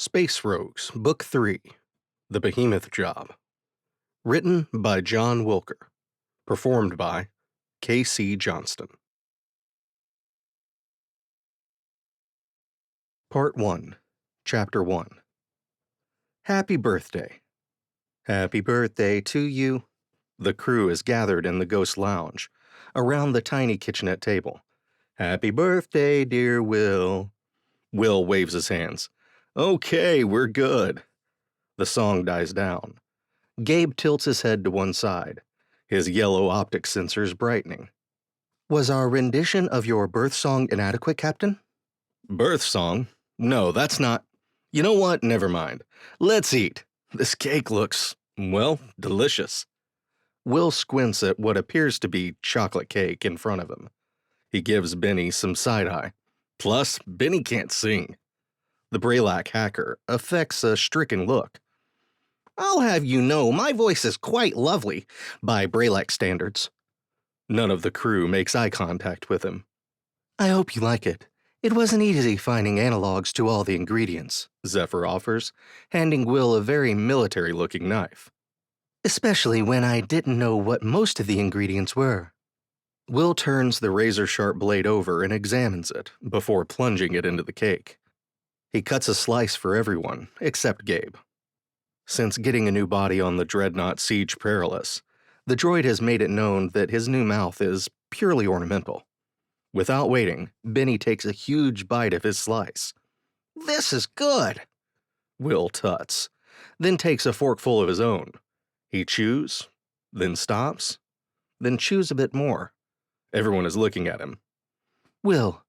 Space Rogues, Book 3, The Behemoth Job. Written by John Wilker. Performed by K.C. Johnston. Part 1, Chapter 1. Happy birthday. Happy birthday to you. The crew is gathered in the Ghost Lounge, around the tiny kitchenette table. Happy birthday, dear Will. Will waves his hands. Okay, we're good. The song dies down. Gabe tilts his head to one side, his yellow optic sensors brightening. Was our rendition of your birth song inadequate, Captain? Birth song? No, that's not. You know what? Never mind. Let's eat. This cake looks, well, delicious. Will squints at what appears to be chocolate cake in front of him. He gives Bennie some side-eye. Plus, Bennie can't sing. The Braylac hacker affects a stricken look. I'll have you know, my voice is quite lovely, by Braylac standards. None of the crew makes eye contact with him. I hope you like it. It wasn't easy finding analogs to all the ingredients, Zephyr offers, handing Will a very military-looking knife. Especially when I didn't know what most of the ingredients were. Will turns the razor-sharp blade over and examines it before plunging it into the cake. He cuts a slice for everyone, except Gabe. Since getting a new body on the Dreadnought Siege Perilous, the droid has made it known that his new mouth is purely ornamental. Without waiting, Bennie takes a huge bite of his slice. This is good, Will tuts, then takes a forkful of his own. He chews, then stops, then chews a bit more. Everyone is looking at him. Will,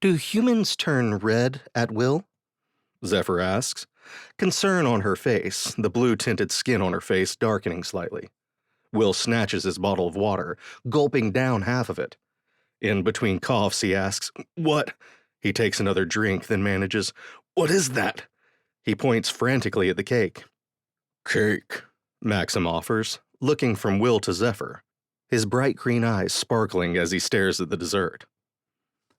do humans turn red at will? Zephyr asks, concern on her face, the blue-tinted skin on her face darkening slightly. Will snatches his bottle of water, gulping down half of it. In between coughs, he asks, What? He takes another drink, then manages, What is that? He points frantically at the cake. Cake, Maxim offers, looking from Will to Zephyr, his bright green eyes sparkling as he stares at the dessert.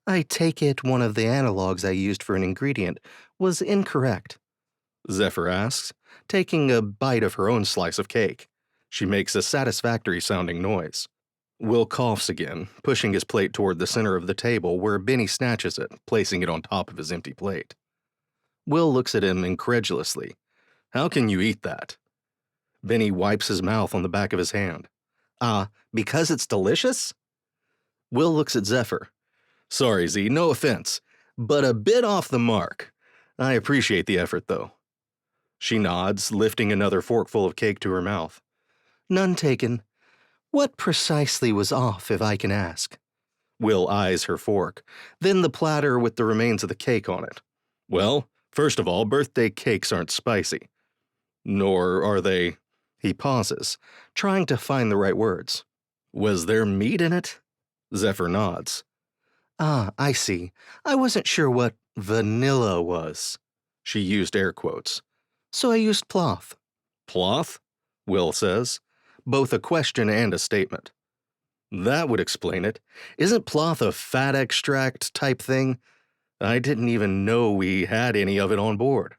I take it one of the analogs I used for an ingredient was incorrect, Zephyr asks, taking a bite of her own slice of cake. She makes a satisfactory-sounding noise. Will coughs again, pushing his plate toward the center of the table where Bennie snatches it, placing it on top of his empty plate. Will looks at him incredulously. How can you eat that? Bennie wipes his mouth on the back of his hand. Because it's delicious? Will looks at Zephyr. Sorry, Z, no offense, but a bit off the mark. I appreciate the effort, though. She nods, lifting another forkful of cake to her mouth. None taken. What precisely was off, if I can ask? Will eyes her fork, then the platter with the remains of the cake on it. Well, first of all, birthday cakes aren't spicy. Nor are they... He pauses, trying to find the right words. Was there meat in it? Zephyr nods. I see. I wasn't sure what vanilla was. She used air quotes. So I used ploth. Ploth? Will says, both a question and a statement. That would explain it. Isn't ploth a fat extract type thing? I didn't even know we had any of it on board.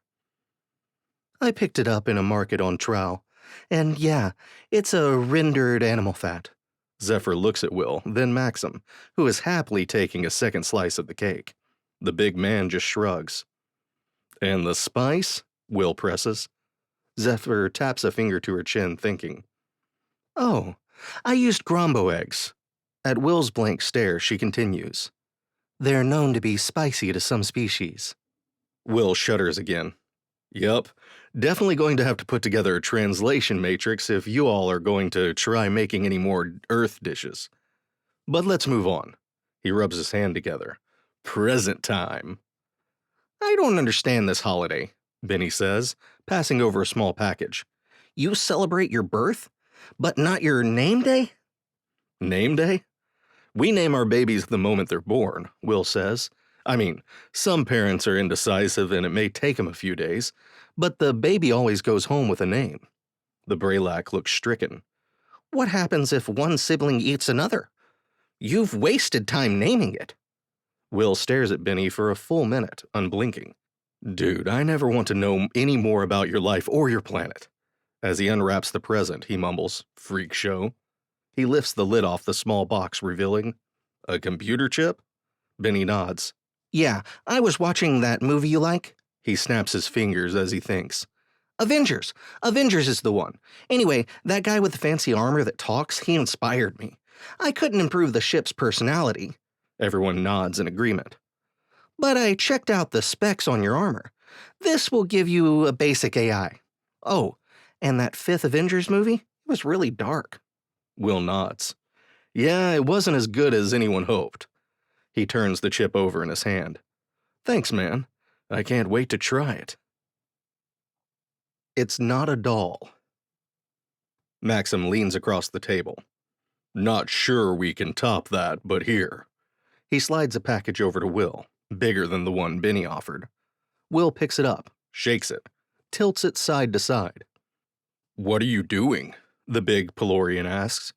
I picked it up in a market on Trow, and yeah, it's a rendered animal fat. Zephyr looks at Will, then Maxim, who is happily taking a second slice of the cake. The big man just shrugs. And the spice? Will presses. Zephyr taps a finger to her chin, thinking. Oh, I used Grombo eggs. At Will's blank stare, she continues. They're known to be spicy to some species. Will shudders again. Yup, definitely going to have to put together a translation matrix if you all are going to try making any more Earth dishes. But let's move on. He rubs his hand together. Present time. I don't understand this holiday, Bennie says, passing over a small package. You celebrate your birth, but not your name day? Name day? We name our babies the moment they're born, Will says. I mean, some parents are indecisive and it may take them a few days, but the baby always goes home with a name. The Braylac looks stricken. What happens if one sibling eats another? You've wasted time naming it. Will stares at Bennie for a full minute, unblinking. Dude, I never want to know any more about your life or your planet. As he unwraps the present, he mumbles, "Freak show." He lifts the lid off the small box, revealing a computer chip. Benny nods. Yeah, I was watching that movie you like. He snaps his fingers as he thinks. Avengers! Avengers is the one. Anyway, that guy with the fancy armor that talks, he inspired me. I couldn't improve the ship's personality. Everyone nods in agreement. But I checked out the specs on your armor. This will give you a basic AI. Oh, and that fifth Avengers movie was really dark. Will nods. Yeah, it wasn't as good as anyone hoped. He turns the chip over in his hand. Thanks, man. I can't wait to try it. It's not a doll. Maxim leans across the table. Not sure we can top that, but here. He slides a package over to Will, bigger than the one Benny offered. Will picks it up, shakes it, tilts it side to side. What are you doing? The big Pelorian asks.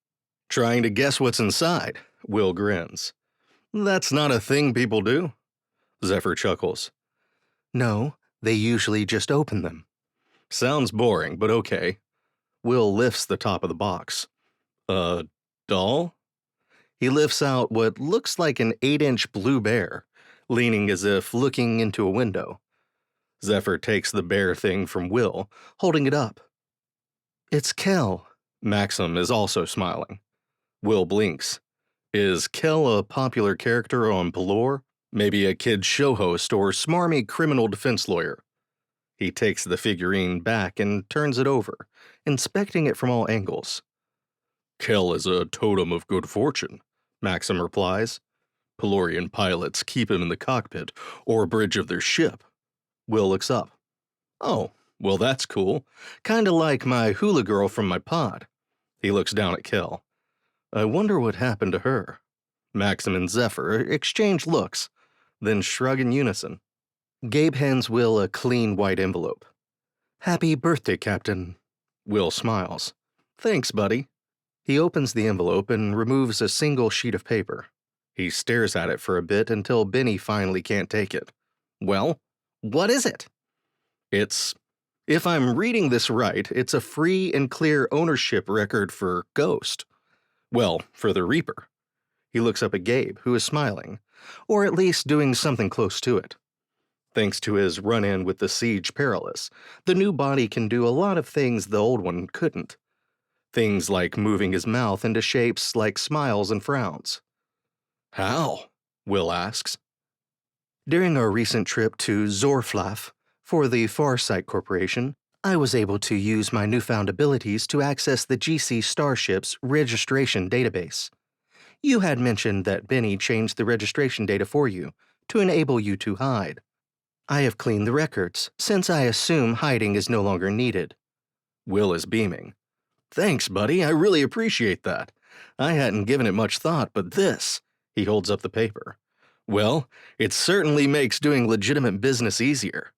Trying to guess what's inside, Will grins. That's not a thing people do. Zephyr chuckles. No, they usually just open them. Sounds boring, but okay. Will lifts the top of the box. A doll? He lifts out what looks like an 8-inch blue bear, leaning as if looking into a window. Zephyr takes the bear thing from Will, holding it up. It's Kel. Maxim is also smiling. Will blinks. Is Kel a popular character on Pelor? Maybe a kid's show host or smarmy criminal defense lawyer? He takes the figurine back and turns it over, inspecting it from all angles. Kel is a totem of good fortune, Maxim replies. Pelorian pilots keep him in the cockpit or bridge of their ship. Will looks up. Oh, well that's cool. Kinda like my hula girl from my pod. He looks down at Kel. I wonder what happened to her. Maxim and Zephyr exchange looks, then shrug in unison. Gabe hands Will a clean white envelope. Happy birthday, Captain. Will smiles. Thanks, buddy. He opens the envelope and removes a single sheet of paper. He stares at it for a bit until Benny finally can't take it. Well, what is it? If I'm reading this right, it's a free and clear ownership record for Ghost. Well, for the Reaper. He looks up at Gabe, who is smiling, or at least doing something close to it. Thanks to his run-in with the Siege Perilous, the new body can do a lot of things the old one couldn't. Things like moving his mouth into shapes like smiles and frowns. How? Will asks. During our recent trip to Zorflaf for the Farsight Corporation, I was able to use my newfound abilities to access the GC Starship's registration database. You had mentioned that Benny changed the registration data for you to enable you to hide. I have cleaned the records, since I assume hiding is no longer needed. Will is beaming. Thanks, buddy, I really appreciate that. I hadn't given it much thought, but this, he holds up the paper. Well, it certainly makes doing legitimate business easier.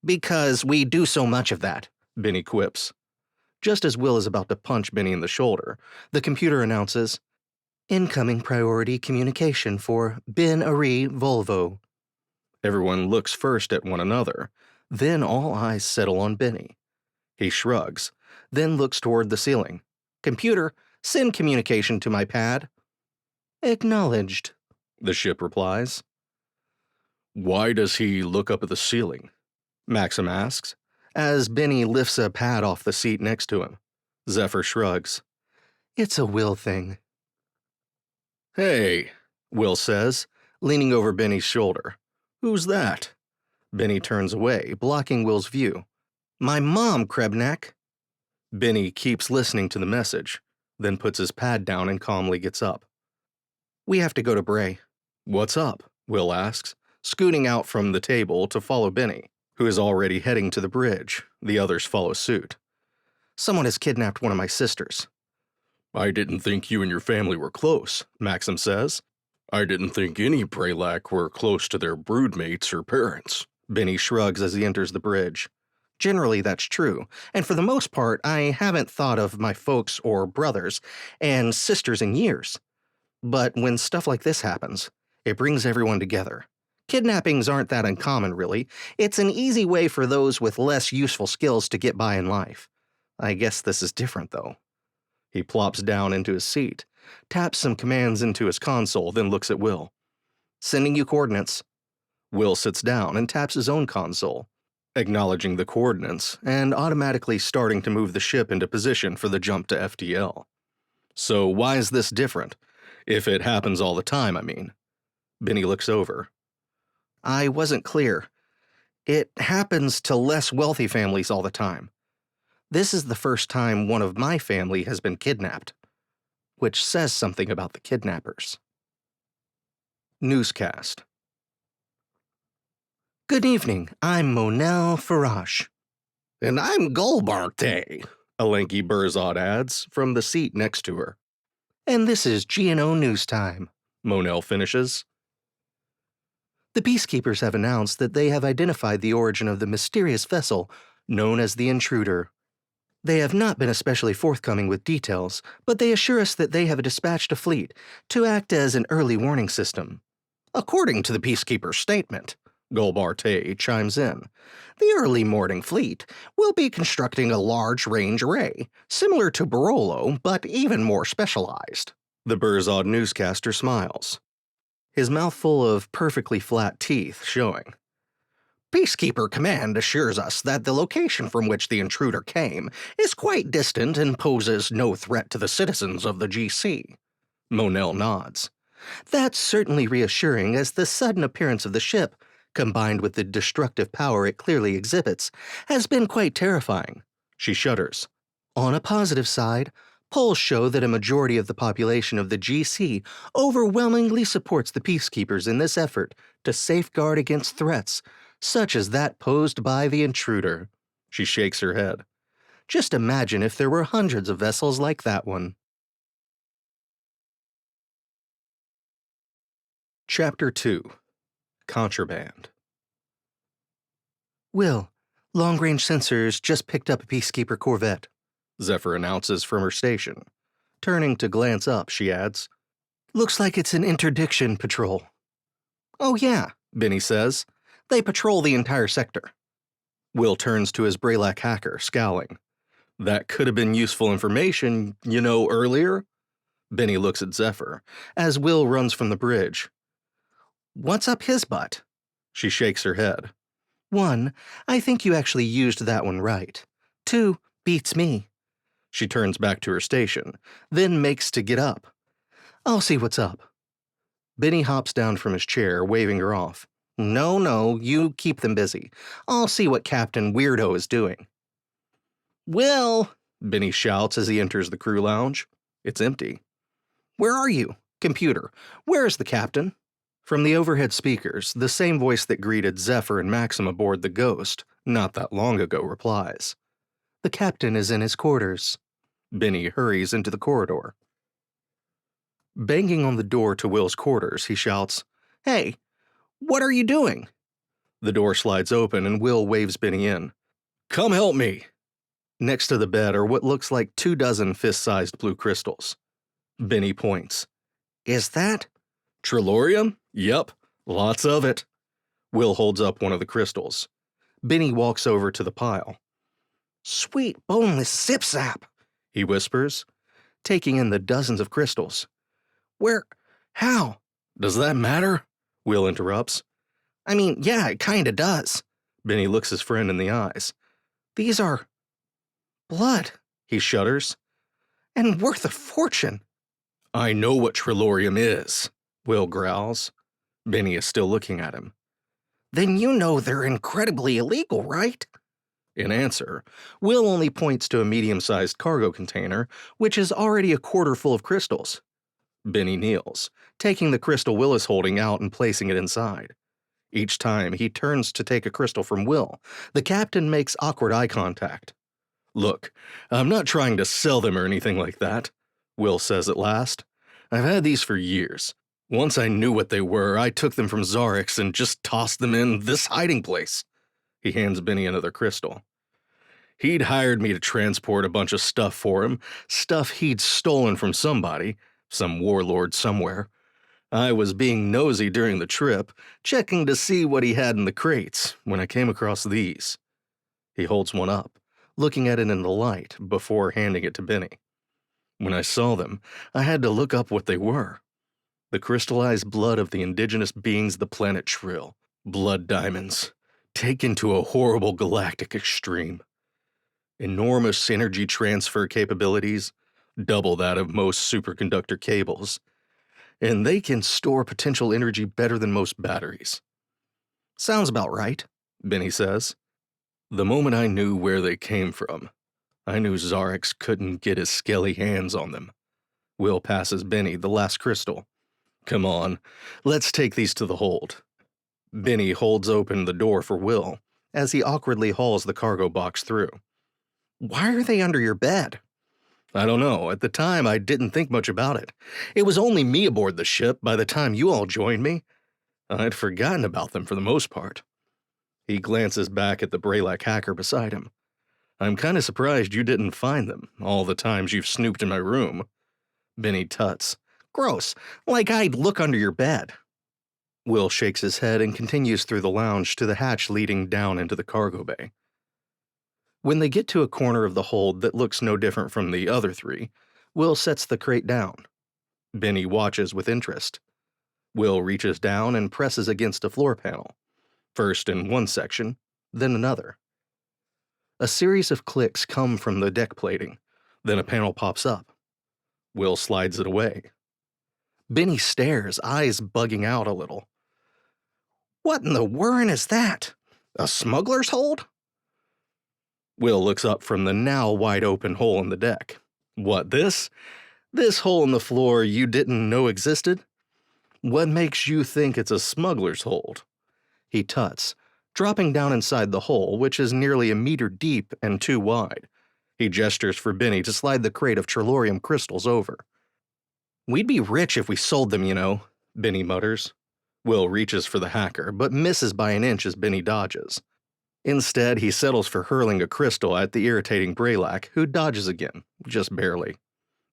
Because we do so much of that, Benny quips. Just as Will is about to punch Benny in the shoulder, the computer announces, Incoming priority communication for Ben Ari Volvo. Everyone looks first at one another, then all eyes settle on Benny. He shrugs, then looks toward the ceiling. Computer, send communication to my pad. Acknowledged, the ship replies. Why does he look up at the ceiling? Maxim asks, as Benny lifts a pad off the seat next to him. Zephyr shrugs. It's a Will thing. Hey, Will says, leaning over Benny's shoulder. Who's that? Benny turns away, blocking Will's view. My mom, Krebnak. Benny keeps listening to the message, then puts his pad down and calmly gets up. We have to go to Bray. What's up? Will asks, scooting out from the table to follow Benny, who is already heading to the bridge. The others follow suit. Someone has kidnapped one of my sisters. I didn't think you and your family were close, Maxim says. I didn't think any Prelak were close to their broodmates or parents. Benny shrugs as he enters the bridge. Generally, that's true, and for the most part, I haven't thought of my folks or brothers and sisters in years. But when stuff like this happens, it brings everyone together. Kidnappings aren't that uncommon, really. It's an easy way for those with less useful skills to get by in life. I guess this is different, though. He plops down into his seat, taps some commands into his console, then looks at Will. Sending you coordinates. Will sits down and taps his own console, acknowledging the coordinates and automatically starting to move the ship into position for the jump to FTL. So why is this different? If it happens all the time, I mean. Bennie looks over. I wasn't clear. It happens to less wealthy families all the time. This is the first time one of my family has been kidnapped, which says something about the kidnappers. Newscast. Good evening, I'm Monel Farash. And I'm Golbarte, a lanky Burzod adds from the seat next to her. And this is G&O News Time, Monel finishes. The Peacekeepers have announced that they have identified the origin of the mysterious vessel known as the Intruder. They have not been especially forthcoming with details, but they assure us that they have dispatched a fleet to act as an early warning system. According to the Peacekeepers' statement, Golbarte chimes in, the early morning fleet will be constructing a large-range array, similar to Barolo, but even more specialized. The Burzod newscaster smiles, his mouth full of perfectly flat teeth showing. Peacekeeper Command assures us that the location from which the intruder came is quite distant and poses no threat to the citizens of the GC. Monel nods. That's certainly reassuring, as the sudden appearance of the ship, combined with the destructive power it clearly exhibits, has been quite terrifying. She shudders. On a positive side, polls show that a majority of the population of the GC overwhelmingly supports the Peacekeepers in this effort to safeguard against threats, such as that posed by the intruder. She shakes her head. Just imagine if there were hundreds of vessels like that one. Chapter 2. Contraband. Will, long-range sensors just picked up a Peacekeeper corvette, Zephyr announces from her station. Turning to glance up, she adds, looks like it's an interdiction patrol. Oh yeah, Bennie says. They patrol the entire sector. Will turns to his Braylac hacker, scowling. That could have been useful information, earlier? Bennie looks at Zephyr, as Will runs from the bridge. What's up his butt? She shakes her head. 1, I think you actually used that one right. 2, beats me. She turns back to her station, then makes to get up. I'll see what's up. Bennie hops down from his chair, waving her off. No, you keep them busy. I'll see what Captain Weirdo is doing. Will, Bennie shouts as he enters the crew lounge. It's empty. Where are you? Computer, where is the captain? From the overhead speakers, the same voice that greeted Zephyr and Maxim aboard the Ghost not that long ago replies. The captain is in his quarters. Bennie hurries into the corridor. Banging on the door to Will's quarters, he shouts, Hey, what are you doing? The door slides open and Will waves Bennie in. Come help me. Next to the bed are what looks like 24 fist-sized blue crystals. Bennie points. Is that? Trilorium? Yep, lots of it. Will holds up one of the crystals. Bennie walks over to the pile. Sweet boneless zip-zap, he whispers, taking in the dozens of crystals. Where? How? Does that matter? Will interrupts. I mean, yeah, it kinda does. Bennie looks his friend in the eyes. These are blood, he shudders, and worth a fortune. I know what Trilorium is, Will growls. Bennie is still looking at him. Then you know they're incredibly illegal, right? In answer, Will only points to a medium-sized cargo container, which is already a quarter full of crystals. Bennie kneels, taking the crystal Will is holding out and placing it inside. Each time he turns to take a crystal from Will, the captain makes awkward eye contact. Look, I'm not trying to sell them or anything like that, Will says at last. I've had these for years. Once I knew what they were, I took them from Xarrix and just tossed them in this hiding place. He hands Bennie another crystal. He'd hired me to transport a bunch of stuff for him, stuff he'd stolen from somebody, some warlord somewhere. I was being nosy during the trip, checking to see what he had in the crates, when I came across these. He holds one up, looking at it in the light before handing it to Bennie. When I saw them, I had to look up what they were. The crystallized blood of the indigenous beings the planet Trill. Blood diamonds, taken to a horrible galactic extreme. Enormous energy transfer capabilities, double that of most superconductor cables. And they can store potential energy better than most batteries. Sounds about right, Bennie says. The moment I knew where they came from, I knew Xarrix couldn't get his skelly hands on them. Will passes Bennie the last crystal. Come on, let's take these to the hold. Bennie holds open the door for Will as he awkwardly hauls the cargo box through. Why are they under your bed? I don't know. At the time, I didn't think much about it. It was only me aboard the ship by the time you all joined me. I'd forgotten about them for the most part. He glances back at the Braylac hacker beside him. I'm kind of surprised you didn't find them, all the times you've snooped in my room. Bennie tuts. Gross, like I'd look under your bed. Will shakes his head and continues through the lounge to the hatch leading down into the cargo bay. When they get to a corner of the hold that looks no different from the other three, Will sets the crate down. Bennie watches with interest. Will reaches down and presses against a floor panel, first in one section, then another. A series of clicks come from the deck plating, then a panel pops up. Will slides it away. Bennie stares, eyes bugging out a little. What in the whirrin' is that? A smuggler's hold? Will looks up from the now wide-open hole in the deck. What, this? This hole in the floor you didn't know existed? What makes you think it's a smuggler's hold? He tuts, dropping down inside the hole, which is nearly a meter deep and 2 wide. He gestures for Bennie to slide the crate of Trilorium crystals over. We'd be rich if we sold them, you know, Bennie mutters. Will reaches for the hacker, but misses by an inch as Bennie dodges. Instead, he settles for hurling a crystal at the irritating Braylac, who dodges again, just barely.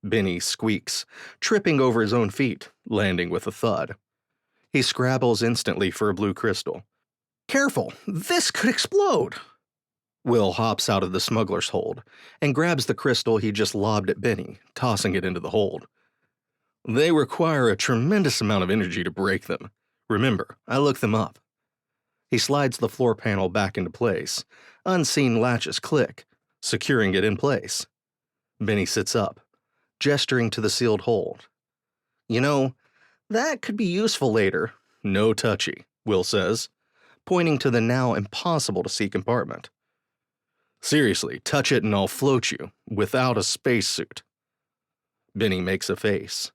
Bennie squeaks, tripping over his own feet, landing with a thud. He scrabbles instantly for a blue crystal. Careful, this could explode! Will hops out of the smuggler's hold and grabs the crystal he just lobbed at Bennie, tossing it into the hold. They require a tremendous amount of energy to break them. Remember, I looked them up. He slides the floor panel back into place. Unseen latches click, securing it in place. Bennie sits up, gesturing to the sealed hold. You know, that could be useful later. No touchy, Will says, pointing to the now impossible-to-see compartment. Seriously, touch it and I'll float you, without a spacesuit. Bennie makes a face.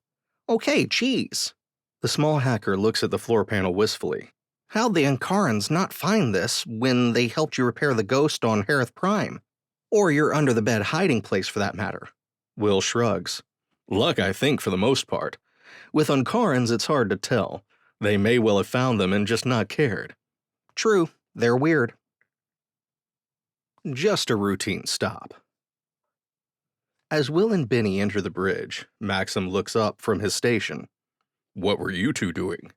Okay, geez. The small hacker looks at the floor panel wistfully. How'd the Ankarans not find this when they helped you repair the ghost on Harith Prime? Or your under-the-bed hiding place, for that matter? Will shrugs. Luck, I think, for the most part. With Ankarans, it's hard to tell. They may well have found them and just not cared. True, they're weird. Just a routine stop. As Will and Bennie enter the bridge, Maxim looks up from his station. What were you two doing?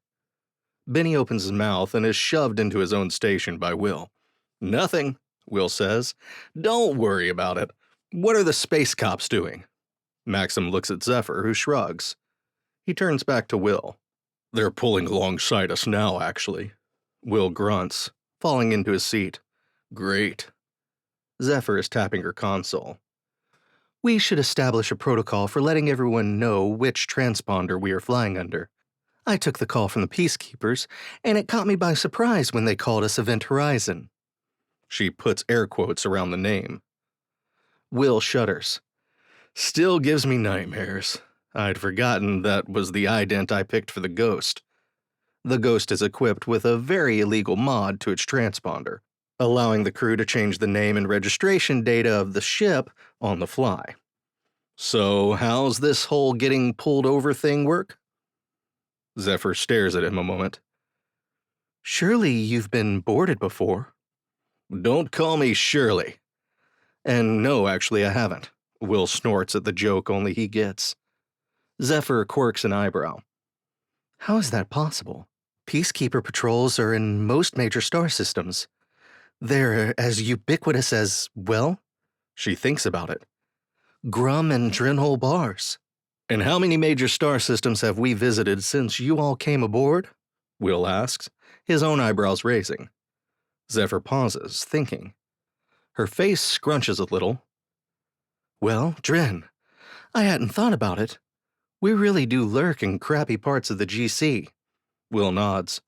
Bennie opens his mouth and is shoved into his own station by Will. Nothing, Will says. Don't worry about it. What are the space cops doing? Maxim looks at Zephyr, who shrugs. He turns back to Will. They're pulling alongside us now, actually. Will grunts, falling into his seat. Great. Zephyr is tapping her console. We should establish a protocol for letting everyone know which transponder we are flying under. I took the call from the Peacekeepers, and it caught me by surprise when they called us Event Horizon. She puts air quotes around the name. Will shudders. Still gives me nightmares. I'd forgotten that was the ident I picked for the Ghost. The Ghost is equipped with a very illegal mod to its transponder, allowing the crew to change the name and registration data of the ship on the fly. So, how's this whole getting pulled over thing work? Zephyr stares at him a moment. Surely you've been boarded before. Don't call me Shirley. And no, actually I haven't. Will snorts at the joke only he gets. Zephyr quirks an eyebrow. How is that possible? Peacekeeper patrols are in most major star systems. They're as ubiquitous as, well, she thinks about it, Grum and Drinhole bars. And how many major star systems have we visited since you all came aboard? Will asks, his own eyebrows raising. Zephyr pauses, thinking. Her face scrunches a little. Well, Drin, I hadn't thought about it. We really do lurk in crappy parts of the GC. Will nods.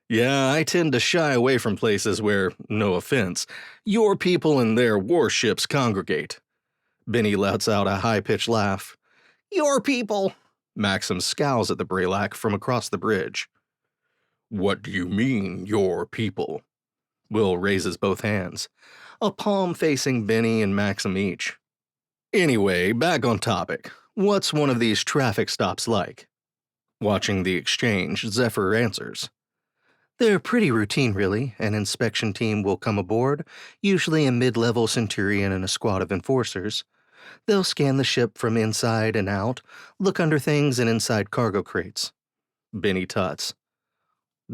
Yeah, I tend to shy away from places where, no offense, your people and their warships congregate. Bennie lets out a high-pitched laugh. Your people! Maxim scowls at the Brelac from across the bridge. What do you mean, your people? Will raises both hands, a palm facing Bennie and Maxim each. Anyway, back on topic. What's one of these traffic stops like? Watching the exchange, Zephyr answers. They're pretty routine, really. An inspection team will come aboard, usually a mid-level Centurion and a squad of enforcers. They'll scan the ship from inside and out, look under things and inside cargo crates. Bennie tuts.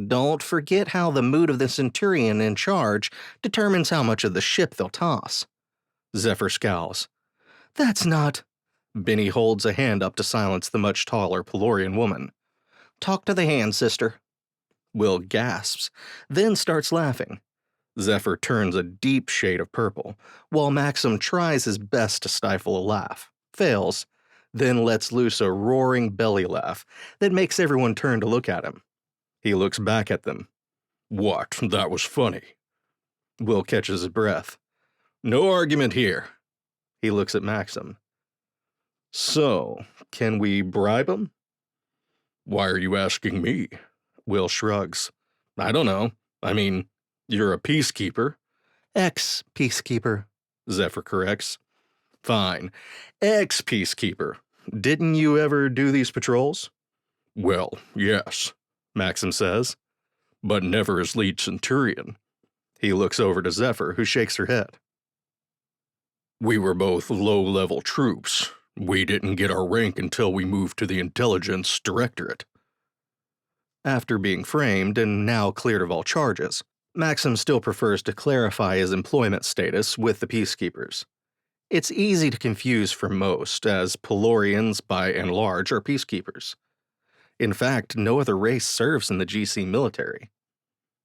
Don't forget how the mood of the Centurion in charge determines how much of the ship they'll toss. Zephyr scowls. That's not... Bennie holds a hand up to silence the much taller Pelorian woman. Talk to the hand, sister. Will gasps, then starts laughing. Zephyr turns a deep shade of purple, while Maxim tries his best to stifle a laugh, fails, then lets loose a roaring belly laugh that makes everyone turn to look at him. He looks back at them. What? That was funny. Will catches his breath. No argument here. He looks at Maxim. So, can we bribe him? Why are you asking me? Will shrugs. I don't know. I mean, you're a peacekeeper. Ex-peacekeeper, Zephyr corrects. Fine. Ex-peacekeeper. Didn't you ever do these patrols? Well, yes, Maxim says, but never as lead Centurion. He looks over to Zephyr, who shakes her head. We were both low-level troops. We didn't get our rank until we moved to the Intelligence Directorate. After being framed and now cleared of all charges, Maxim still prefers to clarify his employment status with the Peacekeepers. It's easy to confuse for most, as Pelorians, by and large, are Peacekeepers. In fact, no other race serves in the GC military.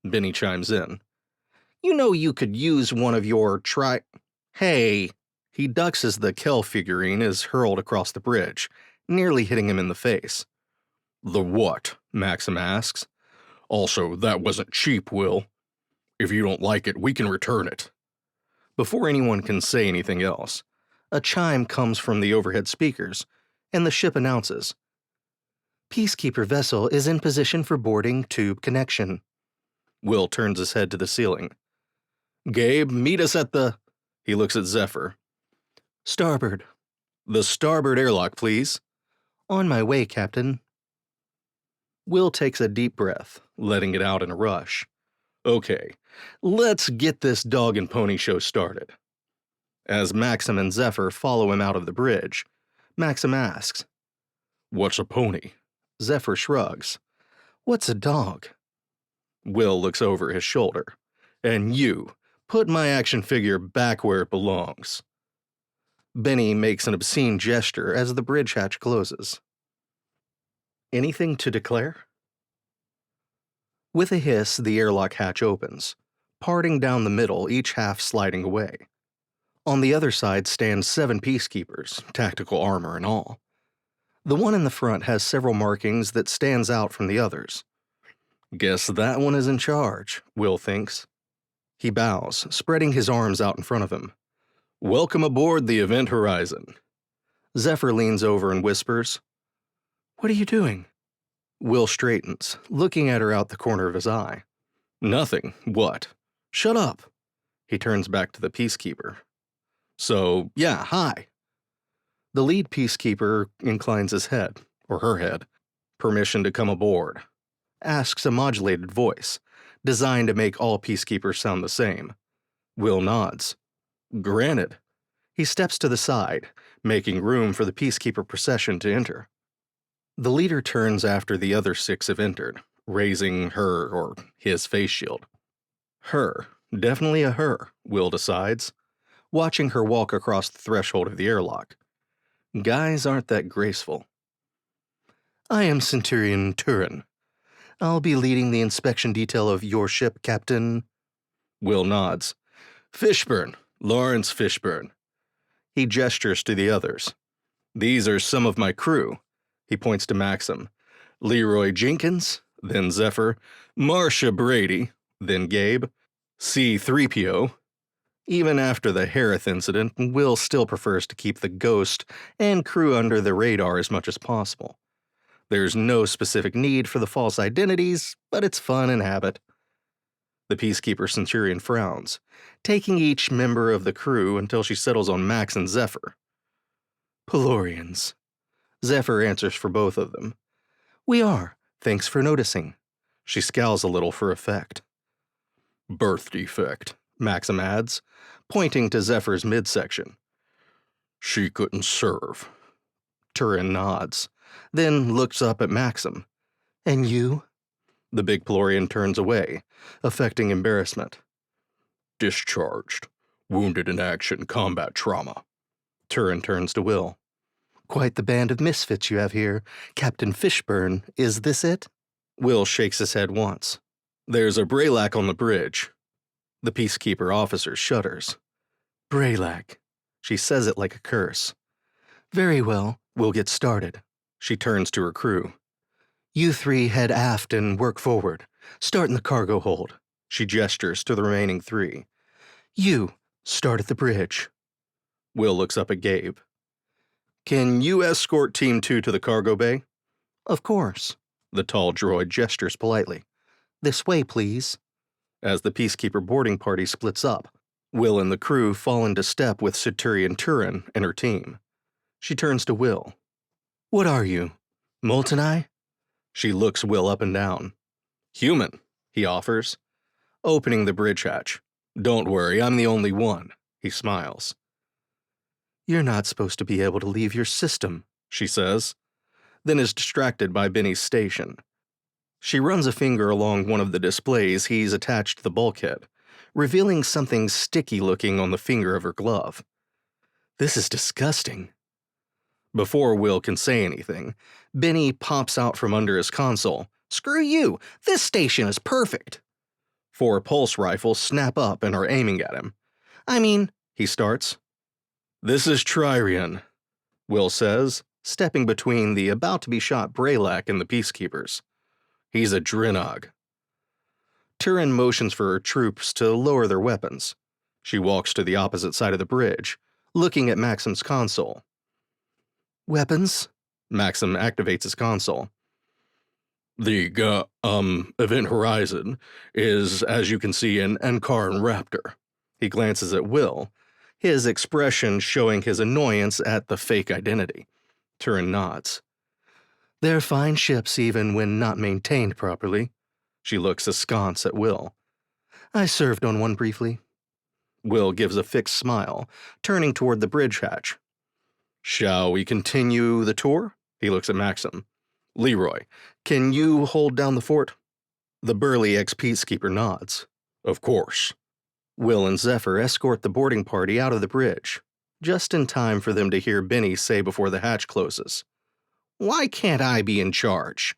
Bennie chimes in. You know you could use one of your Hey! He ducks as the Kel figurine is hurled across the bridge, nearly hitting him in the face. The what? Maxim asks. Also, that wasn't cheap, Will. If you don't like it, we can return it. Before anyone can say anything else, a chime comes from the overhead speakers, and the ship announces, Peacekeeper vessel is in position for boarding tube connection. Will turns his head to the ceiling. Gabe, meet us at the... He looks at Zephyr. Starboard. The starboard airlock, please. On my way, Captain. Will takes a deep breath, letting it out in a rush. Okay, let's get this dog and pony show started. As Maxim and Zephyr follow him out of the bridge, Maxim asks, What's a pony? Zephyr shrugs. What's a dog? Will looks over his shoulder. And you, put my action figure back where it belongs. Bennie makes an obscene gesture as the bridge hatch closes. Anything to declare? With a hiss, the airlock hatch opens, parting down the middle, each half sliding away. On the other side stand 7 Peacekeepers, tactical armor and all. The one in the front has several markings that stands out from the others. Guess that one is in charge, Will thinks. He bows, spreading his arms out in front of him. Welcome aboard the Event Horizon. Zephyr leans over and whispers, What are you doing? Will straightens, looking at her out the corner of his eye. Nothing. What? Shut up. He turns back to the Peacekeeper. So, yeah, hi. The lead Peacekeeper inclines his head, or her head. Permission to come aboard. Asks a modulated voice, designed to make all Peacekeepers sound the same. Will nods. Granted. He steps to the side, making room for the Peacekeeper procession to enter. The leader turns after the other 6 have entered, raising her or his face shield. Her. Definitely a her, Will decides, watching her walk across the threshold of the airlock. Guys aren't that graceful. I am Centurion Turin. I'll be leading the inspection detail of your ship, Captain. Will nods. Fishburne. Lawrence Fishburne. He gestures to the others. These are some of my crew. He points to Maxim. Leroy Jenkins, then Zephyr, Marcia Brady, then Gabe, C-3PO. Even after the Harith incident, Will still prefers to keep the Ghost and crew under the radar as much as possible. There's no specific need for the false identities, but it's fun and habit. The Peacekeeper Centurion frowns, taking each member of the crew until she settles on Max and Zephyr. Pelorians. Zephyr answers for both of them. We are. Thanks for noticing. She scowls a little for effect. Birth defect, Maxim adds, pointing to Zephyr's midsection. She couldn't serve. Turin nods, then looks up at Maxim. And you? The big Pelorian turns away, affecting embarrassment. Discharged. Wounded in action combat trauma. Turin turns to Will. Quite the band of misfits you have here. Captain Fishburne, is this it? Will shakes his head once. There's a Braylac on the bridge. The Peacekeeper officer shudders. Braylac. She says it like a curse. Very well, we'll get started. She turns to her crew. You 3 head aft and work forward. Start in the cargo hold. She gestures to the remaining 3. You, start at the bridge. Will looks up at Gabe. Can you escort Team 2 to the cargo bay? Of course. The tall droid gestures politely. This way, please. As the Peacekeeper boarding party splits up, Will and the crew fall into step with Centurion Turin and her team. She turns to Will. What are you? Molten Eye? She looks Will up and down. Human, he offers, opening the bridge hatch. Don't worry, I'm the only one, he smiles. You're not supposed to be able to leave your system, she says, then is distracted by Bennie's station. She runs a finger along one of the displays he's attached to the bulkhead, revealing something sticky-looking on the finger of her glove. This is disgusting. Before Will can say anything, Bennie pops out from under his console. Screw you! This station is perfect! 4 pulse rifles snap up and are aiming at him. I mean, he starts. This is Tririan, Will says, stepping between the about-to-be-shot Braylac and the Peacekeepers. He's a Drennog. Turin motions for her troops to lower their weapons. She walks to the opposite side of the bridge, looking at Maxim's console. Weapons? Maxim activates his console. The, event horizon is, as you can see, an Ankaran Raptor. He glances at Will, his expression showing his annoyance at the fake identity. Turin nods. They're fine ships even when not maintained properly. She looks askance at Will. I served on one briefly. Will gives a fixed smile, turning toward the bridge hatch. Shall we continue the tour? He looks at Maxim. Leroy, can you hold down the fort? The burly ex-peacekeeper nods. Of course. Will and Zephyr escort the boarding party out of the bridge, just in time for them to hear Bennie say before the hatch closes. Why can't I be in charge?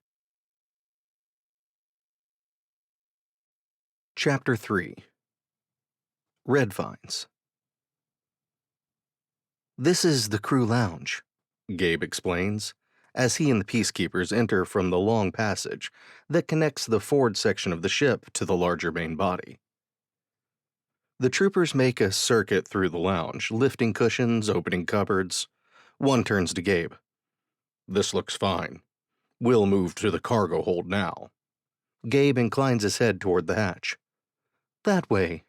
Chapter 3. Red Vines. This is the crew lounge, Gabe explains, as he and the Peacekeepers enter from the long passage that connects the forward section of the ship to the larger main body. The troopers make a circuit through the lounge, lifting cushions, opening cupboards. One turns to Gabe. This looks fine. We'll move to the cargo hold now. Gabe inclines his head toward the hatch. That way.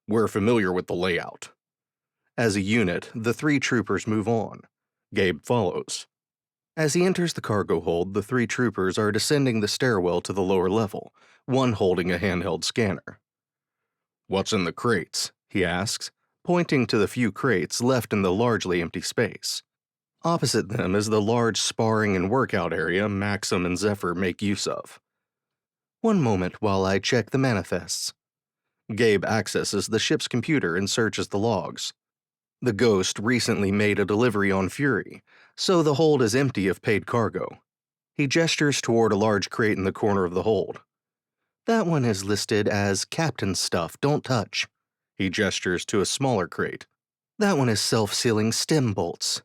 We're familiar with the layout. As a unit, the 3 troopers move on. Gabe follows. As he enters the cargo hold, the 3 troopers are descending the stairwell to the lower level, one holding a handheld scanner. What's in the crates? He asks, pointing to the few crates left in the largely empty space. Opposite them is the large sparring and workout area Maxim and Zephyr make use of. One moment while I check the manifests. Gabe accesses the ship's computer and searches the logs. The Ghost recently made a delivery on Fury, so the hold is empty of paid cargo. He gestures toward a large crate in the corner of the hold. That one is listed as Captain's stuff, don't touch. He gestures to a smaller crate. That one is self-sealing stem bolts.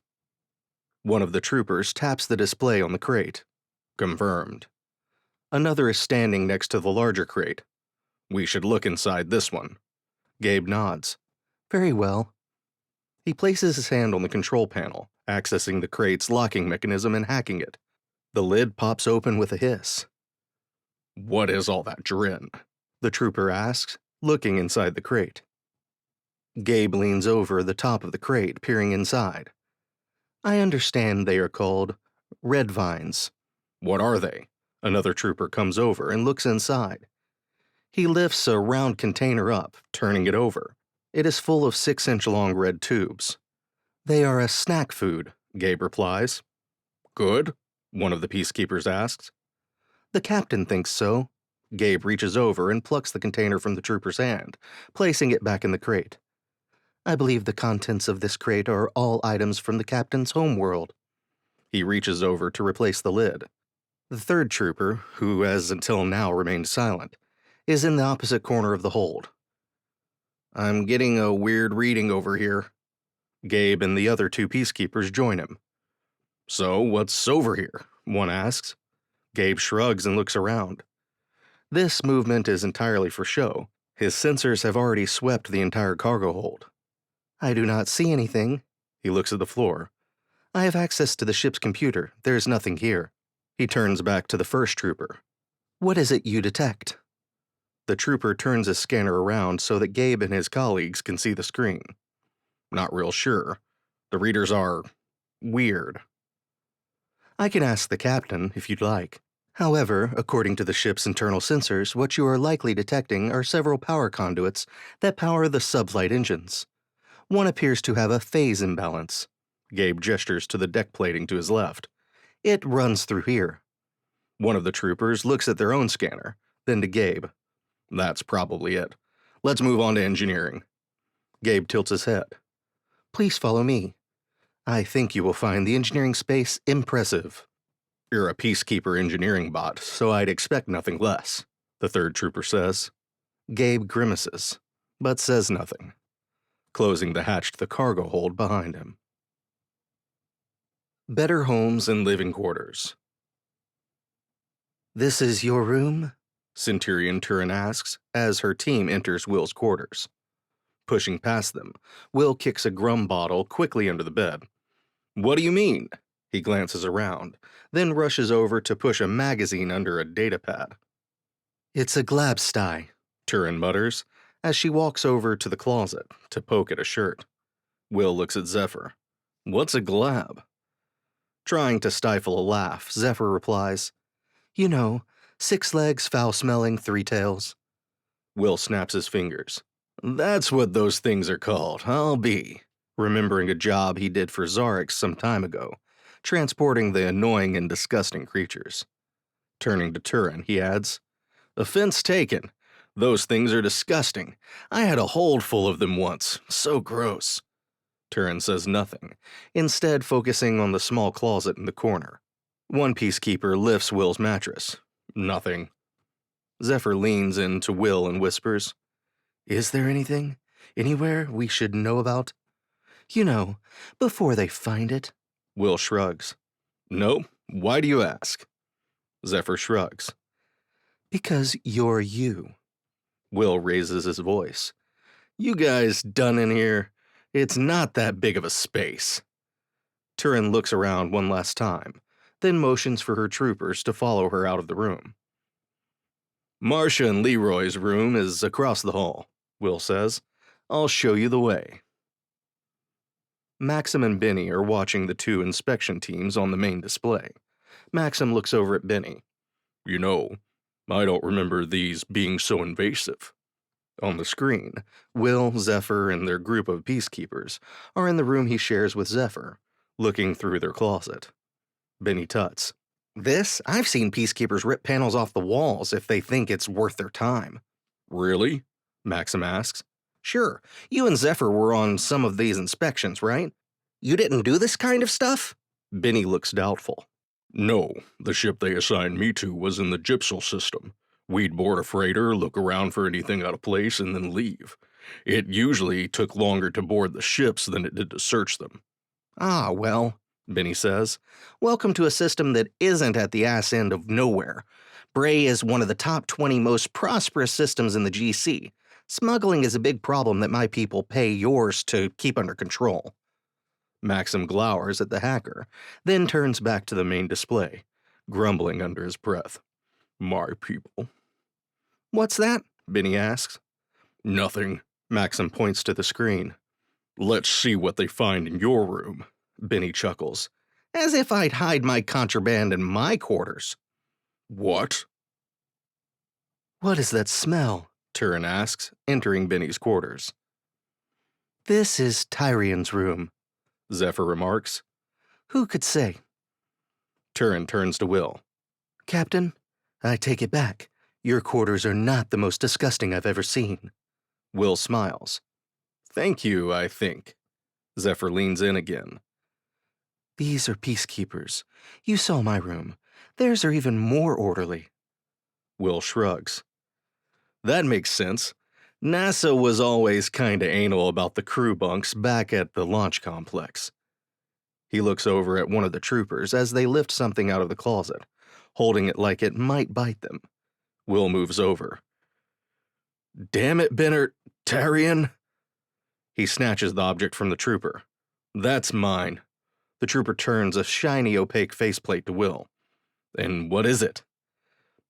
One of the troopers taps the display on the crate. Confirmed. Another is standing next to the larger crate. We should look inside this one. Gabe nods. Very well. He places his hand on the control panel, accessing the crate's locking mechanism and hacking it. The lid pops open with a hiss. What is all that drin? The trooper asks, looking inside the crate. Gabe leans over the top of the crate, peering inside. I understand they are called red vines. What are they? Another trooper comes over and looks inside. He lifts a round container up, turning it over. It is full of 6-inch-long red tubes. They are a snack food, Gabe replies. Good? One of the Peacekeepers asks. The captain thinks so. Gabe reaches over and plucks the container from the trooper's hand, placing it back in the crate. I believe the contents of this crate are all items from the captain's homeworld. He reaches over to replace the lid. The third trooper, who has until now remained silent, is in the opposite corner of the hold. I'm getting a weird reading over here. Gabe and the other two Peacekeepers join him. So, what's over here? One asks. Gabe shrugs and looks around. This movement is entirely for show. His sensors have already swept the entire cargo hold. I do not see anything. He looks at the floor. I have access to the ship's computer. There is nothing here. He turns back to the first trooper. What is it you detect? The trooper turns his scanner around so that Gabe and his colleagues can see the screen. Not real sure. The readers are weird. I can ask the captain if you'd like. However, according to the ship's internal sensors, what you are likely detecting are several power conduits that power the subflight engines. One appears to have a phase imbalance. Gabe gestures to the deck plating to his left. It runs through here. One of the troopers looks at their own scanner, then to Gabe. That's probably it. Let's move on to engineering. Gabe tilts his head. Please follow me. I think you will find the engineering space impressive. You're a Peacekeeper engineering bot, so I'd expect nothing less, the third trooper says. Gabe grimaces, but says nothing, closing the hatch to the cargo hold behind him. Better homes and living quarters. This is your room? Centurion Turin asks as her team enters Will's quarters. Pushing past them, Will kicks a grum bottle quickly under the bed. What do you mean? He glances around, then rushes over to push a magazine under a datapad. It's a glabstai, Turin mutters, as she walks over to the closet to poke at a shirt. Will looks at Zephyr. What's a glab? Trying to stifle a laugh, Zephyr replies, You know, 6 legs, foul-smelling, 3 tails. Will snaps his fingers. That's what those things are called, I'll be. Remembering a job he did for Xarrix some time ago, transporting the annoying and disgusting creatures. Turning to Turin, he adds, Offense taken. Those things are disgusting. I had a hold full of them once. So gross. Turin says nothing, instead focusing on the small closet in the corner. One Peacekeeper lifts Will's mattress. Nothing. Zephyr leans in to Will and whispers, Is there anything? Anywhere we should know about? You know, before they find it. Will shrugs. No, why do you ask? Zephyr shrugs. Because you're you. Will raises his voice. You guys done in here? It's not that big of a space. Turin looks around one last time, then motions for her troopers to follow her out of the room. Marcia and Leroy's room is across the hall, Will says. I'll show you the way. Maxim and Bennie are watching the 2 inspection teams on the main display. Maxim looks over at Bennie. You know, I don't remember these being so invasive. On the screen, Will, Zephyr, and their group of Peacekeepers are in the room he shares with Zephyr, looking through their closet. Bennie tuts. I've seen Peacekeepers rip panels off the walls if they think it's worth their time. Really? Maxim asks. Sure, you and Zephyr were on some of these inspections, right? You didn't do this kind of stuff? Bennie looks doubtful. No, the ship they assigned me to was in the Gypsal system. We'd board a freighter, look around for anything out of place, and then leave. It usually took longer to board the ships than it did to search them. Ah, well, Bennie says. Welcome to a system that isn't at the ass end of nowhere. Bray is one of the top 20 most prosperous systems in the GC. Smuggling is a big problem that my people pay yours to keep under control. Maxim glowers at the hacker, then turns back to the main display, grumbling under his breath. My people. What's that? Bennie asks. Nothing. Maxim points to the screen. Let's see what they find in your room, Bennie chuckles. As if I'd hide my contraband in my quarters. What? What is that smell? Turin asks, entering Bennie's quarters. This is Tyrion's room, Zephyr remarks. Who could say? Turin turns to Will. Captain, I take it back. Your quarters are not the most disgusting I've ever seen. Will smiles. Thank you, I think. Zephyr leans in again. These are Peacekeepers. You saw my room. Theirs are even more orderly. Will shrugs. That makes sense. NASA was always kinda anal about the crew bunks back at the launch complex. He looks over at one of the troopers as they lift something out of the closet, holding it like it might bite them. Will moves over. Damn it, Tyrion! He snatches the object from the trooper. That's mine. The trooper turns a shiny, opaque faceplate to Will. And what is it?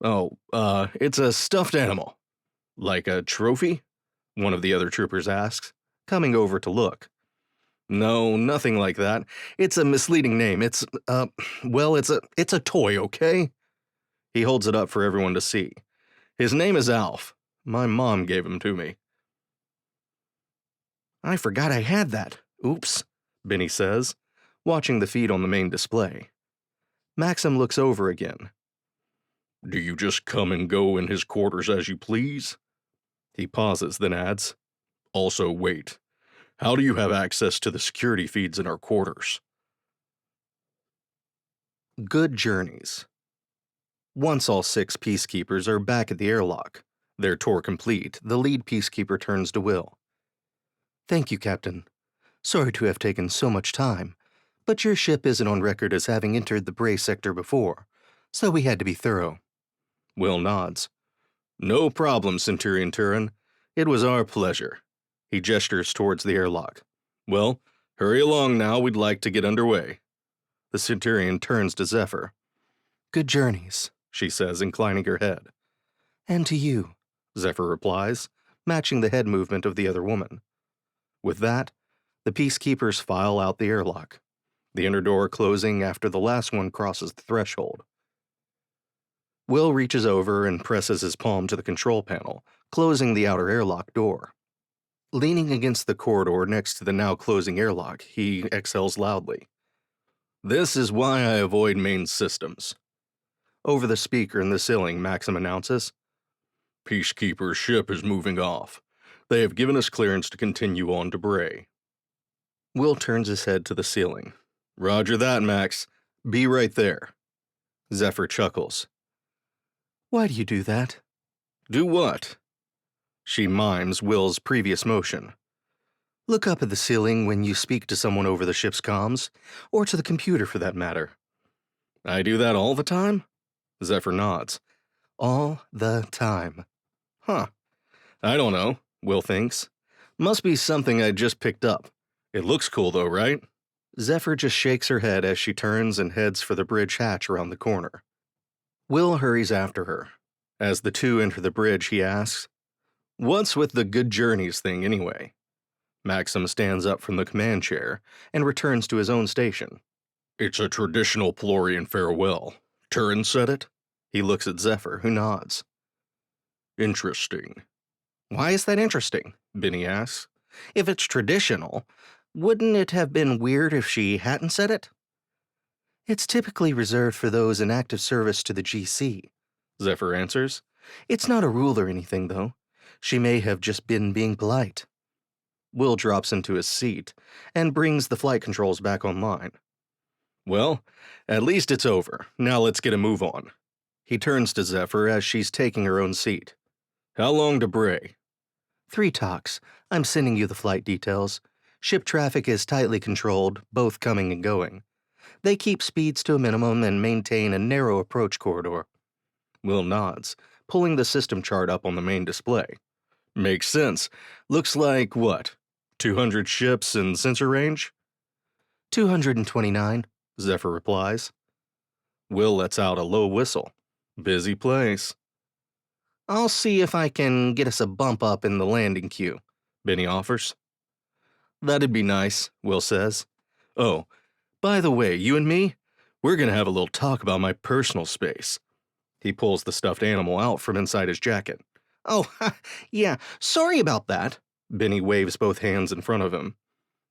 Oh, it's a stuffed animal. Like a trophy? One of the other troopers asks, coming over to look. No, nothing like that. It's a misleading name. It's a toy, okay? He holds it up for everyone to see. His name is Alf. My mom gave him to me. I forgot I had that. Oops, Bennie says, watching the feed on the main display. Maxim looks over again. Do you just come and go in his quarters as you please? He pauses, then adds, also wait. How do you have access to the security feeds in our quarters? Good journeys. Once all 6 Peacekeepers are back at the airlock, their tour complete, the lead Peacekeeper turns to Will. Thank you, Captain. Sorry to have taken so much time, but your ship isn't on record as having entered the Bray sector before, so we had to be thorough. Will nods. No problem, Centurion Turin. It was our pleasure. He gestures towards the airlock. Well, hurry along now, we'd like to get underway. The Centurion turns to Zephyr. Good journeys, she says, inclining her head. And to you, Zephyr replies, matching the head movement of the other woman. With that, the Peacekeepers file out the airlock, the inner door closing after the last one crosses the threshold. Will reaches over and presses his palm to the control panel, closing the outer airlock door. Leaning against the corridor next to the now closing airlock, he exhales loudly. This is why I avoid main systems. Over the speaker in the ceiling, Maxim announces, Peacekeeper's ship is moving off. They have given us clearance to continue on to Bray. Will turns his head to the ceiling. Roger that, Max. Be right there. Zephyr chuckles. Why do you do that? Do what? She mimes Will's previous motion. Look up at the ceiling when you speak to someone over the ship's comms, or to the computer for that matter. I do that all the time? Zephyr nods. All the time. Huh. I don't know, Will thinks. Must be something I just picked up. It looks cool though, right? Zephyr just shakes her head as she turns and heads for the bridge hatch around the corner. Will hurries after her. As the two enter the bridge, he asks, What's with the good journeys thing anyway? Maxim stands up from the command chair and returns to his own station. It's a traditional Pelorian farewell. Turin said it? He looks at Zephyr, who nods. Interesting. Why is that interesting? Bennie asks. If it's traditional, Wouldn't it have been weird if she hadn't said it? It's typically reserved for those in active service to the GC, Zephyr answers. It's not a rule or anything, though. She may have just been being polite. Will drops into his seat and brings the flight controls back online. Well, at least it's over. Now let's get a move on. He turns to Zephyr as she's taking her own seat. How long to Bray? 3 talks. I'm sending you the flight details. Ship traffic is tightly controlled, both coming and going. They keep speeds to a minimum and maintain a narrow approach corridor. Will nods, pulling the system chart up on the main display. Makes sense. Looks like, what, 200 ships in sensor range? 229, Zephyr replies. Will lets out a low whistle. Busy place. I'll see if I can get us a bump up in the landing queue, Bennie offers. That'd be nice, Will says. Oh, by the way, you and me, we're gonna have a little talk about my personal space. He pulls the stuffed animal out from inside his jacket. Oh, yeah, sorry about that. Bennie waves both hands in front of him.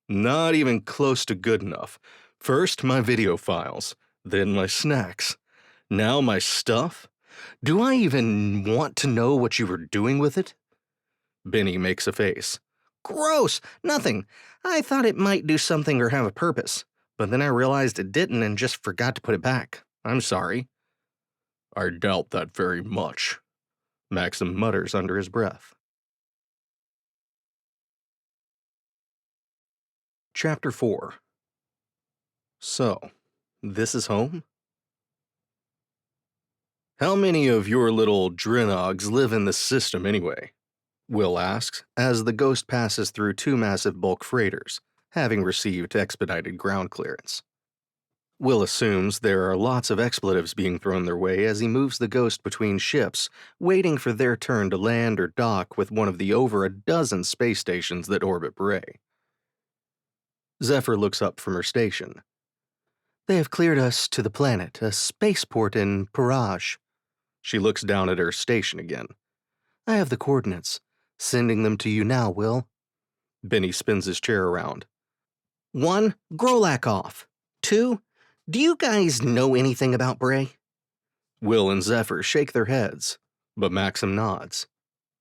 Not even close to good enough. First, my video files, then my snacks. Now my stuff? Do I even want to know what you were doing with it? Bennie makes a face. Gross! Nothing. I thought it might do something or have a purpose, but then I realized it didn't and just forgot to put it back. I'm sorry. I doubt that very much, Maxim mutters under his breath. Chapter 4. So, this is home? How many of your little Drinogs live in this system anyway? Will asks, as the Ghost passes through 2 massive bulk freighters, having received expedited ground clearance. Will assumes there are lots of expletives being thrown their way as he moves the Ghost between ships, waiting for their turn to land or dock with one of the over a dozen space stations that orbit Bray. Zephyr looks up from her station. They have cleared us to the planet, a spaceport in Parage. She looks down at her station again. I have the coordinates. Sending them to you now, Will. Bennie spins his chair around. 1. Grolak off. 2. Do you guys know anything about Bray? Will and Zephyr shake their heads, but Maxim nods.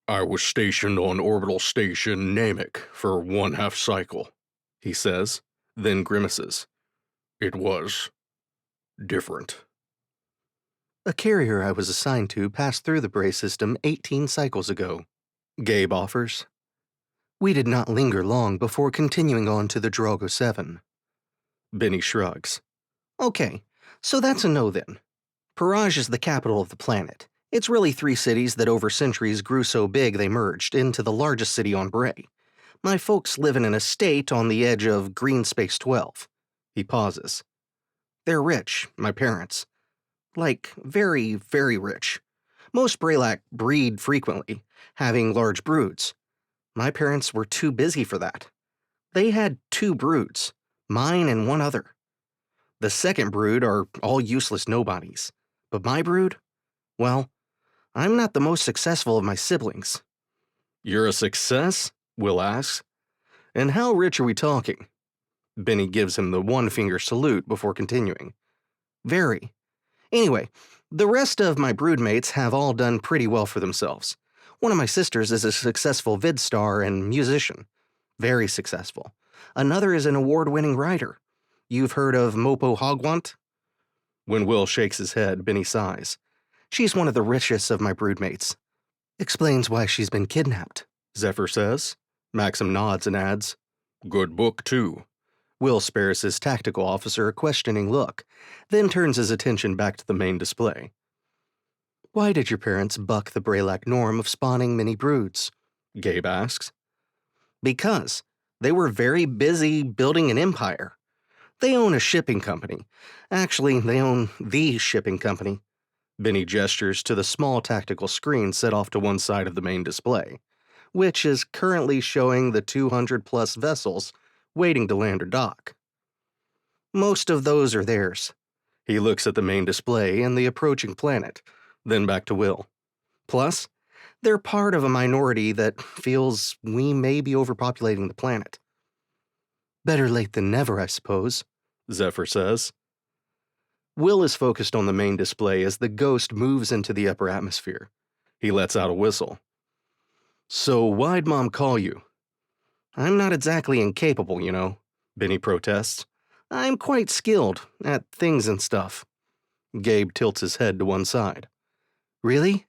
I was stationed on orbital station Namek for 1/2 cycle, he says, then grimaces. It was different. A carrier I was assigned to passed through the Bray system 18 cycles ago, Gabe offers. We did not linger long before continuing on to the Drogo 7. Bennie shrugs. Okay, so that's a no then. Parage is the capital of the planet. It's really 3 cities that over centuries grew so big they merged into the largest city on Bray. My folks live in an estate on the edge of Green Space 12. He pauses. They're rich, my parents. Like, very, very rich. Most Braylak breed frequently, having large broods. My parents were too busy for that. They had 2 broods, mine and 1 other. The second brood are all useless nobodies. But my brood? Well, I'm not the most successful of my siblings. You're a success? Will asks. And how rich are we talking? Bennie gives him the 1-finger salute before continuing. Very. Anyway, the rest of my broodmates have all done pretty well for themselves. One of my sisters is a successful vid star and musician. Very successful. Another is an award-winning writer. You've heard of Mopo Hogwant? When Will shakes his head, Bennie sighs. She's one of the richest of my broodmates. Explains why she's been kidnapped, Zephyr says. Maxim nods and adds, Good book, too. Will spares his tactical officer a questioning look, then turns his attention back to the main display. Why did your parents buck the Braylak norm of spawning many broods? Gabe asks. Because they were very busy building an empire. They own a shipping company. Actually, they own the shipping company. Bennie gestures to the small tactical screen set off to one side of the main display, which is currently showing the 200-plus vessels waiting to land or dock. Most of those are theirs. He looks at the main display and the approaching planet, then back to Will. Plus, they're part of a minority that feels we may be overpopulating the planet. Better late than never, I suppose, Zephyr says. Will is focused on the main display as the ghost moves into the upper atmosphere. He lets out a whistle. So why'd Mom call you? I'm not exactly incapable, you know, Bennie protests. I'm quite skilled at things and stuff. Gabe tilts his head to one side. Really?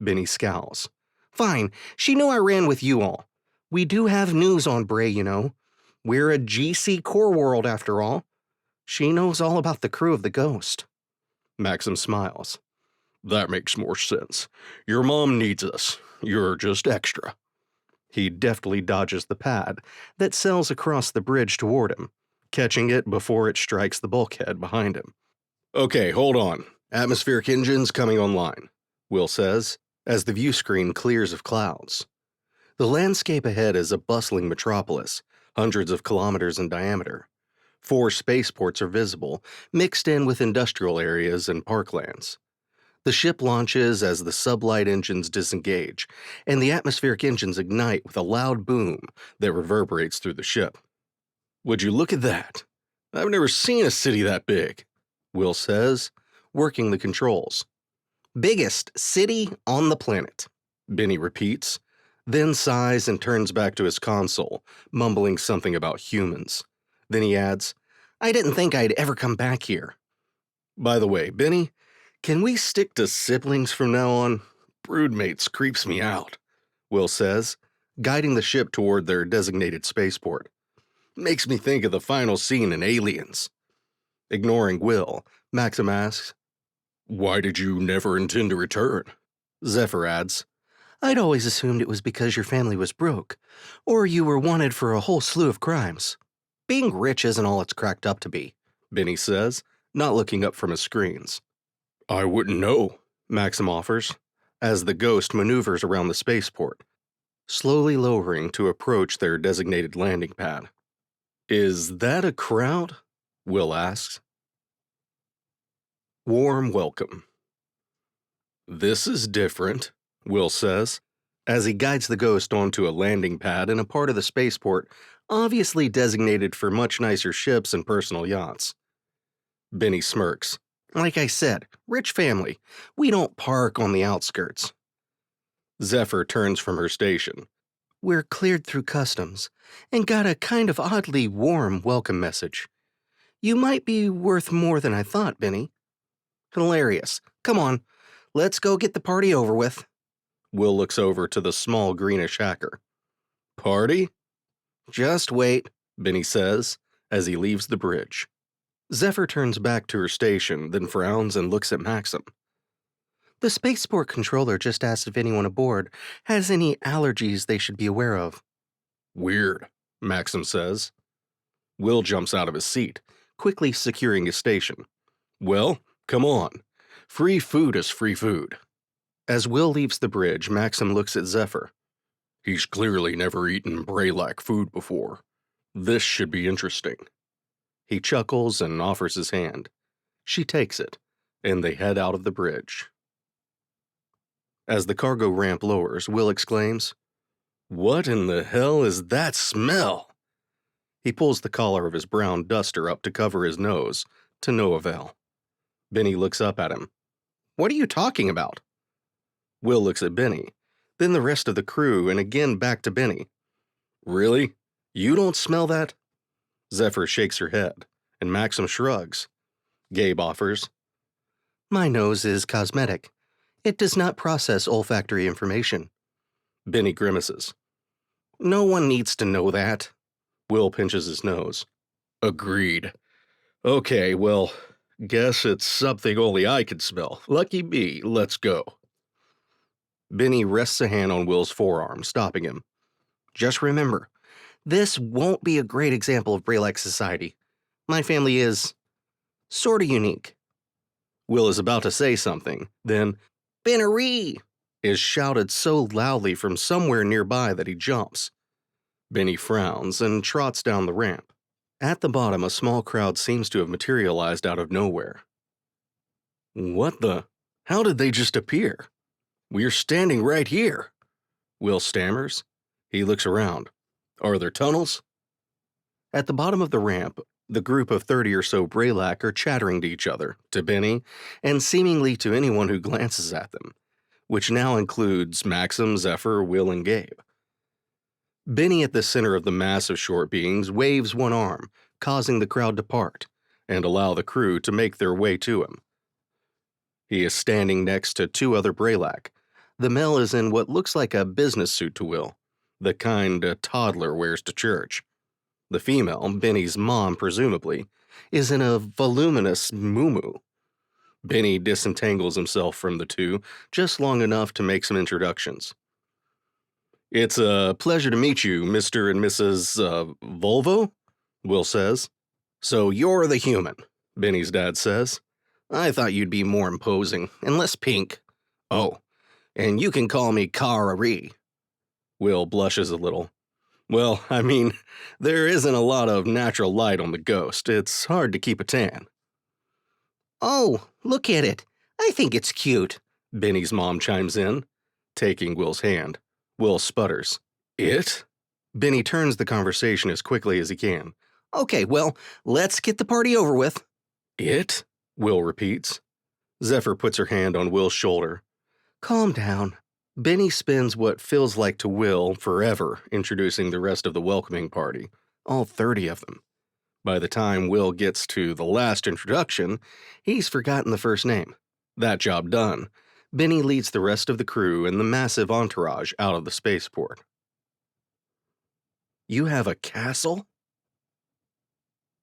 Bennie scowls. Fine, she knew I ran with you all. We do have news on Bray, you know. We're a GC core world after all. She knows all about the crew of the Ghost. Maxim smiles. That makes more sense. Your mom needs us. You're just extra. He deftly dodges the pad that sails across the bridge toward him, catching it before it strikes the bulkhead behind him. Okay, hold on. Atmospheric engines coming online, Will says, as the view screen clears of clouds. The landscape ahead is a bustling metropolis, hundreds of kilometers in diameter. 4 spaceports are visible, mixed in with industrial areas and parklands. The ship launches as the sublight engines disengage, and the atmospheric engines ignite with a loud boom that reverberates through the ship. Would you look at that? I've never seen a city that big, Will says, working the controls. Biggest city on the planet, Bennie repeats, then sighs and turns back to his console, mumbling something about humans. Then he adds, I didn't think I'd ever come back here. By the way, Bennie, can we stick to siblings from now on? Broodmates creeps me out, Will says, guiding the ship toward their designated spaceport. Makes me think of the final scene in Aliens. Ignoring Will, Maxim asks, Why did you never intend to return? Zephyr adds, I'd always assumed it was because your family was broke, or you were wanted for a whole slew of crimes. Being rich isn't all it's cracked up to be, Bennie says, not looking up from his screens. I wouldn't know, Maxim offers, as the Ghost maneuvers around the spaceport, slowly lowering to approach their designated landing pad. Is that a crowd? Will asks. Warm welcome. This is different, Will says, as he guides the Ghost onto a landing pad in a part of the spaceport obviously designated for much nicer ships and personal yachts. Bennie smirks. Like I said, rich family. We don't park on the outskirts. Zephyr turns from her station. We're cleared through customs and got a kind of oddly warm welcome message. You might be worth more than I thought, Bennie. Hilarious. Come on, let's go get the party over with. Will looks over to the small greenish hacker. Party? Just wait, Bennie says, as he leaves the bridge. Zephyr turns back to her station, then frowns and looks at Maxim. The spaceport controller just asked if anyone aboard has any allergies they should be aware of. Weird, Maxim says. Will jumps out of his seat, quickly securing his station. Well, come on. Free food is free food. As Will leaves the bridge, Maxim looks at Zephyr. He's clearly never eaten Bray-like food before. This should be interesting. He chuckles and offers his hand. She takes it, and they head out of the bridge. As the cargo ramp lowers, Will exclaims, What in the hell is that smell? He pulls the collar of his brown duster up to cover his nose, to no avail. Bennie looks up at him. What are you talking about? Will looks at Bennie, then the rest of the crew, and again back to Bennie. Really? You don't smell that? Zephyr shakes her head, and Maxim shrugs. Gabe offers, My nose is cosmetic. It does not process olfactory information. Bennie grimaces. No one needs to know that. Will pinches his nose. Agreed. Okay, well, guess it's something only I can smell. Lucky me, let's go. Bennie rests a hand on Will's forearm, stopping him. Just remember, this won't be a great example of Bray-like society. My family is sorta unique. Will is about to say something, then, Bennie! Is shouted so loudly from somewhere nearby that he jumps. Bennie frowns and trots down the ramp. At the bottom, a small crowd seems to have materialized out of nowhere. What the? How did they just appear? We're standing right here. Will stammers. He looks around. Are there tunnels? At the bottom of the ramp, the group of 30 or so Braylac are chattering to each other, to Benny, and seemingly to anyone who glances at them, which now includes Maxim, Zephyr, Will, and Gabe. Benny, at the center of the mass of short beings, waves one arm, causing the crowd to part, and allow the crew to make their way to him. He is standing next to two other Braylac. The male is in what looks like a business suit to Will, the kind a toddler wears to church. The female, Benny's mom presumably, is in a voluminous muumuu. Benny disentangles himself from the two just long enough to make some introductions. "It's a pleasure to meet you, Mr. and Mrs. Volvo," Will says. "So you're the human," Benny's dad says. "I thought you'd be more imposing and less pink. Oh, and you can call me Kara-Ree." Will blushes a little. "Well, I mean, there isn't a lot of natural light on the ghost. It's hard to keep a tan." "Oh, look at it. I think it's cute," Benny's mom chimes in, taking Will's hand. Will sputters. "It?" Benny turns the conversation as quickly as he can. "Okay, well, let's get the party over with." "It?" Will repeats. Zephyr puts her hand on Will's shoulder. "Calm down." Benny spends what feels like to Will forever introducing the rest of the welcoming party, all 30 of them. By the time Will gets to the last introduction, he's forgotten the first name. That job done, Benny leads the rest of the crew and the massive entourage out of the spaceport. "You have a castle?"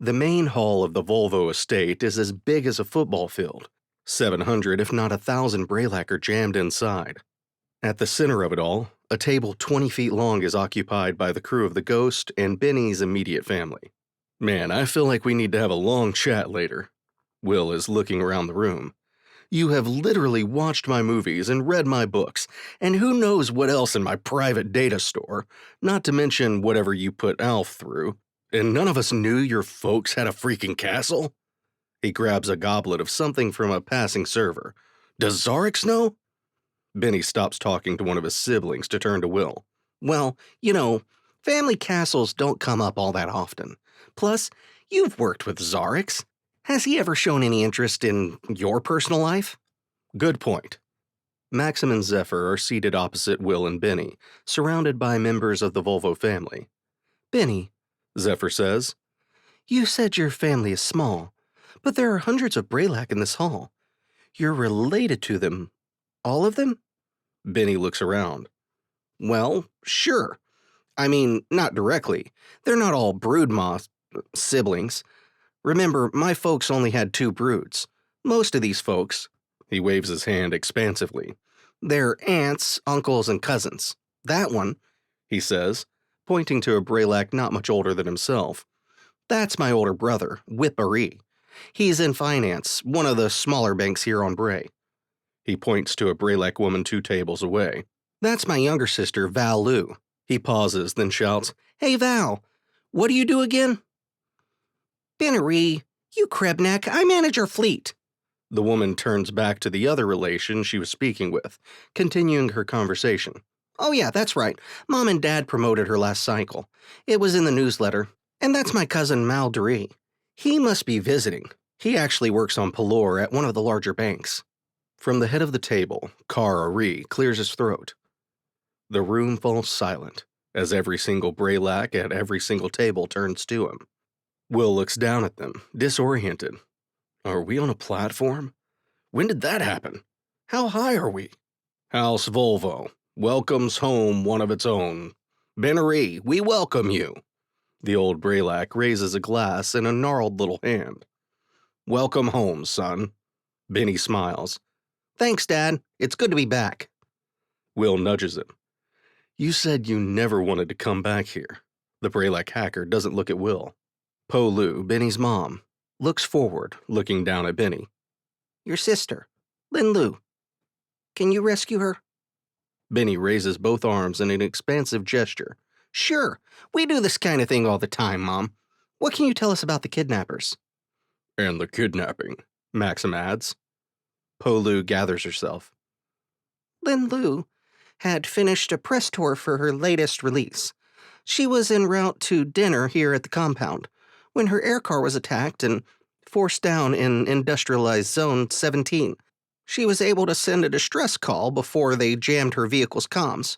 The main hall of the Volvo estate is as big as a football field. 700, if not 1,000 Braylac are jammed inside. At the center of it all, a table 20 feet long is occupied by the crew of the Ghost and Benny's immediate family. "Man, I feel like we need to have a long chat later." Will is looking around the room. "You have literally watched my movies and read my books, and who knows what else in my private data store, not to mention whatever you put Alf through, and none of us knew your folks had a freaking castle?" He grabs a goblet of something from a passing server. "Does Xarrix know?" Benny stops talking to one of his siblings to turn to Will. "Well, family castles don't come up all that often. Plus, you've worked with Xarrix. Has he ever shown any interest in your personal life?" "Good point." Maxim and Zephyr are seated opposite Will and Benny, surrounded by members of the Volvo family. "Benny," Zephyr says, "you said your family is small, but there are hundreds of Braylac in this hall. You're related to them. All of them?" Benny looks around. "Well, sure. I mean, not directly. They're not all broodmoth siblings. Remember, my folks only had 2 broods. Most of these folks," he waves his hand expansively, "they're aunts, uncles, and cousins. That one," he says, pointing to a Braylac not much older than himself, "that's my older brother, Whipparee. He's in finance, one of the smaller banks here on Bray." He points to a Braylac woman 2 tables away. "That's my younger sister, Val Lou." He pauses, then shouts, "Hey, Val, what do you do again?" "Bennie, you Krebnak, I manage our fleet." The woman turns back to the other relation she was speaking with, continuing her conversation. "Oh yeah, that's right. Mom and Dad promoted her last cycle. It was in the newsletter. And that's my cousin Mal Duree. He must be visiting. He actually works on Pelor at one of the larger banks." From the head of the table, Kara-Ree clears his throat. The room falls silent, as every single Braylac at every single table turns to him. Will looks down at them, disoriented. "Are we on a platform? When did that happen? How high are we?" "House Volvo welcomes home one of its own. Bennie, we welcome you." The old Braylac raises a glass in a gnarled little hand. "Welcome home, son." Benny smiles. "Thanks, Dad. It's good to be back." Will nudges him. "You said you never wanted to come back here." The Braylac hacker doesn't look at Will. Po Lu, Benny's mom, looks forward, looking down at Benny. "Your sister, Lin Lu. Can you rescue her?" Benny raises both arms in an expansive gesture. "Sure. We do this kind of thing all the time, Mom. What can you tell us about the kidnappers?" "And the kidnapping," Maxim adds. Po Lu gathers herself. "Lin Lu had finished a press tour for her latest release. She was en route to dinner here at the compound when her air car was attacked and forced down in industrialized zone 17. She was able to send a distress call before they jammed her vehicle's comms.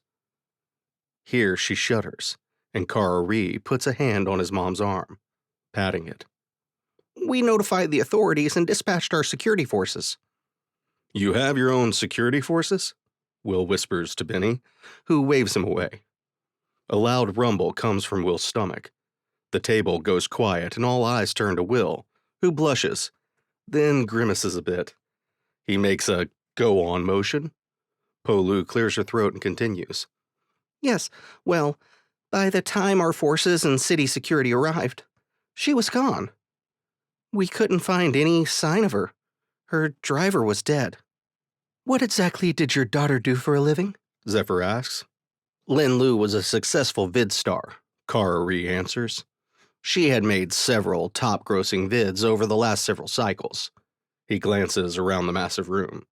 Here she shudders, and Kara Ree puts a hand on his mom's arm, patting it. We notified the authorities and dispatched our security forces. You have your own security forces? Will whispers to Bennie, who waves him away. A loud rumble comes from Will's stomach. The table goes quiet and all eyes turn to Will, who blushes, then grimaces a bit. He makes a go-on motion. Polu clears her throat and continues. Yes, well, by the time our forces and city security arrived, she was gone. We couldn't find any sign of her. Her driver was dead. What exactly did your daughter do for a living? Zephyr asks. Lin Lu was a successful vid star, Kara Ree answers. She had made several top-grossing vids over the last several cycles. He glances around the massive room.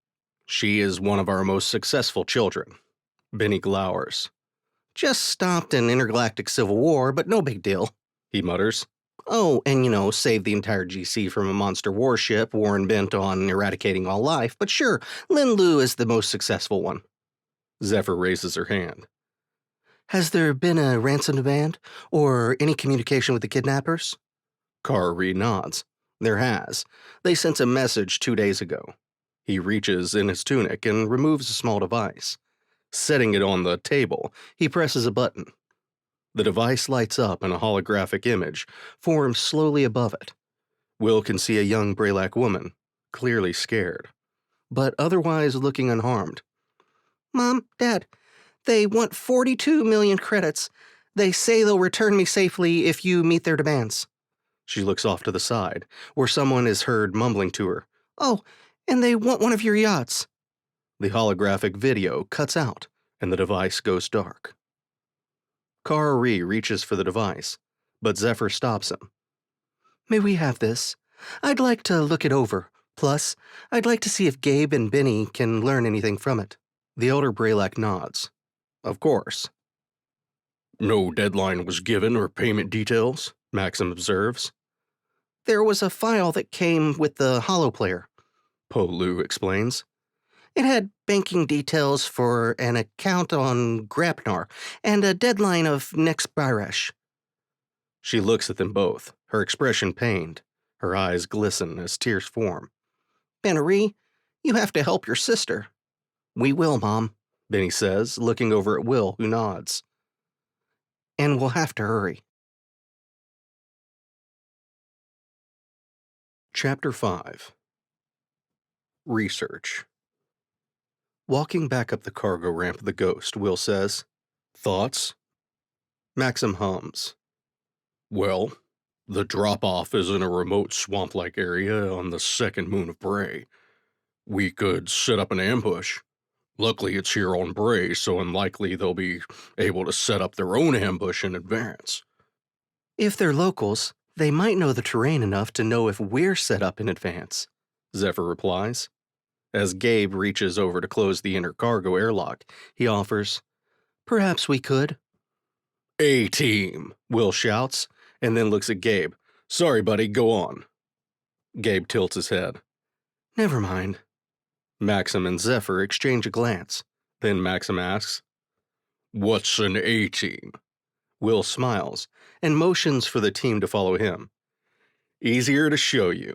She is one of our most successful children. Bennie glowers. Just stopped an intergalactic civil war, but no big deal, He mutters. Oh, and saved the entire GC from a monster warship warren bent on eradicating all life, but sure, Lin Lu is the most successful one. Zephyr raises her hand. Has there been a ransom demand, or any communication with the kidnappers? Kara Ree nods. There has. They sent a message 2 days ago. He reaches in his tunic and removes a small device. Setting it on the table, he presses a button. The device lights up and a holographic image forms slowly above it. Will can see a young Braylac woman, clearly scared, but otherwise looking unharmed. Mom, Dad, they want 42 million credits. They say they'll return me safely if you meet their demands. She looks off to the side, where someone is heard mumbling to her. Oh, and they want one of your yachts. The holographic video cuts out, and the device goes dark. Kara Ree reaches for the device, but Zephyr stops him. May we have this? I'd like to look it over. Plus, I'd like to see if Gabe and Bennie can learn anything from it. The elder Braylac nods. Of course. No deadline was given or payment details, Maxim observes. There was a file that came with the holoplayer, Polu explains. It had banking details for an account on Grapnar and a deadline of next Byresh. She looks at them both, her expression pained. Her eyes glisten as tears form. Bennie, you have to help your sister. We will, Mom, Bennie says, looking over at Will, who nods. And we'll have to hurry. Chapter 5. Research. Walking back up the cargo ramp of the Ghost, Will says, Thoughts? Maxim hums. Well, the drop-off is in a remote swamp-like area on the second moon of Bray. We could set up an ambush. Luckily, it's here on Bray, so unlikely they'll be able to set up their own ambush in advance. If they're locals, they might know the terrain enough to know if we're set up in advance, Zephyr replies. As Gabe reaches over to close the inner cargo airlock, he offers, Perhaps we could. A-team, Will shouts, and then looks at Gabe. Sorry, buddy, go on. Gabe tilts his head. Never mind. Maxim and Zephyr exchange a glance. Then Maxim asks, What's an A-team? Will smiles and motions for the team to follow him. Easier to show you.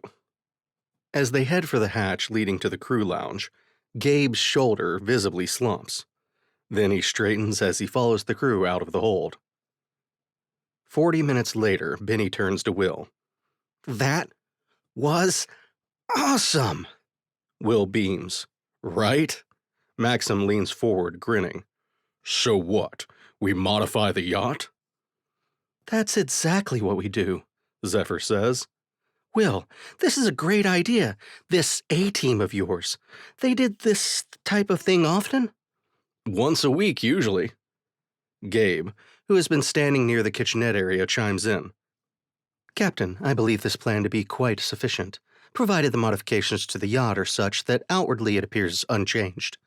As they head for the hatch leading to the crew lounge, Gabe's shoulder visibly slumps. Then he straightens as he follows the crew out of the hold. 40 minutes later, Bennie turns to Will. That was awesome. Will beams. Right? Maxim leans forward, grinning. So what? We modify the yacht? That's exactly what we do, Zephyr says. Will, this is a great idea. This A-team of yours. They did this type of thing often? Once a week, usually. Gabe, who has been standing near the kitchenette area, chimes in. Captain, I believe this plan to be quite sufficient, provided the modifications to the yacht are such that outwardly it appears unchanged.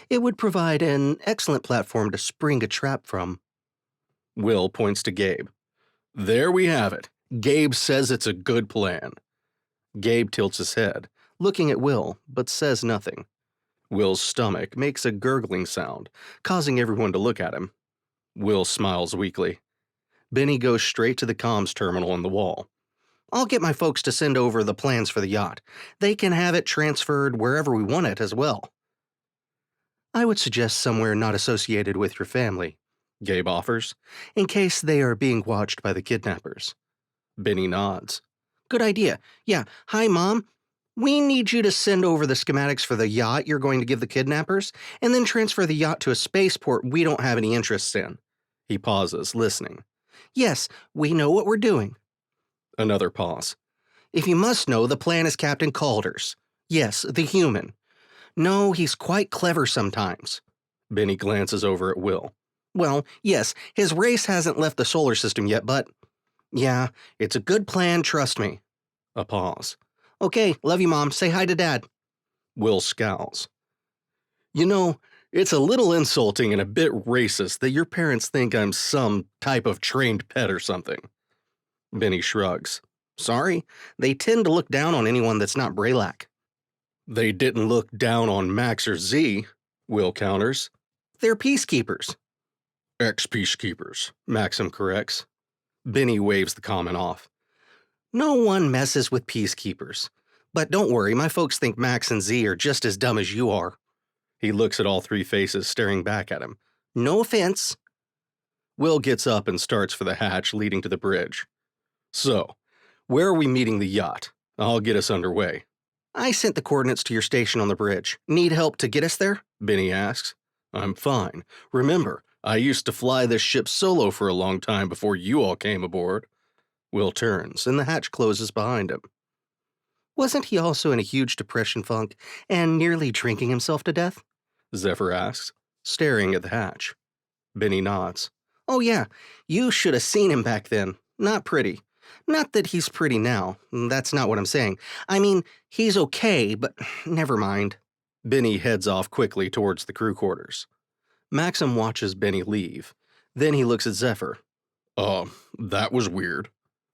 It would provide an excellent platform to spring a trap from. Will points to Gabe. There we have it. Gabe says it's a good plan. Gabe tilts his head, looking at Will, but says nothing. Will's stomach makes a gurgling sound, causing everyone to look at him. Will smiles weakly. Bennie goes straight to the comms terminal on the wall. I'll get my folks to send over the plans for the yacht. They can have it transferred wherever we want it as well. I would suggest somewhere not associated with your family, Gabe offers, in case they are being watched by the kidnappers. Bennie nods. Good idea. Yeah, hi, Mom. We need you to send over the schematics for the yacht you're going to give the kidnappers, and then transfer the yacht to a spaceport we don't have any interest in. He pauses, listening. Yes, we know what we're doing. Another pause. If you must know, the plan is Captain Calder's. Yes, the human. No, he's quite clever sometimes. Bennie glances over at Will. Well, yes, his race hasn't left the solar system yet, but... Yeah, it's a good plan, trust me. A pause. Okay, love you, Mom. Say hi to Dad. Will scowls. You know, it's a little insulting and a bit racist that your parents think I'm some type of trained pet or something. Bennie shrugs. Sorry, they tend to look down on anyone that's not Braylac. They didn't look down on Max or Z, Will counters. They're peacekeepers. Ex-peacekeepers, Maxim corrects. Bennie waves the comment off. No one messes with peacekeepers. But don't worry, my folks think Max and Z are just as dumb as you are. He looks at all three faces staring back at him. No offense. Will gets up and starts for the hatch leading to the bridge. So, where are we meeting the yacht? I'll get us underway. I sent the coordinates to your station on the bridge. Need help to get us there? Bennie asks. I'm fine. Remember, I used to fly this ship solo for a long time before you all came aboard. Will turns, and the hatch closes behind him. Wasn't he also in a huge depression funk and nearly drinking himself to death? Zephyr asks, staring at the hatch. Bennie nods. Oh yeah, you should have seen him back then. Not pretty. Not that he's pretty now. That's not what I'm saying. I mean, he's okay, but never mind. Bennie heads off quickly towards the crew quarters. Maxim watches Bennie leave. Then he looks at Zephyr. That was weird.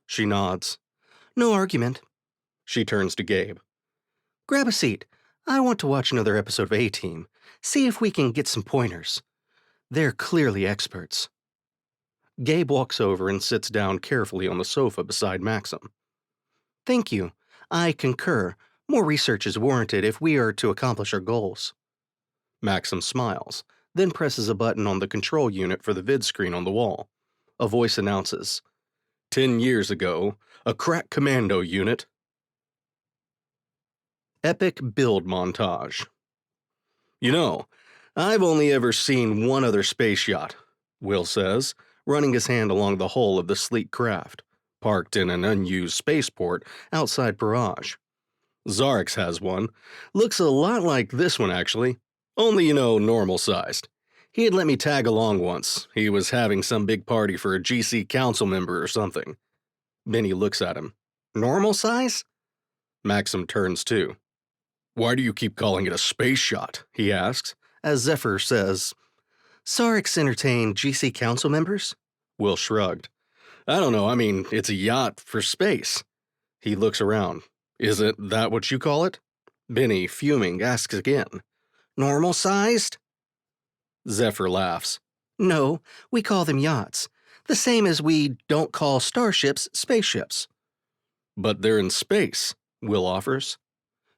She nods. No argument. She turns to Gabe. Grab a seat. I want to watch another episode of A-Team. See if we can get some pointers. They're clearly experts. Gabe walks over and sits down carefully on the sofa beside Maxim. Thank you. I concur. More research is warranted if we are to accomplish our goals. Maxim smiles, then presses a button on the control unit for the vid screen on the wall. A voice announces, 10 years ago, a crack commando unit. Epic build montage. You know, I've only ever seen one other space yacht, Will says, running his hand along the hull of the sleek craft, parked in an unused spaceport outside Barrage. Xarrix has one. Looks a lot like this one, actually. Only, normal-sized. He had let me tag along once. He was having some big party for a GC council member or something. Bennie looks at him. Normal size? Maxim turns too. Why do you keep calling it a space yacht? He asks, as Zephyr says, Xarrix entertained GC council members? Will shrugged. I don't know, it's a yacht for space. He looks around. Isn't that what you call it? Bennie, fuming, asks again. Normal-sized? Zephyr laughs. No, we call them yachts. The same as we don't call starships spaceships. But they're in space, Will offers.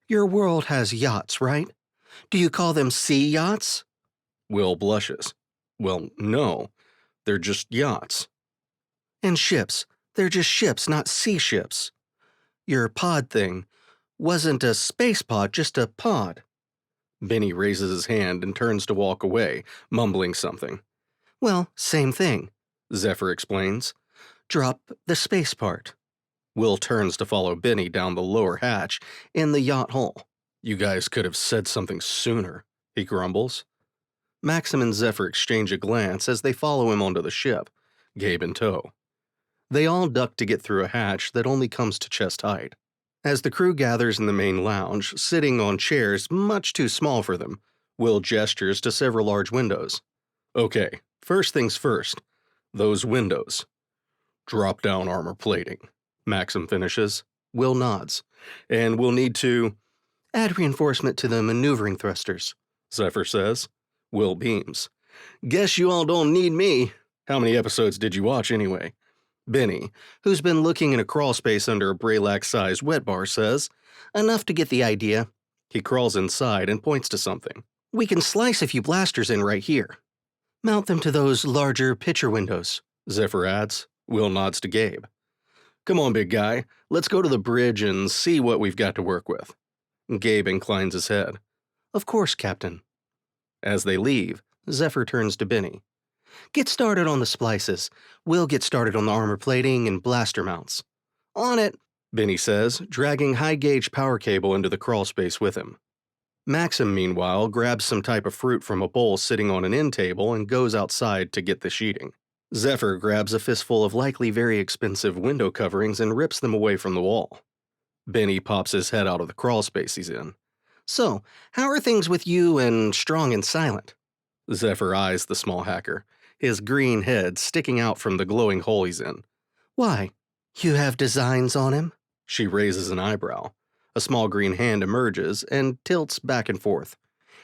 Your world has yachts, right? Do you call them sea yachts? Will blushes. Well, no. They're just yachts. And ships. They're just ships, not sea ships. Your pod thing wasn't a space pod, just a pod. Bennie raises his hand and turns to walk away, mumbling something. Well, same thing, Zephyr explains. Drop the space part. Will turns to follow Bennie down the lower hatch in the yacht hull. You guys could have said something sooner, he grumbles. Maxim and Zephyr exchange a glance as they follow him onto the ship, Gabe in tow. They all duck to get through a hatch that only comes to chest height. As the crew gathers in the main lounge, sitting on chairs much too small for them, Will gestures to several large windows. Okay, first things first. Those windows. Drop down armor plating. Maxim finishes. Will nods. And we'll need to Add reinforcement to the maneuvering thrusters. Zephyr says. Will beams. Guess you all don't need me. How many episodes did you watch anyway? Bennie, who's been looking in a crawl space under a Braylac-sized wet bar, says, Enough to get the idea. He crawls inside and points to something. We can slice a few blasters in right here. Mount them to those larger picture windows. Zephyr adds. Will nods to Gabe. Come on, big guy. Let's go to the bridge and see what we've got to work with. Gabe inclines his head. Of course, Captain. As they leave, Zephyr turns to Bennie. Get started on the splices. We'll get started on the armor plating and blaster mounts. On it, Bennie says, dragging high-gauge power cable into the crawl space with him. Maxim, meanwhile, grabs some type of fruit from a bowl sitting on an end table and goes outside to get the sheeting. Zephyr grabs a fistful of likely very expensive window coverings and rips them away from the wall. Bennie pops his head out of the crawl space he's in. So, how are things with you and Strong and Silent? Zephyr eyes the small hacker, his green head sticking out from the glowing hole he's in. Why? You have designs on him? She raises an eyebrow. A small green hand emerges and tilts back and forth.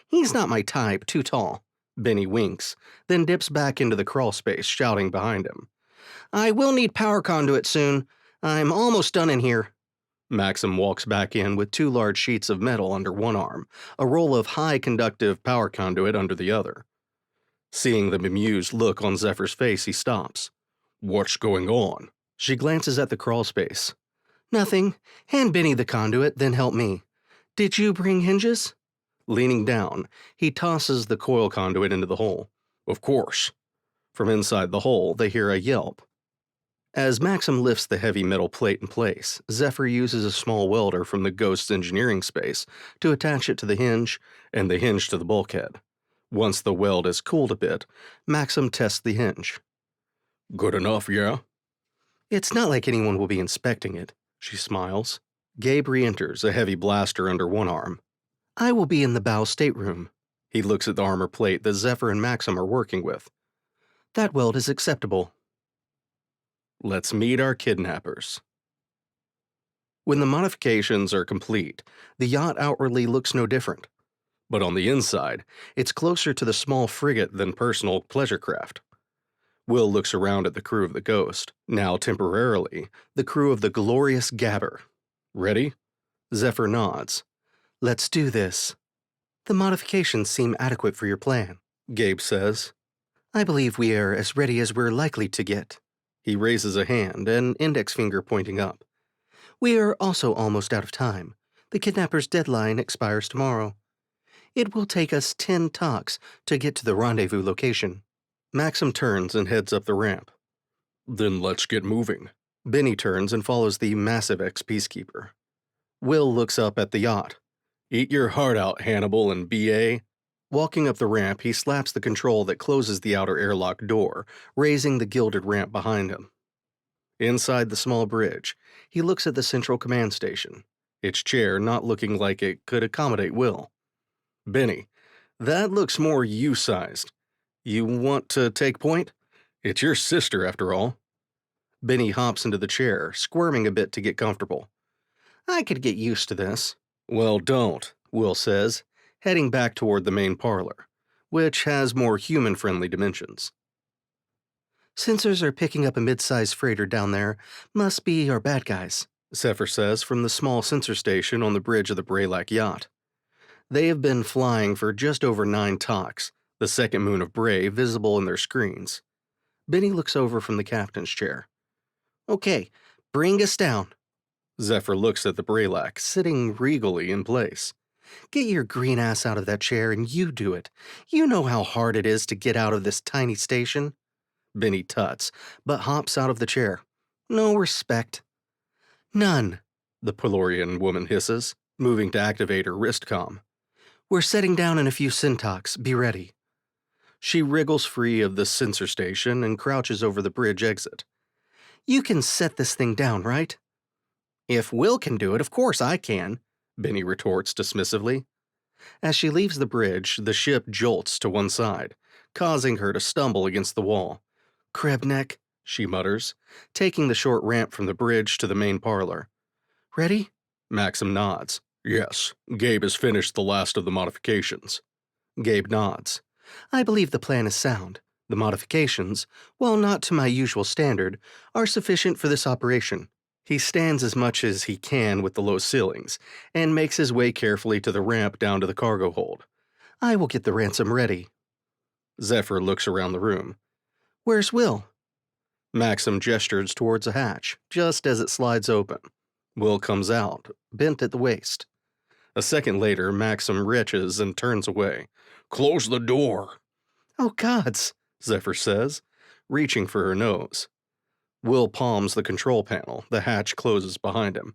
He's not my type, too tall. Bennie winks, then dips back into the crawl space, shouting behind him. I will need power conduit soon. I'm almost done in here. Maxim walks back in with 2 large sheets of metal under one arm, a roll of high-conductive power conduit under the other. Seeing the bemused look on Zephyr's face, he stops. What's going on? She glances at the crawl space. Nothing. Hand Bennie the conduit, then help me. Did you bring hinges? Leaning down, he tosses the coil conduit into the hole. Of course. From inside the hole, they hear a yelp. As Maxim lifts the heavy metal plate in place, Zephyr uses a small welder from the Ghost's engineering space to attach it to the hinge, and the hinge to the bulkhead. Once the weld is cooled a bit, Maxim tests the hinge. Good enough, yeah? It's not like anyone will be inspecting it. She smiles. Gabe re-enters, a heavy blaster under one arm. I will be in the bow stateroom. He looks at the armor plate that Zephyr and Maxim are working with. That weld is acceptable. Let's meet our kidnappers. When the modifications are complete, the yacht outwardly looks no different. But on the inside, it's closer to the small frigate than personal pleasure craft. Will looks around at the crew of the Ghost, now temporarily the crew of the glorious Gabber. Ready? Zephyr nods. Let's do this. The modifications seem adequate for your plan, Gabe says. I believe we are as ready as we're likely to get. He raises a hand, an index finger pointing up. We are also almost out of time. The kidnapper's deadline expires tomorrow. It will take us 10 talks to get to the rendezvous location. Maxim turns and heads up the ramp. Then let's get moving. Bennie turns and follows the massive ex-peacekeeper. Will looks up at the yacht. Eat your heart out, Hannibal and B.A. Walking up the ramp, he slaps the control that closes the outer airlock door, raising the gilded ramp behind him. Inside the small bridge, he looks at the central command station, its chair not looking like it could accommodate Will. Bennie, that looks more you-sized. You want to take point? It's your sister, after all. Bennie hops into the chair, squirming a bit to get comfortable. I could get used to this. Well, don't, Will says, heading back toward the main parlor, which has more human-friendly dimensions. Sensors are picking up a mid-sized freighter down there. Must be our bad guys, Zephyr says from the small sensor station on the bridge of the Braylac yacht. They have been flying for just over 9 talks, the second moon of Bray visible in their screens. Bennie looks over from the captain's chair. Okay, bring us down. Zephyr looks at the Braylac, sitting regally in place. Get your green ass out of that chair and you do it. You know how hard it is to get out of this tiny station. Bennie tuts, but hops out of the chair. No respect. None, the Pelorian woman hisses, moving to activate her wrist comm. We're setting down in a few syntax. Be ready. She wriggles free of the sensor station and crouches over the bridge exit. You can set this thing down, right? If Will can do it, of course I can, Bennie retorts dismissively. As she leaves the bridge, the ship jolts to one side, causing her to stumble against the wall. Krebneck, she mutters, taking the short ramp from the bridge to the main parlor. Ready? Maxim nods. Yes, Gabe has finished the last of the modifications. Gabe nods. I believe the plan is sound. The modifications, while not to my usual standard, are sufficient for this operation. He stands as much as he can with the low ceilings, and makes his way carefully to the ramp down to the cargo hold. I will get the ransom ready. Zephyr looks around the room. Where's Will? Maxim gestures towards a hatch, just as it slides open. Will comes out, bent at the waist. A second later, Maxim retches and turns away. Close the door. Oh, gods, Zephyr says, reaching for her nose. Will palms the control panel. The hatch closes behind him.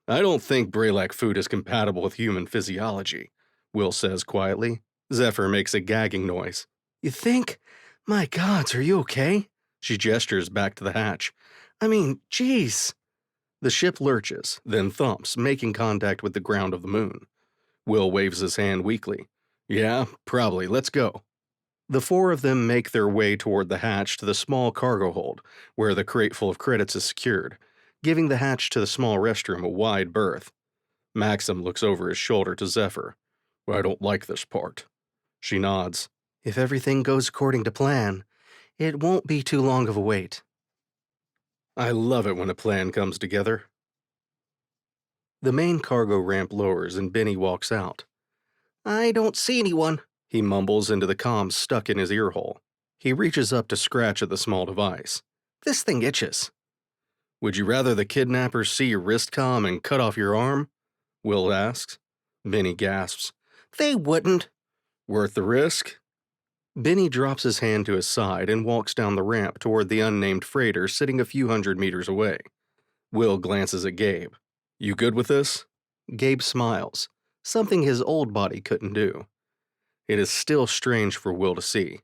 I don't think Braylac food is compatible with human physiology, Will says quietly. Zephyr makes a gagging noise. You think? My gods, are you okay? She gestures back to the hatch. I mean, geez. The ship lurches, then thumps, making contact with the ground of the moon. Will waves his hand weakly. Yeah, probably. Let's go. The four of them make their way toward the hatch to the small cargo hold, where the crate full of credits is secured, giving the hatch to the small restroom a wide berth. Maxim looks over his shoulder to Zephyr. I don't like this part. She nods. If everything goes according to plan, it won't be too long of a wait. I love it when a plan comes together. The main cargo ramp lowers and Bennie walks out. I don't see anyone, he mumbles into the comms stuck in his earhole. He reaches up to scratch at the small device. This thing itches. Would you rather the kidnappers see your wrist comm and cut off your arm? Will asks. Bennie gasps. They wouldn't. Worth the risk? Bennie drops his hand to his side and walks down the ramp toward the unnamed freighter sitting a few hundred meters away. Will glances at Gabe. You good with this? Gabe smiles, something his old body couldn't do. It is still strange for Will to see.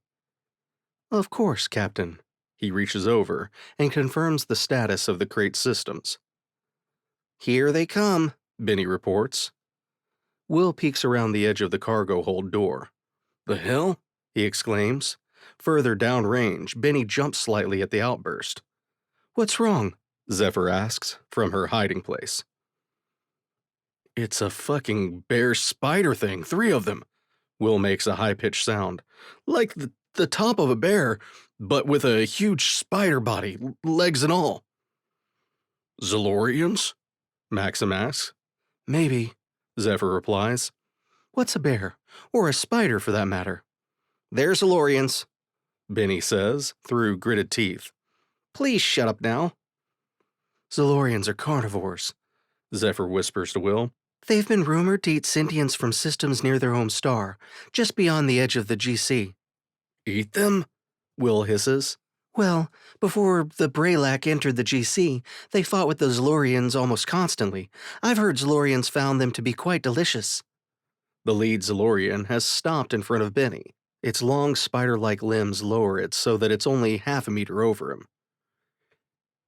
Of course, Captain. He reaches over and confirms the status of the crate systems. Here they come, Bennie reports. Will peeks around the edge of the cargo hold door. The hell? He exclaims. Further downrange, Bennie jumps slightly at the outburst. What's wrong? Zephyr asks from her hiding place. It's a fucking bear spider thing, 3 of them. Will makes a high-pitched sound. Like the top of a bear, but with a huge spider body, legs and all. Xarrix? Maxim asks. Maybe, Zephyr replies. What's a bear? Or a spider, for that matter? They're Xarrix, Bennie says, through gritted teeth. Please shut up now. Xarrix are carnivores, Zephyr whispers to Will. They've been rumored to eat sentients from systems near their home star, just beyond the edge of the GC. Eat them? Will hisses. Well, before the Braylac entered the GC, they fought with the Xarrix almost constantly. I've heard Xarrix found them to be quite delicious. The lead Xarrix has stopped in front of Bennie. Its long spider-like limbs lower it so that it's only half a meter over him.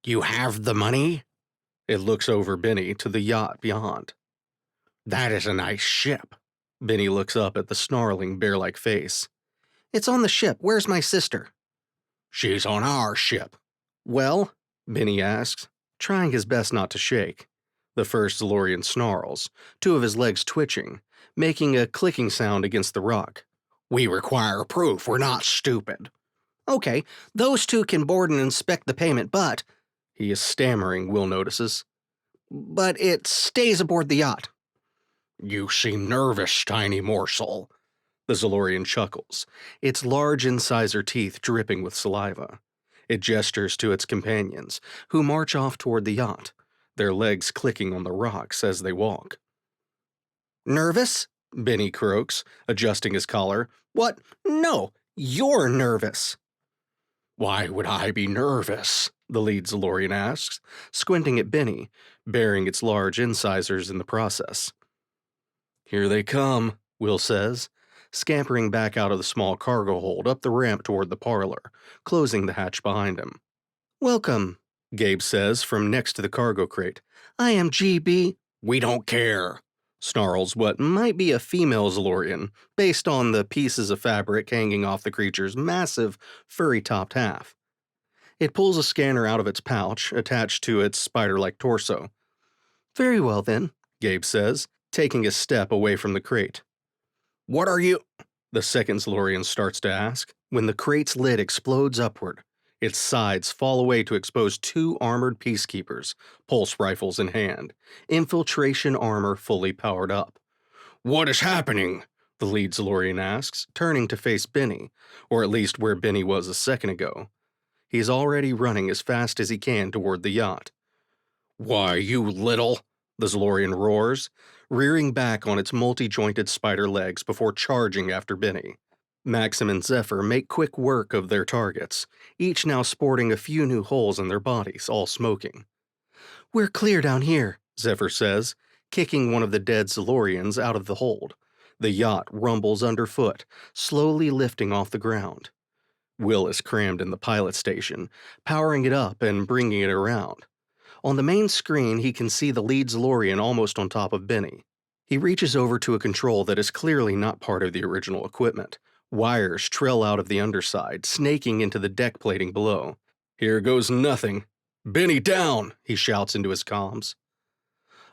You have the money? It looks over Bennie to the yacht beyond. That is a nice ship. Bennie looks up at the snarling, bear-like face. It's on the ship. Where's my sister? She's on our ship. Well? Bennie asks, trying his best not to shake. The first Xarrix snarls, 2 of his legs twitching, making a clicking sound against the rock. We require proof. We're not stupid. Okay, those 2 can board and inspect the payment, but... He is stammering, Will notices. But it stays aboard the yacht. You seem nervous, tiny morsel. The Xarrix chuckles, its large incisor teeth dripping with saliva. It gestures to its companions, who march off toward the yacht, their legs clicking on the rocks as they walk. Nervous? Bennie croaks, adjusting his collar. What? No, you're nervous. Why would I be nervous? The lead Xarrix asks, squinting at Bennie, baring its large incisors in the process. Here they come, Will says, scampering back out of the small cargo hold up the ramp toward the parlor, closing the hatch behind him. Welcome, Gabe says from next to the cargo crate. I am GB. We don't care, snarls what might be a female Xarrix, based on the pieces of fabric hanging off the creature's massive, furry-topped half. It pulls a scanner out of its pouch, attached to its spider-like torso. Very well then, Gabe says, taking a step away from the crate. What are you? The second Xarrixian starts to ask, when the crate's lid explodes upward. Its sides fall away to expose two armored peacekeepers, pulse rifles in hand, infiltration armor fully powered up. What is happening? The lead Xarrixian asks, turning to face Bennie, or at least where Bennie was a second ago. He's already running as fast as he can toward the yacht. Why, you little... The Xarrixian roars, rearing back on its multi-jointed spider legs before charging after Bennie. Maxim and Zephyr make quick work of their targets, each now sporting a few new holes in their bodies, all smoking. We're clear down here, Zephyr says, kicking one of the dead Xarrixians out of the hold. The yacht rumbles underfoot, slowly lifting off the ground. Will is crammed in the pilot station, powering it up and bringing it around. On the main screen, he can see the lead Xarrixian almost on top of Bennie. He reaches over to a control that is clearly not part of the original equipment. Wires trail out of the underside, snaking into the deck plating below. Here goes nothing. Bennie, down! He shouts into his comms.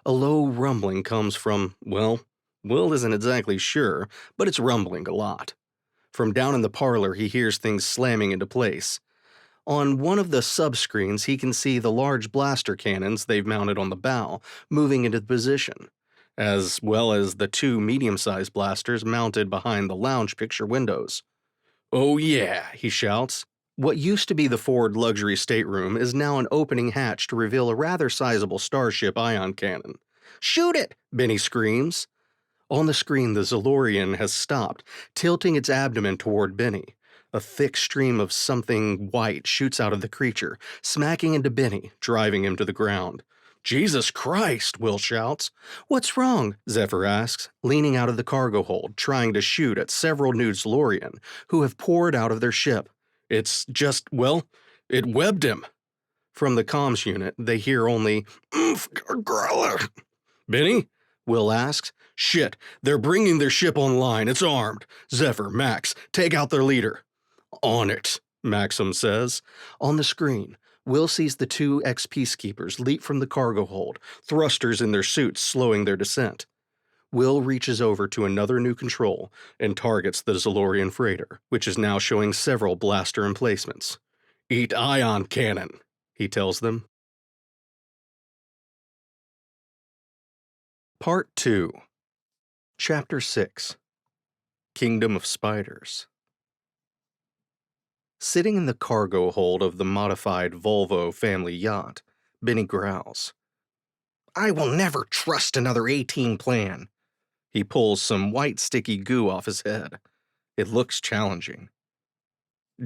A low rumbling comes from, well, Will isn't exactly sure, but it's rumbling a lot. From down in the parlor, he hears things slamming into place. On one of the subscreens, he can see the large blaster cannons they've mounted on the bow moving into position, as well as the two medium-sized blasters mounted behind the lounge picture windows. Oh yeah, He shouts. What used to be the forward luxury stateroom is now an opening hatch to reveal a rather sizable Starship ion cannon. Shoot it! Bennie screams. On the screen, the Xarrixian has stopped, tilting its abdomen toward Bennie. A thick stream of something white shoots out of the creature, smacking into Bennie, driving him to the ground. Jesus Christ, Will shouts. What's wrong? Zephyr asks, leaning out of the cargo hold, trying to shoot at several new Xarrixian who have poured out of their ship. It's just, well, it webbed him. From the comms unit, they hear only, Growler. Bennie? Will asks. Shit, they're bringing their ship online. It's armed. Zephyr, Max, take out their leader. On it, Maxim says. On the screen, Will sees the two ex-peacekeepers leap from the cargo hold, thrusters in their suits slowing their descent. Will reaches over to another new control and targets the Xarrixian freighter, which is now showing several blaster emplacements. Eat ion cannon, he tells them. Part 2. Chapter 6. Kingdom of Spiders. Sitting in the cargo hold of the modified Volvo family yacht, Bennie growls. I will never trust another A-team plan. He pulls some white sticky goo off his head. It looks challenging.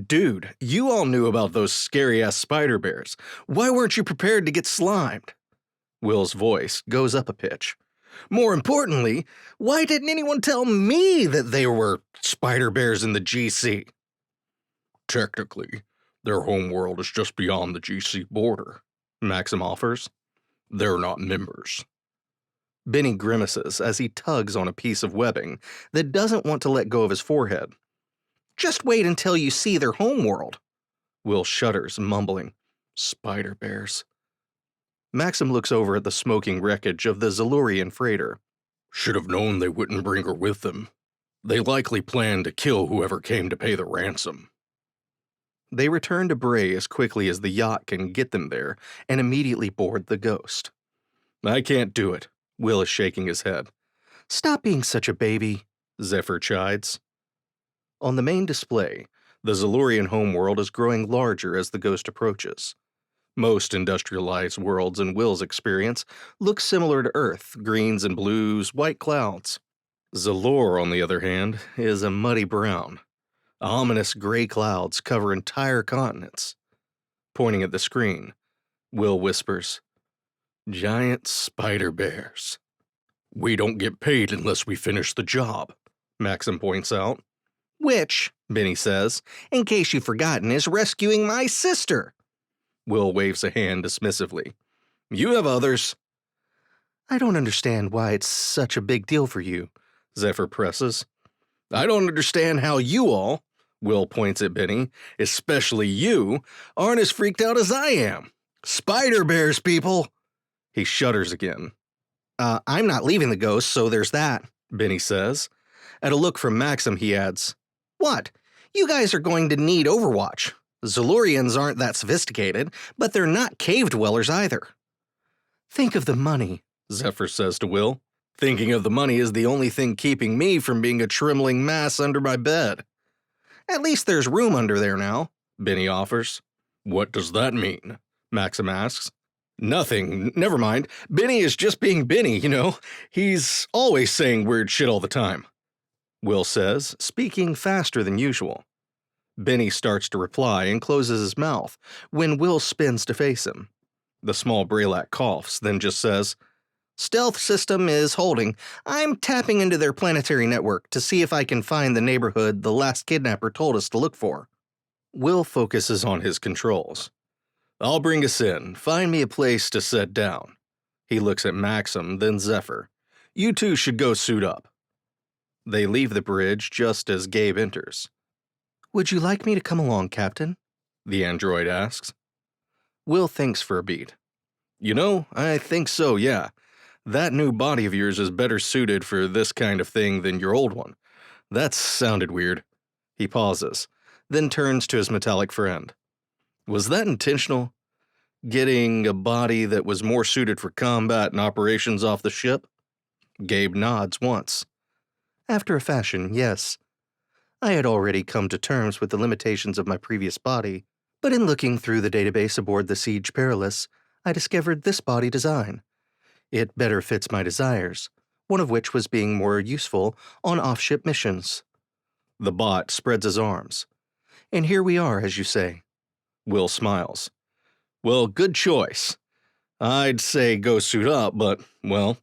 Dude, you all knew about those scary-ass spider bears. Why weren't you prepared to get slimed? Will's voice goes up a pitch. More importantly, why didn't anyone tell me that they were spider bears in the GC? Technically, their homeworld is just beyond the GC border, Maxim offers. They're not members. Bennie grimaces as he tugs on a piece of webbing that doesn't want to let go of his forehead. Just wait until you see their homeworld. Will shudders, mumbling, Spider bears. Maxim looks over at the smoking wreckage of the Xarrixian freighter. Should have known they wouldn't bring her with them. They likely planned to kill whoever came to pay the ransom. They return to Bray as quickly as the yacht can get them there and immediately board the Ghost. I can't do it. Will is shaking his head. Stop being such a baby, Zephyr chides. On the main display, the Xarrixian homeworld is growing larger as the Ghost approaches. Most industrialized worlds in Will's experience look similar to Earth, greens and blues, white clouds. Zalor, on the other hand, is a muddy brown. Ominous gray clouds cover entire continents. Pointing at the screen, Will whispers, Giant spider bears. We don't get paid unless we finish the job, Maxim points out. Which, Bennie says, in case you've forgotten, is rescuing my sister. Will waves a hand dismissively. You have others. I don't understand why it's such a big deal for you, Zephyr presses. I don't understand how you all, Will points at Bennie. Especially you aren't as freaked out as I am. Spider bears, people! He shudders again. I'm not leaving the ghost, so there's that, Bennie says. At a look from Maxim, he adds, What? You guys are going to need Overwatch. Zalurians aren't that sophisticated, but they're not cave dwellers either. Think of the money, Zephyr says to Will. Thinking of the money is the only thing keeping me from being a trembling mass under my bed. At least there's room under there now, Bennie offers. What does that mean? Maxim asks. Nothing. Never mind. Bennie is just being Bennie, you know. He's always saying weird shit all the time. Will says, speaking faster than usual. Bennie starts to reply and closes his mouth when Will spins to face him. The small Braylac coughs, then just says, Stealth system is holding. I'm tapping into their planetary network to see if I can find the neighborhood the last kidnapper told us to look for. Will focuses on his controls. I'll bring us in. Find me a place to set down. He looks at Maxim, then Zephyr. You two should go suit up. They leave the bridge just as Gabe enters. Would you like me to come along, Captain? The android asks. Will thinks for a beat. You know, I think so, yeah. That new body of yours is better suited for this kind of thing than your old one. That sounded weird. He pauses, then turns to his metallic friend. Was that intentional? Getting a body that was more suited for combat and operations off the ship? Gabe nods once. After a fashion, yes. I had already come to terms with the limitations of my previous body, but in looking through the database aboard the Siege Perilous, I discovered this body design. It better fits my desires, one of which was being more useful on off-ship missions. The bot spreads his arms. And here we are, as you say. Will smiles. Well, good choice. I'd say go suit up, but, well,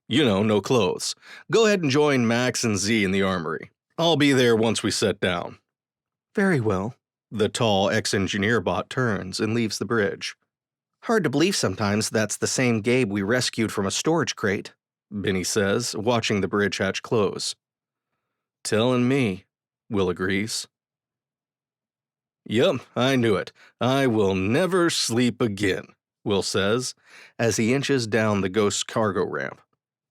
you know, no clothes. Go ahead and join Max and Z in the armory. I'll be there once we set down. Very well. The tall ex-engineer bot turns and leaves the bridge. Hard to believe sometimes that's the same Gabe we rescued from a storage crate, Bennie says, watching the bridge hatch close. Telling me, Will agrees. Yup, I knew it. I will never sleep again, Will says, as he inches down the Ghost's cargo ramp.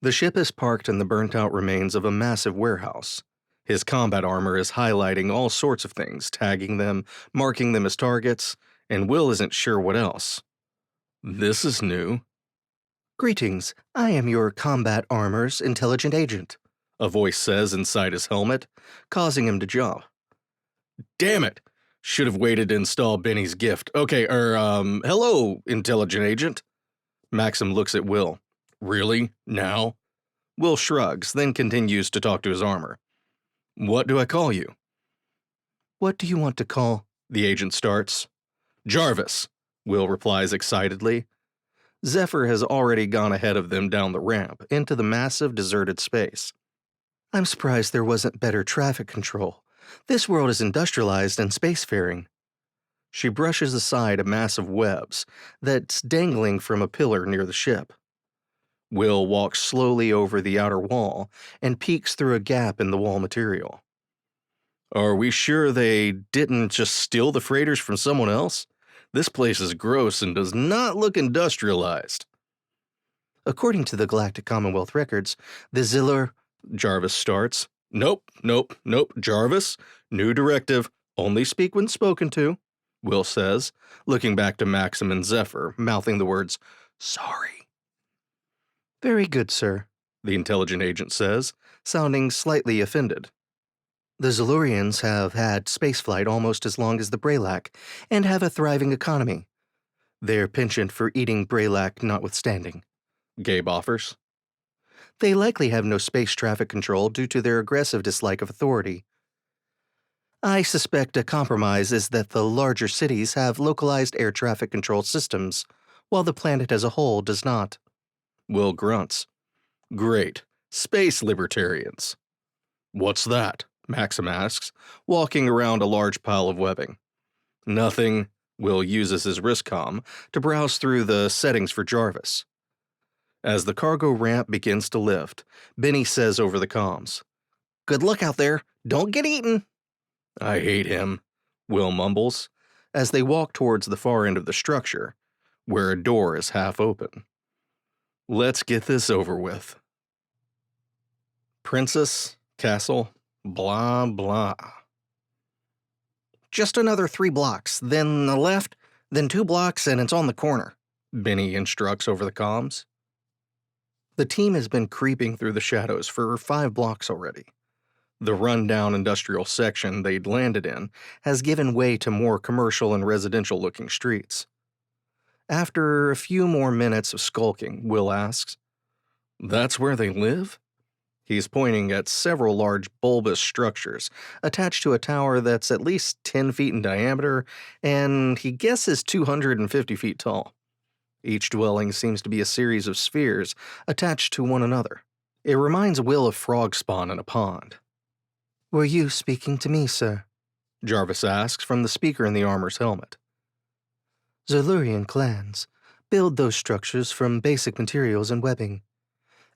The ship is parked in the burnt-out remains of a massive warehouse. His combat armor is highlighting all sorts of things, tagging them, marking them as targets, and Will isn't sure what else. This is new. Greetings, I am your combat armor's intelligent agent, A voice says inside his helmet, causing him to jump. Damn it! Should have waited to install Bennie's gift. Okay, hello, intelligent agent. Maxim looks at Will. Really? Now? Will shrugs, then continues to talk to his armor. What do I call you? What do you want to call? The agent starts. Jarvis, Will replies excitedly. Zephyr has already gone ahead of them down the ramp into the massive deserted space. I'm surprised there wasn't better traffic control. This world is industrialized and spacefaring. She brushes aside a mass of webs that's dangling from a pillar near the ship. Will walks slowly over the outer wall and peeks through a gap in the wall material. Are we sure they didn't just steal the freighters from someone else? This place is gross and does not look industrialized. According to the Galactic Commonwealth records, the Ziller... Jarvis starts. Nope. Jarvis, new directive. Only speak when spoken to, Will says, looking back to Maxim and Zephyr, mouthing the words, sorry. Very good, sir, the intelligent agent says, sounding slightly offended. The Zalurians have had spaceflight almost as long as the Braylac and have a thriving economy. Their penchant for eating Braylac notwithstanding, Gabe offers. They likely have no space traffic control due to their aggressive dislike of authority. I suspect a compromise is that the larger cities have localized air traffic control systems, while the planet as a whole does not. Will grunts. Great. Space libertarians. What's that? Maxim asks, walking around a large pile of webbing. Nothing. Will uses his wristcom to browse through the settings for Jarvis. As the cargo ramp begins to lift, Bennie says over the comms, Good luck out there. Don't get eaten. I hate him, Will mumbles, as they walk towards the far end of the structure, where a door is half open. Let's get this over with. Princess, castle, blah blah. Just another 3 blocks, then a left, then 2 blocks, and it's on the corner, Bennie instructs over the comms. The team has been creeping through the shadows for 5 blocks already. The run-down industrial section they'd landed in has given way to more commercial and residential-looking streets. After a few more minutes of skulking, Will asks, "That's where they live?" He's pointing at several large bulbous structures attached to a tower that's at least 10 feet in diameter and he guesses 250 feet tall. Each dwelling seems to be a series of spheres attached to one another. It reminds Will of frog spawn in a pond. Were you speaking to me, sir? Jarvis asks from the speaker in the armor's helmet. Xarrix clans build those structures from basic materials and webbing.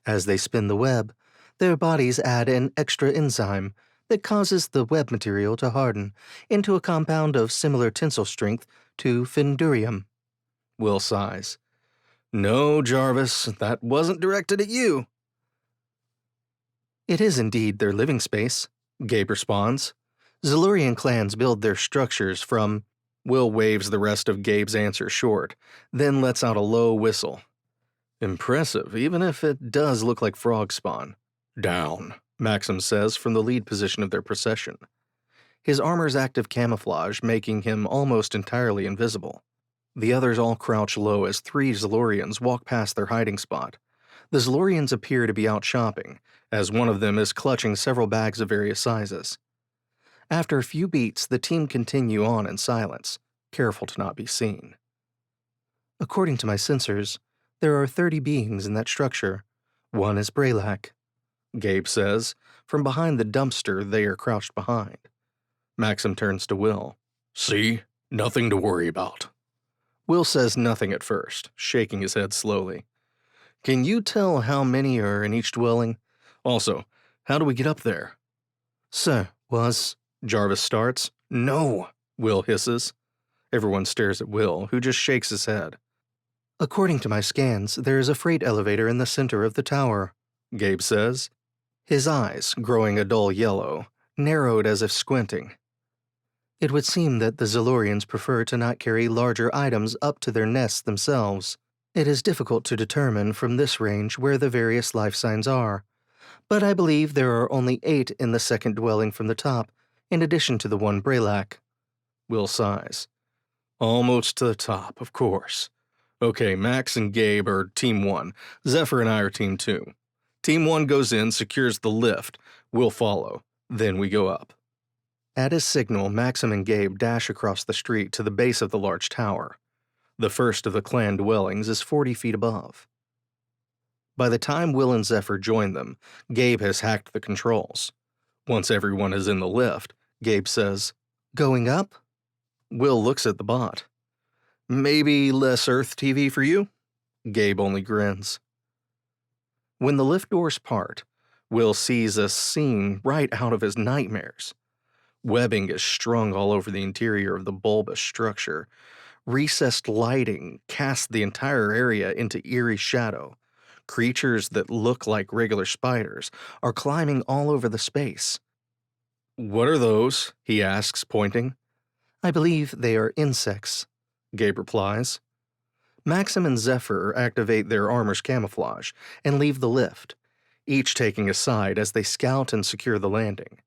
As they spin the web, their bodies add an extra enzyme that causes the web material to harden into a compound of similar tensile strength to fendurium. Will sighs. No, Jarvis, that wasn't directed at you. It is indeed their living space, Gabe responds. Xarrix clans build their structures from... Will waves the rest of Gabe's answer short, then lets out a low whistle. Impressive, even if it does look like frog spawn. Down, Maxim says from the lead position of their procession. His armor's active camouflage making him almost entirely invisible. The others all crouch low as 3 Xarrixians walk past their hiding spot. The Xarrixians appear to be out shopping, as one of them is clutching several bags of various sizes. After a few beats, the team continue on in silence, careful to not be seen. According to my sensors, there are 30 beings in that structure. One is Braylac, Gabe says, from behind the dumpster they are crouched behind. Maxim turns to Will. See? Nothing to worry about. Will says nothing at first, shaking his head slowly. Can you tell how many are in each dwelling? Also, how do we get up there? Sir, Jarvis starts. No, Will hisses. Everyone stares at Will, who just shakes his head. According to my scans, there is a freight elevator in the center of the tower, Gabe says, his eyes, growing a dull yellow, narrowed as if squinting. It would seem that the Xarrixians prefer to not carry larger items up to their nests themselves. It is difficult to determine from this range where the various life signs are, but I believe there are only 8 in the second dwelling from the top, in addition to the one Braylac. Will sighs. Almost to the top, of course. Okay, Max and Gabe are Team 1. Zephyr and I are Team 2. Team 1 goes in, secures the lift. We'll follow. Then we go up. At his signal, Maxim and Gabe dash across the street to the base of the large tower. The first of the clan dwellings is 40 feet above. By the time Will and Zephyr join them, Gabe has hacked the controls. Once everyone is in the lift, Gabe says, "Going up?" Will looks at the bot. "Maybe less Earth TV for you?" Gabe only grins. When the lift doors part, Will sees a scene right out of his nightmares. Webbing is strung all over the interior of the bulbous structure. Recessed lighting casts the entire area into eerie shadow. Creatures that look like regular spiders are climbing all over the space. "What are those?" he asks, pointing. "I believe they are insects," Gabe replies. Maxim and Zephyr activate their armor's camouflage and leave the lift, each taking a side as they scout and secure the landing.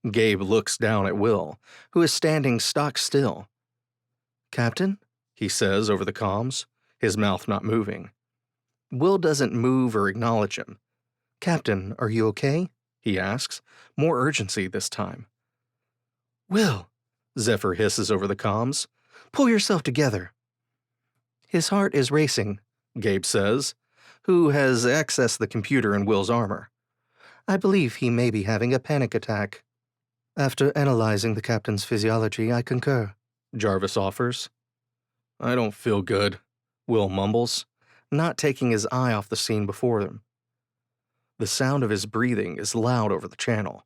Gabe looks down at Will, who is standing stock still. "Captain?" he says over the comms, his mouth not moving. Will doesn't move or acknowledge him. "Captain, are you okay?" he asks, more urgency this time. "Will," Zephyr hisses over the comms. "pull yourself together." "His heart is racing," Gabe says, who has accessed the computer in Will's armor. "I believe he may be having a panic attack." "After analyzing the captain's physiology, I concur," Jarvis offers. "I don't feel good," Will mumbles, not taking his eye off the scene before them. The sound of his breathing is loud over the channel.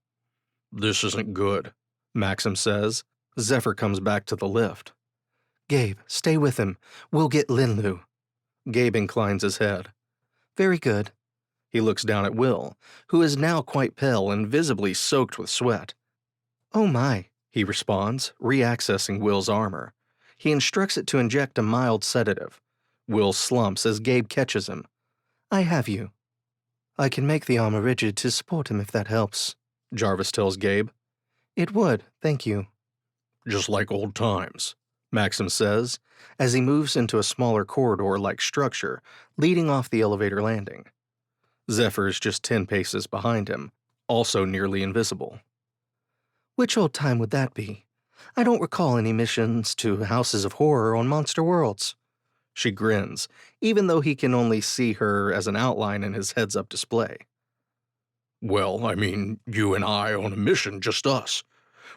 "This isn't good," Maxim says. Zephyr comes back to the lift. Gabe, stay with him. We'll get Linlu. Gabe inclines his head. Very good. He looks down at Will, who is now quite pale and visibly soaked with sweat. Oh my, he responds, reaccessing Will's armor. He instructs it to inject a mild sedative. Will slumps as Gabe catches him. I have you. I can make the armor rigid to support him if that helps, Jarvis tells Gabe. It would, thank you. Just like old times, Maxim says, as he moves into a smaller corridor-like structure leading off the elevator landing. Zephyr is just 10 paces behind him, also nearly invisible. Which old time would that be? I don't recall any missions to Houses of Horror on Monster Worlds. She grins, even though he can only see her as an outline in his heads-up display. Well, I mean, you and I on a mission, just us.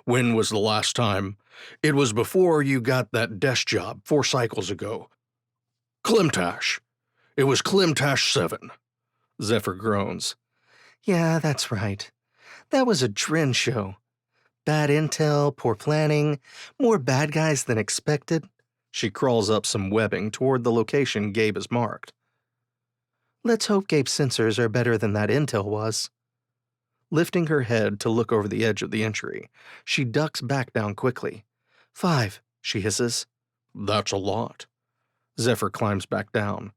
When was the last time? It was before you got that desk job 4 cycles ago. Klimtash. It was Klimtash 7. Zephyr groans. Yeah, that's right. That was a Dren show. Bad intel, poor planning, more bad guys than expected. She crawls up some webbing toward the location Gabe has marked. Let's hope Gabe's sensors are better than that intel was. Lifting her head to look over the edge of the entry, she ducks back down quickly. 5, she hisses. That's a lot. Zephyr climbs back down.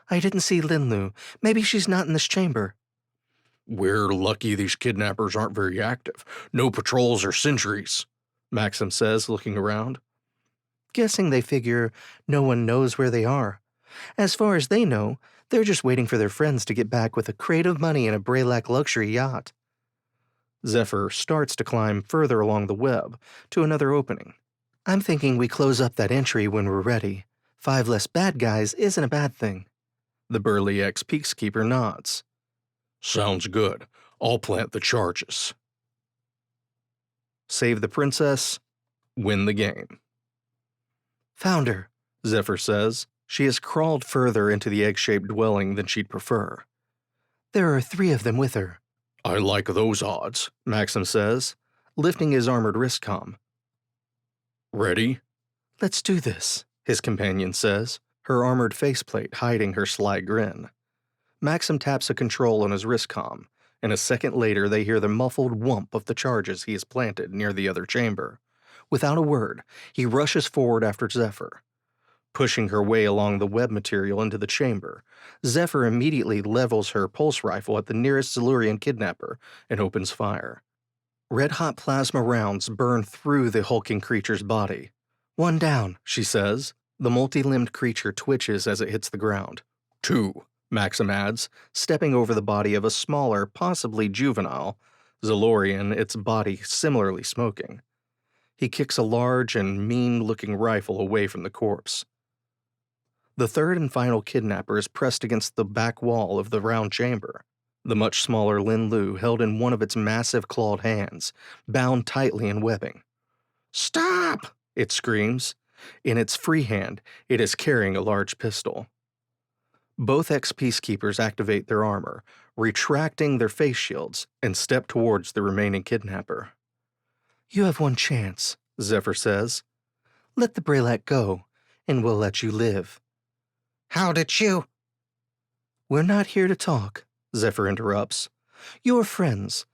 I didn't see Linlu. Maybe she's not in this chamber. We're lucky these kidnappers aren't very active. No patrols or sentries, Maxim says, looking around. Guessing they figure no one knows where they are. As far as they know, they're just waiting for their friends to get back with a crate of money and a Braylac luxury yacht. Zephyr starts to climb further along the web to another opening. I'm thinking we close up that entry when we're ready. 5 less bad guys isn't a bad thing. The burly ex-Peacekeeper nods. Sounds good. I'll plant the charges. Save the princess, win the game. Found her, Zephyr says. She has crawled further into the egg-shaped dwelling than she'd prefer. There are 3 of them with her. I like those odds, Maxim says, lifting his armored wristcom. Ready? Let's do this, his companion says, her armored faceplate hiding her sly grin. Maxim taps a control on his wristcom, and a second later they hear the muffled whump of the charges he has planted near the other chamber. Without a word, he rushes forward after Zephyr. Pushing her way along the web material into the chamber, Zephyr immediately levels her pulse rifle at the nearest Silurian kidnapper and opens fire. Red-hot plasma rounds burn through the hulking creature's body. One down, she says. The multi-limbed creature twitches as it hits the ground. 2, Maxim adds, stepping over the body of a smaller, possibly juvenile, Zilorian, its body similarly smoking. He kicks a large and mean-looking rifle away from the corpse. The third and final kidnapper is pressed against the back wall of the round chamber, the much smaller Lin Lu held in one of its massive clawed hands, bound tightly in webbing. Stop! It screams. In its free hand, it is carrying a large pistol. Both ex-Peacekeepers activate their armor, retracting their face shields, and step towards the remaining kidnapper. You have one chance, Zephyr says. Let the Braylac go, and we'll let you live. How did you? We're not here to talk, Zephyr interrupts. Your friends,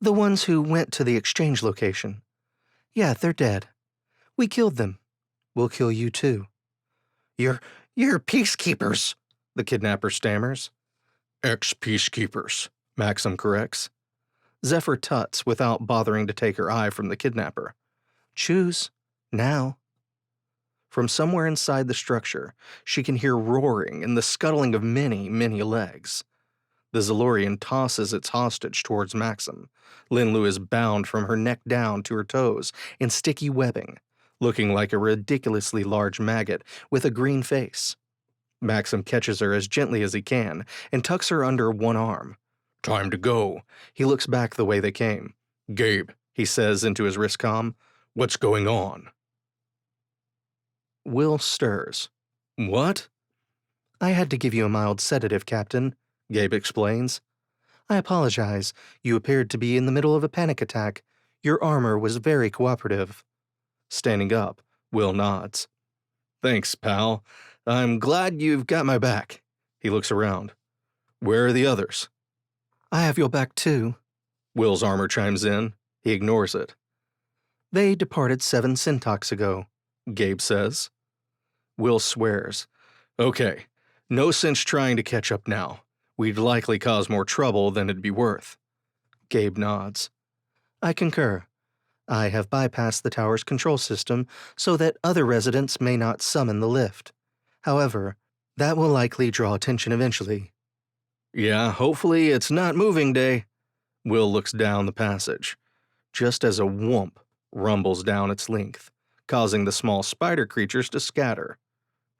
the ones who went to the exchange location. Yeah, they're dead. We killed them. We'll kill you too. You're Peacekeepers, the kidnapper stammers. Ex-Peacekeepers, Maxim corrects. Zephyr tuts without bothering to take her eye from the kidnapper. Choose, now. From somewhere inside the structure, she can hear roaring and the scuttling of many, many legs. The Zilorian tosses its hostage towards Maxim. Linlu is bound from her neck down to her toes in sticky webbing, looking like a ridiculously large maggot with a green face. Maxim catches her as gently as he can and tucks her under one arm. Time to go. He looks back the way they came. Gabe, he says into his wristcom, what's going on? Will stirs. What? I had to give you a mild sedative, Captain, Gabe explains. I apologize. You appeared to be in the middle of a panic attack. Your armor was very cooperative. Standing up, Will nods. Thanks, pal. I'm glad you've got my back. He looks around. Where are the others? I have your back too. Will's armor chimes in. He ignores it. They departed 7 syntax ago, Gabe says. Will swears. Okay, no sense trying to catch up now. We'd likely cause more trouble than it'd be worth. Gabe nods. I concur. I have bypassed the tower's control system so that other residents may not summon the lift. However, that will likely draw attention eventually. Yeah, hopefully it's not moving day. Will looks down the passage, just as a whoomp rumbles down its length, causing the small spider creatures to scatter.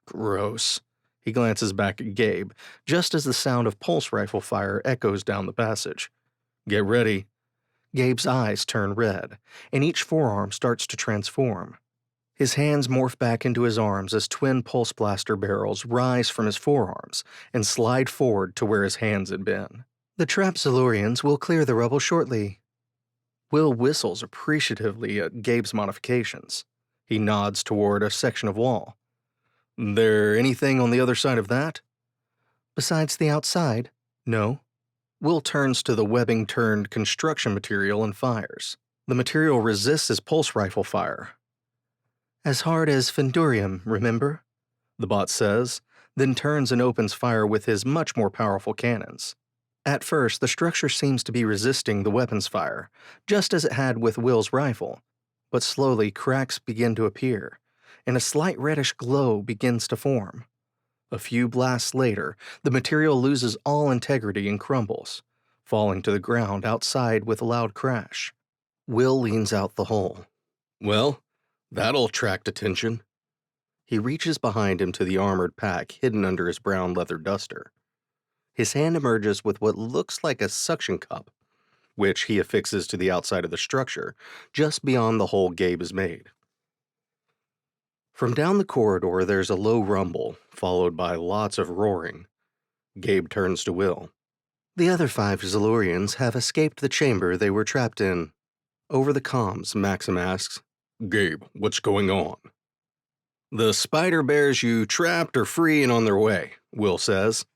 Gross. He glances back at Gabe, just as the sound of pulse rifle fire echoes down the passage. Get ready. Gabe's eyes turn red, and each forearm starts to transform. His hands morph back into his arms as twin pulse blaster barrels rise from his forearms and slide forward to where his hands had been. The trapped Zilurians will clear the rubble shortly. Will whistles appreciatively at Gabe's modifications. He nods toward a section of wall. There anything on the other side of that? Besides the outside, no. Will turns to the webbing-turned construction material and fires. The material resists his pulse rifle fire. As hard as Fendurium, remember? The bot says, then turns and opens fire with his much more powerful cannons. At first, the structure seems to be resisting the weapon's fire, just as it had with Will's rifle, but slowly cracks begin to appear, and a slight reddish glow begins to form. A few blasts later, the material loses all integrity and crumbles, falling to the ground outside with a loud crash. Will leans out the hole. Well, that'll attract attention. He reaches behind him to the armored pack hidden under his brown leather duster. His hand emerges with what looks like a suction cup, which he affixes to the outside of the structure, just beyond the hole Gabe has made. From down the corridor, there's a low rumble, followed by lots of roaring. Gabe turns to Will. The other 5 Zilurians have escaped the chamber they were trapped in. Over the comms, Maxim asks, Gabe, what's going on? The spider bears you trapped are free and on their way, Will says.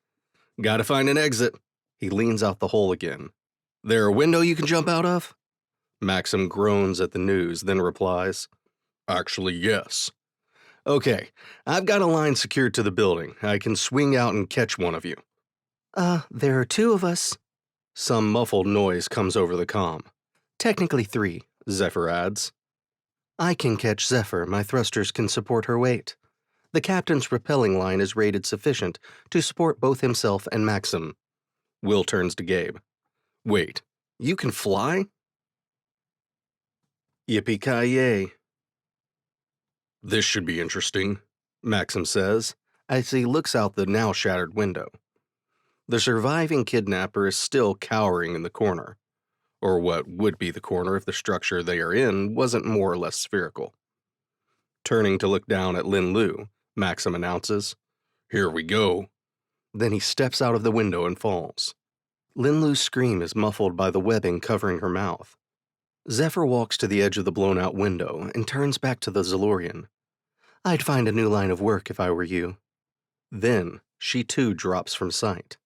Gotta find an exit. He leans out the hole again. There a window you can jump out of? Maxim groans at the news, then replies, Actually, yes. Okay, I've got a line secured to the building. I can swing out and catch one of you. There are 2 of us. Some muffled noise comes over the comm. Technically 3, Zephyr adds. I can catch Zephyr. My thrusters can support her weight. The captain's rappelling line is rated sufficient to support both himself and Maxim. Will turns to Gabe. Wait, you can fly? Yippee-ki-yay. This should be interesting, Maxim says, as he looks out the now-shattered window. The surviving kidnapper is still cowering in the corner, or what would be the corner if the structure they are in wasn't more or less spherical. Turning to look down at Lin Lu, Maxim announces, Here we go. Then he steps out of the window and falls. Lin Lu's scream is muffled by the webbing covering her mouth. Zephyr walks to the edge of the blown-out window and turns back to the Zilurian. I'd find a new line of work if I were you. Then, she too drops from sight.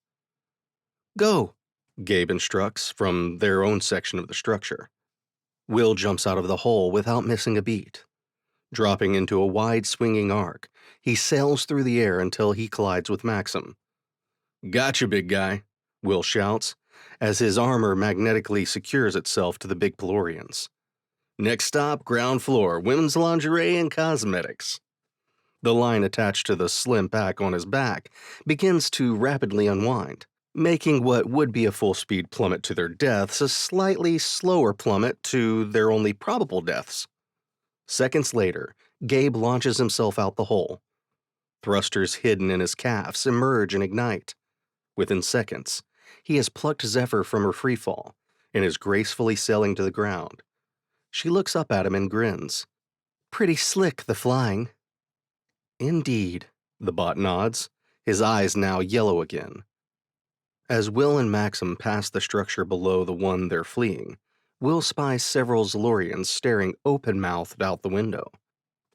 Go, Gabe instructs from their own section of the structure. Will jumps out of the hole without missing a beat. Dropping into a wide swinging arc, he sails through the air until he collides with Maxim. Gotcha, big guy, Will shouts, as his armor magnetically secures itself to the big Pelorians. Next stop, ground floor, women's lingerie and cosmetics. The line attached to the slim pack on his back begins to rapidly unwind, making what would be a full-speed plummet to their deaths a slightly slower plummet to their only probable deaths. Seconds later, Gabe launches himself out the hole. Thrusters hidden in his calves emerge and ignite. Within seconds, he has plucked Zephyr from her freefall and is gracefully sailing to the ground. She looks up at him and grins. Pretty slick, the flying. Indeed, the bot nods, his eyes now yellow again. As Will and Maxim pass the structure below the one they're fleeing, Will spies several Zalorians staring open-mouthed out the window.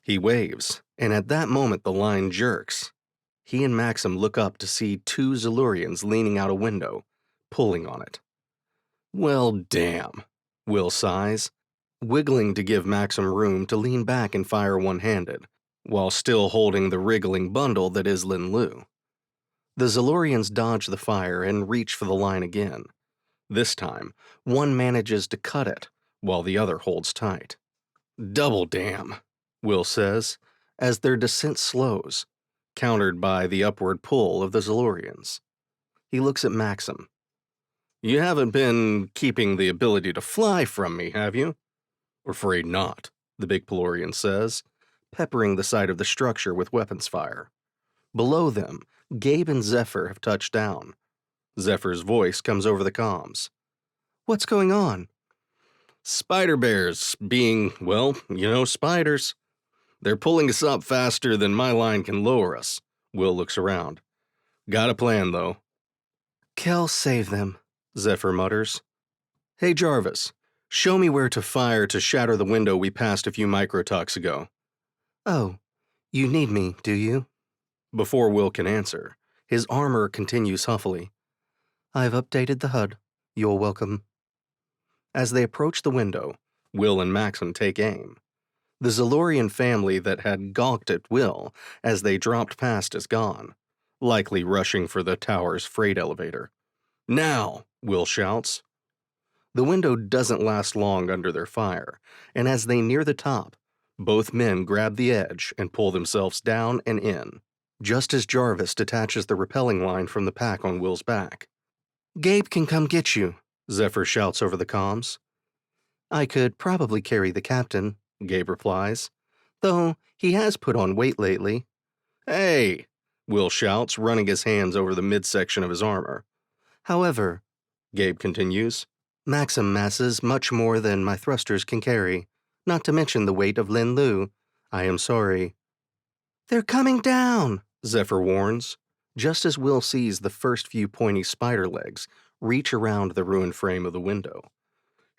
He waves, and at that moment the line jerks. He and Maxim look up to see two Zalorians leaning out a window, pulling on it. Well, damn, Will sighs, wiggling to give Maxim room to lean back and fire one-handed, while still holding the wriggling bundle that is Lin Lu. The Zalorians dodge the fire and reach for the line again. This time, one manages to cut it, while the other holds tight. Double damn, Will says, as their descent slows, countered by the upward pull of the Zalorians. He looks at Maxim. You haven't been keeping the ability to fly from me, have you? Afraid not, the big Pelorian says, peppering the side of the structure with weapons fire. Below them, Gabe and Zephyr have touched down. Zephyr's voice comes over the comms. What's going on? Spider bears being, well, spiders. They're pulling us up faster than my line can lower us. Will looks around. Got a plan, though. Kel save them, Zephyr mutters. Hey, Jarvis, show me where to fire to shatter the window we passed a few microtalks ago. Oh, you need me, do you? Before Will can answer, his armor continues huffily. I've updated the HUD. You're welcome. As they approach the window, Will and Maxim take aim. The Zalorian family that had gawked at Will as they dropped past is gone, likely rushing for the tower's freight elevator. Now, Will shouts. The window doesn't last long under their fire, and as they near the top, both men grab the edge and pull themselves down and in, just as Jarvis detaches the rappelling line from the pack on Will's back. Gabe can come get you, Zephyr shouts over the comms. I could probably carry the captain, Gabe replies, though he has put on weight lately. Hey, Will shouts, running his hands over the midsection of his armor. However, Gabe continues, Maxim masses much more than my thrusters can carry, not to mention the weight of Lin Lu. I am sorry. They're coming down, Zephyr warns, just as Will sees the first few pointy spider legs reach around the ruined frame of the window.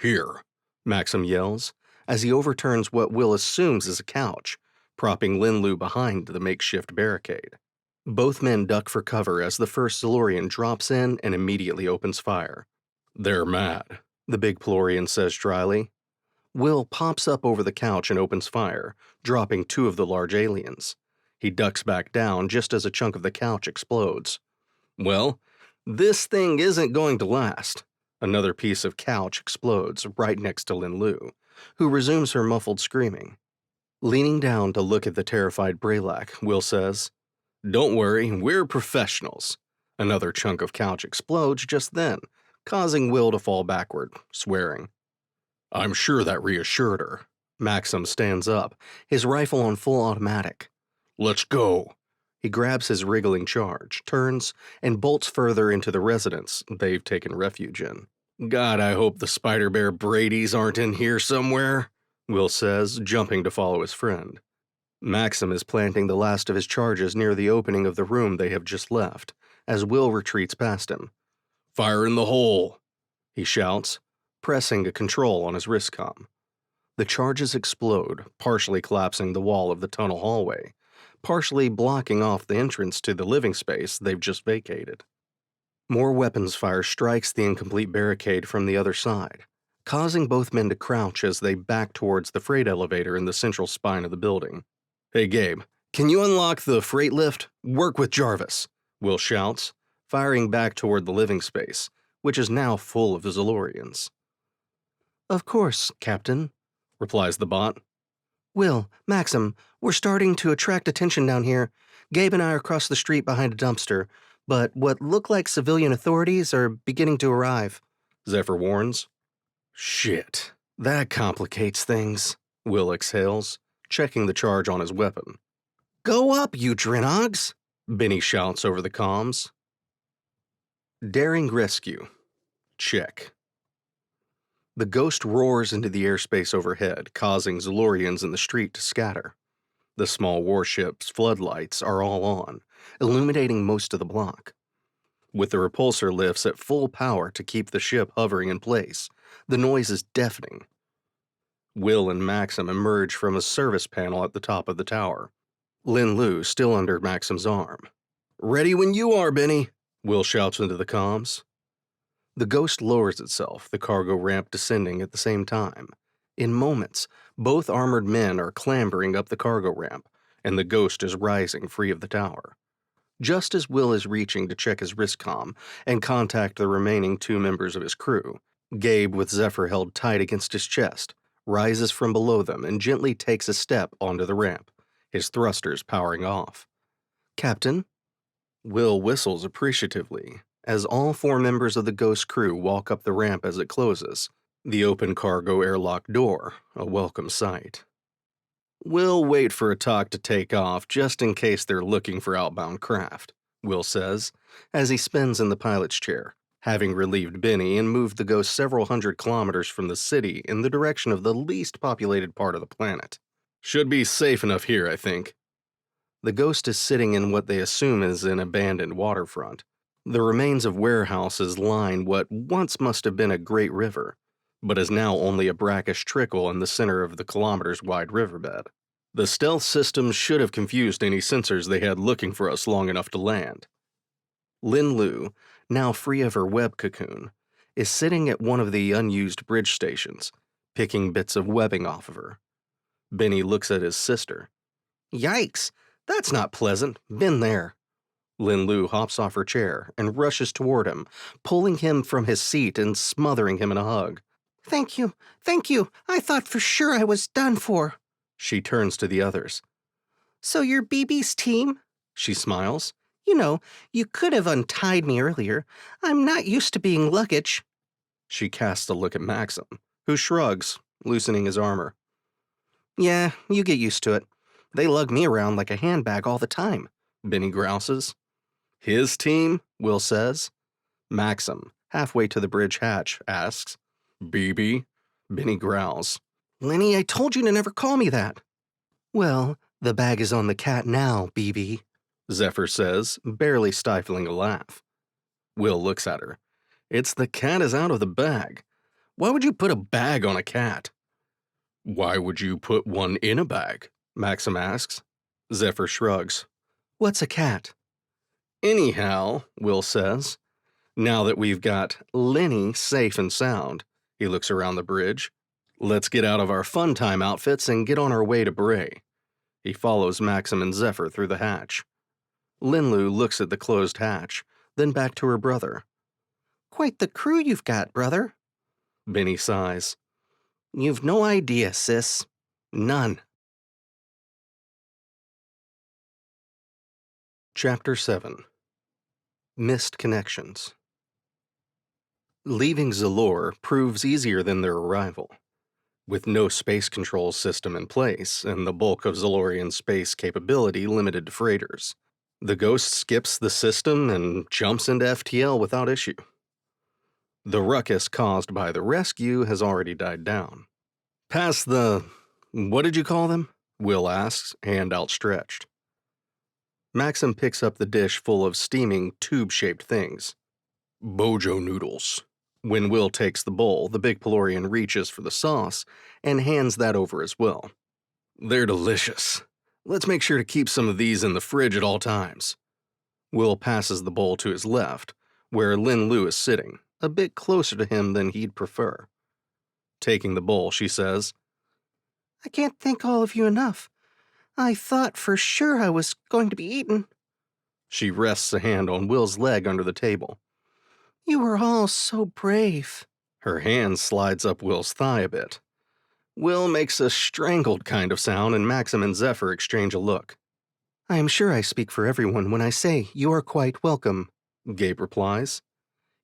Here, Maxim yells, as he overturns what Will assumes is a couch, propping Lin Lu behind the makeshift barricade. Both men duck for cover as the first Zalorian drops in and immediately opens fire. They're mad, the big Pelorian says dryly. Will pops up over the couch and opens fire, dropping two of the large aliens. He ducks back down just as a chunk of the couch explodes. Well, this thing isn't going to last. Another piece of couch explodes right next to Lin Lu, who resumes her muffled screaming. Leaning down to look at the terrified Braylac, Will says, Don't worry, we're professionals. Another chunk of couch explodes just then, causing Will to fall backward, swearing. I'm sure that reassured her. Maxim stands up, his rifle on full automatic. Let's go. He grabs his wriggling charge, turns, and bolts further into the residence they've taken refuge in. God, I hope the Spider Bear Bradys aren't in here somewhere, Will says, jumping to follow his friend. Maxim is planting the last of his charges near the opening of the room they have just left, as Will retreats past him. Fire in the hole, he shouts, pressing a control on his wristcom. The charges explode, partially collapsing the wall of the tunnel hallway, partially blocking off the entrance to the living space they've just vacated. More weapons fire strikes the incomplete barricade from the other side, causing both men to crouch as they back towards the freight elevator in the central spine of the building. Hey, Gabe, can you unlock the freight lift? Work with Jarvis, Will shouts, firing back toward the living space, which is now full of the Zalorians. Of course, Captain, replies the bot. Will, Maxim, we're starting to attract attention down here. Gabe and I are across the street behind a dumpster, but what look like civilian authorities are beginning to arrive, Zephyr warns. Shit, that complicates things, Will exhales, checking the charge on his weapon. Go up, you Drinogs, Bennie shouts over the comms. Daring rescue. Check. The ghost roars into the airspace overhead, causing Zalorians in the street to scatter. The small warship's floodlights are all on, illuminating most of the block. With the repulsor lifts at full power to keep the ship hovering in place, The noise is deafening. Will and Maxim emerge from a service panel at the top of the tower. Lin Lu still under Maxim's arm. "Ready when you are, Bennie," Will shouts into the comms. The Ghost lowers itself, the cargo ramp descending at the same time. In moments, both armored men are clambering up the cargo ramp, and the Ghost is rising free of the tower. Just as Will is reaching to check his wristcom and contact the remaining 2 members of his crew, Gabe, with Zephyr held tight against his chest, rises from below them and gently takes a step onto the ramp, his thrusters powering off. "Captain?" Will whistles appreciatively as all 4 members of the Ghost crew walk up the ramp as it closes, the open cargo airlock door, a welcome sight. "We'll wait for a talk to take off just in case they're looking for outbound craft," Will says, as he spins in the pilot's chair, having relieved Bennie and moved the Ghost several hundred kilometers from the city in the direction of the least populated part of the planet. "Should be safe enough here, I think." The Ghost is sitting in what they assume is an abandoned waterfront. The remains of warehouses line what once must have been a great river, but is now only a brackish trickle in the center of the kilometers-wide riverbed. The stealth system should have confused any sensors they had looking for us long enough to land. Lin Lu, now free of her web cocoon, is sitting at one of the unused bridge stations, picking bits of webbing off of her. Bennie looks at his sister. "Yikes, that's not pleasant. Been there." Lin Lu hops off her chair and rushes toward him, pulling him from his seat and smothering him in a hug. Thank you. I thought for sure I was done for." She turns to the others. "So you're BB's team?" She smiles. "You know, you could have untied me earlier. I'm not used to being luggage." She casts a look at Maxim, who shrugs, loosening his armor. "Yeah, you get used to it. They lug me around like a handbag all the time," Bennie grouses. "His team?" Will says. Maxim, halfway to the bridge hatch, asks, "BB?" Bennie growls. "Lenny, I told you to never call me that." "Well, the bag is on the cat now, BB," Zephyr says, barely stifling a laugh. Will looks at her. "It's the cat is out of the bag. Why would you put a bag on a cat?" "Why would you put one in a bag?" Maxim asks. Zephyr shrugs. "What's a cat?" "Anyhow," Will says, "now that we've got Lenny safe and sound," he looks around the bridge, "let's get out of our fun time outfits and get on our way to Bray." He follows Maxim and Zephyr through the hatch. Linlu looks at the closed hatch, then back to her brother. "Quite the crew you've got, brother." Bennie sighs. "You've no idea, sis. None." Chapter 7. Missed Connections. Leaving Zalor proves easier than their arrival. With no space control system in place, and the bulk of Zalorian space capability limited to freighters, the Ghost skips the system and jumps into FTL without issue. The ruckus caused by the rescue has already died down. Past the... what did you call them? Will asks, hand outstretched. Maxim picks up the dish full of steaming, tube-shaped things. Bojo noodles. When Will takes the bowl, the big Pelorian reaches for the sauce and hands that over as well. They're delicious. Let's make sure to keep some of these in the fridge at all times. Will passes the bowl to his left, where Lin Lu is sitting, a bit closer to him than he'd prefer. Taking the bowl, she says, "I can't thank all of you enough. I thought for sure I was going to be eaten." She rests a hand on Will's leg under the table. "You were all so brave." Her hand slides up Will's thigh a bit. Will makes a strangled kind of sound, and Maxim and Zephyr exchange a look. "I am sure I speak for everyone when I say you are quite welcome," Gabe replies.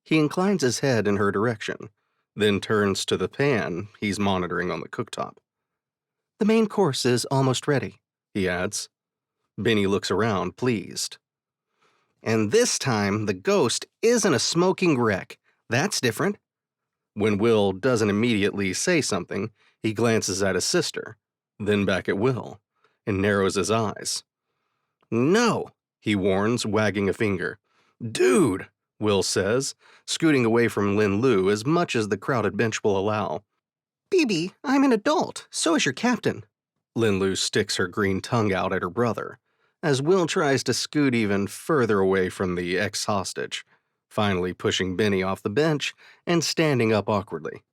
He inclines his head in her direction, then turns to the pan he's monitoring on the cooktop. "The main course is almost ready," he adds. Bennie looks around, pleased. "And this time, the Ghost isn't a smoking wreck. That's different." When Will doesn't immediately say something, he glances at his sister, then back at Will, and narrows his eyes. "No," he warns, wagging a finger. "Dude," Will says, scooting away from Lin Lu as much as the crowded bench will allow. Bibi, I'm an adult, so is your captain. Lin Lu sticks her green tongue out at her brother, as Will tries to scoot even further away from the ex-hostage, finally pushing Bennie off the bench and standing up awkwardly.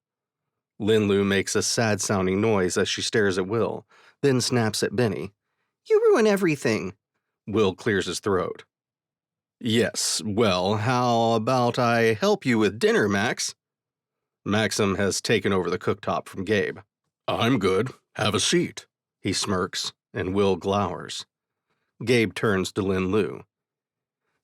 Lin Lu makes a sad-sounding noise as she stares at Will, then snaps at Bennie. You ruin everything. Will clears his throat. Yes, well, how about I help you with dinner, Max? Maxim has taken over the cooktop from Gabe. I'm good. Have a seat. He smirks, and Will glowers. Gabe turns to Lin Lu.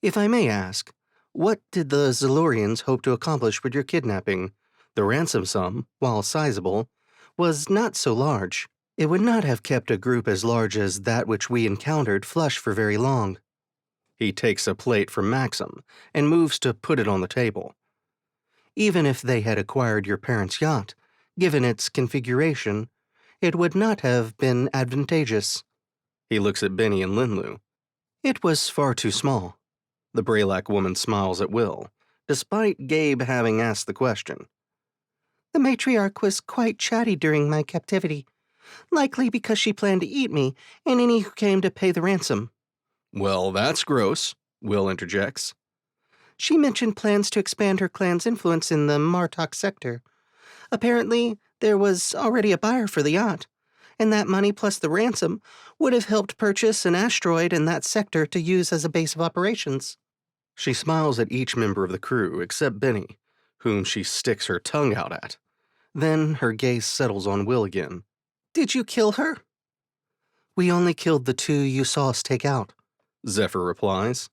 If I may ask, what did the Zalorians hope to accomplish with your kidnapping? The ransom sum, while sizable, was not so large. It would not have kept a group as large as that which we encountered flush for very long. He takes a plate from Maxim and moves to put it on the table. Even if they had acquired your parents' yacht, given its configuration, it would not have been advantageous. He looks at Bennie and Lin Lu. It was far too small. The Braylac woman smiles at Will, despite Gabe having asked the question. The matriarch was quite chatty during my captivity, likely because she planned to eat me and any who came to pay the ransom. Well, that's gross, Will interjects. She mentioned plans to expand her clan's influence in the Martok sector. Apparently, there was already a buyer for the yacht, and that money plus the ransom would have helped purchase an asteroid in that sector to use as a base of operations. She smiles at each member of the crew except Bennie, whom she sticks her tongue out at. Then her gaze settles on Will again. Did you kill her? We only killed the two you saw us take out, Zephyr replies.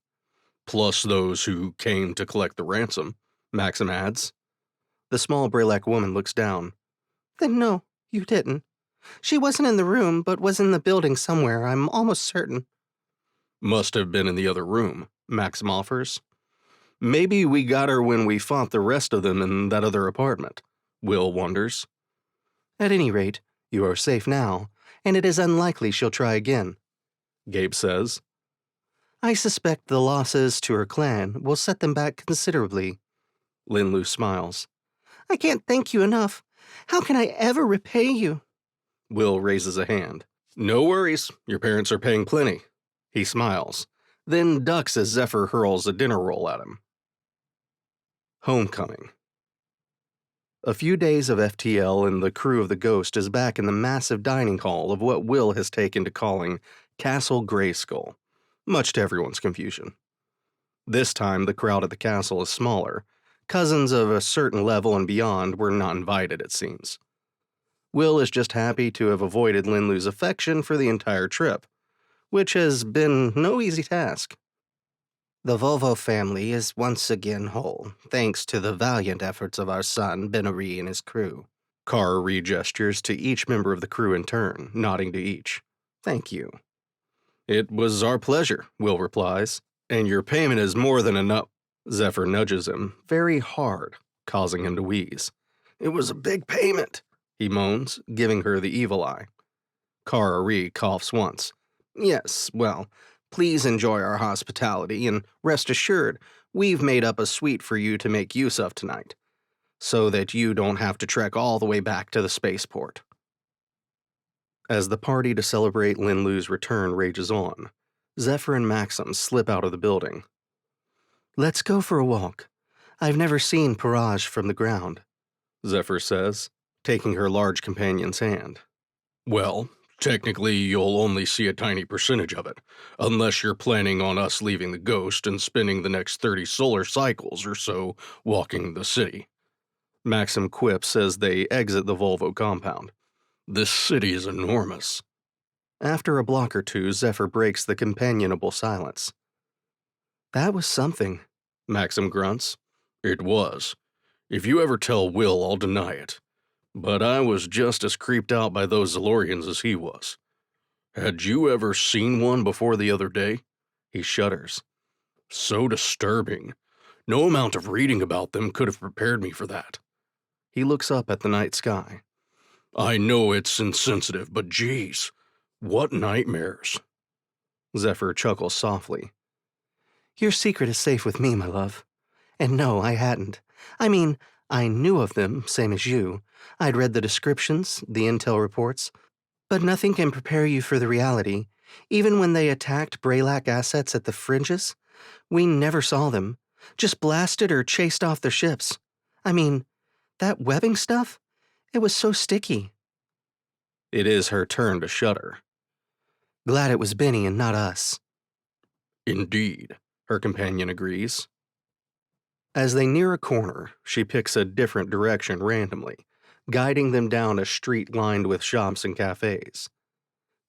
Plus those who came to collect the ransom, Maxim adds. The small Braylac woman looks down. Then no, you didn't. She wasn't in the room, but was in the building somewhere, I'm almost certain. Must have been in the other room, Maxim offers. Maybe we got her when we fought the rest of them in that other apartment, Will wonders. At any rate, you are safe now, and it is unlikely she'll try again, Gabe says. I suspect the losses to her clan will set them back considerably. Lin Lu smiles. I can't thank you enough. How can I ever repay you? Will raises a hand. No worries, your parents are paying plenty. He smiles, then ducks as Zephyr hurls a dinner roll at him. Homecoming. A few days of FTL and the crew of the Ghost is back in the massive dining hall of what Will has taken to calling Castle Grayskull, much to everyone's confusion. This time, the crowd at the castle is smaller. Cousins of a certain level and beyond were not invited, it seems. Will is just happy to have avoided Lin Lu's affection for the entire trip, which has been no easy task. The Volvo family is once again whole, thanks to the valiant efforts of our son, Bennie, and his crew. Kara gestures to each member of the crew in turn, nodding to each. Thank you. It was our pleasure, Will replies, and your payment is more than enough. Zephyr nudges him very hard, causing him to wheeze. It was a big payment, he moans, giving her the evil eye. Kara coughs once. Yes, well, please enjoy our hospitality, and rest assured, we've made up a suite for you to make use of tonight, so that you don't have to trek all the way back to the spaceport. As the party to celebrate Lin Lu's return rages on, Zephyr and Maxim slip out of the building. Let's go for a walk. I've never seen Parage from the ground, Zephyr says, taking her large companion's hand. Well, technically you'll only see a tiny percentage of it, unless you're planning on us leaving the Ghost and spending the next 30 solar cycles or so walking the city. Maxim quips as they exit the Volvo compound. This city is enormous. After a block or two, Zephyr breaks the companionable silence. That was something, Maxim grunts. It was. If you ever tell Will, I'll deny it. But I was just as creeped out by those Zalorians as he was. Had you ever seen one before the other day? He shudders. So disturbing. No amount of reading about them could have prepared me for that. He looks up at the night sky. I know it's insensitive, but geez, what nightmares. Zephyr chuckles softly. Your secret is safe with me, my love. And no, I hadn't. I mean, I knew of them, same as you. I'd read the descriptions, the intel reports, but nothing can prepare you for the reality. Even when they attacked Braylac assets at the fringes, we never saw them. Just blasted or chased off their ships. I mean, that webbing stuff? It was so sticky. It is her turn to shudder. Glad it was Bennie and not us. Indeed, her companion agrees. As they near a corner, she picks a different direction randomly, guiding them down a street lined with shops and cafes.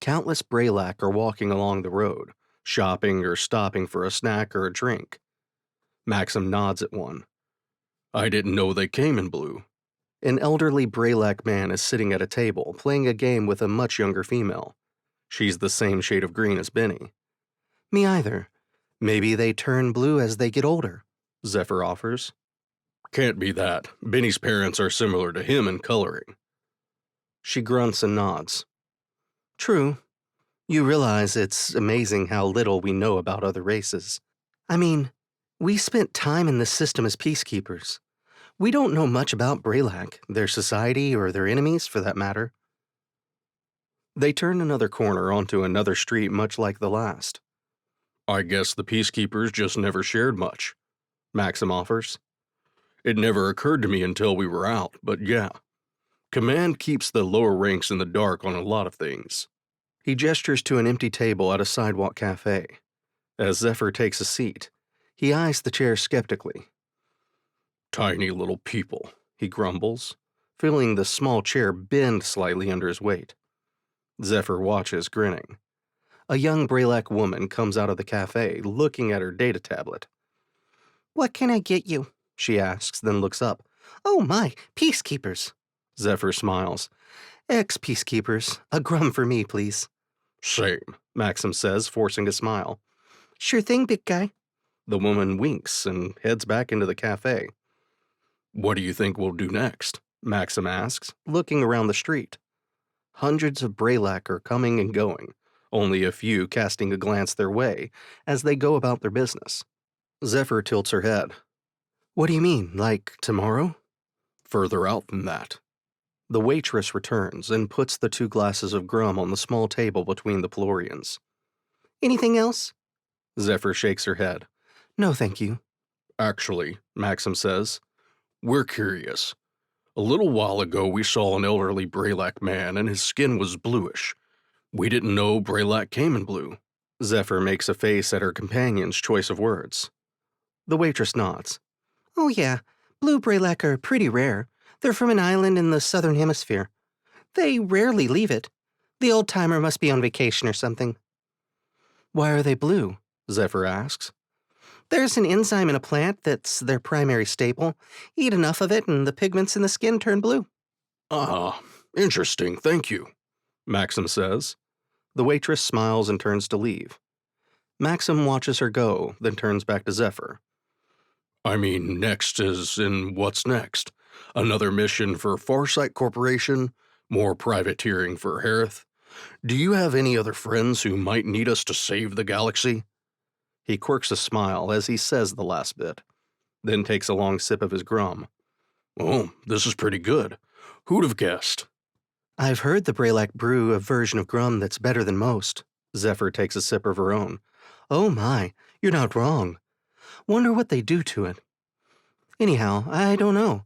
Countless Braylac are walking along the road, shopping or stopping for a snack or a drink. Maxim nods at one. I didn't know they came in blue. An elderly Braylac man is sitting at a table, playing a game with a much younger female. She's the same shade of green as Bennie. Me either. Maybe they turn blue as they get older, Zephyr offers. Can't be that. Bennie's parents are similar to him in coloring. She grunts and nods. True. You realize it's amazing how little we know about other races. I mean, we spent time in this system as peacekeepers. We don't know much about Braylac, their society, or their enemies, for that matter. They turn another corner onto another street much like the last. I guess the Peacekeepers just never shared much, Maxim offers. It never occurred to me until we were out, but yeah. Command keeps the lower ranks in the dark on a lot of things. He gestures to an empty table at a sidewalk cafe. As Zephyr takes a seat, he eyes the chair skeptically. Tiny little people, he grumbles, feeling the small chair bend slightly under his weight. Zephyr watches, grinning. A young Braylac woman comes out of the cafe, looking at her data tablet. "What can I get you?" she asks, then looks up. "Oh my, Peacekeepers." Zephyr smiles. "Ex-Peacekeepers, a grum for me, please." Same, Maxim says, forcing a smile. "Sure thing, big guy." The woman winks and heads back into the cafe. What do you think we'll do next? Maxim asks, looking around the street. Hundreds of Braylac are coming and going, only a few casting a glance their way as they go about their business. Zephyr tilts her head. "What do you mean, like tomorrow?" Further out than that. The waitress returns and puts the 2 glasses of grum on the small table between the Pelorians. "Anything else?" Zephyr shakes her head. "No, thank you." Actually, Maxim says, we're curious. A little while ago we saw an elderly Braylac man and his skin was bluish. We didn't know Braylac came in blue. Zephyr makes a face at her companion's choice of words. The waitress nods. "Oh yeah, blue Braylac are pretty rare. They're from an island in the southern hemisphere. They rarely leave it. The old-timer must be on vacation or something." "Why are they blue?" Zephyr asks. "There's an enzyme in a plant that's their primary staple. Eat enough of it and the pigments in the skin turn blue." Ah, interesting, thank you, Maxim says. The waitress smiles and turns to leave. Maxim watches her go, then turns back to Zephyr. I mean, next is in what's next? Another mission for Farsight Corporation? More privateering for Harith? Do you have any other friends who might need us to save the galaxy? He quirks a smile as he says the last bit, then takes a long sip of his grum. Oh, this is pretty good. Who'd have guessed? "I've heard the Braylac brew a version of grum that's better than most." Zephyr takes a sip of her own. "Oh my, you're not wrong. Wonder what they do to it. Anyhow, I don't know.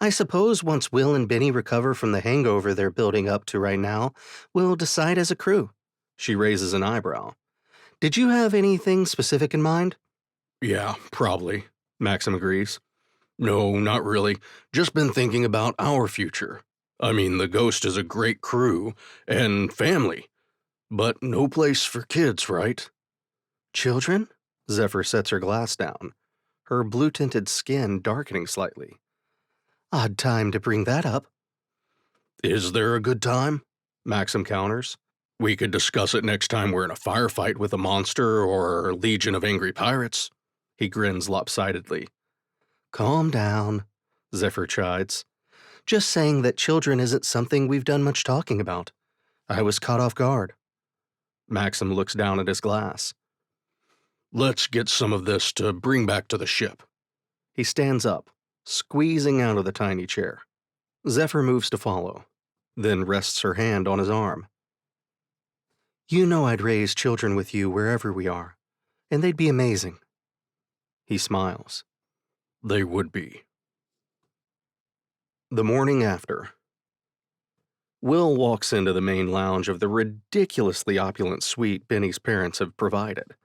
I suppose once Will and Bennie recover from the hangover they're building up to right now, we'll decide as a crew." She raises an eyebrow. "Did you have anything specific in mind?" Yeah, probably. Maxim agrees. No, not really. Just been thinking about our future. I mean, the Ghost is a great crew and family, but no place for kids, right? "Children?" Zephyr sets her glass down, her blue-tinted skin darkening slightly. "Odd time to bring that up." Is there a good time? Maxim counters. We could discuss it next time we're in a firefight with a monster or a legion of angry pirates. He grins lopsidedly. "Calm down," Zephyr chides. "Just saying that children isn't something we've done much talking about. I was caught off guard." Maxim looks down at his glass. Let's get some of this to bring back to the ship. He stands up, squeezing out of the tiny chair. Zephyr moves to follow, then rests her hand on his arm. You know I'd raise children with you wherever we are, and they'd be amazing. He smiles. They would be. The morning after. Will walks into the main lounge of the ridiculously opulent suite Bennie's parents have provided.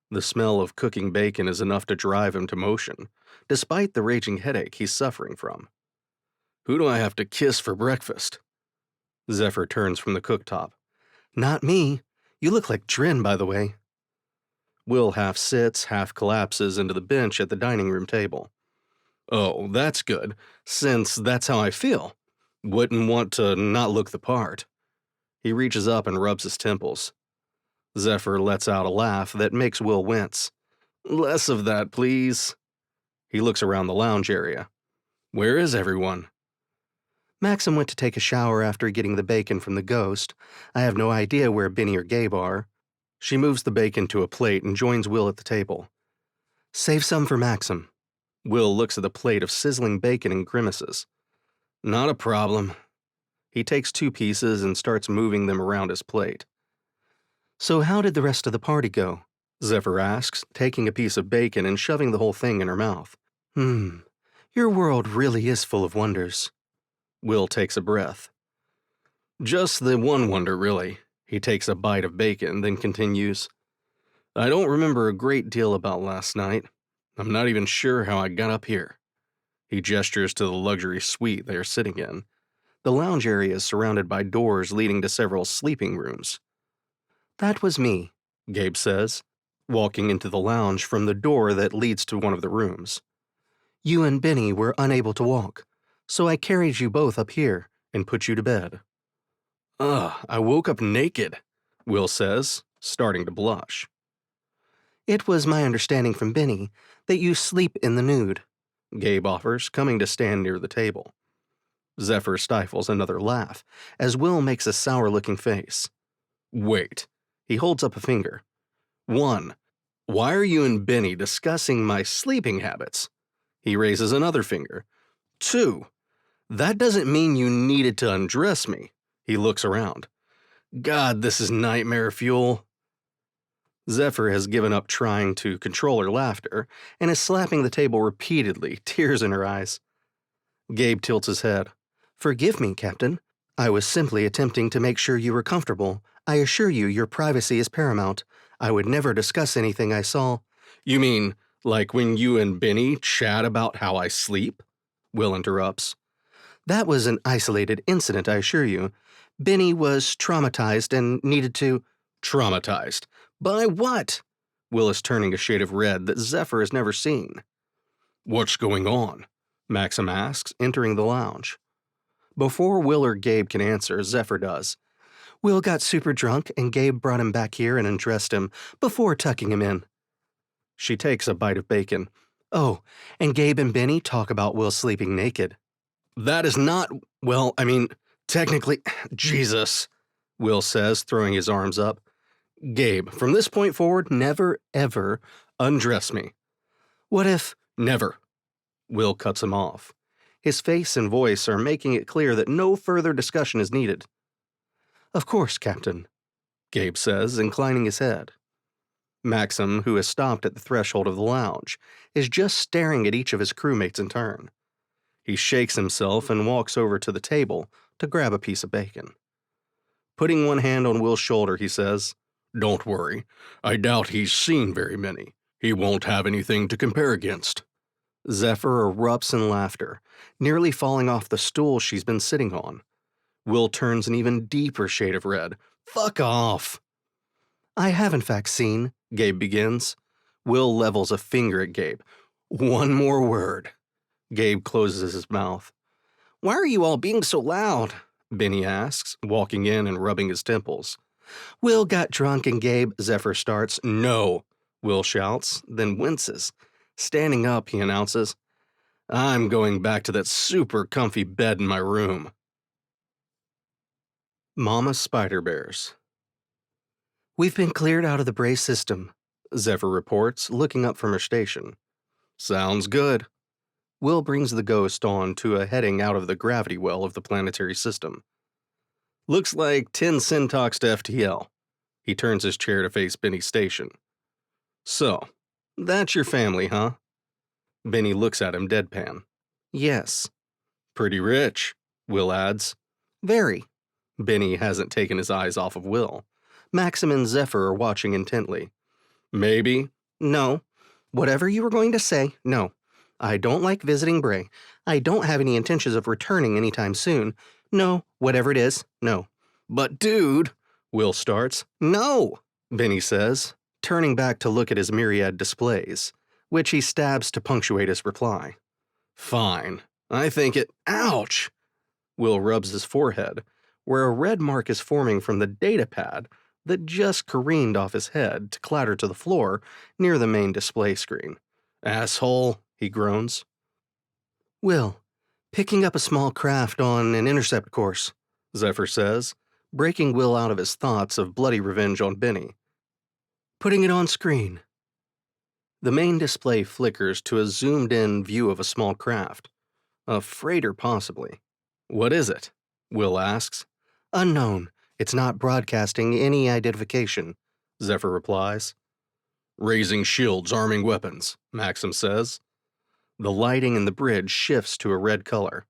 The smell of cooking bacon is enough to drive him to motion, despite the raging headache he's suffering from. Who do I have to kiss for breakfast? Zephyr turns from the cooktop. Not me. You look like Drin, by the way. Will half sits, half collapses into the bench at the dining room table. Oh, that's good, since that's how I feel. Wouldn't want to not look the part. He reaches up and rubs his temples. Zephyr lets out a laugh that makes Will wince. Less of that, please. He looks around the lounge area. Where is everyone? Maxim went to take a shower after getting the bacon from the ghost. I have no idea where Bennie or Gabe are. She moves the bacon to a plate and joins Will at the table. Save some for Maxim. Will looks at the plate of sizzling bacon and grimaces. Not a problem. He takes 2 pieces and starts moving them around his plate. So how did the rest of the party go? Zephyr asks, taking a piece of bacon and shoving the whole thing in her mouth. Your world really is full of wonders. Will takes a breath. Just the one wonder, really. He takes a bite of bacon, then continues. I don't remember a great deal about last night. I'm not even sure how I got up here. He gestures to the luxury suite they are sitting in. The lounge area is surrounded by doors leading to several sleeping rooms. That was me, Gabe says, walking into the lounge from the door that leads to one of the rooms. You and Bennie were unable to walk, so I carried you both up here and put you to bed. I woke up naked, Will says, starting to blush. It was my understanding from Bennie that you sleep in the nude, Gabe offers, coming to stand near the table. Zephyr stifles another laugh as Will makes a sour-looking face. Wait. He holds up a finger. 1. Why are you and Bennie discussing my sleeping habits? He raises another finger. 2. That doesn't mean you needed to undress me. He looks around. God, this is nightmare fuel. Zephyr has given up trying to control her laughter and is slapping the table repeatedly, tears in her eyes. Gabe tilts his head. Forgive me, Captain. I was simply attempting to make sure you were comfortable. I assure you your privacy is paramount. I would never discuss anything I saw. You mean, like when you and Bennie chat about how I sleep? Will interrupts. That was an isolated incident, I assure you. Bennie was traumatized and needed to... Traumatized? By what? Will is turning a shade of red that Zephyr has never seen. What's going on? Maxim asks, entering the lounge. Before Will or Gabe can answer, Zephyr does. Will got super drunk and Gabe brought him back here and undressed him before tucking him in. She takes a bite of bacon. Oh, and Gabe and Bennie talk about Will sleeping naked. That is not, well, I mean, technically, Jesus, Will says, throwing his arms up. Gabe, from this point forward, never, ever undress me. What if... Never. Will cuts him off. His face and voice are making it clear that no further discussion is needed. Of course, Captain, Gabe says, inclining his head. Maxim, who has stopped at the threshold of the lounge, is just staring at each of his crewmates in turn. He shakes himself and walks over to the table to grab a piece of bacon. Putting one hand on Will's shoulder, he says, Don't worry. I doubt he's seen very many. He won't have anything to compare against. Zephyr erupts in laughter, nearly falling off the stool she's been sitting on. Will turns an even deeper shade of red. Fuck off! I have in fact seen, Gabe begins. Will levels a finger at Gabe. One more word. Gabe closes his mouth. Why are you all being so loud? Bennie asks, walking in and rubbing his temples. Will got drunk and Gabe, Zephyr starts. No, Will shouts, then winces. Standing up, he announces, I'm going back to that super comfy bed in my room. Mama Spider Bears. We've been cleared out of the brace system, Zephyr reports, looking up from her station. Sounds good. Will brings the ghost on to a heading out of the gravity well of the planetary system. Looks like 10 syntax to FTL. He turns his chair to face Benny's station. So, that's your family, huh? Benny looks at him deadpan. Yes. Pretty rich, Will adds. Very. Benny hasn't taken his eyes off of Will. Maxim and Zephyr are watching intently. Maybe. No. Whatever you were going to say, no. I don't like visiting Bray. I don't have any intentions of returning anytime soon. No, whatever it is, no. But dude, Will starts. No, Benny says, turning back to look at his myriad displays, which he stabs to punctuate his reply. Fine. I think it... Ouch! Will rubs his forehead, where a red mark is forming from the data pad that just careened off his head to clatter to the floor near the main display screen. Asshole, he groans. Will, picking up a small craft on an intercept course, Zephyr says, breaking Will out of his thoughts of bloody revenge on Benny. Putting it on screen. The main display flickers to a zoomed-in view of a small craft. A freighter, possibly. What is it? Will asks. Unknown. It's not broadcasting any identification, Zephyr replies. Raising shields, arming weapons, Maxim says. The lighting in the bridge shifts to a red color.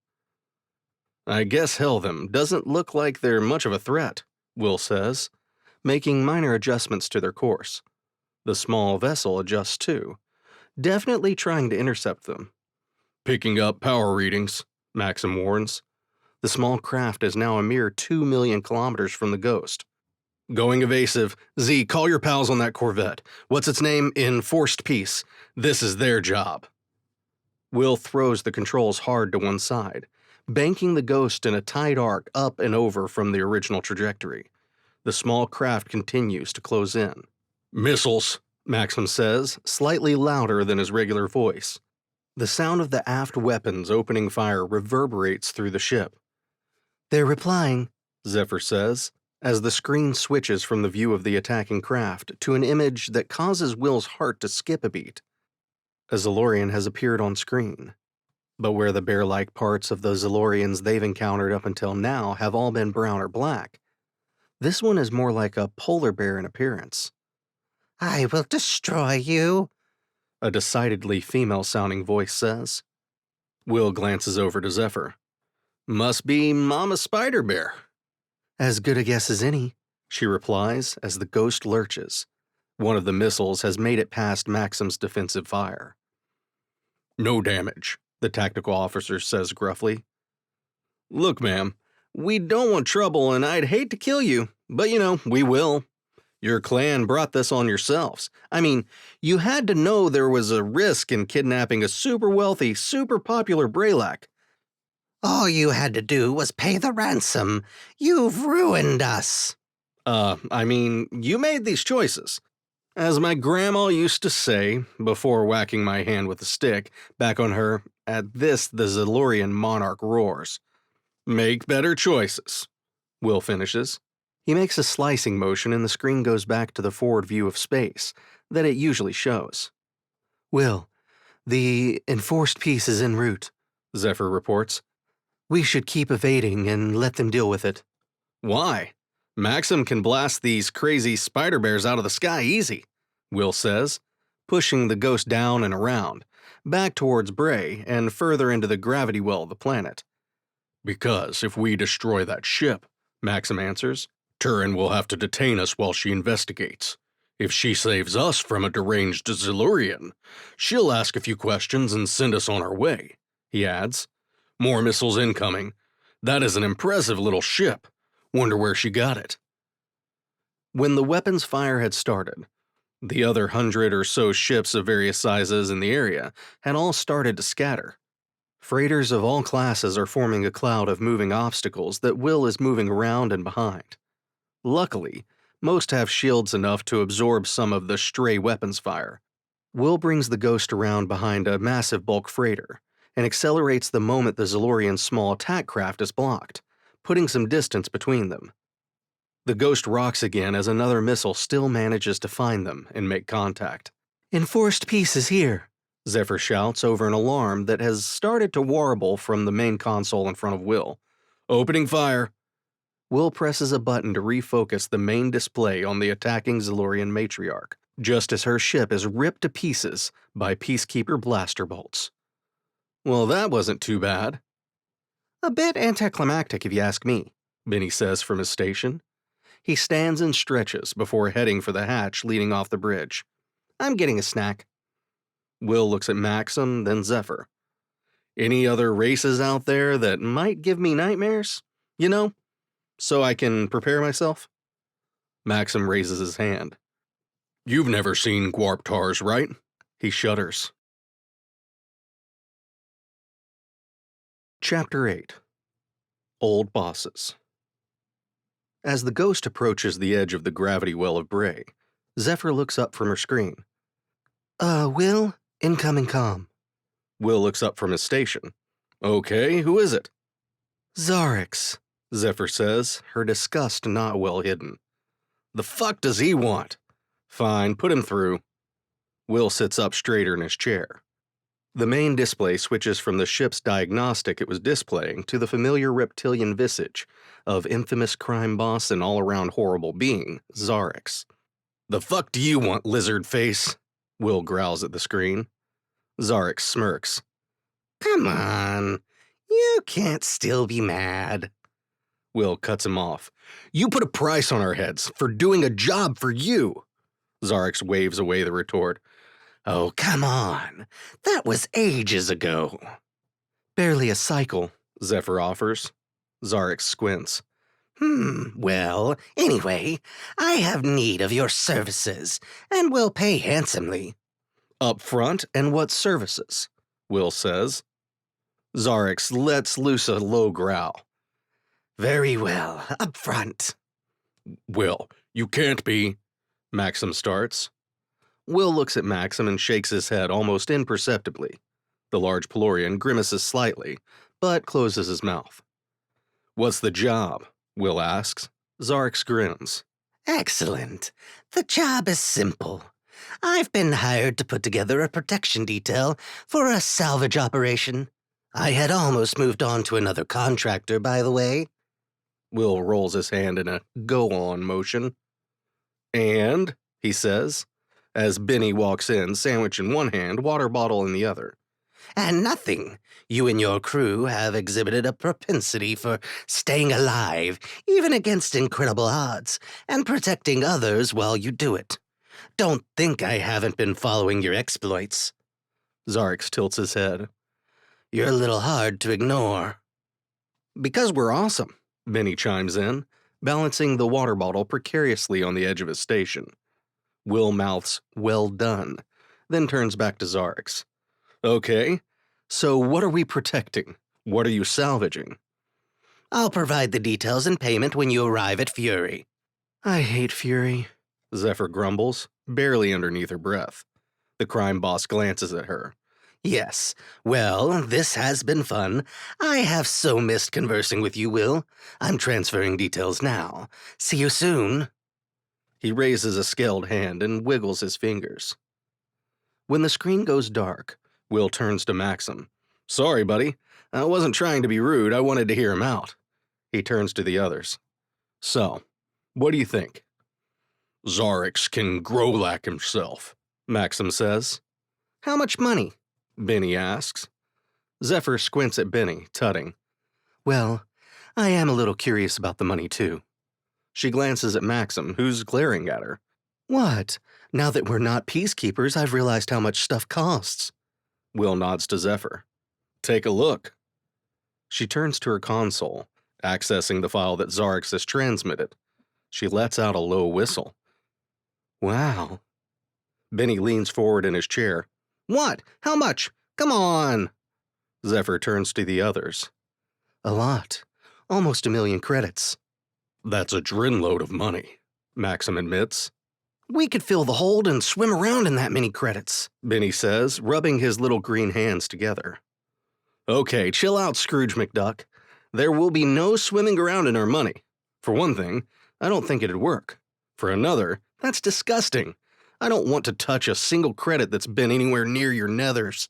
I guess Heltham doesn't look like they're much of a threat, Will says, making minor adjustments to their course. The small vessel adjusts too, definitely trying to intercept them. Picking up power readings, Maxim warns. The small craft is now a mere 2 million kilometers from the Ghost. Going evasive. Z, call your pals on that Corvette. What's its name? Enforced Peace. This is their job. Will throws the controls hard to one side, banking the Ghost in a tight arc up and over from the original trajectory. The small craft continues to close in. Missiles, Maxim says, slightly louder than his regular voice. The sound of the aft weapons opening fire reverberates through the ship. They're replying, Zephyr says, as the screen switches from the view of the attacking craft to an image that causes Will's heart to skip a beat. A Zalorian has appeared on screen, but where the bear-like parts of the Zalorians they've encountered up until now have all been brown or black, this one is more like a polar bear in appearance. I will destroy you, a decidedly female-sounding voice says. Will glances over to Zephyr. Must be Mama Spider Bear. As good a guess as any, she replies as the Ghost lurches. One of the missiles has made it past Maxim's defensive fire. No damage, the tactical officer says gruffly. Look, ma'am, we don't want trouble and I'd hate to kill you, but we will. Your clan brought this on yourselves. I mean, you had to know there was a risk in kidnapping a super wealthy, super popular Braylac. All you had to do was pay the ransom. You've ruined us. You made these choices. As my grandma used to say, before whacking my hand with a stick, back on her, at this the Zalorian monarch roars. Make better choices. Will finishes. He makes a slicing motion and the screen goes back to the forward view of space that it usually shows. Will, the enforced peace is en route, Zephyr reports. We should keep evading and let them deal with it. Why? Maxim can blast these crazy spider bears out of the sky easy, Will says, pushing the Ghost down and around, back towards Bray and further into the gravity well of the planet. Because if we destroy that ship, Maxim answers, Turin will have to detain us while she investigates. If she saves us from a deranged Zilurian, she'll ask a few questions and send us on our way, he adds. More missiles incoming. That is an impressive little ship. Wonder where she got it. When the weapons fire had started, the other 100 or so ships of various sizes in the area had all started to scatter. Freighters of all classes are forming a cloud of moving obstacles that Will is moving around and behind. Luckily, most have shields enough to absorb some of the stray weapons fire. Will brings the Ghost around behind a massive bulk freighter and accelerates the moment the Zalorian's small attack craft is blocked, putting some distance between them. The Ghost rocks again as another missile still manages to find them and make contact. Enforced peace is here, Zephyr shouts over an alarm that has started to warble from the main console in front of Will. Opening fire. Will presses a button to refocus the main display on the attacking Zalorian matriarch, just as her ship is ripped to pieces by Peacekeeper blaster bolts. Well, that wasn't too bad. A bit anticlimactic, if you ask me, Bennie says from his station. He stands and stretches before heading for the hatch leading off the bridge. I'm getting a snack. Will looks at Maxim, then Zephyr. Any other races out there that might give me nightmares? You know, so I can prepare myself? Maxim raises his hand. You've never seen Gwarptars, right? He shudders. Chapter 8. Old Bosses. As the ghost approaches the edge of the gravity well of Bray, Zephyr looks up from her screen. Will? Incoming comm. Will looks up from his station. Okay, who is it? Xarrix, Zephyr says, her disgust not well hidden. The fuck does he want? Fine, put him through. Will sits up straighter in his chair. The main display switches from the ship's diagnostic it was displaying to the familiar reptilian visage of infamous crime boss and all-around horrible being, Xarrix. The fuck do you want, lizard face? Will growls at the screen. Xarrix smirks. Come on, you can't still be mad. Will cuts him off. You put a price on our heads for doing a job for you. Xarrix waves away the retort. Oh, come on. That was ages ago. Barely a cycle, Zephyr offers. Xarrix squints. Well, anyway, I have need of your services, and will pay handsomely. Up front, and what services? Will says. Xarrix lets loose a low growl. Very well, up front. Will, you can't be... Maxim starts. Will looks at Maxim and shakes his head almost imperceptibly. The large Pelorian grimaces slightly, but closes his mouth. What's the job? Will asks. Xarrix grins. Excellent. The job is simple. I've been hired to put together a protection detail for a salvage operation. I had almost moved on to another contractor, by the way. Will rolls his hand in a go-on motion. And, he says, as Bennie walks in, sandwich in one hand, water bottle in the other. And nothing. You and your crew have exhibited a propensity for staying alive, even against incredible odds, and protecting others while you do it. Don't think I haven't been following your exploits. Xarrix tilts his head. You're a little hard to ignore. Because we're awesome, Bennie chimes in, balancing the water bottle precariously on the edge of his station. Will mouths, well done, then turns back to Xarrix. Okay, so what are we protecting? What are you salvaging? I'll provide the details and payment when you arrive at Fury. I hate Fury, Zephyr grumbles, barely underneath her breath. The crime boss glances at her. Yes, well, this has been fun. I have so missed conversing with you, Will. I'm transferring details now. See you soon. He raises a scaled hand and wiggles his fingers. When the screen goes dark, Will turns to Maxim. Sorry, buddy. I wasn't trying to be rude. I wanted to hear him out. He turns to the others. So, what do you think? Xarrix can Grolak himself, Maxim says. How much money? Bennie asks. Zephyr squints at Bennie, tutting. Well, I am a little curious about the money, too. She glances at Maxim, who's glaring at her. What? Now that we're not peacekeepers, I've realized how much stuff costs. Will nods to Zephyr. Take a look. She turns to her console, accessing the file that Xarrix has transmitted. She lets out a low whistle. Wow. Bennie leans forward in his chair. What? How much? Come on! Zephyr turns to the others. A lot. Almost 1 million credits. That's a drinload of money, Maxim admits. We could fill the hold and swim around in that many credits, Bennie says, rubbing his little green hands together. Okay, chill out, Scrooge McDuck. There will be no swimming around in our money. For one thing, I don't think it'd work. For another, that's disgusting. I don't want to touch a single credit that's been anywhere near your nethers.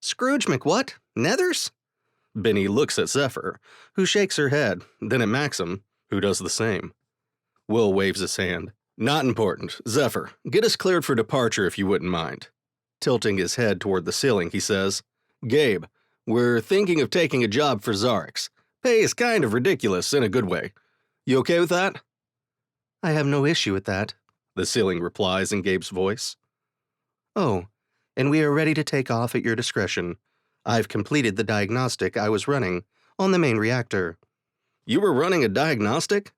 Scrooge McWhat? Nethers? Bennie looks at Zephyr, who shakes her head, then at Maxim, who does the same. Will waves his hand. Not important. Zephyr, get us cleared for departure if you wouldn't mind. Tilting his head toward the ceiling, he says, Gabe, we're thinking of taking a job for Xarrix. Pay is kind of ridiculous in a good way. You okay with that? I have no issue with that, The ceiling replies in Gabe's voice. Oh, and we are ready to take off at your discretion. I've completed the diagnostic I was running on the main reactor. You were running a diagnostic?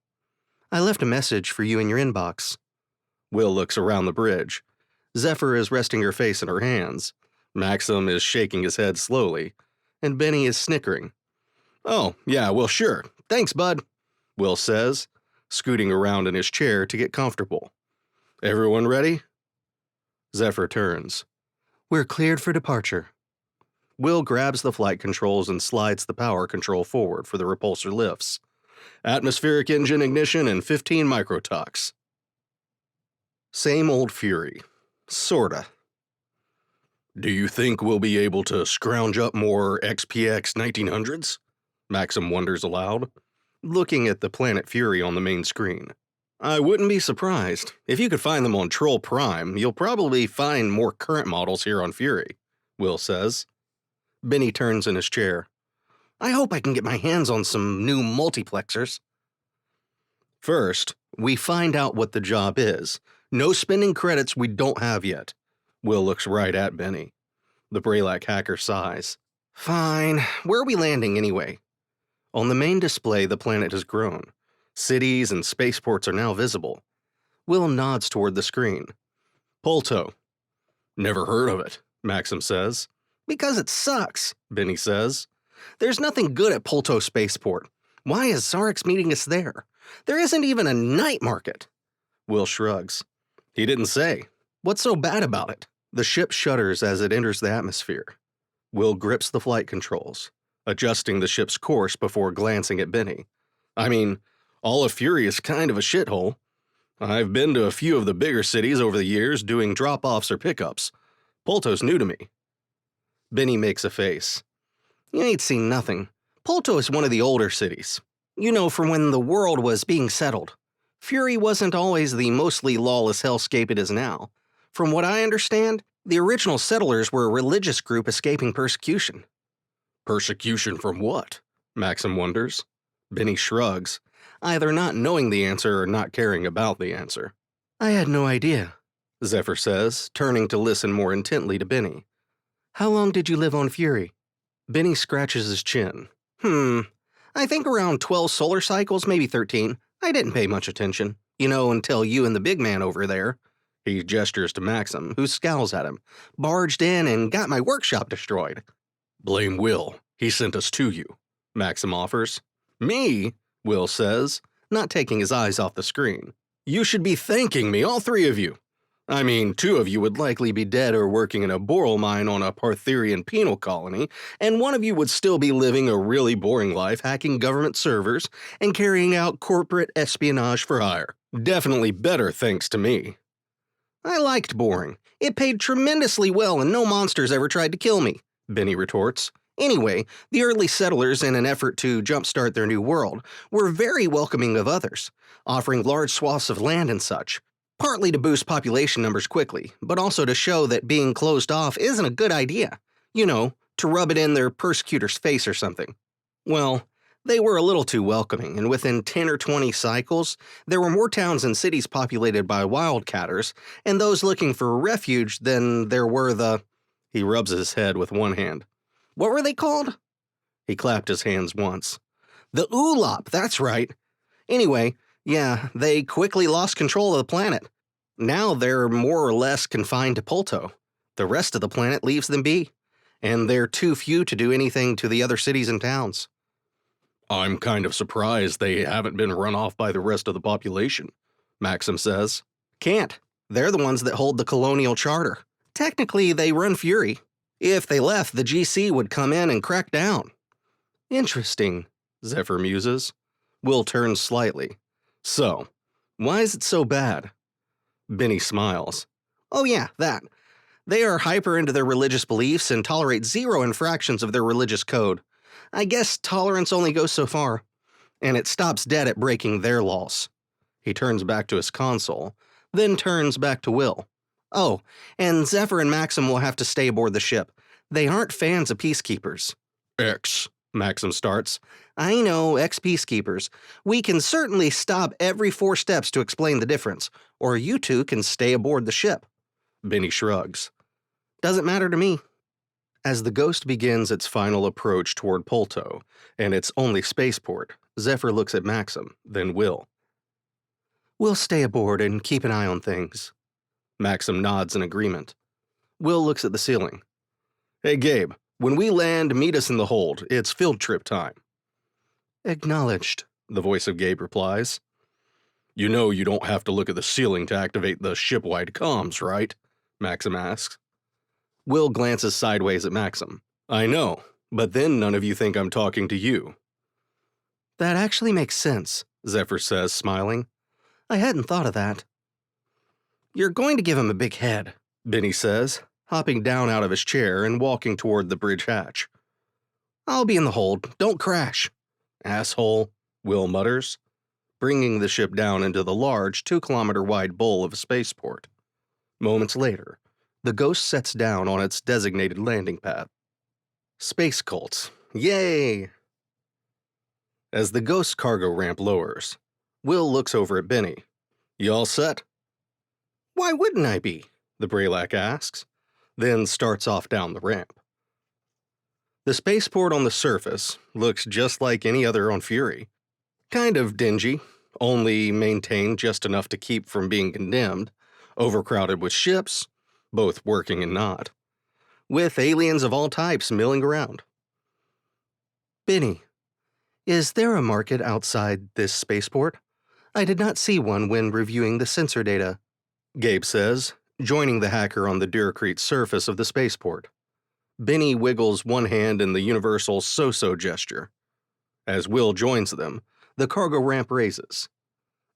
I left a message for you in your inbox. Will looks around the bridge. Zephyr is resting her face in her hands. Maxim is shaking his head slowly, and Bennie is snickering. Oh, yeah, well, sure. Thanks, bud, Will says, scooting around in his chair to get comfortable. Everyone ready? Zephyr turns. We're cleared for departure. Will grabs the flight controls and slides the power control forward for the repulsor lifts. Atmospheric engine ignition and 15 microtox. Same old fury. Sorta. Do you think we'll be able to scrounge up more XPX 1900s? Maxim wonders aloud, looking at the planet Fury on the main screen. I wouldn't be surprised. If you could find them on Troll Prime, you'll probably find more current models here on Fury, Will says. Bennie turns in his chair. I hope I can get my hands on some new multiplexers. First, we find out what the job is. No spending credits we don't have yet. Will looks right at Bennie. The Braylac hacker sighs. Fine. Where are we landing anyway? On the main display, the planet has grown. Cities and spaceports are now visible. Will nods toward the screen. Polto. Never heard of it, Maxim says. Because it sucks, Bennie says. There's nothing good at Polto Spaceport. Why is Xarrix meeting us there? There isn't even a night market. Will shrugs. He didn't say. What's so bad about it? The ship shudders as it enters the atmosphere. Will grips the flight controls, adjusting the ship's course before glancing at Bennie. I mean, all of Fury is kind of a shithole. I've been to a few of the bigger cities over the years doing drop-offs or pickups. Polto's new to me. Bennie makes a face. You ain't seen nothing. Polto is one of the older cities. You know, from when the world was being settled. Fury wasn't always the mostly lawless hellscape it is now. From what I understand, the original settlers were a religious group escaping persecution. Persecution from what? Maxim wonders. Bennie shrugs, either not knowing the answer or not caring about the answer. I had no idea, Zephyr says, turning to listen more intently to Bennie. How long did you live on Fury? Bennie scratches his chin. I think around 12 solar cycles, maybe 13. I didn't pay much attention. You know, until you and the big man over there, he gestures to Maxim, who scowls at him, barged in and got my workshop destroyed. Blame Will. He sent us to you, Maxim offers. Me? Will says, not taking his eyes off the screen. You should be thanking me, all three of you. I mean, two of you would likely be dead or working in a boral mine on a Partherian penal colony, and one of you would still be living a really boring life hacking government servers and carrying out corporate espionage for hire. Definitely better thanks to me. I liked boring. It paid tremendously well and no monsters ever tried to kill me, Bennie retorts. Anyway, the early settlers, in an effort to jumpstart their new world, were very welcoming of others, offering large swaths of land and such. Partly to boost population numbers quickly, but also to show that being closed off isn't a good idea. You know, to rub it in their persecutor's face or something. Well, they were a little too welcoming, and within 10 or 20 cycles, there were more towns and cities populated by wildcatters, and those looking for refuge than there were the... He rubs his head with one hand. What were they called? He clapped his hands once. The Oolop, that's right. Anyway, yeah, they quickly lost control of the planet. Now they're more or less confined to Polto. The rest of the planet leaves them be, and they're too few to do anything to the other cities and towns. I'm kind of surprised they haven't been run off by the rest of the population, Maxim says. Can't. They're the ones that hold the colonial charter. Technically, they run Fury. If they left, the GC would come in and crack down. Interesting, Zephyr muses. Will turns slightly. So, why is it so bad? Bennie smiles. Oh yeah, that. They are hyper into their religious beliefs and tolerate zero infractions of their religious code. I guess tolerance only goes so far, and it stops dead at breaking their laws. He turns back to his console, then turns back to Will. Oh, and Zephyr and Maxim will have to stay aboard the ship. They aren't fans of Peacekeepers. Maxim starts. I know, ex-Peacekeepers. We can certainly stop every 4 steps to explain the difference, or you two can stay aboard the ship. Bennie shrugs. Doesn't matter to me. As the Ghost begins its final approach toward Polto, and its only spaceport, Zephyr looks at Maxim, then Will. We'll stay aboard and keep an eye on things. Maxim nods in agreement. Will looks at the ceiling. Hey, Gabe, when we land, meet us in the hold. It's field trip time. Acknowledged, the voice of Gabe replies. You know you don't have to look at the ceiling to activate the ship-wide comms, right? Maxim asks. Will glances sideways at Maxim. I know, but then none of you think I'm talking to you. That actually makes sense, Zephyr says, smiling. I hadn't thought of that. You're going to give him a big head, Bennie says, hopping down out of his chair and walking toward the bridge hatch. I'll be in the hold. Don't crash. Asshole, Will mutters, bringing the ship down into the large 2-kilometer-wide bowl of a spaceport. Moments later, the Ghost sets down on its designated landing pad. Space cults. Yay! As the Ghost's cargo ramp lowers, Will looks over at Bennie. You all set? Why wouldn't I be? The Braylac asks, then starts off down the ramp. The spaceport on the surface looks just like any other on Fury. Kind of dingy, only maintained just enough to keep from being condemned, overcrowded with ships, both working and not, with aliens of all types milling around. Bennie, is there a market outside this spaceport? I did not see one when reviewing the sensor data, Gabe says, joining the hacker on the Duracrete surface of the spaceport. Bennie wiggles one hand in the universal so-so gesture. As Will joins them, the cargo ramp raises.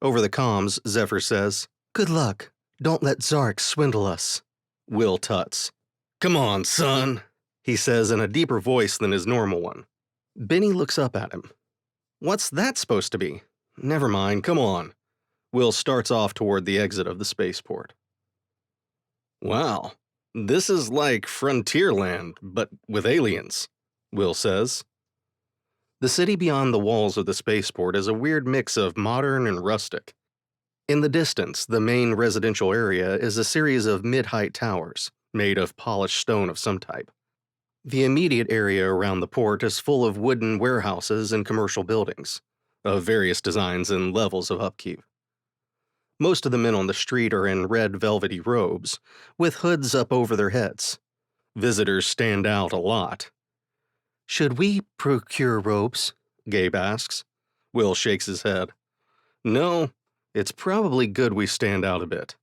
Over the comms, Zephyr says, Good luck. Don't let Xarrix swindle us. Will tuts. Come on, son, he says in a deeper voice than his normal one. Bennie looks up at him. What's that supposed to be? Never mind, come on. Will starts off toward the exit of the spaceport. Wow, this is like Frontierland, but with aliens, Will says. The city beyond the walls of the spaceport is a weird mix of modern and rustic. In the distance, the main residential area is a series of mid-height towers, made of polished stone of some type. The immediate area around the port is full of wooden warehouses and commercial buildings, of various designs and levels of upkeep. Most of the men on the street are in red velvety robes, with hoods up over their heads. Visitors stand out a lot. Should we procure robes? Gabe asks. Will shakes his head. No, it's probably good we stand out a bit.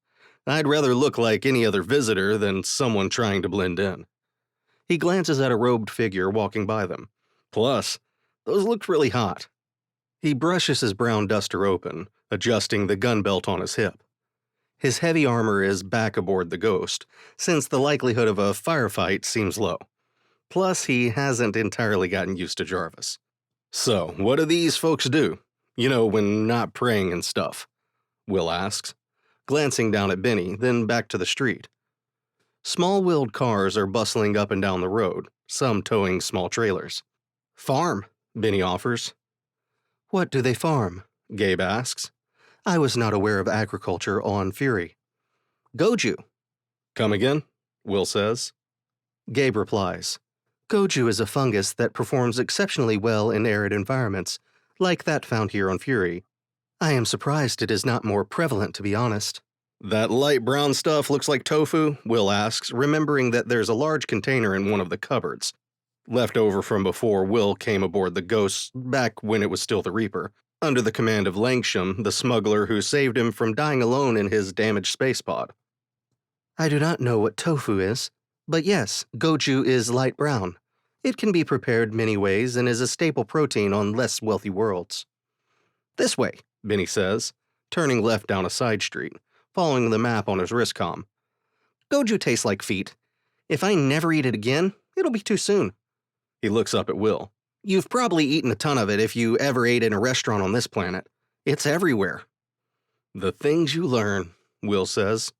I'd rather look like any other visitor than someone trying to blend in. He glances at a robed figure walking by them. Plus, those looked really hot. He brushes his brown duster open, adjusting the gun belt on his hip. His heavy armor is back aboard the Ghost, since the likelihood of a firefight seems low. Plus, he hasn't entirely gotten used to Jarvis. So, what do these folks do? You know, when not praying and stuff? Will asks, glancing down at Bennie, then back to the street. Small-wheeled cars are bustling up and down the road, some towing small trailers. Farm, Bennie offers. What do they farm? Gabe asks. I was not aware of agriculture on Fury. Goju. Come again? Will says. Gabe replies. Goju is a fungus that performs exceptionally well in arid environments, like that found here on Fury. I am surprised it is not more prevalent, to be honest. That light brown stuff looks like tofu? Will asks, remembering that there's a large container in one of the cupboards, left over from before Will came aboard the Ghost back when it was still the Reaper, under the command of Langsham, the smuggler who saved him from dying alone in his damaged space pod. I do not know what tofu is, but yes, goju is light brown. It can be prepared many ways and is a staple protein on less wealthy worlds. This way, Bennie says, turning left down a side street, following the map on his wristcom. Goju tastes like feet. If I never eat it again, it'll be too soon. He looks up at Will. You've probably eaten a ton of it if you ever ate in a restaurant on this planet. It's everywhere. The things you learn, Will says.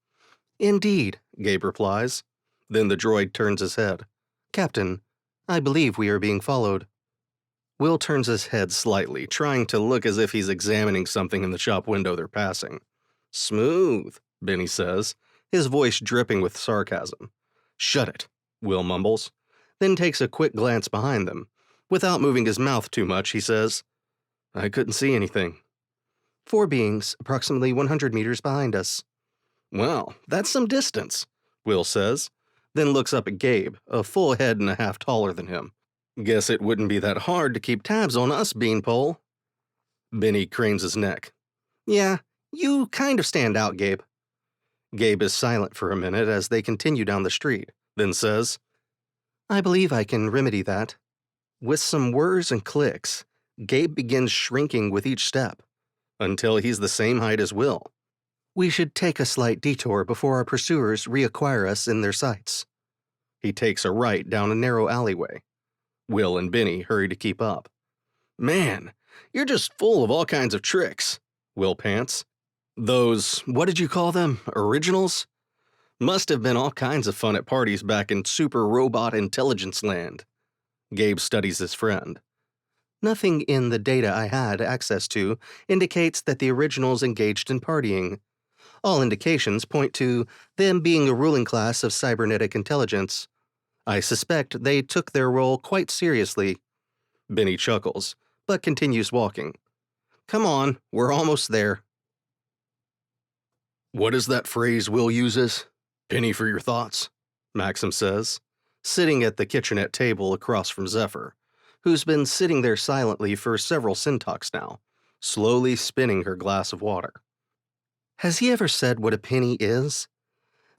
Indeed, Gabe replies. Then the droid turns his head. Captain, I believe we are being followed. Will turns his head slightly, trying to look as if he's examining something in the shop window they're passing. Smooth, Bennie says, his voice dripping with sarcasm. Shut it, Will mumbles, then takes a quick glance behind them. Without moving his mouth too much, he says, I couldn't see anything. 4 beings approximately 100 meters behind us. Well, that's some distance, Will says, then looks up at Gabe, a full head and a half taller than him. Guess it wouldn't be that hard to keep tabs on us, Beanpole. Bennie cranes his neck. Yeah, you kind of stand out, Gabe. Gabe is silent for a minute as they continue down the street, then says, I believe I can remedy that. With some whirs and clicks, Gabe begins shrinking with each step, until he's the same height as Will. We should take a slight detour before our pursuers reacquire us in their sights. He takes a right down a narrow alleyway. Will and Bennie hurry to keep up. Man, you're just full of all kinds of tricks, Will pants. Those, what did you call them, originals? Must have been all kinds of fun at parties back in Super Robot Intelligence Land. Gabe studies his friend. Nothing in the data I had access to indicates that the originals engaged in partying. All indications point to them being a ruling class of cybernetic intelligence. I suspect they took their role quite seriously. Bennie chuckles, but continues walking. Come on, we're almost there. What is that phrase Will uses? Penny for your thoughts, Maxim says, sitting at the kitchenette table across from Zephyr, who's been sitting there silently for several syntax now, slowly spinning her glass of water. Has he ever said what a penny is?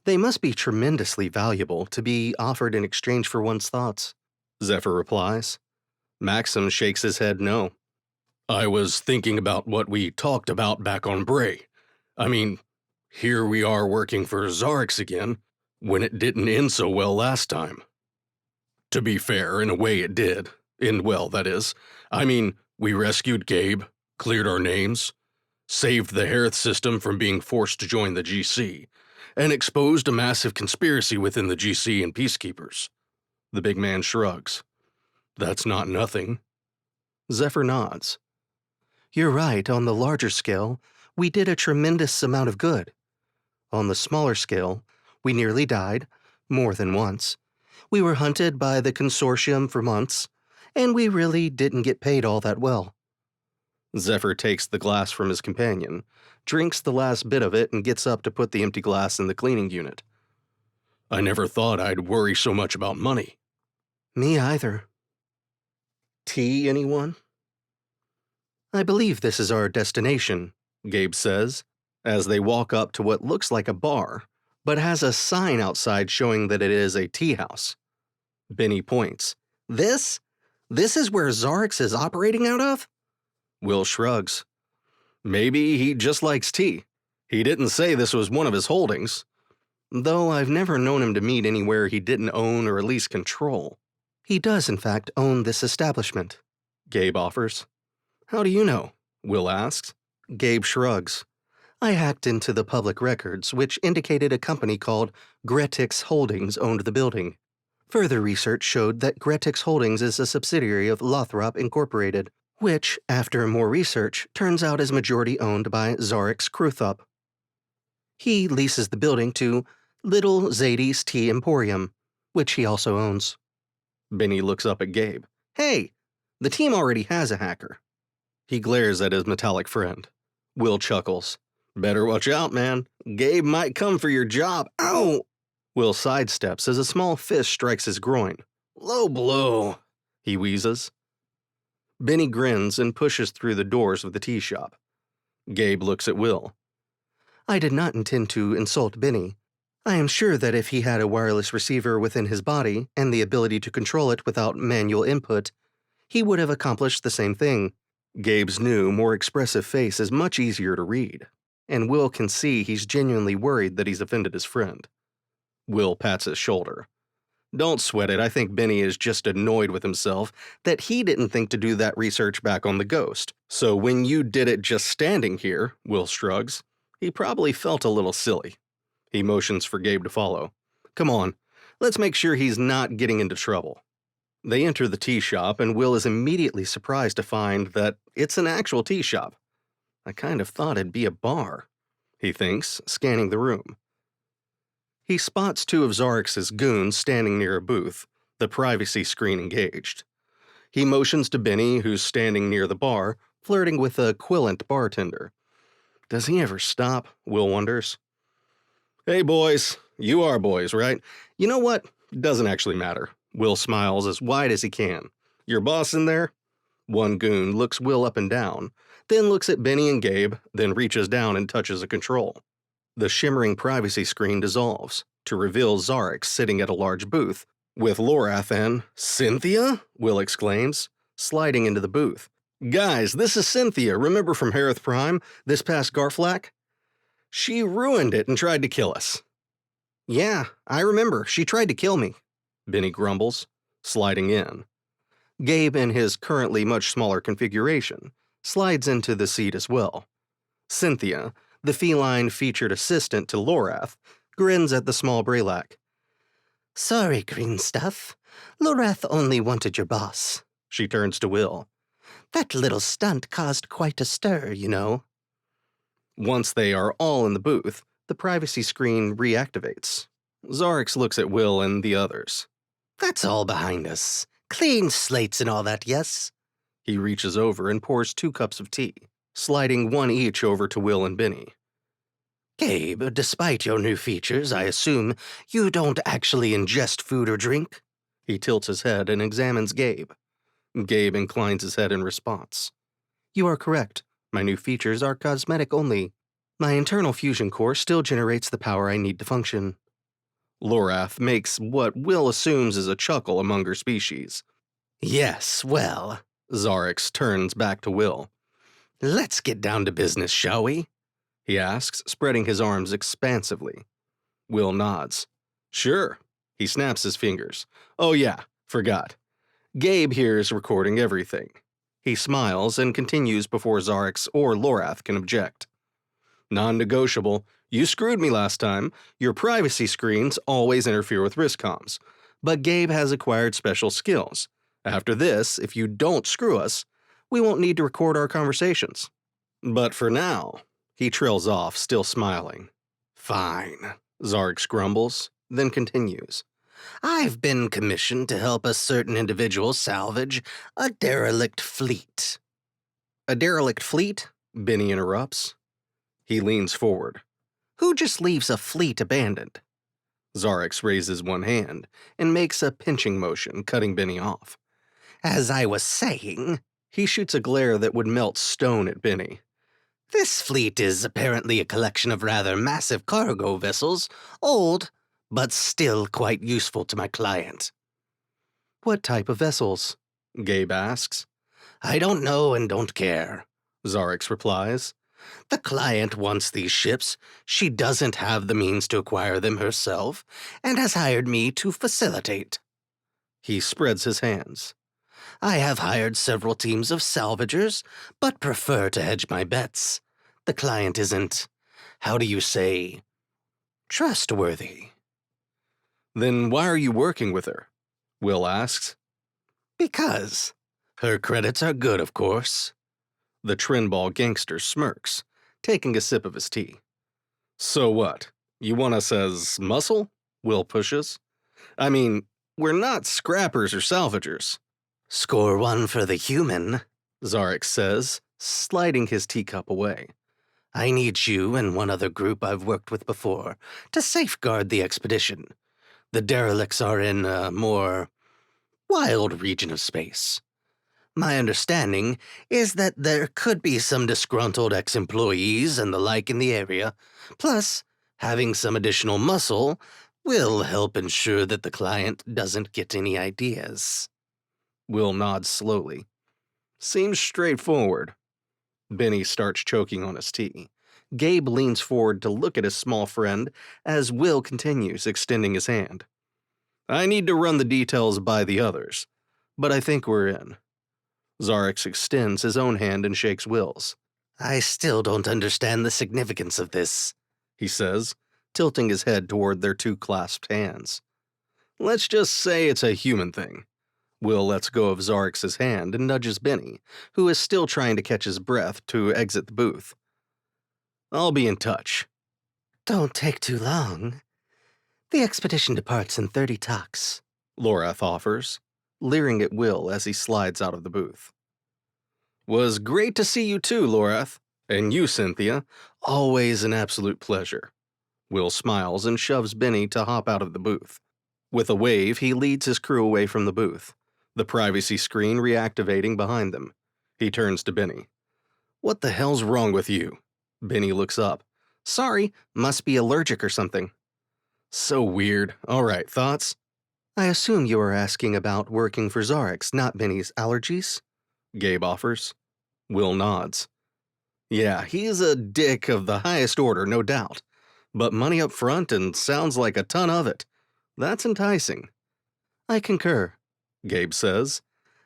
They must be tremendously valuable to be offered in exchange for one's thoughts, Zephyr replies. Maxim shakes his head no. I was thinking about what we talked about back on Bray. I mean, here we are working for Xarrix again, when it didn't end so well last time. To be fair, in a way it did. That is. I mean, we rescued Gabe, cleared our names, saved the Hearth system from being forced to join the GC, and exposed a massive conspiracy within the GC and Peacekeepers. The big man shrugs. That's not nothing. Zephyr nods. You're right, on the larger scale, we did a tremendous amount of good. On the smaller scale, we nearly died, more than once. We were hunted by the consortium for months, and we really didn't get paid all that well. Zephyr takes the glass from his companion, drinks the last bit of it, and gets up to put the empty glass in the cleaning unit. I never thought I'd worry so much about money. Me either. Tea, anyone? I believe this is our destination, Gabe says, as they walk up to what looks like a bar, but has a sign outside showing that it is a tea house. Bennie points. This is where Xarrix is operating out of? Will shrugs. Maybe he just likes tea. He didn't say this was one of his holdings, though I've never known him to meet anywhere he didn't own or at least control. He does, in fact, own this establishment, Gabe offers. How do you know? Will asks. Gabe shrugs. I hacked into the public records, which indicated a company called Xarrix Holdings owned the building. Further research showed that Xarrix Holdings is a subsidiary of Lothrop Incorporated, which, after more research, turns out is majority owned by Xarrix Kruthop. He leases the building to Little Zadie's Tea Emporium, which he also owns. Bennie looks up at Gabe. Hey, the team already has a hacker. He glares at his metallic friend. Will chuckles. Better watch out, man. Gabe might come for your job. Ow! Will sidesteps as a small fist strikes his groin. Low blow, he wheezes. Bennie grins and pushes through the doors of the tea shop. Gabe looks at Will. I did not intend to insult Bennie. I am sure that if he had a wireless receiver within his body and the ability to control it without manual input, he would have accomplished the same thing. Gabe's new, more expressive face is much easier to read, and Will can see he's genuinely worried that he's offended his friend. Will pats his shoulder. Don't sweat it, I think Bennie is just annoyed with himself that he didn't think to do that research back on the ghost. So when you did it just standing here, Will shrugs, he probably felt a little silly. He motions for Gabe to follow. Come on, let's make sure he's not getting into trouble. They enter the tea shop, and Will is immediately surprised to find that it's an actual tea shop. I kind of thought it'd be a bar, he thinks, scanning the room. He spots two of Xarrix's goons standing near a booth, the privacy screen engaged. He motions to Bennie, who's standing near the bar, flirting with a quillant bartender. Does he ever stop? Will wonders. Hey boys, you are boys, right? You know what? Doesn't actually matter. Will smiles as wide as he can. Your boss in there? One goon looks Will up and down, then looks at Bennie and Gabe, then reaches down and touches a control. The shimmering privacy screen dissolves to reveal Xarrix sitting at a large booth, with Lorath and Cynthia? Will exclaims, sliding into the booth. Guys, this is Cynthia, remember from Harith Prime, this past Garflack? She ruined it and tried to kill us. Yeah, I remember. She tried to kill me, Bennie grumbles, sliding in. Gabe, in his currently much smaller configuration, slides into the seat as well. Cynthia, the feline featured assistant to Lorath, grins at the small Braylac. Sorry, green stuff. Lorath only wanted your boss. She turns to Will. That little stunt caused quite a stir, you know. Once they are all in the booth, the privacy screen reactivates. Xarrix looks at Will and the others. That's all behind us. Clean slates and all that, yes? He reaches over and pours 2 cups of tea, sliding one each over to Will and Bennie. Gabe, despite your new features, I assume you don't actually ingest food or drink? He tilts his head and examines Gabe. Gabe inclines his head in response. You are correct. My new features are cosmetic only. My internal fusion core still generates the power I need to function. Lorath makes what Will assumes is a chuckle among her species. Yes, well, Xarrix turns back to Will. Let's get down to business, shall we? He asks, spreading his arms expansively. Will nods. Sure. He snaps his fingers. Oh yeah, forgot. Gabe here is recording everything. He smiles and continues before Xarrix or Lorath can object. Non-negotiable. You screwed me last time. Your privacy screens always interfere with risk comms. But Gabe has acquired special skills. After this, if you don't screw us, we won't need to record our conversations. But for now, he trails off, still smiling. Fine, Xarrix grumbles, then continues. I've been commissioned to help a certain individual salvage a derelict fleet. A derelict fleet? Bennie interrupts. He leans forward. Who just leaves a fleet abandoned? Xarrix raises one hand and makes a pinching motion, cutting Bennie off. As I was saying, he shoots a glare that would melt stone at Bennie. This fleet is apparently a collection of rather massive cargo vessels, old, but still quite useful to my client. What type of vessels? Gabe asks. I don't know and don't care, Xarrix replies. The client wants these ships. She doesn't have the means to acquire them herself, and has hired me to facilitate. He spreads his hands. I have hired several teams of salvagers, but prefer to hedge my bets. The client isn't, how do you say, trustworthy. Then why are you working with her? Will asks. Because. Her credits are good, of course. The Trinball gangster smirks, taking a sip of his tea. So what? You want us as muscle? Will pushes. I mean, we're not scrappers or salvagers. Score one for the human, Xarrix says, sliding his teacup away. I need you and one other group I've worked with before to safeguard the expedition. The derelicts are in a more wild region of space. My understanding is that there could be some disgruntled ex-employees and the like in the area, plus having some additional muscle will help ensure that the client doesn't get any ideas. Will nods slowly. Seems straightforward. Bennie starts choking on his tea. Gabe leans forward to look at his small friend as Will continues, extending his hand. I need to run the details by the others, but I think we're in. Xarrix extends his own hand and shakes Will's. I still don't understand the significance of this, he says, tilting his head toward their two clasped hands. Let's just say it's a human thing. Will lets go of Xarrix's hand and nudges Bennie, who is still trying to catch his breath, to exit the booth. I'll be in touch. Don't take too long. The expedition departs in 30 talks, Lorath offers, leering at Will as he slides out of the booth. Was great to see you too, Lorath. And you, Cynthia. Always an absolute pleasure. Will smiles and shoves Bennie to hop out of the booth. With a wave, he leads his crew away from the booth, the privacy screen reactivating behind them. He turns to Bennie. What the hell's wrong with you? Bennie looks up. Sorry, must be allergic or something. So weird. All right, thoughts? I assume you are asking about working for Xarrix, not Bennie's allergies? Gabe offers. Will nods. Yeah, he's a dick of the highest order, no doubt. But money up front and sounds like a ton of it. That's enticing. I concur, Gabe says,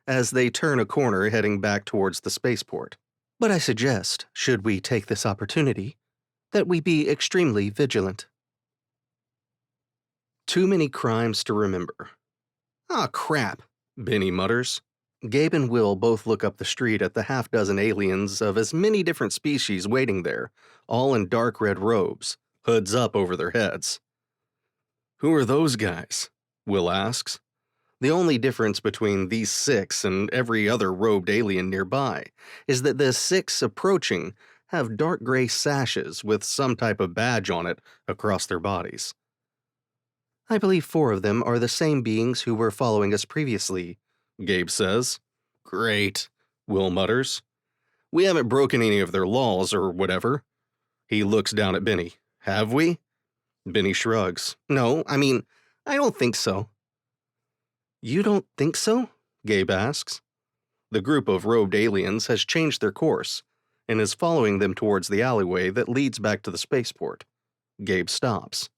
as they turn a corner heading back towards the spaceport. But I suggest, should we take this opportunity, that we be extremely vigilant. Too many crimes to remember. Ah, crap, Bennie mutters. Gabe and Will both look up the street at the half-dozen aliens of as many different species waiting there, all in dark red robes, hoods up over their heads. Who are those guys? Will asks. The only difference between these 6 and every other robed alien nearby is that the 6 approaching have dark gray sashes with some type of badge on it across their bodies. I believe 4 of them are the same beings who were following us previously, Gabe says. Great, Will mutters. We haven't broken any of their laws or whatever. He looks down at Bennie. Have we? Bennie shrugs. No, I don't think so. You don't think so? Gabe asks. The group of robed aliens has changed their course and is following them towards the alleyway that leads back to the spaceport. Gabe stops.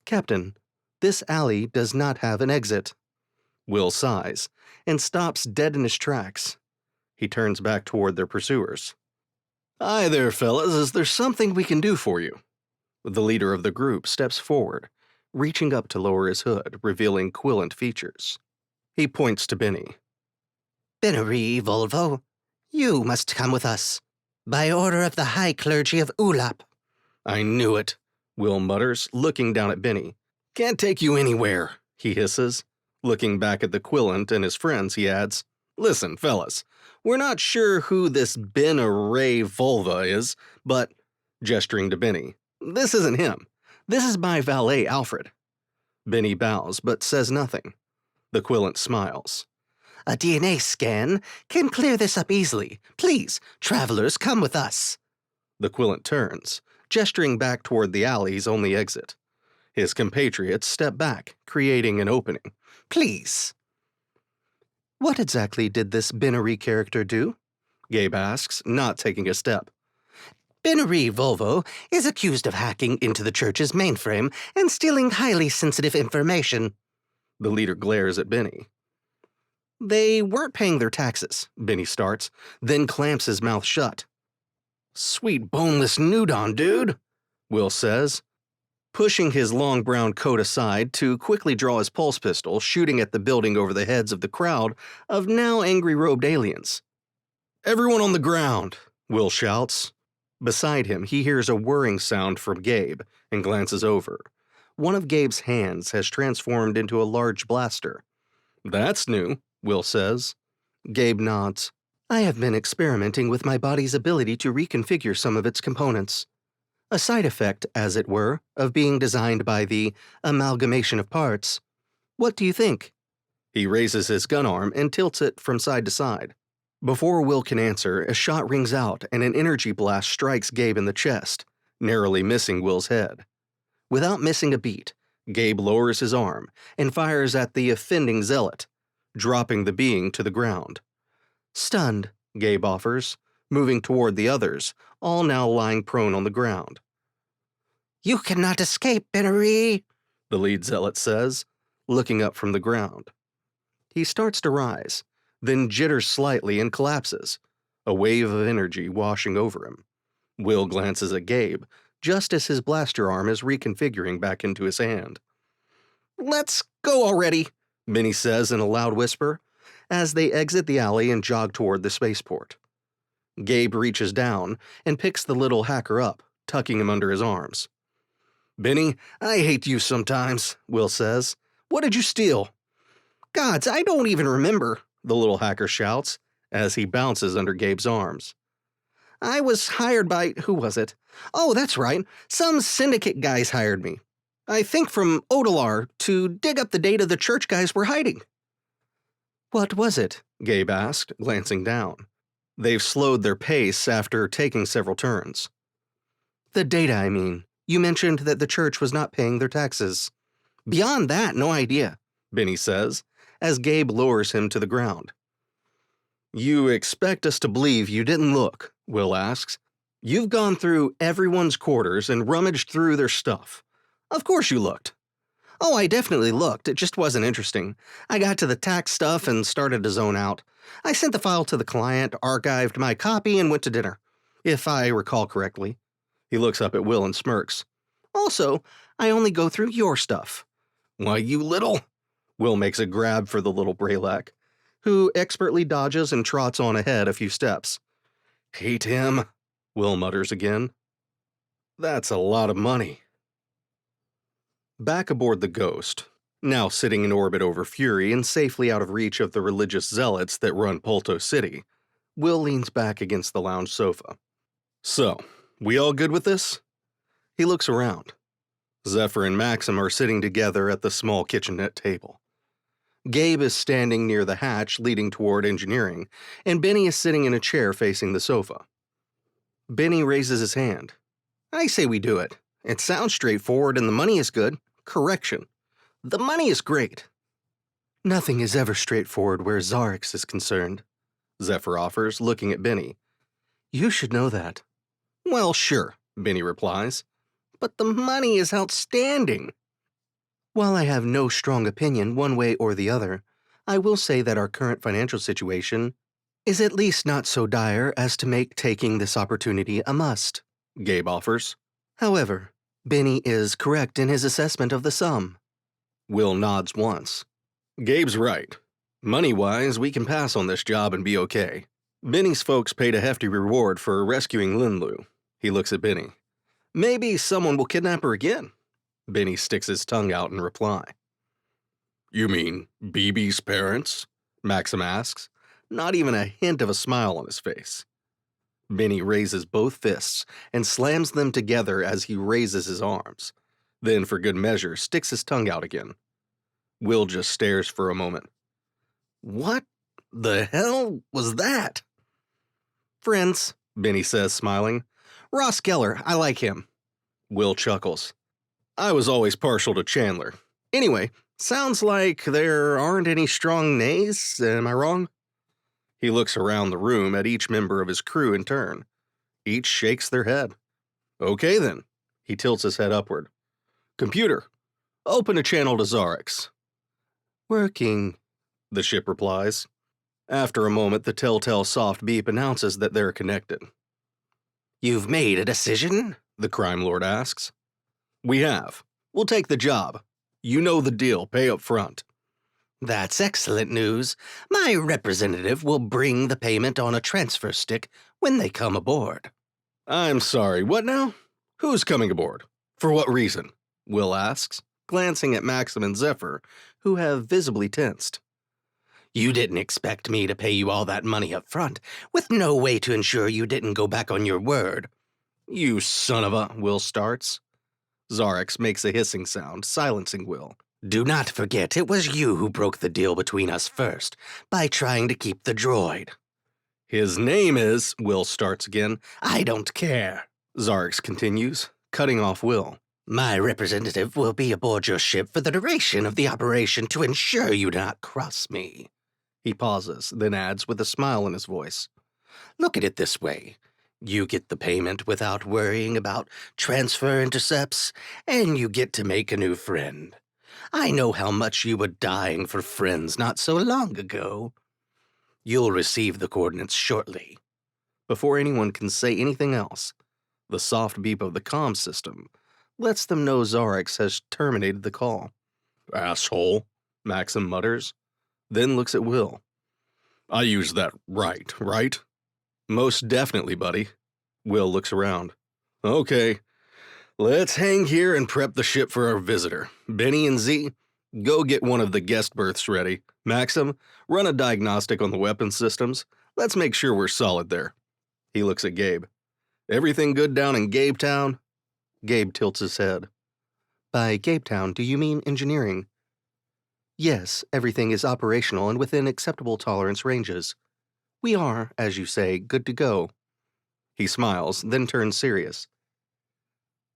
Captain, this alley does not have an exit. Will sighs and stops dead in his tracks. He turns back toward their pursuers. Hi there, fellas. Is there something we can do for you? The leader of the group steps forward, reaching up to lower his hood, revealing quillant features. He points to Bennie. Bennie, Volvo, you must come with us, by order of the High Clergy of Ulap. I knew it, Will mutters, looking down at Bennie. Can't take you anywhere, he hisses. Looking back at the quillant and his friends, he adds, Listen, fellas, we're not sure who this Ben Array Volva is, but, gesturing to Bennie, this isn't him. This is my valet, Alfred. Bennie bows, but says nothing. The quillant smiles. A DNA scan can clear this up easily. Please, travelers, come with us. The quillant turns, gesturing back toward the alley's only exit. His compatriots step back, creating an opening. Please. What exactly did this Bennie character do? Gabe asks, not taking a step. Bennie Volvo is accused of hacking into the church's mainframe and stealing highly sensitive information. The leader glares at Bennie. They weren't paying their taxes, Bennie starts, then clamps his mouth shut. Sweet boneless nudon, dude, Will says, pushing his long brown coat aside to quickly draw his pulse pistol, shooting at the building over the heads of the crowd of now angry robed aliens. Everyone on the ground, Will shouts. Beside him, he hears a whirring sound from Gabe and glances over. One of Gabe's hands has transformed into a large blaster. That's new, Will says. Gabe nods. I have been experimenting with my body's ability to reconfigure some of its components. A side effect, as it were, of being designed by the amalgamation of parts. What do you think? He raises his gun arm and tilts it from side to side. Before Will can answer, a shot rings out and an energy blast strikes Gabe in the chest, narrowly missing Will's head. Without missing a beat, Gabe lowers his arm and fires at the offending zealot, dropping the being to the ground. Stunned, Gabe offers, moving toward the others, all now lying prone on the ground. You cannot escape, Bennie, the lead zealot says, looking up from the ground. He starts to rise, then jitters slightly and collapses, a wave of energy washing over him. Will glances at Gabe, just as his blaster arm is reconfiguring back into his hand. "Let's go already," Bennie says in a loud whisper, as they exit the alley and jog toward the spaceport. Gabe reaches down and picks the little hacker up, tucking him under his arms. "Bennie, I hate you sometimes," Will says. "What did you steal?" "Gods, I don't even remember," the little hacker shouts as he bounces under Gabe's arms. "I was hired by, who was it? Oh, that's right, some syndicate guys hired me. I think from Odalar, to dig up the data the church guys were hiding." "What was it?" Gabe asked, glancing down. They've slowed their pace after taking several turns. "The data, I mean. You mentioned that the church was not paying their taxes." "Beyond that, no idea," Bennie says, as Gabe lowers him to the ground. "You expect us to believe you didn't look?" Will asks. "You've gone through everyone's quarters and rummaged through their stuff. Of course you looked." "Oh, I definitely looked. It just wasn't interesting. I got to the tax stuff and started to zone out. I sent the file to the client, archived my copy, and went to dinner, if I recall correctly." He looks up at Will and smirks. "Also, I only go through your stuff." "Why, you little..." Will makes a grab for the little Braylac, who expertly dodges and trots on ahead a few steps. "Hate him," Will mutters again. "That's a lot of money." Back aboard the Ghost, now sitting in orbit over Fury and safely out of reach of the religious zealots that run Polto City, Will leans back against the lounge sofa. "So, we all good with this?" He looks around. Zephyr and Maxim are sitting together at the small kitchenette table. Gabe is standing near the hatch leading toward engineering, and Bennie is sitting in a chair facing the sofa. Bennie raises his hand. "I say we do it. It sounds straightforward and the money is good. Correction. The money is great." "Nothing is ever straightforward where Xarrix is concerned," Zephyr offers, looking at Bennie. "You should know that." "Well, sure," Bennie replies. "But the money is outstanding." "While I have no strong opinion one way or the other, I will say that our current financial situation is at least not so dire as to make taking this opportunity a must," Gabe offers. "However, Bennie is correct in his assessment of the sum." Will nods once. "Gabe's right. Money-wise, we can pass on this job and be okay. Bennie's folks paid a hefty reward for rescuing Linlu." He looks at Bennie. "Maybe someone will kidnap her again." Bennie sticks his tongue out in reply. "You mean BB's parents?" Maxim asks, not even a hint of a smile on his face. Bennie raises both fists and slams them together as he raises his arms, then for good measure sticks his tongue out again. Will just stares for a moment. "What the hell was that?" "Friends," Bennie says, smiling. "Ross Geller, I like him." Will chuckles. "I was always partial to Chandler. Anyway, sounds like there aren't any strong nays, am I wrong?" He looks around the room at each member of his crew in turn. Each shakes their head. "Okay then." He tilts his head upward. "Computer, open a channel to Xarrix." "Working," the ship replies. After a moment, the telltale soft beep announces that they're connected. "You've made a decision?" the crime lord asks. "We have. We'll take the job. You know the deal, pay up front." "That's excellent news. My representative will bring the payment on a transfer stick when they come aboard." "I'm sorry, what now? Who's coming aboard? For what reason?" Will asks, glancing at Maxim and Zephyr, who have visibly tensed. "You didn't expect me to pay you all that money up front, with no way to ensure you didn't go back on your word." "You son of a..." Will starts. Xarrix makes a hissing sound, silencing Will. "Do not forget it was you who broke the deal between us first, by trying to keep the droid." "His name is..." Will starts again. "I don't care," Xarrix continues, cutting off Will. "My representative will be aboard your ship for the duration of the operation to ensure you do not cross me." He pauses, then adds with a smile in his voice. Look at it this way. You get the payment without worrying about transfer intercepts, and you get to make a new friend. I know how much you were dying for friends not so long ago. You'll receive the coordinates shortly. Before anyone can say anything else, the soft beep of the comm system lets them know Xarrix has terminated the call. Asshole, Maxim mutters, then looks at Will. I used that right? Most definitely, buddy. Will looks around. Okay, let's hang here and prep the ship for our visitor. Bennie and Z, go get one of the guest berths ready. Maxim, run a diagnostic on the weapons systems. Let's make sure we're solid there. He looks at Gabe. Everything good down in Gabe Town? Gabe tilts his head. By Gabe Town, do you mean engineering? Yes, everything is operational and within acceptable tolerance ranges. We are, as you say, good to go. He smiles, then turns serious.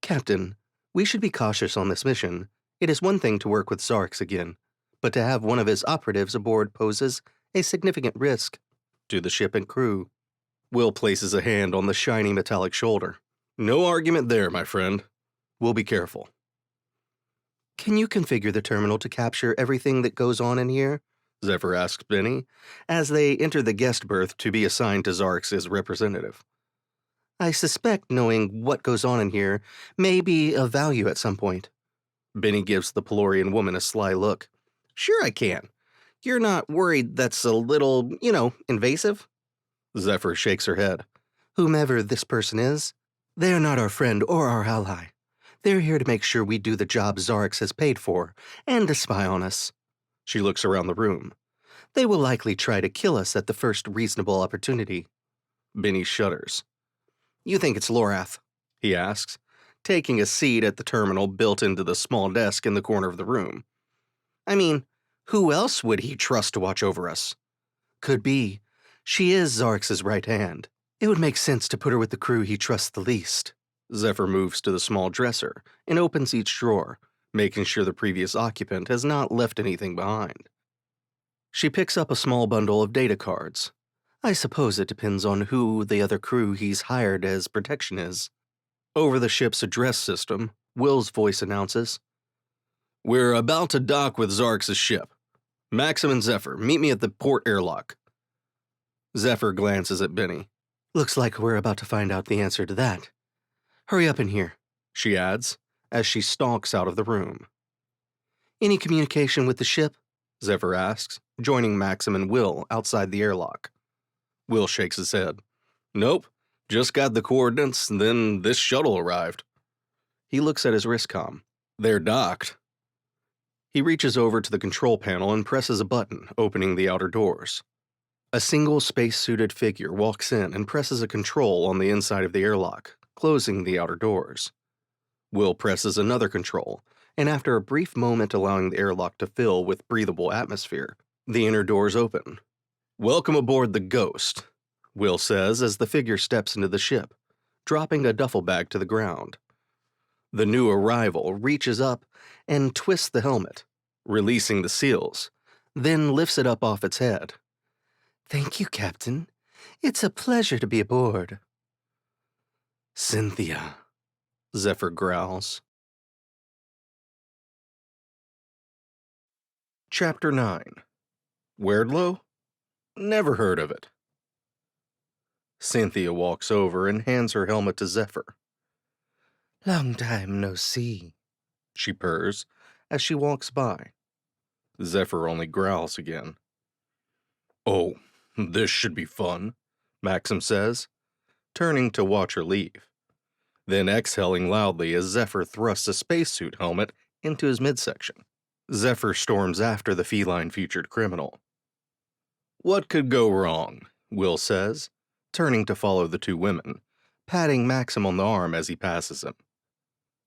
Captain, we should be cautious on this mission. It is one thing to work with Xarrix again, but to have one of his operatives aboard poses a significant risk to the ship and crew. Will places a hand on the shiny metallic shoulder. No argument there, my friend. We'll be careful. Can you configure the terminal to capture everything that goes on in here? Zephyr asks Bennie, as they enter the guest berth to be assigned to Xarrix's representative. I suspect knowing what goes on in here may be of value at some point. Bennie gives the Pelorian woman a sly look. Sure I can. You're not worried that's a little, invasive? Zephyr shakes her head. Whomever this person is, they're not our friend or our ally. They're here to make sure we do the job Xarrix has paid for, and to spy on us. She looks around the room. They will likely try to kill us at the first reasonable opportunity. Bennie shudders. You think it's Lorath? He asks, taking a seat at the terminal built into the small desk in the corner of the room. I mean, who else would he trust to watch over us? Could be. She is Xarrix's right hand. It would make sense to put her with the crew he trusts the least. Zephyr moves to the small dresser and opens each drawer, making sure the previous occupant has not left anything behind. She picks up a small bundle of data cards. I suppose it depends on who the other crew he's hired as protection is. Over the ship's address system, Will's voice announces, We're about to dock with Xarrix's ship. Maxim and Zephyr, meet me at the port airlock. Zephyr glances at Bennie. Looks like we're about to find out the answer to that. Hurry up in here, she adds, as she stalks out of the room. Any communication with the ship? Zephyr asks, joining Maxim and Will outside the airlock. Will shakes his head. Nope, just got the coordinates, then this shuttle arrived. He looks at his wristcom. They're docked. He reaches over to the control panel and presses a button, opening the outer doors. A single space-suited figure walks in and presses a control on the inside of the airlock, closing the outer doors. Will presses another control, and after a brief moment allowing the airlock to fill with breathable atmosphere, the inner doors open. Welcome aboard the Ghost, Will says as the figure steps into the ship, dropping a duffel bag to the ground. The new arrival reaches up and twists the helmet, releasing the seals, then lifts it up off its head. Thank you, Captain. It's a pleasure to be aboard. Cynthia, Zephyr growls. Chapter 9. Weirdlow? Never heard of it. Cynthia walks over and hands her helmet to Zephyr. Long time no see, She purrs as she walks by. Zephyr only growls again. Oh, this should be fun, Maxim says, turning to watch her leave, then exhaling loudly as Zephyr thrusts a spacesuit helmet into his midsection. Zephyr storms after the feline-featured criminal. What could go wrong? Will says, turning to follow the two women, patting Maxim on the arm as he passes him.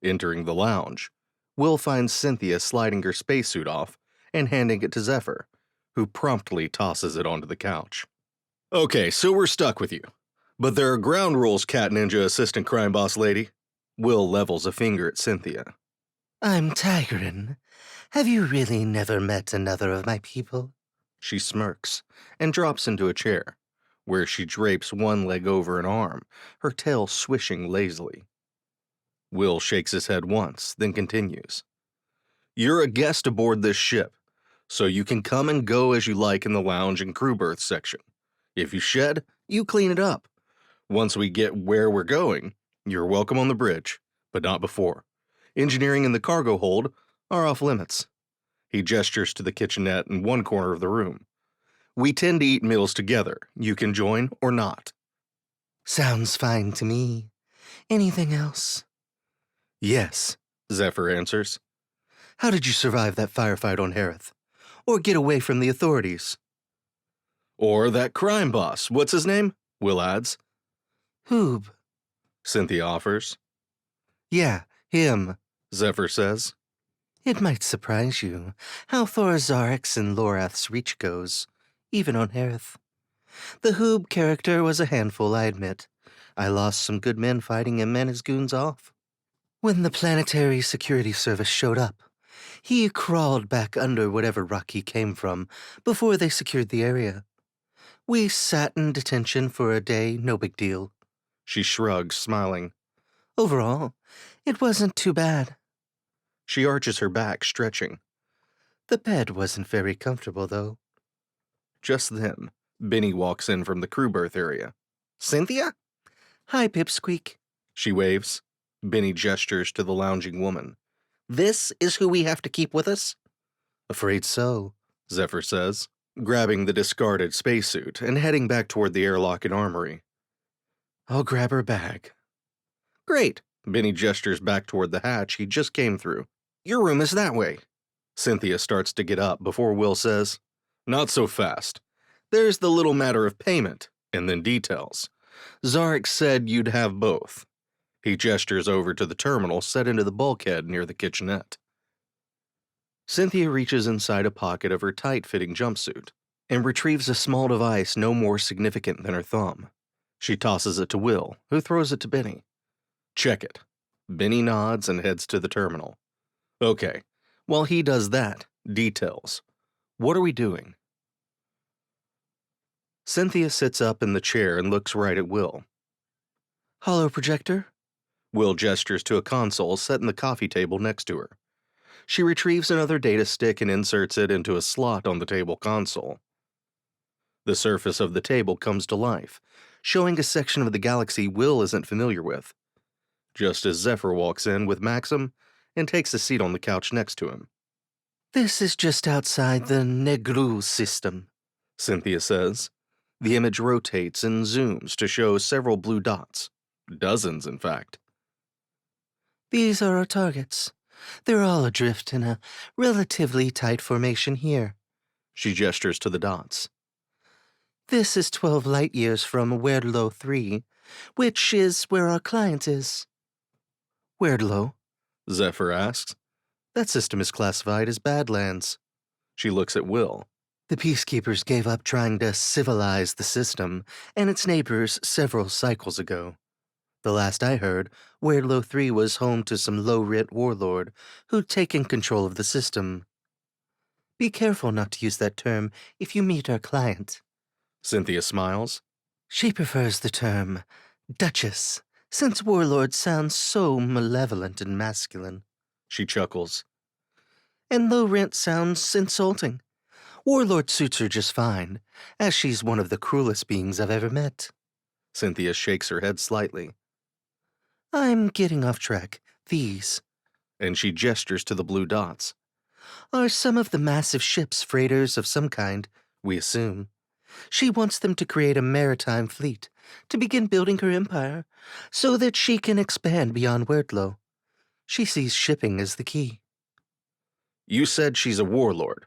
Entering the lounge, Will finds Cynthia sliding her spacesuit off and handing it to Zephyr, who promptly tosses it onto the couch. Okay, so we're stuck with you. But there are ground rules, Cat Ninja Assistant Crime Boss Lady. Will levels a finger at Cynthia. I'm Tigrin. Have you really never met another of my people? She smirks and drops into a chair, where she drapes one leg over an arm, her tail swishing lazily. Will shakes his head once, then continues. You're a guest aboard this ship, so you can come and go as you like in the lounge and crew berth section. If you shed, you clean it up. Once we get where we're going, you're welcome on the bridge, but not before. Engineering and the cargo hold are off limits. He gestures to the kitchenette in one corner of the room. We tend to eat meals together. You can join or not. Sounds fine to me. Anything else? Yes, Zephyr answers. How did you survive that firefight on Harith? Or get away from the authorities? Or that crime boss, what's his name? Will adds. Hoob. Cynthia offers. Yeah, him, Zephyr says. It might surprise you how far Xarrix and Lorath's reach goes, even on Harith. The Hoob character was a handful, I admit. I lost some good men fighting him and his goons off. When the Planetary Security Service showed up, he crawled back under whatever rock he came from before they secured the area. We sat in detention for a day, no big deal. She shrugs, smiling. Overall, it wasn't too bad. She arches her back, stretching. The bed wasn't very comfortable, though. Just then, Bennie walks in from the crew berth area. Cynthia? Hi, Pipsqueak. She waves. Bennie gestures to the lounging woman. This is who we have to keep with us? Afraid so, Zephyr says, grabbing the discarded spacesuit and heading back toward the airlock and armory. I'll grab her bag. Great. Bennie gestures back toward the hatch he just came through. Your room is that way. Cynthia starts to get up before Will says, Not so fast. There's the little matter of payment, and then details. Xarrix said you'd have both. He gestures over to the terminal set into the bulkhead near the kitchenette. Cynthia reaches inside a pocket of her tight-fitting jumpsuit and retrieves a small device no more significant than her thumb. She tosses it to Will, who throws it to Bennie. Check it. Bennie nods and heads to the terminal. Okay, while he does that, details. What are we doing? Cynthia sits up in the chair and looks right at Will. Holo projector? Will gestures to a console set in the coffee table next to her. She retrieves another data stick and inserts it into a slot on the table console. The surface of the table comes to life, showing a section of the galaxy Will isn't familiar with. Just as Zephyr walks in with Maxim and takes a seat on the couch next to him. This is just outside the Negru system, Cynthia says. The image rotates and zooms to show several blue dots. Dozens, in fact. These are our targets. They're all adrift in a relatively tight formation here. She gestures to the dots. This is 12 light years from Weirdlow 3, which is where our client is. Weirdlow? Zephyr asks. That system is classified as Badlands. She looks at Will. The Peacekeepers gave up trying to civilize the system and its neighbors several cycles ago. The last I heard, Weirdlow 3 was home to some low-writ warlord who'd taken control of the system. Be careful not to use that term if you meet our client. Cynthia smiles. She prefers the term Duchess, since warlord sounds so malevolent and masculine. She chuckles. And low rent sounds insulting. Warlord suits her just fine, as she's one of the cruelest beings I've ever met. Cynthia shakes her head slightly. I'm getting off track. These, and she gestures to the blue dots, are some of the massive ships, freighters of some kind, we assume. She wants them to create a maritime fleet, to begin building her empire, so that she can expand beyond Weirdlow. She sees shipping as the key. You said she's a warlord.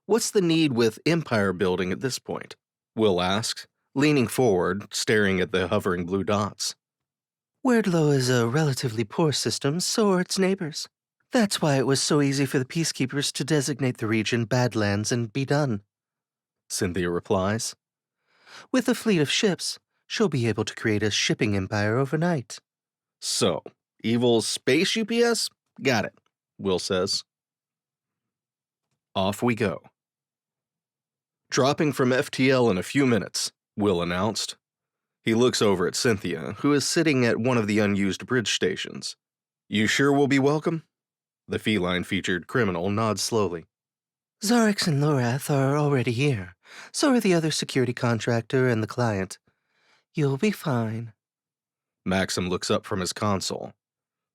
What's the need with empire building at this point? Will asks, leaning forward, staring at the hovering blue dots. Weirdlow is a relatively poor system, so are its neighbors. That's why it was so easy for the Peacekeepers to designate the region Badlands and be done. Cynthia replies. With a fleet of ships, she'll be able to create a shipping empire overnight. So, evil space UPS? Got it, Will says. Off we go. Dropping from FTL in a few minutes, Will announced. He looks over at Cynthia, who is sitting at one of the unused bridge stations. You sure we'll be welcome? The feline-featured criminal nods slowly. Xarrix and Lorath are already here. So are the other security contractor and the client. You'll be fine. Maxim looks up from his console.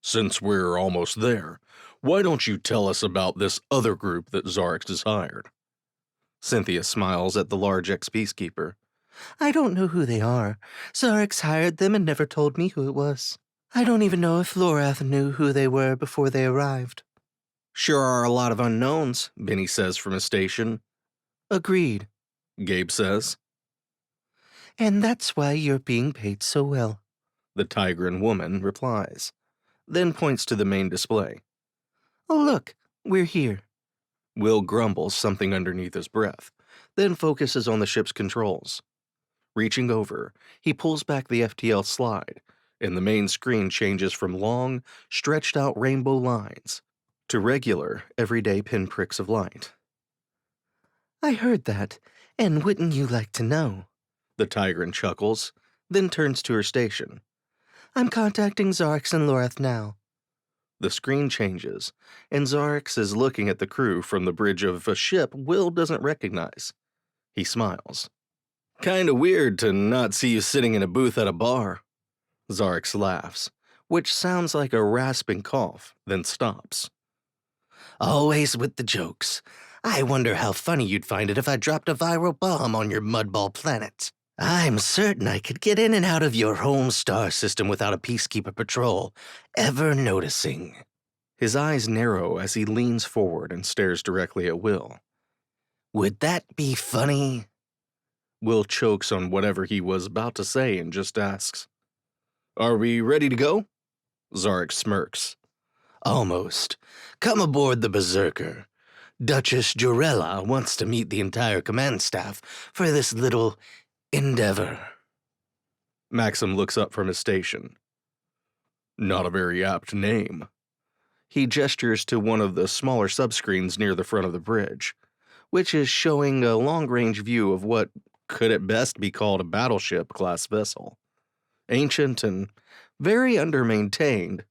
Since we're almost there, why don't you tell us about this other group that Xarrix has hired? Cynthia smiles at the large ex-peacekeeper. I don't know who they are. Xarrix hired them and never told me who it was. I don't even know if Lorath knew who they were before they arrived. Sure are a lot of unknowns, Bennie says from his station. Agreed. Gabe says. And that's why you're being paid so well. The Tigran woman replies, then points to the main display. Oh, look, we're here. Will grumbles something underneath his breath, then focuses on the ship's controls. Reaching over, he pulls back the FTL slide, and the main screen changes from long, stretched-out rainbow lines to regular, everyday pinpricks of light. I heard that, and wouldn't you like to know? The Tigran chuckles, then turns to her station. I'm contacting Xarrix and Lorath now. The screen changes, and Xarrix is looking at the crew from the bridge of a ship Will doesn't recognize. He smiles. Kinda weird to not see you sitting in a booth at a bar. Xarrix laughs, which sounds like a rasping cough, then stops. Always with the jokes. I wonder how funny you'd find it if I dropped a viral bomb on your mudball planet. I'm certain I could get in and out of your home star system without a Peacekeeper patrol ever noticing. His eyes narrow as he leans forward and stares directly at Will. Would that be funny? Will chokes on whatever he was about to say and just asks, Are we ready to go? Xarrix smirks. Almost. Come aboard the Berserker. Duchess Jorella wants to meet the entire command staff for this little endeavor. Maxim looks up from his station. Not a very apt name. He gestures to one of the smaller subscreens near the front of the bridge, which is showing a long-range view of what could at best be called a battleship-class vessel. Ancient and very undermaintained,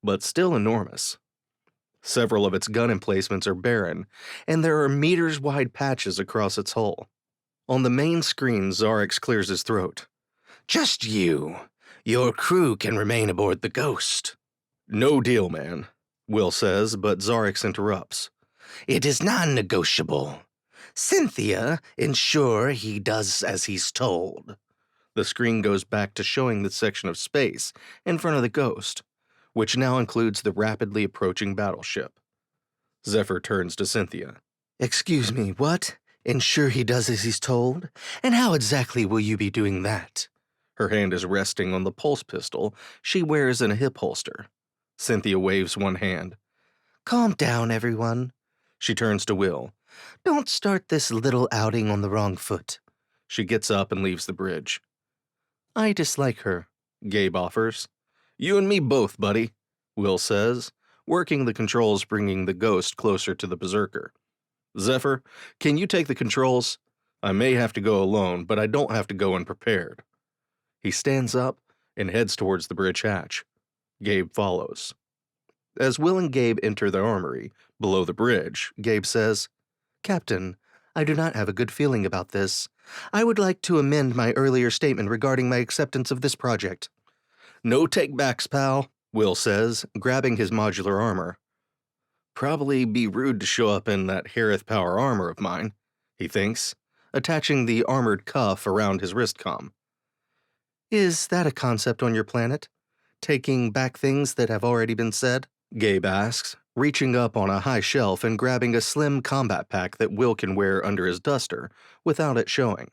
but still enormous. Several of its gun emplacements are barren, and there are meters-wide patches across its hull. On the main screen, Xarrix clears his throat. Just you. Your crew can remain aboard the Ghost. No deal, man, Will says, but Xarrix interrupts. It is non-negotiable. Cynthia, ensure he does as he's told. The screen goes back to showing the section of space in front of the Ghost, which now includes the rapidly approaching battleship. Zephyr turns to Cynthia. Excuse me, what? Ensure he does as he's told? And how exactly will you be doing that? Her hand is resting on the pulse pistol she wears in a hip holster. Cynthia waves one hand. Calm down, everyone. She turns to Will. Don't start this little outing on the wrong foot. She gets up and leaves the bridge. I dislike her, Gabe offers. You and me both, buddy, Will says, working the controls bringing the Ghost closer to the Berserker. Zephyr, can you take the controls? I may have to go alone, but I don't have to go unprepared. He stands up and heads towards the bridge hatch. Gabe follows. As Will and Gabe enter the armory, below the bridge, Gabe says, Captain, I do not have a good feeling about this. I would like to amend my earlier statement regarding my acceptance of this project. No take-backs, pal, Will says, grabbing his modular armor. Probably be rude to show up in that Harith power armor of mine, he thinks, attaching the armored cuff around his wrist comm. Is that a concept on your planet? Taking back things that have already been said? Gabe asks, reaching up on a high shelf and grabbing a slim combat pack that Will can wear under his duster without it showing.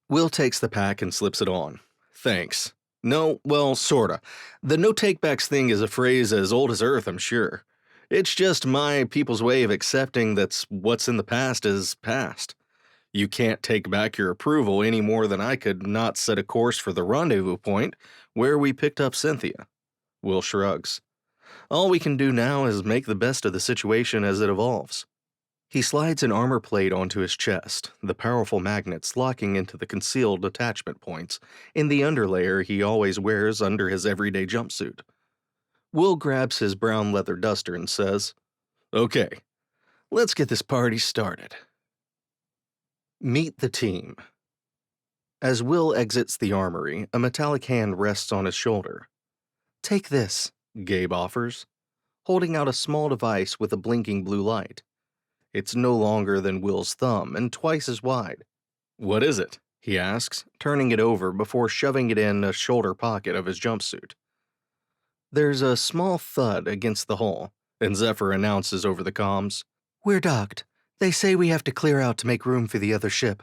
Will takes the pack and slips it on. Thanks. No, well, sorta. The no takebacks thing is a phrase as old as Earth, I'm sure. It's just my people's way of accepting that what's in the past is past. You can't take back your approval any more than I could not set a course for the rendezvous point where we picked up Cynthia. Will shrugs. All we can do now is make the best of the situation as it evolves. He slides an armor plate onto his chest, the powerful magnets locking into the concealed attachment points in the underlayer he always wears under his everyday jumpsuit. Will grabs his brown leather duster and says, "Okay, let's get this party started." Meet the team. As Will exits the armory, a metallic hand rests on his shoulder. "Take this," Gabe offers, holding out a small device with a blinking blue light. It's no longer than Will's thumb and twice as wide. "What is it?" he asks, turning it over before shoving it in a shoulder pocket of his jumpsuit. There's a small thud against the hull, and Zephyr announces over the comms, "We're docked. They say we have to clear out to make room for the other ship."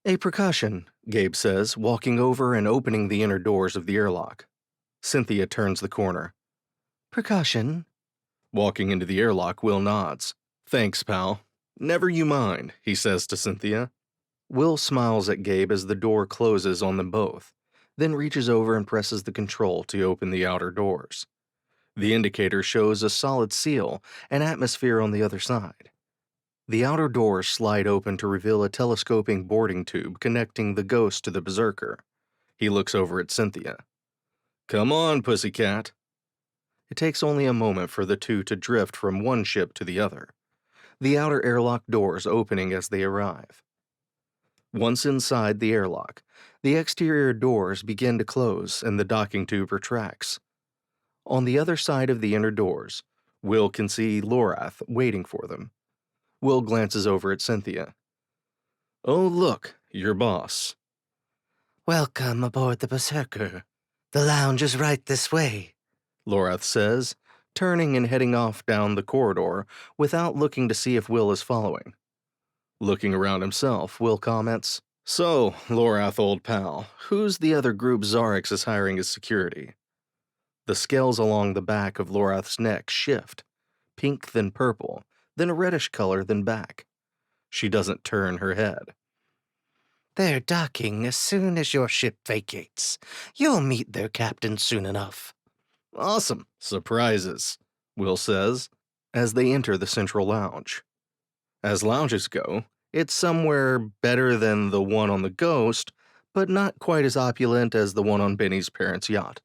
"A precaution," Gabe says, walking over and opening the inner doors of the airlock. Cynthia turns the corner. "Precaution?" Walking into the airlock, Will nods. "Thanks, pal. Never you mind," he says to Cynthia. Will smiles at Gabe as the door closes on them both, then reaches over and presses the control to open the outer doors. The indicator shows a solid seal and atmosphere on the other side. The outer doors slide open to reveal a telescoping boarding tube connecting the Ghost to the Berserker. He looks over at Cynthia. "Come on, pussycat." It takes only a moment for the two to drift from one ship to the other, the outer airlock doors opening as they arrive. Once inside the airlock, the exterior doors begin to close and the docking tube retracts. On the other side of the inner doors, Will can see Lorath waiting for them. Will glances over at Cynthia. "Oh, look, your boss." Welcome aboard the Berserker. The lounge is right this way, Lorath says, turning and heading off down the corridor without looking to see if Will is following. Looking around himself, Will comments, "So, Lorath, old pal, who's the other group Xarrix is hiring as security?" The scales along the back of Lorath's neck shift, pink then purple, then a reddish color then back. She doesn't turn her head. They're docking as soon as your ship vacates. You'll meet their captain soon enough. "Awesome. Surprises," Will says, as they enter the central lounge. As lounges go, it's somewhere better than the one on the Ghost, but not quite as opulent as the one on Bennie's parents' yacht.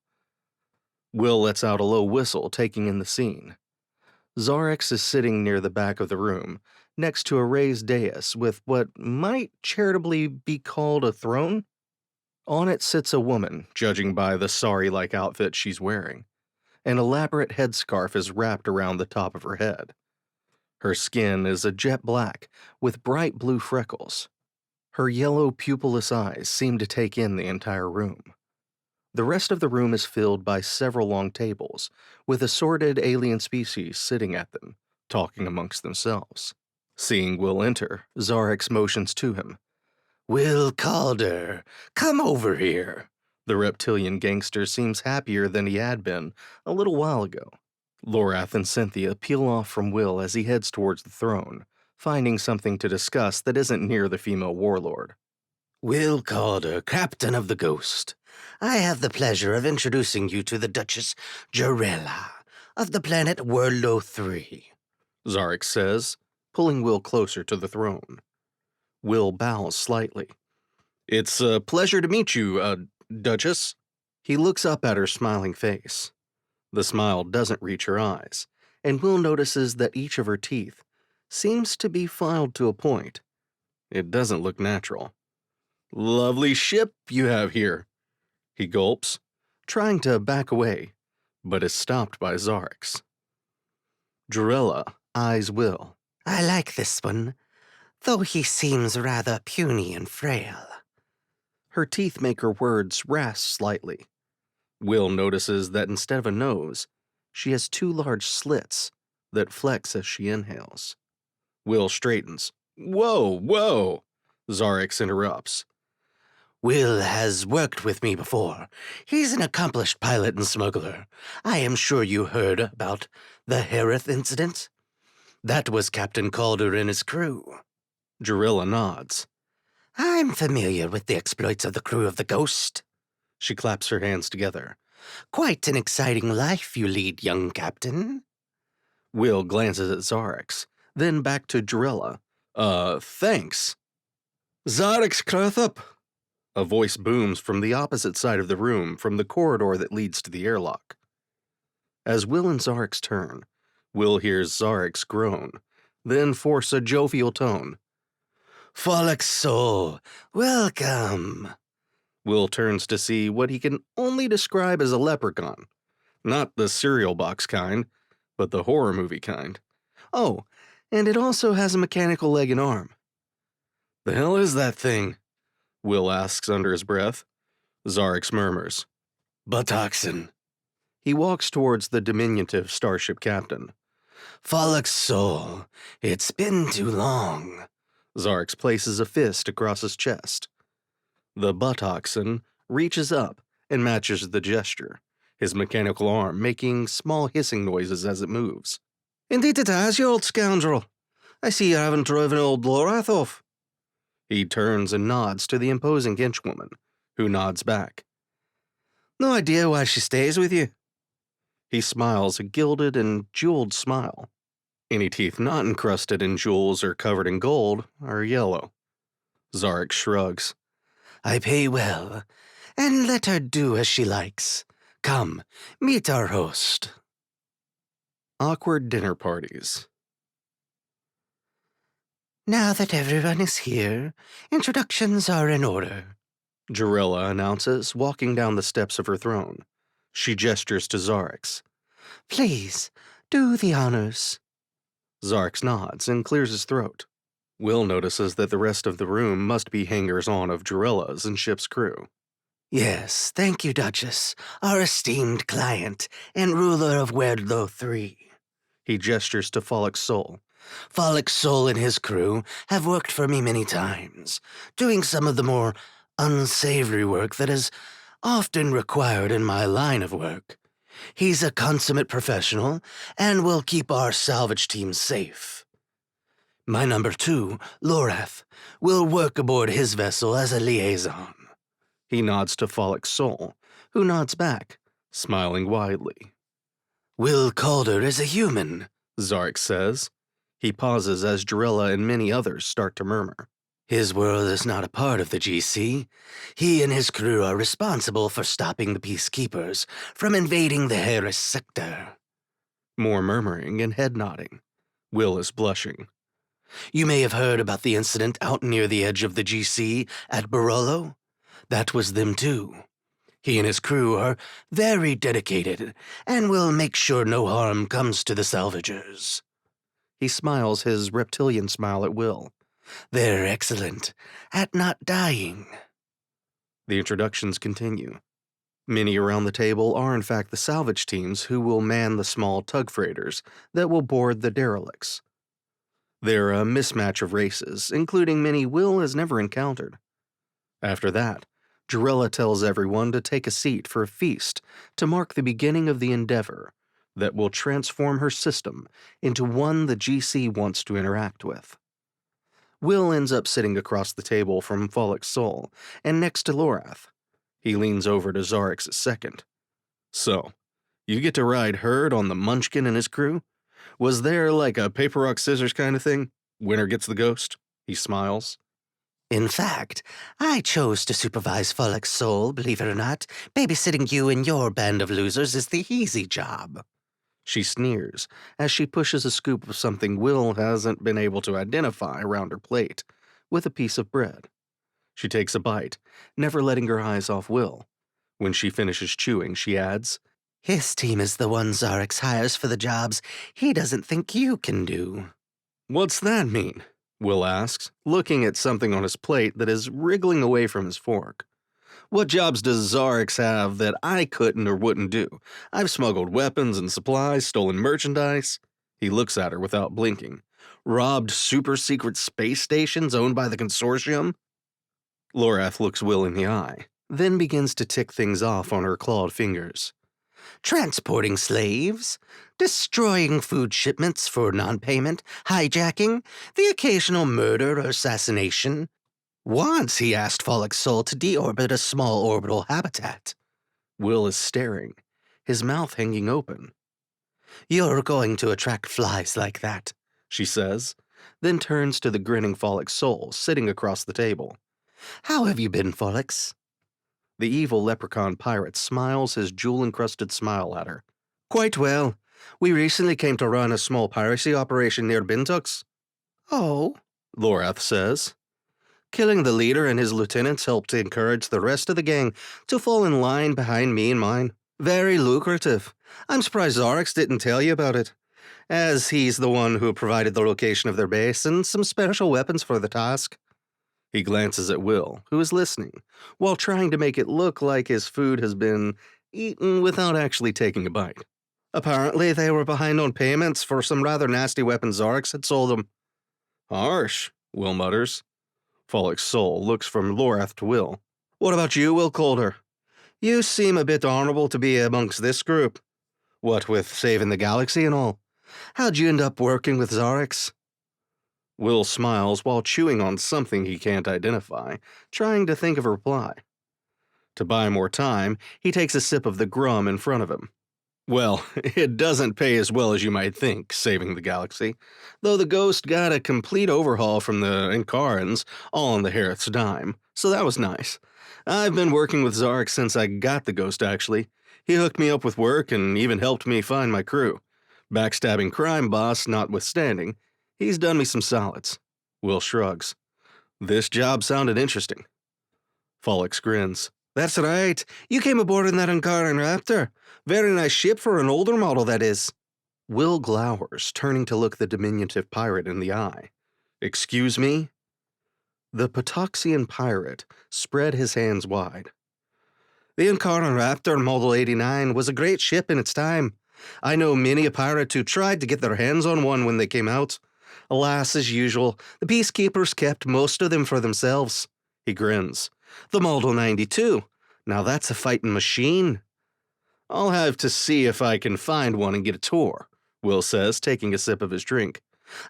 Will lets out a low whistle, taking in the scene. Xarrix is sitting near the back of the room, next to a raised dais with what might charitably be called a throne. On it sits a woman, judging by the sari-like outfit she's wearing. An elaborate headscarf is wrapped around the top of her head. Her skin is a jet black with bright blue freckles. Her yellow pupilless eyes seem to take in the entire room. The rest of the room is filled by several long tables, with assorted alien species sitting at them, talking amongst themselves. Seeing Will enter, Xarrix motions to him. Will Calder, come over here. The reptilian gangster seems happier than he had been a little while ago. Lorath and Cynthia peel off from Will as he heads towards the throne, finding something to discuss that isn't near the female warlord. Will Calder, captain of the Ghost. I have the pleasure of introducing you to the Duchess Jarella of the planet Worlo 3. Xarrix says, pulling Will closer to the throne. Will bows slightly. "It's a pleasure to meet you, Duchess." He looks up at her smiling face. The smile doesn't reach her eyes, and Will notices that each of her teeth seems to be filed to a point. It doesn't look natural. "Lovely ship you have here." He gulps, trying to back away, but is stopped by Xarrix. Jarella eyes Will. I like this one, though he seems rather puny and frail. Her teeth make her words rasp slightly. Will notices that instead of a nose, she has two large slits that flex as she inhales. Will straightens. "Whoa, whoa!" Xarrix interrupts. Will has worked with me before. He's an accomplished pilot and smuggler. I am sure you heard about the Xarrix incident. That was Captain Calder and his crew. Jarella nods. I'm familiar with the exploits of the crew of the Ghost. She claps her hands together. Quite an exciting life you lead, young captain. Will glances at Xarrix, Then back to Jarella. Thanks. Xarrix Kruthup! A voice booms from the opposite side of the room from the corridor that leads to the airlock. As Will and Xarrix turn, Will hears Xarrix groan, then force a jovial tone. Folix Sol, welcome. Will turns to see what he can only describe as a leprechaun. Not the cereal box kind, but the horror movie kind. Oh, and it also has a mechanical leg and arm. The hell is that thing? Will asks under his breath. Xarrix murmurs. Butoxin. He walks towards the diminutive starship captain. Folix Sol, it's been too long. Xarrix places a fist across his chest. The butoxin reaches up and matches the gesture, his mechanical arm making small hissing noises as it moves. Indeed it has, you old scoundrel. I see you haven't driven old Lorath off. He turns and nods to the imposing henchwoman, who nods back. No idea why she stays with you. He smiles a gilded and jeweled smile. Any teeth not encrusted in jewels or covered in gold are yellow. Xarrix shrugs. I pay well, and let her do as she likes. Come, meet our host. Awkward dinner parties. Now that everyone is here, introductions are in order. Jarella announces, walking down the steps of her throne. She gestures to Xarrix. Please, do the honors. Xarrix nods and clears his throat. Will notices that the rest of the room must be hangers-on of Jarella's and ship's crew. Yes, thank you, Duchess, our esteemed client and ruler of Werdlo 3. He gestures to Folix Sol. Folix Sol and his crew have worked for me many times, doing some of the more unsavory work that is often required in my line of work. He's a consummate professional and will keep our salvage team safe. My number 2, Lorath, will work aboard his vessel as a liaison. He nods to Folix Sol, who nods back, smiling widely. Will Calder is a human, Xarrix says. He pauses as Jarella and many others start to murmur. His world is not a part of the GC. He and his crew are responsible for stopping the Peacekeepers from invading the Xarrix sector. More murmuring and head nodding. Will is blushing. You may have heard about the incident out near the edge of the GC at Barolo. That was them too. He and his crew are very dedicated and will make sure no harm comes to the salvagers. He smiles his reptilian smile at Will. They're excellent at not dying. The introductions continue. Many around the table are in fact the salvage teams who will man the small tug freighters that will board the derelicts. They're a mismatch of races, including many Will has never encountered. After that, Jarella tells everyone to take a seat for a feast to mark the beginning of the endeavor that will transform her system into one the GC wants to interact with. Will ends up sitting across the table from Folix Sol and next to Lorath. He leans over to Xarrix second. So, you get to ride herd on the Munchkin and his crew? Was there like a paper, rock, scissors kind of thing? Winner gets the ghost? He smiles. In fact, I chose to supervise Folix Sol, believe it or not. Babysitting you and your band of losers is the easy job. She sneers as she pushes a scoop of something Will hasn't been able to identify around her plate, with a piece of bread. She takes a bite, never letting her eyes off Will. When she finishes chewing, she adds, His team is the one Xarrix hires for the jobs he doesn't think you can do. What's that mean? Will asks, looking at something on his plate that is wriggling away from his fork. What jobs does Xarrix have that I couldn't or wouldn't do? I've smuggled weapons and supplies, stolen merchandise. He looks at her without blinking. Robbed super-secret space stations owned by the consortium? Lorath looks Will in the eye, then begins to tick things off on her clawed fingers. Transporting slaves, destroying food shipments for non-payment, hijacking, the occasional murder or assassination. Once he asked Folix Sol to deorbit a small orbital habitat. Will is staring, his mouth hanging open. You're going to attract flies like that, she says, then turns to the grinning Folix Soul sitting across the table. How have you been, Folix? The evil leprechaun pirate smiles his jewel-encrusted smile at her. Quite well. We recently came to run a small piracy operation near Bintux. Oh, Lorath says. Killing the leader and his lieutenants helped to encourage the rest of the gang to fall in line behind me and mine. Very lucrative. I'm surprised Xarrix didn't tell you about it, as he's the one who provided the location of their base and some special weapons for the task. He glances at Will, who is listening, while trying to make it look like his food has been eaten without actually taking a bite. Apparently, they were behind on payments for some rather nasty weapons Xarrix had sold them. Harsh, Will mutters. Folix Soul looks from Lorath to Will. What about you, Will Calder? You seem a bit honorable to be amongst this group. What with saving the galaxy and all. How'd you end up working with Xarrix? Will smiles while chewing on something he can't identify, trying to think of a reply. To buy more time, he takes a sip of the grum in front of him. Well, it doesn't pay as well as you might think, saving the galaxy, though the Ghost got a complete overhaul from the Incarans, all on the Harith's dime, so that was nice. I've been working with Xarrix since I got the Ghost, actually. He hooked me up with work and even helped me find my crew. Backstabbing crime boss notwithstanding, he's done me some solids. Will shrugs. This job sounded interesting. Folix grins. That's right. You came aboard in that Ankaran Raptor. Very nice ship for an older model, that is. Will glowers, turning to look the diminutive pirate in the eye. Excuse me? The Patoxian pirate spread his hands wide. The Ankaran Raptor Model 89 was a great ship in its time. I know many a pirate who tried to get their hands on one when they came out. Alas, as usual, the Peacekeepers kept most of them for themselves. He grins. The Model 92. Now that's a fighting machine. I'll have to see if I can find one and get a tour, Will says, taking a sip of his drink.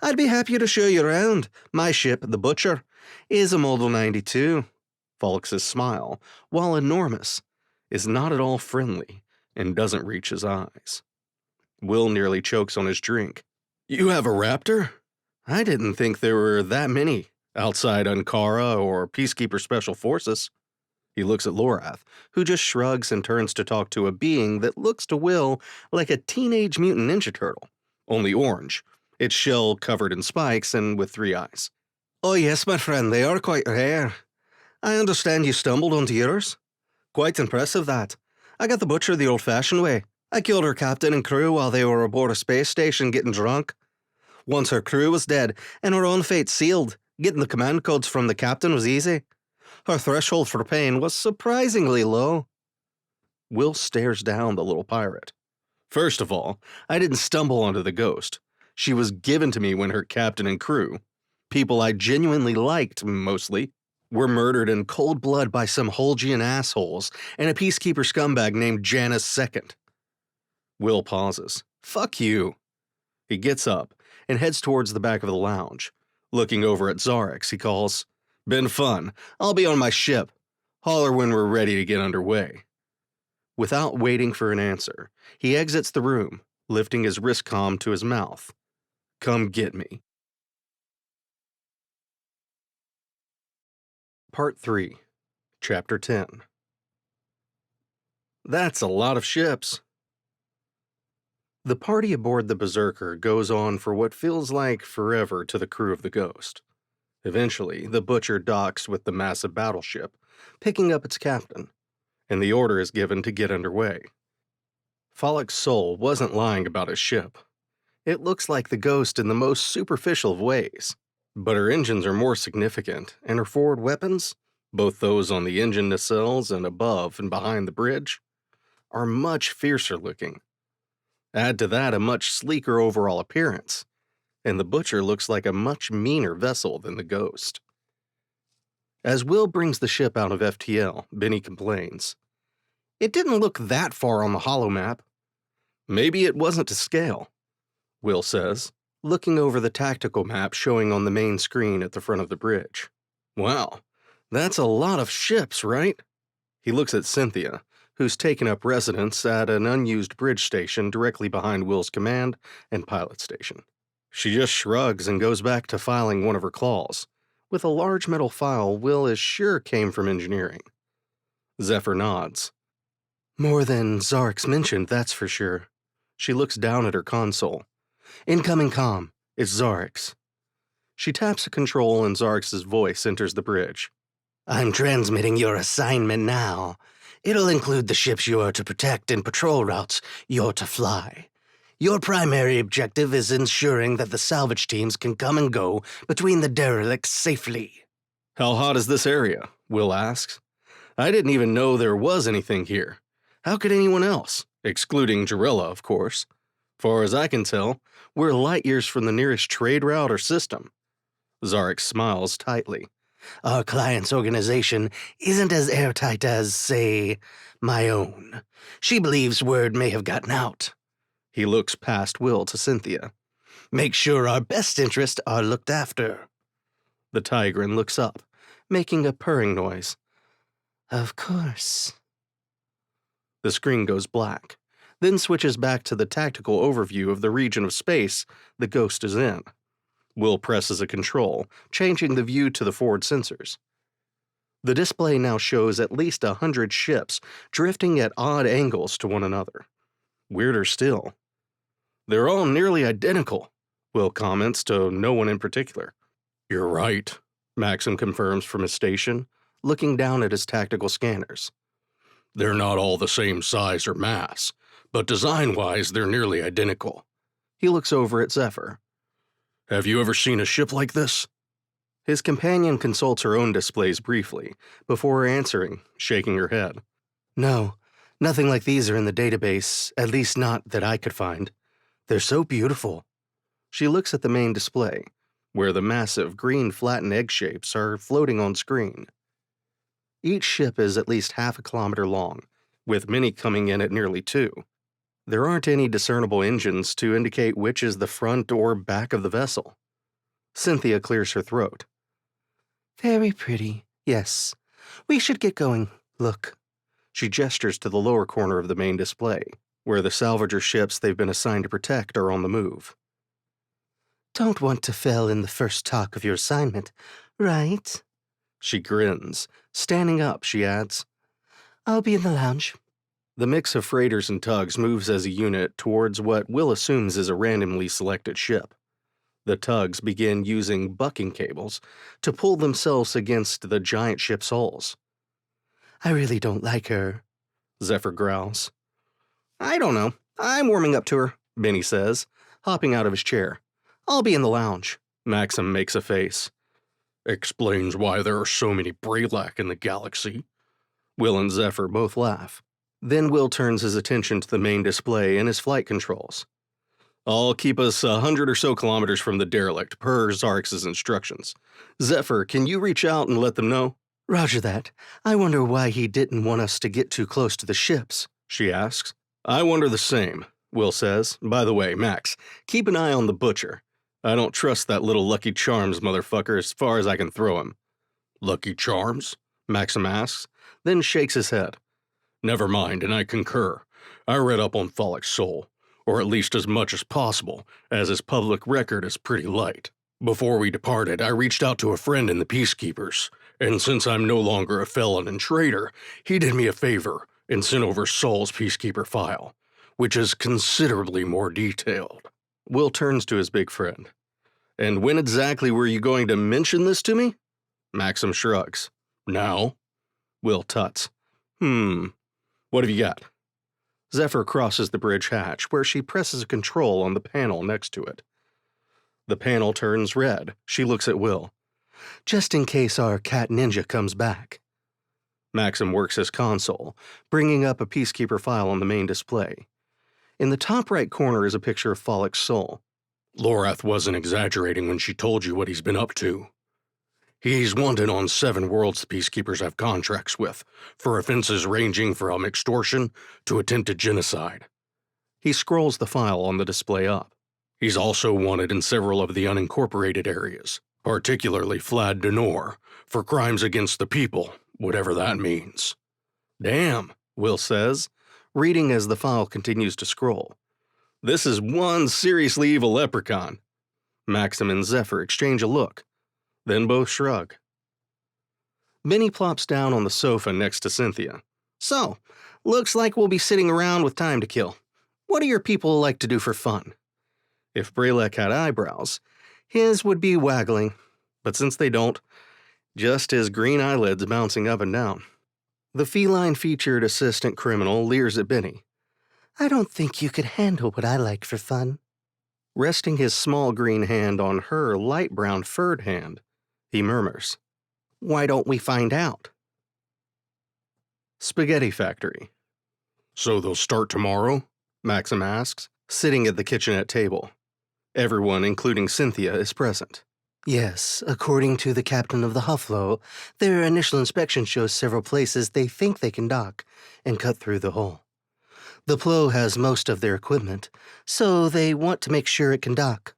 I'd be happy to show you around. My ship, the Butcher, is a Model 92. Folix's smile, while enormous, is not at all friendly and doesn't reach his eyes. Will nearly chokes on his drink. You have a Raptor? I didn't think there were that many, outside Ankara or Peacekeeper Special Forces. He looks at Lorath, who just shrugs and turns to talk to a being that looks to Will like a Teenage Mutant Ninja Turtle, only orange, its shell covered in spikes and with 3 eyes. Oh yes, my friend, they are quite rare. I understand you stumbled onto yours. Quite impressive, that. I got the Butcher the old-fashioned way. I killed her captain and crew while they were aboard a space station getting drunk. Once her crew was dead and her own fate sealed, getting the command codes from the captain was easy. Her threshold for pain was surprisingly low. Will stares down the little pirate. First of all, I didn't stumble onto the Ghost. She was given to me when her captain and crew, people I genuinely liked mostly, were murdered in cold blood by some Holgian assholes and a Peacekeeper scumbag named Janus II. Will pauses. Fuck you. He gets up and heads towards the back of the lounge. Looking over at Xarrix, he calls, Been fun. I'll be on my ship. Holler when we're ready to get underway. Without waiting for an answer, he exits the room, lifting his wrist comm to his mouth. Come get me. Part 3, Chapter 10. That's a lot of ships. The party aboard the Berserker goes on for what feels like forever to the crew of the Ghost. Eventually, the Butcher docks with the massive battleship, picking up its captain, and the order is given to get underway. Folix Soul wasn't lying about his ship. It looks like the Ghost in the most superficial of ways, but her engines are more significant, and her forward weapons, both those on the engine nacelles and above and behind the bridge, are much fiercer looking. Add to that a much sleeker overall appearance, and the Butcher looks like a much meaner vessel than the Ghost. As Will brings the ship out of FTL, Bennie complains. It didn't look that far on the holomap. Maybe it wasn't to scale, Will says, looking over the tactical map showing on the main screen at the front of the bridge. Wow, that's a lot of ships, right? He looks at Cynthia, who's taken up residence at an unused bridge station directly behind Will's command and pilot station. She just shrugs and goes back to filing one of her claws, with a large metal file Will is sure came from engineering. Zephyr nods. More than Xarrix mentioned, that's for sure. She looks down at her console. Incoming comm. It's Xarrix. She taps a control and Xarrix's voice enters the bridge. I'm transmitting your assignment now. It'll include the ships you are to protect and patrol routes you're to fly. Your primary objective is ensuring that the salvage teams can come and go between the derelicts safely. How hot is this area? Will asks. I didn't even know there was anything here. How could anyone else? Excluding Jarilla, of course. Far as I can tell, we're light years from the nearest trade route or system. Xarrix smiles tightly. Our client's organization isn't as airtight as, say, my own. She believes word may have gotten out. He looks past Will to Cynthia. Make sure our best interests are looked after. The Tigran looks up, making a purring noise. Of course. The screen goes black, then switches back to the tactical overview of the region of space the Ghost is in. Will presses a control, changing the view to the forward sensors. The display now shows at least 100 ships drifting at odd angles to one another. Weirder still, they're all nearly identical, Will comments to no one in particular. You're right, Maxim confirms from his station, looking down at his tactical scanners. They're not all the same size or mass, but design-wise they're nearly identical. He looks over at Zephyr. Have you ever seen a ship like this? His companion consults her own displays briefly, before answering, shaking her head. No, nothing like these are in the database, at least not that I could find. They're so beautiful. She looks at the main display, where the massive green flattened egg shapes are floating on screen. Each ship is at least half a kilometer long, with many coming in at nearly 2. There aren't any discernible engines to indicate which is the front or back of the vessel. Cynthia clears her throat. Very pretty, yes. We should get going. Look. She gestures to the lower corner of the main display, where the salvager ships they've been assigned to protect are on the move. Don't want to fail in the first talk of your assignment, right? She grins. Standing up, she adds, I'll be in the lounge. The mix of freighters and tugs moves as a unit towards what Will assumes is a randomly selected ship. The tugs begin using bucking cables to pull themselves against the giant ship's hulls. I really don't like her, Zephyr growls. I don't know. I'm warming up to her, Bennie says, hopping out of his chair. I'll be in the lounge. Maxim makes a face. Explains why there are so many Brelak in the galaxy. Will and Zephyr both laugh. Then Will turns his attention to the main display and his flight controls. I'll keep us 100 or so kilometers from the derelict, per Xarrix's instructions. Zephyr, can you reach out and let them know? Roger that. I wonder why he didn't want us to get too close to the ships, she asks. I wonder the same, Will says. By the way, Max, keep an eye on the butcher. I don't trust that little Lucky Charms motherfucker as far as I can throw him. Lucky Charms? Maxim asks, then shakes his head. Never mind, and I concur. I read up on Thalic's soul, or at least as much as possible, as his public record is pretty light. Before we departed, I reached out to a friend in the Peacekeepers, and since I'm no longer a felon and traitor, he did me a favor and sent over Saul's Peacekeeper file, which is considerably more detailed. Will turns to his big friend. And when exactly were you going to mention this to me? Maxim shrugs. Now? Will tuts. What have you got? Zephyr crosses the bridge hatch, where she presses a control on the panel next to it. The panel turns red. She looks at Will. Just in case our cat ninja comes back. Maxim works his console, bringing up a Peacekeeper file on the main display. In the top right corner is a picture of Thalic's soul. Lorath wasn't exaggerating when she told you what he's been up to. He's wanted on 7 worlds the Peacekeepers have contracts with, for offenses ranging from extortion to attempted genocide. He scrolls the file on the display up. He's also wanted in several of the unincorporated areas, particularly Flad Denor, for crimes against the people, whatever that means. Damn, Will says, reading as the file continues to scroll. This is one seriously evil leprechaun. Maxim and Zephyr exchange a look, then both shrug. Bennie plops down on the sofa next to Cynthia. So, looks like we'll be sitting around with time to kill. What do your people like to do for fun? If Bralek had eyebrows, his would be waggling, but since they don't, just his green eyelids bouncing up and down. The feline-featured assistant criminal leers at Bennie. I don't think you could handle what I like for fun. Resting his small green hand on her light brown furred hand, he murmurs, Why don't we find out? Spaghetti Factory. So they'll start tomorrow? Maxim asks, sitting at the kitchenette table. Everyone, including Cynthia, is present. Yes, according to the captain of the Hufflo, their initial inspection shows several places they think they can dock and cut through the hole. The Plo has most of their equipment, so they want to make sure it can dock.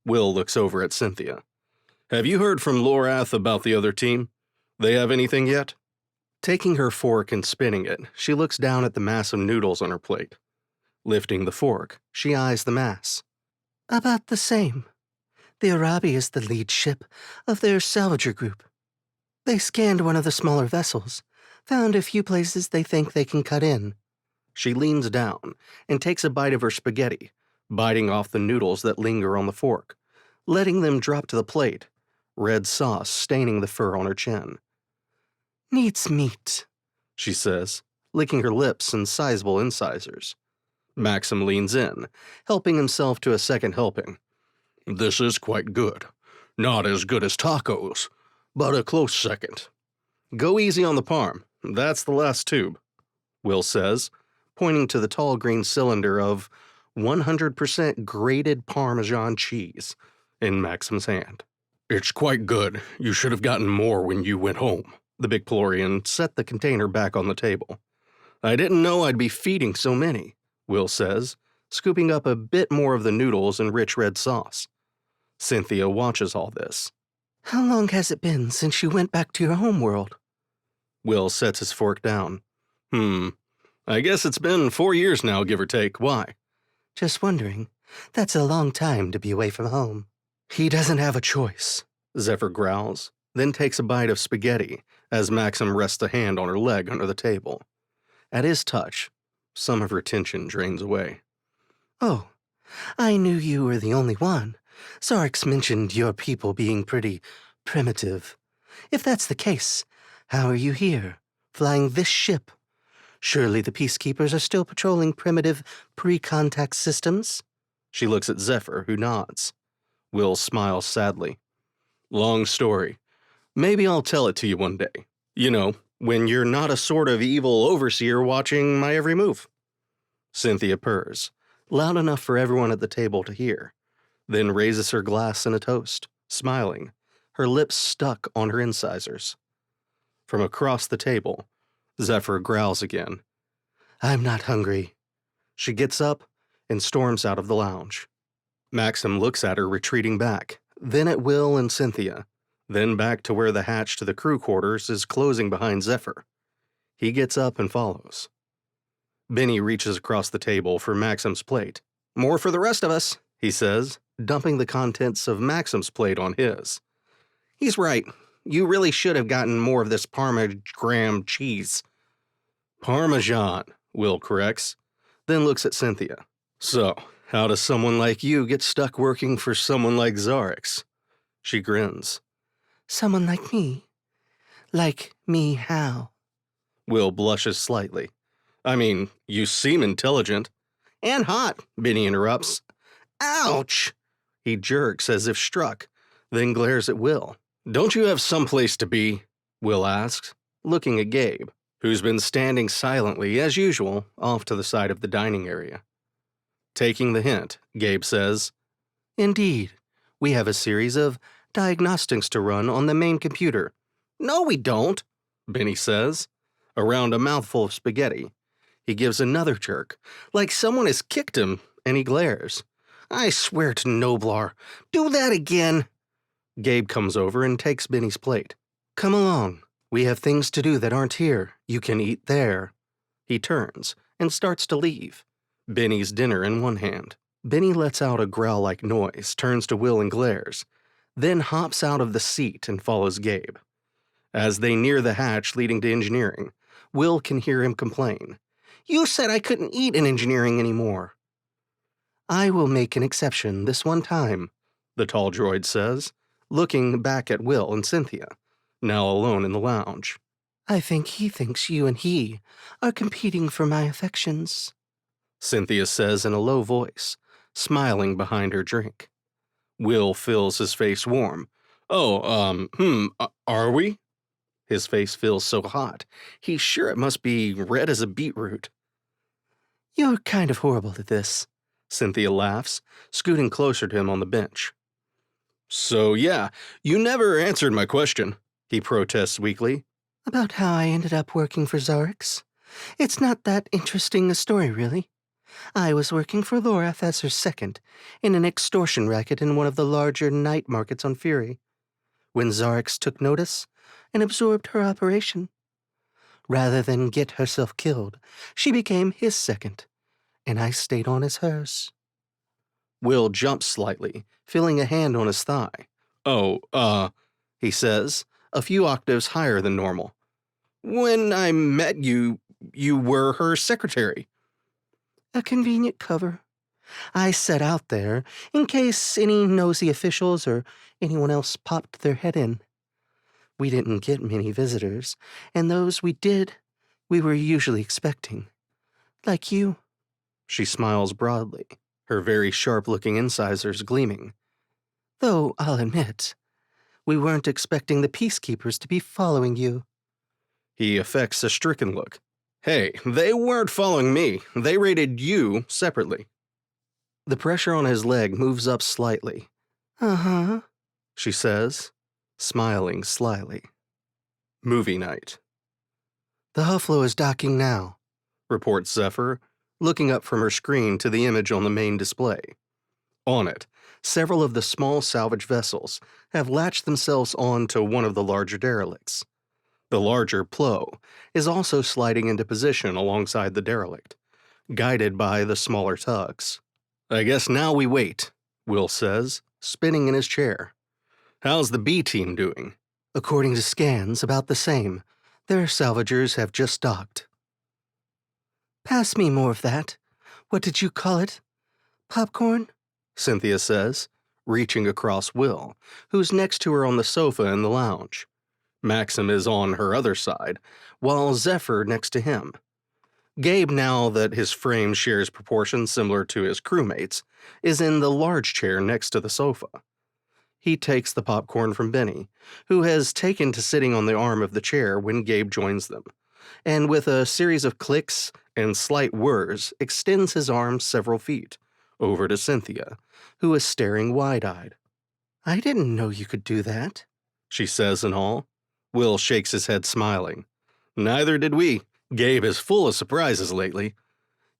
Will looks over at Cynthia. Have you heard from Lorath about the other team? They have anything yet? Taking her fork and spinning it, she looks down at the mass of noodles on her plate. Lifting the fork, she eyes the mass. About the same. The Arabi is the lead ship of their salvager group. They scanned one of the smaller vessels, found a few places they think they can cut in. She leans down and takes a bite of her spaghetti, biting off the noodles that linger on the fork, letting them drop to the plate, red sauce staining the fur on her chin. Needs meat, she says, licking her lips and sizable incisors. Maxim leans in, helping himself to a second helping. This is quite good. Not as good as tacos, but a close second. Go easy on the parm. That's the last tube, Will says, pointing to the tall green cylinder of 100% grated Parmesan cheese in Maxim's hand. It's quite good. You should have gotten more when you went home. The big Pelorian set the container back on the table. I didn't know I'd be feeding so many, Will says, scooping up a bit more of the noodles and rich red sauce. Cynthia watches all this. How long has it been since you went back to your home world? Will sets his fork down. I guess it's been 4 years now, give or take. Why? Just wondering. That's a long time to be away from home. He doesn't have a choice, Zephyr growls, then takes a bite of spaghetti as Maxim rests a hand on her leg under the table. At his touch, some of her tension drains away. Oh, I knew you were the only one. Xarrix mentioned your people being pretty primitive. If that's the case, how are you here, flying this ship? Surely the Peacekeepers are still patrolling primitive pre-contact systems? She looks at Zephyr, who nods. Will smiles sadly. Long story. Maybe I'll tell it to you one day. You know, when you're not a sort of evil overseer watching my every move. Cynthia purrs, loud enough for everyone at the table to hear, then raises her glass in a toast, smiling, her lips stuck on her incisors. From across the table, Zephyr growls again. I'm not hungry. She gets up and storms out of the lounge. Maxim looks at her retreating back, then at Will and Cynthia, then back to where the hatch to the crew quarters is closing behind Zephyr. He gets up and follows. Bennie reaches across the table for Maxim's plate. More for the rest of us, he says, dumping the contents of Maxim's plate on his. He's right. You really should have gotten more of this Parmesan cheese. Parmesan, Will corrects, then looks at Cynthia. So, how does someone like you get stuck working for someone like Xarrix? She grins. Someone like me? Like me how? Will blushes slightly. I mean, you seem intelligent. And hot, Bennie interrupts. Ouch! He jerks as if struck, then glares at Will. Don't you have someplace to be? Will asks, looking at Gabe, who's been standing silently, as usual, off to the side of the dining area. Taking the hint, Gabe says, Indeed, we have a series of diagnostics to run on the main computer. No, we don't, Bennie says, around a mouthful of spaghetti. He gives another jerk, like someone has kicked him, and he glares. I swear to Noblar, do that again. Gabe comes over and takes Bennie's plate. Come along. We have things to do that aren't here. You can eat there. He turns and starts to leave, Bennie's dinner in one hand. Bennie lets out a growl-like noise, turns to Will and glares, then hops out of the seat and follows Gabe. As they near the hatch leading to engineering, Will can hear him complain. "You said I couldn't eat in engineering anymore." "I will make an exception this one time," the tall droid says, looking back at Will and Cynthia, now alone in the lounge. "I think he thinks you and he are competing for my affections," Cynthia says in a low voice, smiling behind her drink. Will feels his face warm. Are we? His face feels so hot. He's sure it must be red as a beetroot. "You're kind of horrible at this," Cynthia laughs, scooting closer to him on the bench. "So yeah, you never answered my question," he protests weakly. "About how I ended up working for Xarrix? It's not that interesting a story, really. I was working for Laura Thesser's second in an extortion racket in one of the larger night markets on Fury, when Xarrix took notice and absorbed her operation. Rather than get herself killed, she became his second, and I stayed on as hers." Will jumps slightly, feeling a hand on his thigh. He says, a few octaves higher than normal. "When I met you, you were her secretary." "A convenient cover. I set out there in case any nosy officials or anyone else popped their head in. We didn't get many visitors, and those we did, we were usually expecting. Like you." She smiles broadly, her very sharp-looking incisors gleaming. "Though, I'll admit, we weren't expecting the Peacekeepers to be following you." He affects a stricken look. "Hey, they weren't following me. They raided you separately." The pressure on his leg moves up slightly. "Uh-huh," she says, smiling slyly. Movie night. "The Hufflo is docking now," reports Zephyr, looking up from her screen to the image on the main display. On it, several of the small salvage vessels have latched themselves on to one of the larger derelicts. The larger Plo is also sliding into position alongside the derelict, guided by the smaller tugs. "I guess now we wait," Will says, spinning in his chair. "How's the B team doing?" "According to scans, about the same. Their salvagers have just docked." "Pass me more of that. What did you call it? Popcorn?" Cynthia says, reaching across Will, who's next to her on the sofa in the lounge. Maxim is on her other side, while Zephyr next to him. Gabe, now that his frame shares proportions similar to his crewmates, is in the large chair next to the sofa. He takes the popcorn from Bennie, who has taken to sitting on the arm of the chair when Gabe joins them, and with a series of clicks and slight whirs extends his arm several feet, over to Cynthia, who is staring wide-eyed. "I didn't know you could do that," she says in awe. Will shakes his head smiling. "Neither did we. Gabe is full of surprises lately."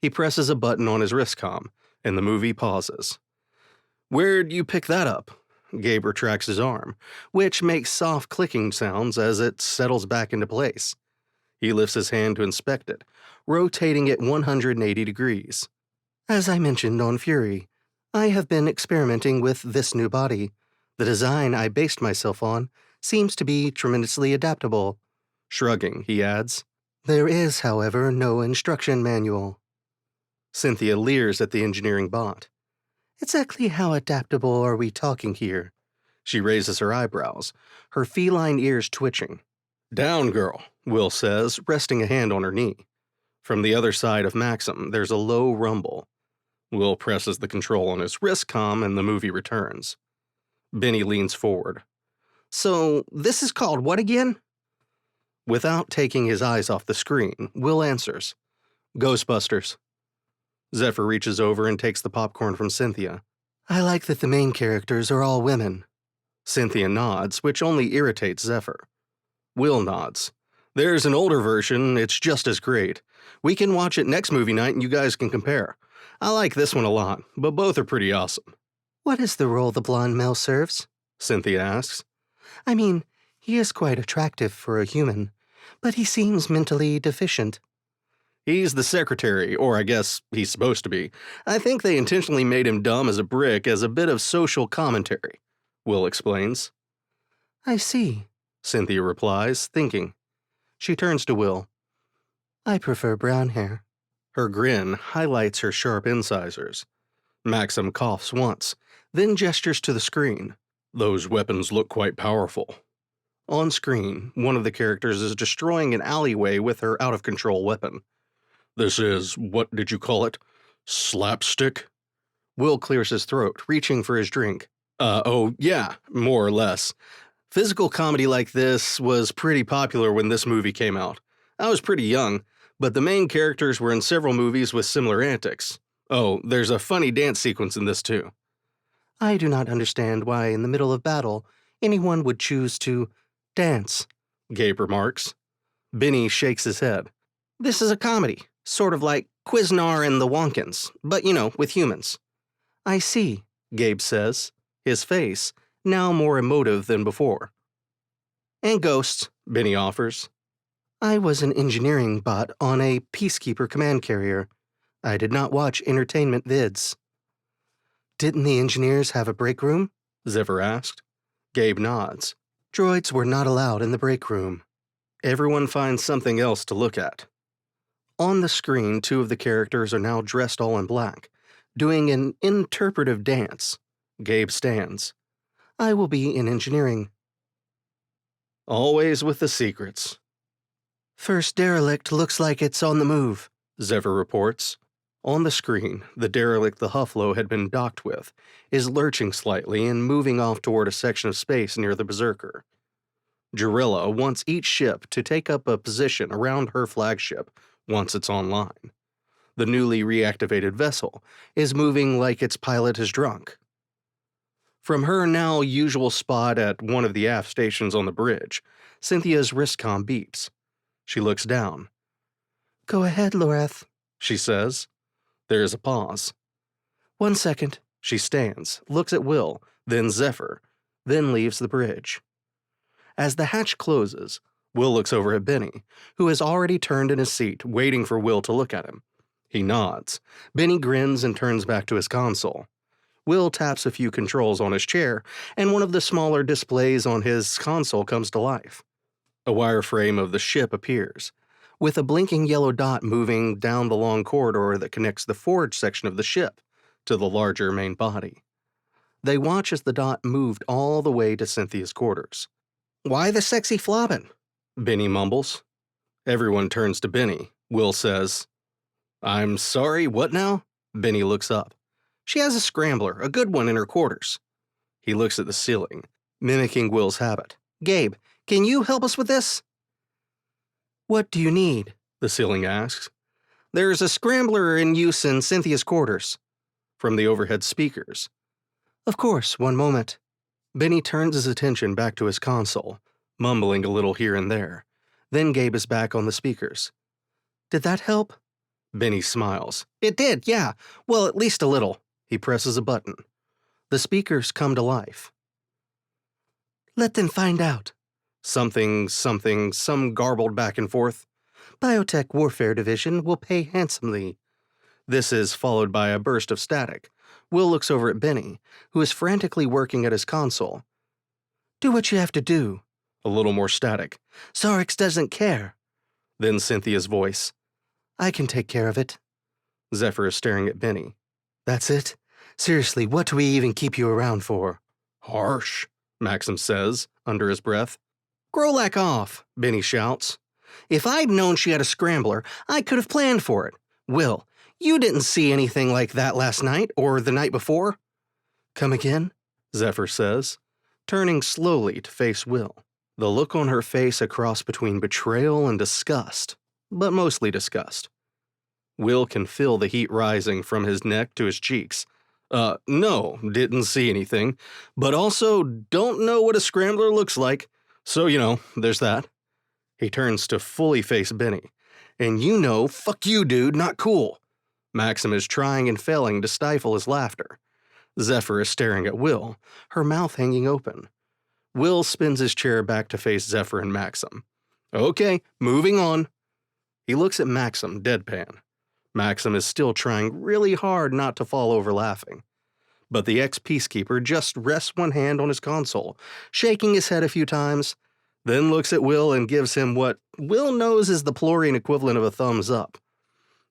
He presses a button on his wristcom, and the movie pauses. "Where'd you pick that up?" Gabe retracts his arm, which makes soft clicking sounds as it settles back into place. He lifts his hand to inspect it, rotating it 180 degrees. "As I mentioned on Fury, I have been experimenting with this new body. The design I based myself on seems to be tremendously adaptable." Shrugging, he adds, "There is, however, no instruction manual." Cynthia leers at the engineering bot. "Exactly how adaptable are we talking here?" She raises her eyebrows, her feline ears twitching. "Down, girl," Will says, resting a hand on her knee. From the other side of Maxim, there's a low rumble. Will presses the control on his wristcom and the movie returns. Bennie leans forward. "So, this is called what again?" Without taking his eyes off the screen, Will answers, "Ghostbusters." Zephyr reaches over and takes the popcorn from Cynthia. "I like that the main characters are all women." Cynthia nods, which only irritates Zephyr. Will nods. "There's an older version, it's just as great. We can watch it next movie night and you guys can compare. I like this one a lot, but both are pretty awesome." "What is the role the blonde male serves?" Cynthia asks. "I mean, he is quite attractive for a human, but he seems mentally deficient." He's the secretary, or I guess he's supposed to be. I think they intentionally made him dumb as a brick as a bit of social commentary, Will explains. I see, Cynthia replies, thinking. She turns to Will. I prefer brown hair. Her grin highlights her sharp incisors. Maxim coughs once, then gestures to the screen. Those weapons look quite powerful. On screen, one of the characters is destroying an alleyway with her out-of-control weapon. This is, what did you call it? Slapstick? Will clears his throat, reaching for his drink. Oh, yeah, more or less. Physical comedy like this was pretty popular when this movie came out. I was pretty young, but the main characters were in several movies with similar antics. Oh, there's a funny dance sequence in this too. I do not understand why in the middle of battle anyone would choose to dance, Gabe remarks. Bennie shakes his head. This is a comedy, sort of like Quiznar and the Wonkins, but with humans. I see, Gabe says, his face now more emotive than before. And ghosts, Bennie offers. I was an engineering bot on a Peacekeeper command carrier. I did not watch entertainment vids. Didn't the engineers have a break room? Zephyr asked. Gabe nods. Droids were not allowed in the break room. Everyone finds something else to look at. On the screen, two of the characters are now dressed all in black, doing an interpretive dance. Gabe stands. I will be in engineering. Always with the secrets. First derelict looks like it's on the move, Zephyr reports. On the screen, the derelict the Hufflo had been docked with is lurching slightly and moving off toward a section of space near the Berserker. Jarilla wants each ship to take up a position around her flagship once it's online. The newly reactivated vessel is moving like its pilot is drunk. From her now usual spot at one of the aft stations on the bridge, Cynthia's wristcom beeps. She looks down. Go ahead, Loreth, she says. There is a pause. 1 second. She stands, looks at Will, then Zephyr, then leaves the bridge. As the hatch closes, Will looks over at Bennie, who has already turned in his seat, waiting for Will to look at him. He nods. Bennie grins and turns back to his console. Will taps a few controls on his chair, and one of the smaller displays on his console comes to life. A wireframe of the ship appears, with a blinking yellow dot moving down the long corridor that connects the forge section of the ship to the larger main body. They watch as the dot moved all the way to Cynthia's quarters. Why the sexy flobbing? Bennie mumbles. Everyone turns to Bennie. Will says, I'm sorry, what now? Bennie looks up. She has a scrambler, a good one in her quarters. He looks at the ceiling, mimicking Will's habit. Gabe, can you help us with this? What do you need? The ceiling asks. There's a scrambler in use in Cynthia's quarters. From the overhead speakers. Of course, 1 moment. Bennie turns his attention back to his console, mumbling a little here and there. Then Gabe is back on the speakers. Did that help? Bennie smiles. It did, yeah. Well, at least a little. He presses a button. The speakers come to life. Let them find out. Something, some garbled back and forth. Biotech Warfare Division will pay handsomely. This is followed by a burst of static. Will looks over at Bennie, who is frantically working at his console. Do what you have to do. A little more static. Xarrix doesn't care. Then Cynthia's voice. I can take care of it. Zephyr is staring at Bennie. That's it? Seriously, what do we even keep you around for? Harsh, Maxim says, under his breath. Grolac off, Bennie shouts. If I'd known she had a scrambler, I could have planned for it. Will, you didn't see anything like that last night or the night before? Come again? Zephyr says, turning slowly to face Will. The look on her face a cross between betrayal and disgust, but mostly disgust. Will can feel the heat rising from his neck to his cheeks. No, didn't see anything, but also don't know what a scrambler looks like. So, there's that. He turns to fully face Bennie. And fuck you, dude, not cool. Maxim is trying and failing to stifle his laughter. Zephyr is staring at Will, her mouth hanging open. Will spins his chair back to face Zephyr and Maxim. Okay, moving on. He looks at Maxim, deadpan. Maxim is still trying really hard not to fall over laughing. But the ex-peacekeeper just rests one hand on his console, shaking his head a few times, then looks at Will and gives him what Will knows is the Plorian equivalent of a thumbs up.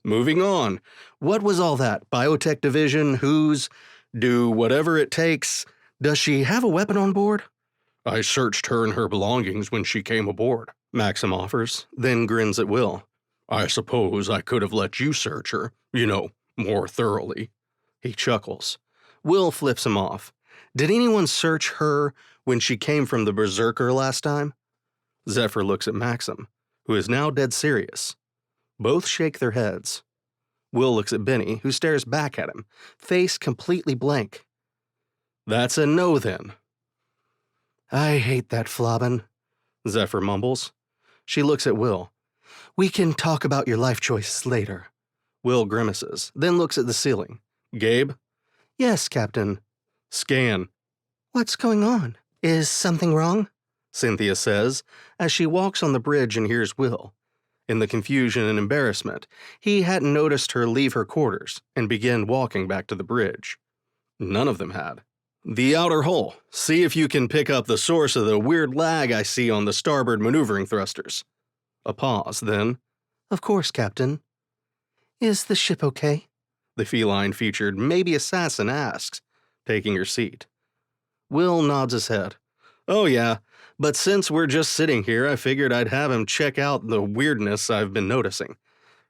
Moving on. What was all that? Biotech division? Who's? Do whatever it takes? Does she have a weapon on board? I searched her and her belongings when she came aboard, Maxim offers, then grins at Will. I suppose I could have let you search her, more thoroughly. He chuckles. Will flips him off. Did anyone search her when she came from the Berserker last time? Zephyr looks at Maxim, who is now dead serious. Both shake their heads. Will looks at Bennie, who stares back at him, face completely blank. That's a no, then. I hate that flobbin', Zephyr mumbles. She looks at Will. We can talk about your life choices later. Will grimaces, then looks at the ceiling. Gabe? Yes, Captain. Scan. What's going on? Is something wrong? Cynthia says, as she walks on the bridge and hears Will. In the confusion and embarrassment, he hadn't noticed her leave her quarters and begin walking back to the bridge. None of them had. The outer hull. See if you can pick up the source of the weird lag I see on the starboard maneuvering thrusters. A pause, then, Of course, Captain. Is the ship okay? The feline-featured maybe assassin asks, taking her seat. Will nods his head. Oh yeah, but since we're just sitting here, I figured I'd have him check out the weirdness I've been noticing.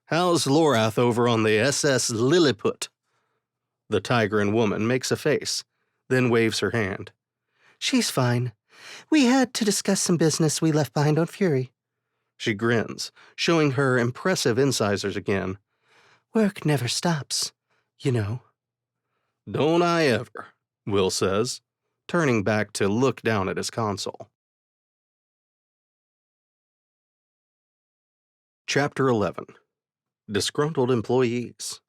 How's Lorath over on the SS Lilliput? The Tigran woman makes a face, then waves her hand. She's fine. We had to discuss some business we left behind on Fury. She grins, showing her impressive incisors again. Work never stops, you know. Don't I ever, Will says, turning back to look down at his console. Chapter 11. Disgruntled Employees.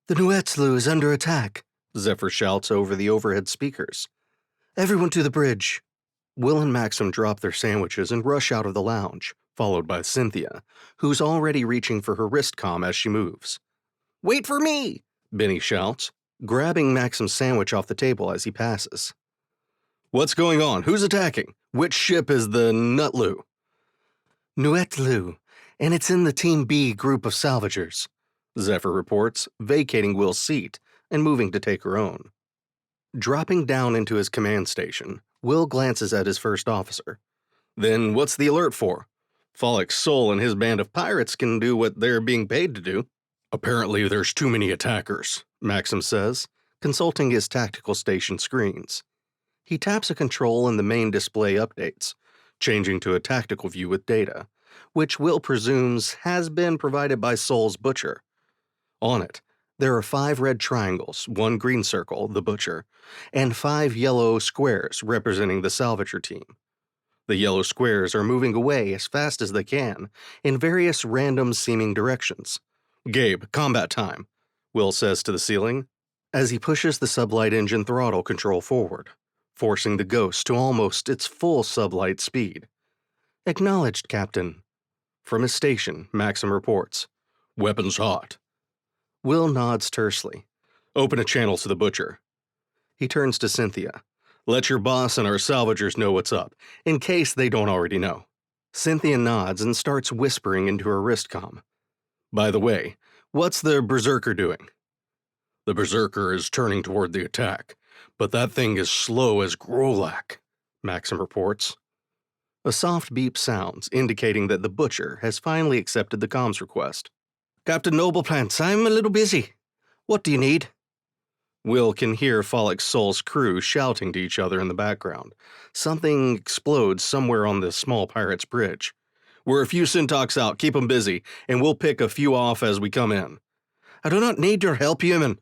The Nuetzlu is under attack, Zephyr shouts over the overhead speakers. Everyone to the bridge. Will and Maxim drop their sandwiches and rush out of the lounge, followed by Cynthia, who's already reaching for her wrist comm as she moves. Wait for me, Bennie shouts, grabbing Maxim's sandwich off the table as he passes. What's going on? Who's attacking? Which ship is the Nutlu? Nuetlu, and it's in the Team B group of salvagers, Zephyr reports, vacating Will's seat and moving to take her own. Dropping down into his command station, Will glances at his first officer. Then what's the alert for? Fallick's soul and his band of pirates can do what they're being paid to do. Apparently there's too many attackers, Maxim says, consulting his tactical station screens. He taps a control and the main display updates, changing to a tactical view with data, which Will presumes has been provided by Soul's Butcher. On it, there are 5 red triangles, 1 green circle, the Butcher, and 5 yellow squares representing the Salvager team. The yellow squares are moving away as fast as they can, in various random-seeming directions. Gabe, combat time, Will says to the ceiling, as he pushes the sublight engine throttle control forward, forcing the Ghost to almost its full sublight speed. Acknowledged, Captain. From his station, Maxim reports. Weapons hot. Will nods tersely. Open a channel to the Butcher. He turns to Cynthia. Let your boss and our salvagers know what's up, in case they don't already know. Cynthia nods and starts whispering into her wrist comm. By the way, what's the Berserker doing? The Berserker is turning toward the attack, but that thing is slow as Grolak, Maxim reports. A soft beep sounds, indicating that the Butcher has finally accepted the comms request. Captain Nobleplants, I'm a little busy. What do you need? Will can hear Fallick's Soul's crew shouting to each other in the background. Something explodes somewhere on the small pirate's bridge. We're a few syntax out, keep 'em busy, and we'll pick a few off as we come in. I do not need your help, human.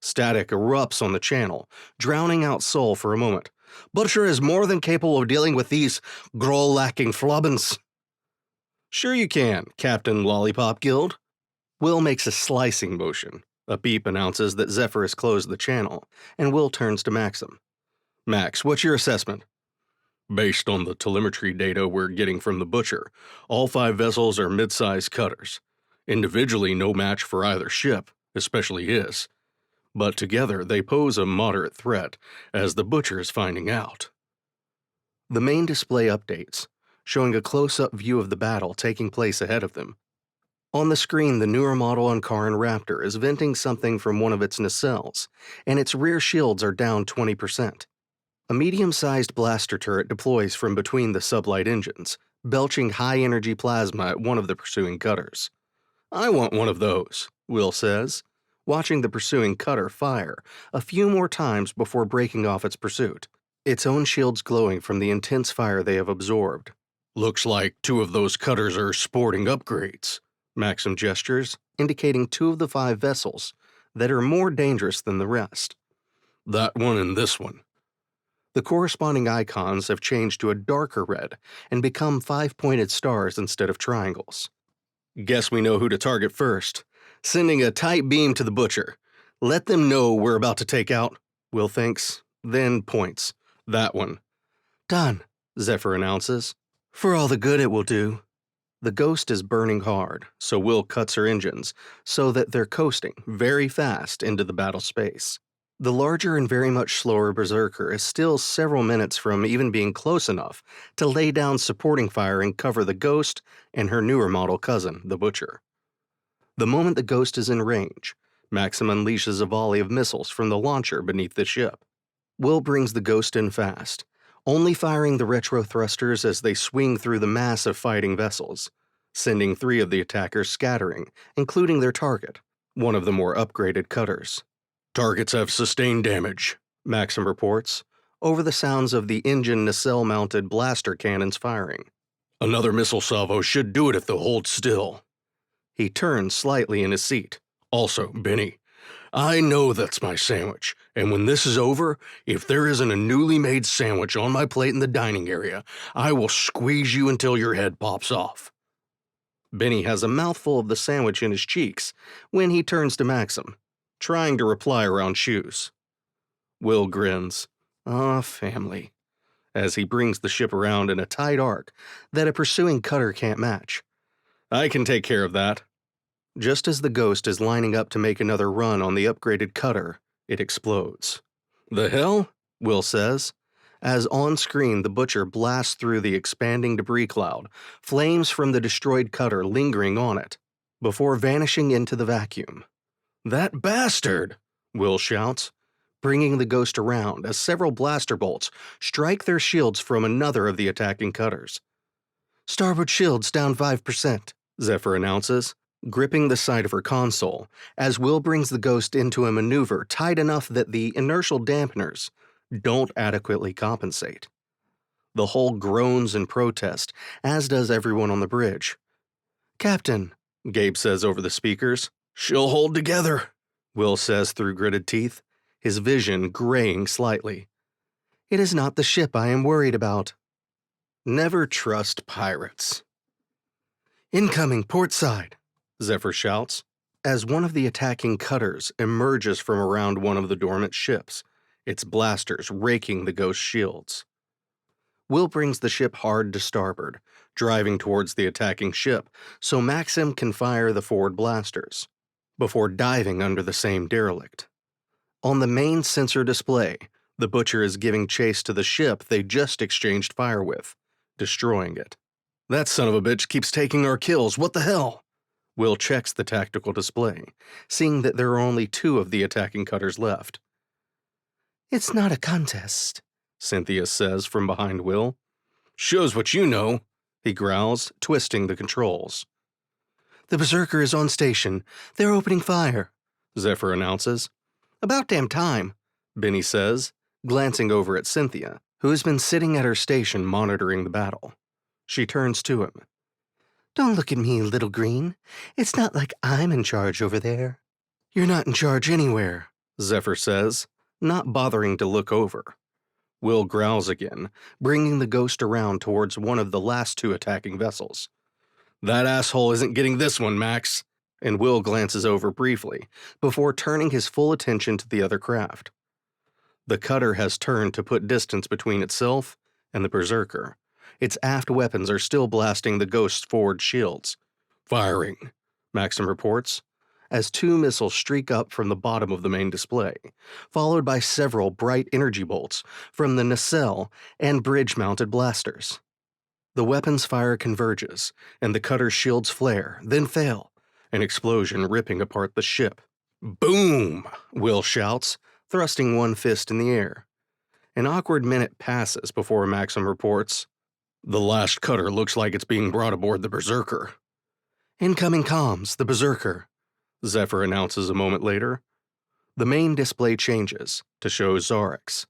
Static erupts on the channel, drowning out Soul for a moment. Butcher is more than capable of dealing with these growl-lacking flobbins. Sure you can, Captain Lollipop Guild. Will makes a slicing motion. A beep announces that Zephyr has closed the channel, and Will turns to Maxim. Max, what's your assessment? Based on the telemetry data we're getting from the Butcher, all 5 vessels are mid-sized cutters. Individually, no match for either ship, especially his. But together, they pose a moderate threat, as the Butcher is finding out. The main display updates, showing a close-up view of the battle taking place ahead of them. On the screen, the newer model Ankaran Raptor is venting something from one of its nacelles, and its rear shields are down 20%. A medium-sized blaster turret deploys from between the sublight engines, belching high-energy plasma at one of the pursuing cutters. "I want one of those," Will says, watching the pursuing cutter fire a few more times before breaking off its pursuit, its own shields glowing from the intense fire they have absorbed. "Looks like 2 of those cutters are sporting upgrades." Maxim gestures, indicating 2 of the 5 vessels that are more dangerous than the rest. "That one and this one." The corresponding icons have changed to a darker red and become 5-pointed stars instead of triangles. "Guess we know who to target first. Sending a tight beam to the Butcher. Let them know we're about to take out." Will thinks, then points. "That one." "Done," Zephyr announces. "For all the good it will do." The Ghost is burning hard, so Will cuts her engines so that they're coasting very fast into the battle space. The larger and very much slower Berserker is still several minutes from even being close enough to lay down supporting fire and cover the Ghost and her newer model cousin, the Butcher. The moment the Ghost is in range, Maxim unleashes a volley of missiles from the launcher beneath the ship. Will brings the Ghost in fast, only firing the retro thrusters as they swing through the mass of fighting vessels, sending 3 of the attackers scattering, including their target, one of the more upgraded cutters. "Targets have sustained damage," Maxim reports, over the sounds of the engine nacelle-mounted blaster cannons firing. "Another missile salvo should do it if they'll hold still." He turns slightly in his seat. "Also, Bennie, I know that's my sandwich, and when this is over, if there isn't a newly made sandwich on my plate in the dining area, I will squeeze you until your head pops off." Bennie has a mouthful of the sandwich in his cheeks when he turns to Maxim, trying to reply around shoes. Will grins. Ah, family. As he brings the ship around in a tight arc that a pursuing cutter can't match. "I can take care of that." Just as the Ghost is lining up to make another run on the upgraded cutter, it explodes. "The hell?" Will says, as on-screen the Butcher blasts through the expanding debris cloud, flames from the destroyed cutter lingering on it, before vanishing into the vacuum. "That bastard!" Will shouts, bringing the Ghost around as several blaster bolts strike their shields from another of the attacking cutters. "Starboard shields down 5%, Zephyr announces, gripping the side of her console, as Will brings the Ghost into a maneuver tight enough that the inertial dampeners don't adequately compensate. The hull groans in protest, as does everyone on the bridge. "Captain," Gabe says over the speakers. "She'll hold together," Will says through gritted teeth, his vision graying slightly. "It is not the ship I am worried about." Never trust pirates. "Incoming port side," Zephyr shouts, as one of the attacking cutters emerges from around one of the dormant ships, its blasters raking the Ghost shields. Will brings the ship hard to starboard, driving towards the attacking ship so Maxim can fire the forward blasters, before diving under the same derelict. On the main sensor display, the Butcher is giving chase to the ship they just exchanged fire with, destroying it. "That son of a bitch keeps taking our kills, what the hell?" Will checks the tactical display, seeing that there are only 2 of the attacking cutters left. "It's not a contest," Cynthia says from behind Will. "Shows what you know," he growls, twisting the controls. "The Berserker is on station. They're opening fire," Zephyr announces. "About damn time," Bennie says, glancing over at Cynthia, who has been sitting at her station monitoring the battle. She turns to him. "Don't look at me, little green. It's not like I'm in charge over there." "You're not in charge anywhere," Zephyr says, not bothering to look over. Will growls again, bringing the Ghost around towards one of the last 2 attacking vessels. "That asshole isn't getting this one, Max." And Will glances over briefly, before turning his full attention to the other craft. The cutter has turned to put distance between itself and the Berserker. Its aft weapons are still blasting the Ghost's forward shields. Firing, Maxim reports, as 2 missiles streak up from the bottom of the main display, followed by several bright energy bolts from the nacelle and bridge-mounted blasters. The weapon's fire converges, and the cutter's shields flare, then fail, an explosion ripping apart the ship. boom! Will shouts, thrusting one fist in the air. An awkward minute passes before Maxim reports, The last cutter looks like it's being brought aboard the Berserker. "Incoming comms, the Berserker," Zephyr announces a moment later. The main display changes to show Xarrix.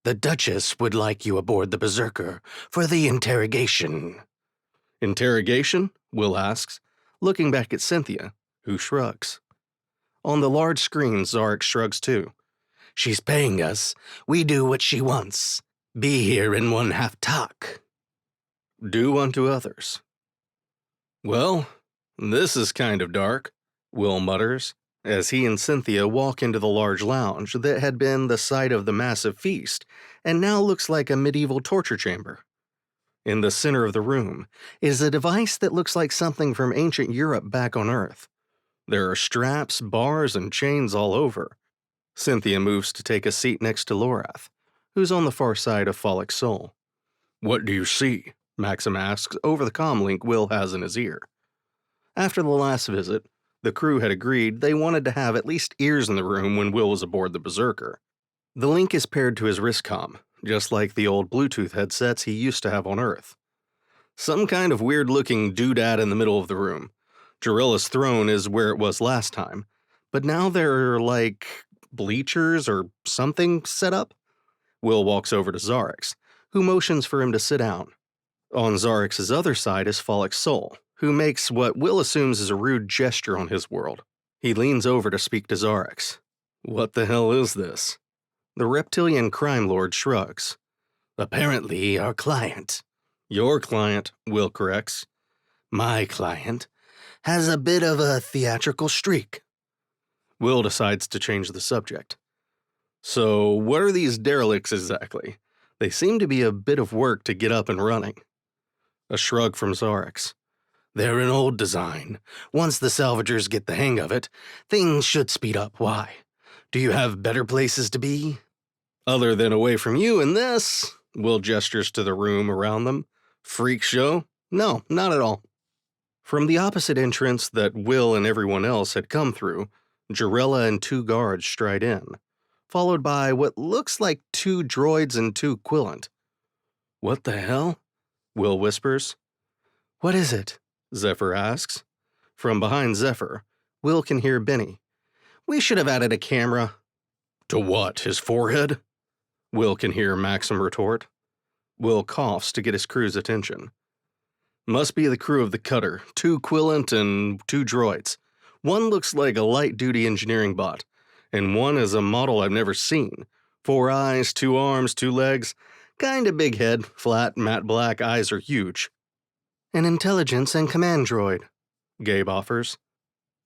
The Duchess would like you aboard the Berserker for the interrogation. Interrogation? Will asks, looking back at Cynthia, who shrugs. On the large screen, Xarrix shrugs too. She's paying us. We do what she wants. Be here in 1/2 talk. Do unto others. Well, this is kind of dark, Will mutters, as he and Cynthia walk into the large lounge that had been the site of the massive feast and now looks like a medieval torture chamber. In the center of the room is a device that looks like something from ancient Europe back on Earth. There are straps, bars, and chains all over. Cynthia moves to take a seat next to Lorath, who's on the far side of Folic Soul. What do you see? Maxim asks over the comlink Will has in his ear. After the last visit, the crew had agreed they wanted to have at least ears in the room when Will was aboard the Berserker. The link is paired to his wristcom, just like the old Bluetooth headsets he used to have on Earth. Some kind of weird-looking doodad in the middle of the room. Jarilla's throne is where it was last time, but now there are, like, bleachers or something set up. Will walks over to Xarrix, who motions for him to sit down. On Xarrix's other side is Folic Soul, who makes what Will assumes is a rude gesture on his world. He leans over to speak to Xarrix. What the hell is this? The reptilian crime lord shrugs. Apparently, our client, Your client, Will corrects. my client, has a bit of a theatrical streak. Will decides to change the subject. So, what are these derelicts exactly? They seem to be a bit of work to get up and running. A shrug from Xarrix. They're an old design. Once the salvagers get the hang of it, things should speed up. Why? Do you have better places to be? Other than away from you and this, Will gestures to the room around them. Freak show? No, not at all. From the opposite entrance that Will and everyone else had come through, Jarella and 2 guards stride in, followed by what looks like 2 droids and 2 Quillant. What the hell? Will whispers. What is it? Zephyr asks. From behind Zephyr, Will can hear Bennie. We should have added a camera. To what, his forehead? Will can hear Maxim retort. Will coughs to get his crew's attention. Must be the crew of the cutter, 2 Quillant and 2 droids. One looks like a light-duty engineering bot, and one is a model I've never seen. 4 eyes, 2 arms, 2 legs. Kinda big head, flat, matte black, eyes are huge. An intelligence and command droid, Gabe offers.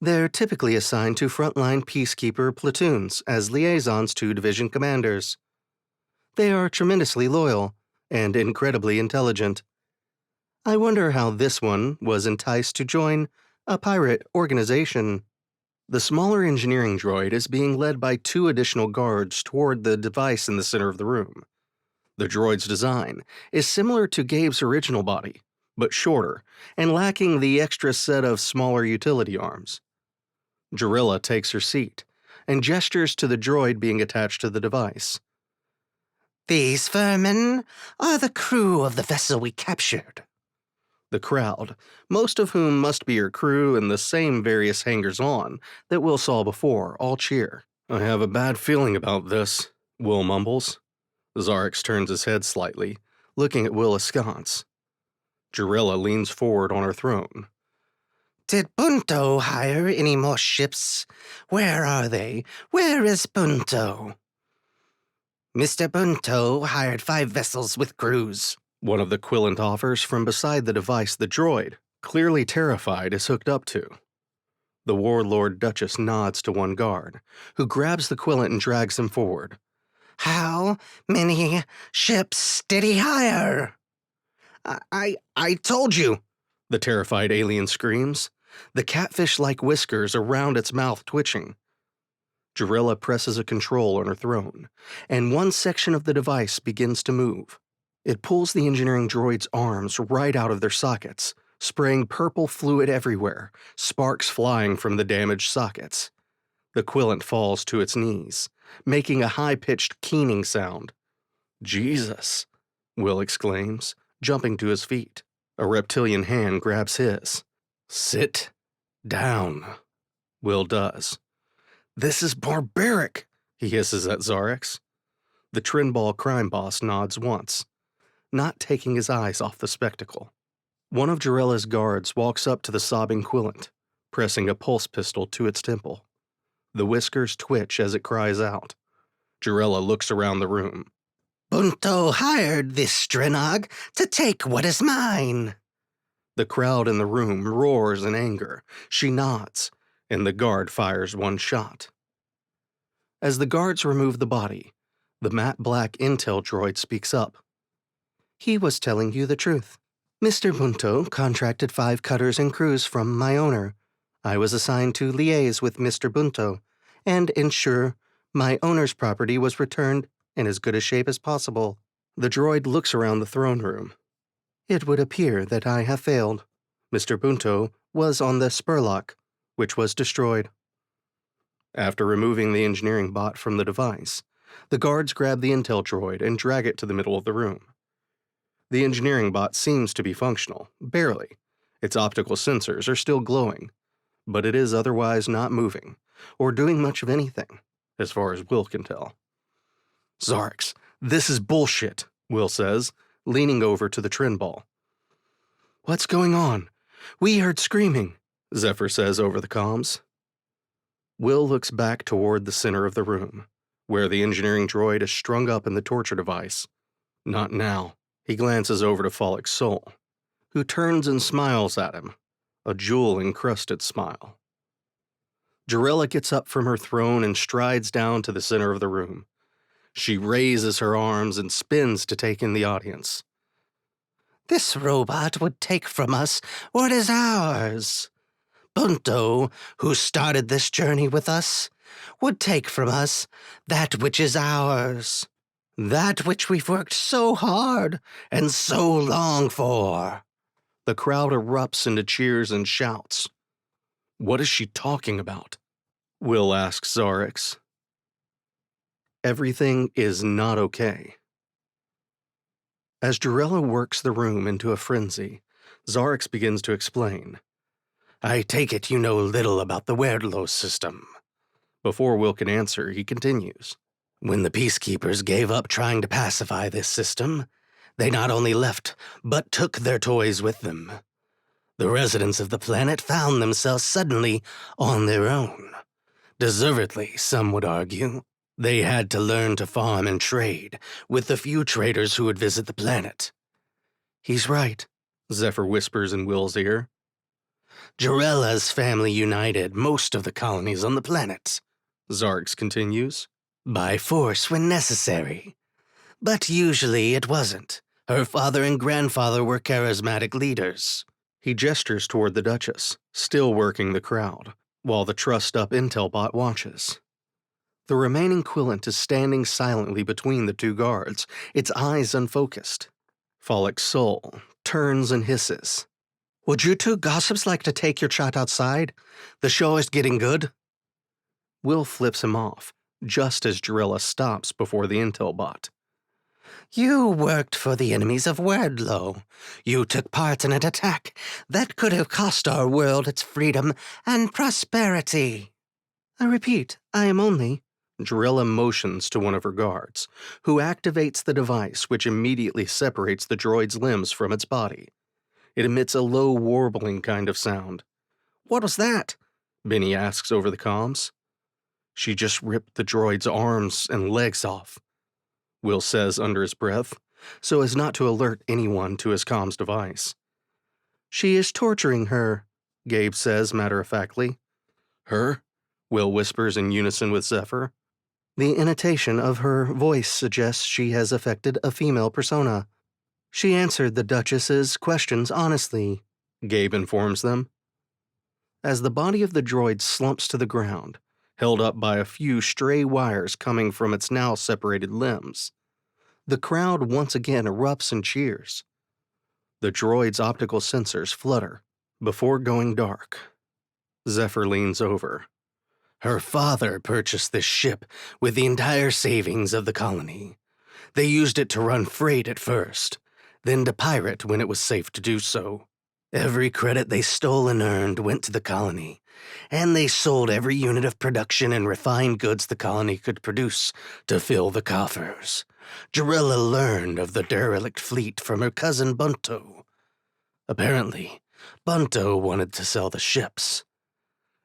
They're typically assigned to frontline Peacekeeper platoons as liaisons to division commanders. They are tremendously loyal and incredibly intelligent. I wonder how this one was enticed to join a pirate organization. The smaller engineering droid is being led by 2 additional guards toward the device in the center of the room. The droid's design is similar to Gabe's original body, but shorter and lacking the extra set of smaller utility arms. Jarilla takes her seat and gestures to the droid being attached to the device. These vermin are the crew of the vessel we captured. The crowd, most of whom must be her crew and the same various hangers-on that Will saw before, all cheer. I have a bad feeling about this, Will mumbles. Xarrix turns his head slightly, looking at Will askance. Jarilla leans forward on her throne. Did Bunto hire any more ships? Where are they? Where is Bunto? Mr. Bunto hired 5 vessels with crews. One of the Quillant offers from beside the device the droid, clearly terrified, is hooked up to. The warlord Duchess nods to one guard, who grabs the Quillant and drags him forward. How many ships did he hire? I told you, the terrified alien screams, the catfish-like whiskers around its mouth twitching. Jarilla presses a control on her throne, and one section of the device begins to move. It pulls the engineering droid's arms right out of their sockets, spraying purple fluid everywhere, sparks flying from the damaged sockets. The Quillant falls to its knees, making a high-pitched keening sound. Jesus, Will exclaims, jumping to his feet. A reptilian hand grabs his. Sit down, Will does. This is barbaric, he hisses at Xarrix. The Trinball crime boss nods once, not taking his eyes off the spectacle. One of Jarilla's guards walks up to the sobbing Quillant, pressing a pulse pistol to its temple. The whiskers twitch as it cries out. Jarilla looks around the room. Bunto hired this Strenog to take what is mine. The crowd in the room roars in anger. She nods, and the guard fires one shot. As the guards remove the body, the matte black intel droid speaks up. He was telling you the truth. Mr. Bunto contracted 5 cutters and crews from my owner. I was assigned to liaise with Mr. Bunto and ensure my owner's property was returned in as good a shape as possible. The droid looks around the throne room. It would appear that I have failed. Mr. Bunto was on the Spurlock, which was destroyed. After removing the engineering bot from the device, the guards grab the intel droid and drag it to the middle of the room. The engineering bot seems to be functional, barely. Its optical sensors are still glowing, but it is otherwise not moving, or doing much of anything, as far as Will can tell. Xarrix, this is bullshit, Will says, leaning over to the Trinball. What's going on? We heard screaming, Zephyr says over the comms. Will looks back toward the center of the room, where the engineering droid is strung up in the torture device. Not now. He glances over to Follick's soul, who turns and smiles at him, a jewel-encrusted smile. Jarilla gets up from her throne and strides down to the center of the room. She raises her arms and spins to take in the audience. This robot would take from us what is ours. Bunto, who started this journey with us, would take from us that which is ours. That which we've worked so hard and so long for. The crowd erupts into cheers and shouts. What is she talking about? Will asks Xarrix. Everything is not okay. As Jarilla works the room into a frenzy, Xarrix begins to explain. I take it you know little about the Werdlow system. Before Will can answer, he continues. When the Peacekeepers gave up trying to pacify this system, they not only left, but took their toys with them. The residents of the planet found themselves suddenly on their own. Deservedly, some would argue. They had to learn to farm and trade with the few traders who would visit the planet. He's right, Zephyr whispers in Will's ear. Jarilla's family united most of the colonies on the planet, Xarrix continues. By force when necessary. But usually it wasn't. Her father and grandfather were charismatic leaders. He gestures toward the Duchess, still working the crowd, while the trussed-up intel bot watches. The remaining Quillant is standing silently between the 2 guards, its eyes unfocused. Follick's soul turns and hisses. Would you 2 gossips like to take your chat outside? The show is getting good. Will flips him off, just as Jarilla stops before the intel bot. You worked for the enemies of Werdlow. You took part in an attack that could have cost our world its freedom and prosperity. I repeat, I am only... Jarilla motions to one of her guards, who activates the device which immediately separates the droid's limbs from its body. It emits a low warbling kind of sound. What was that? Bennie asks over the comms. She just ripped the droid's arms and legs off, Will says under his breath, so as not to alert anyone to his comms device. She is torturing her, Gabe says matter-of-factly. Her? Will whispers in unison with Zephyr. The intonation of her voice suggests she has affected a female persona. She answered the Duchess's questions honestly, Gabe informs them. As the body of the droid slumps to the ground, held up by a few stray wires coming from its now separated limbs, the crowd once again erupts and cheers. The droid's optical sensors flutter before going dark. Zephyr leans over. Her father purchased this ship with the entire savings of the colony. They used it to run freight at first, then to pirate when it was safe to do so. Every credit they stole and earned went to the colony, and they sold every unit of production and refined goods the colony could produce to fill the coffers. Jarella learned of the derelict fleet from her cousin Bunto. Apparently, Bunto wanted to sell the ships.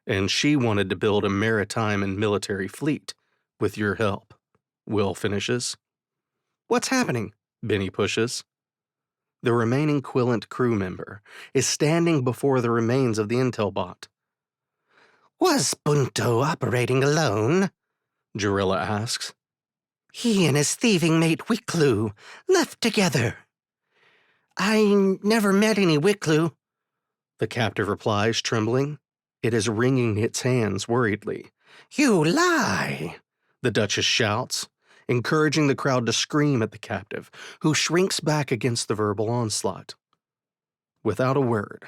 And she wanted to build a maritime and military fleet, with your help, Will finishes. What's happening? Bennie pushes. The remaining Quillant crew member is standing before the remains of the intel bot. Was Bunto operating alone? Jarilla asks. He and his thieving mate Wicklu left together. I never met any Wicklu, The captive replies, trembling. It is wringing its hands worriedly. You lie, The Duchess shouts, encouraging the crowd to scream at the captive, who shrinks back against the verbal onslaught. Without a word,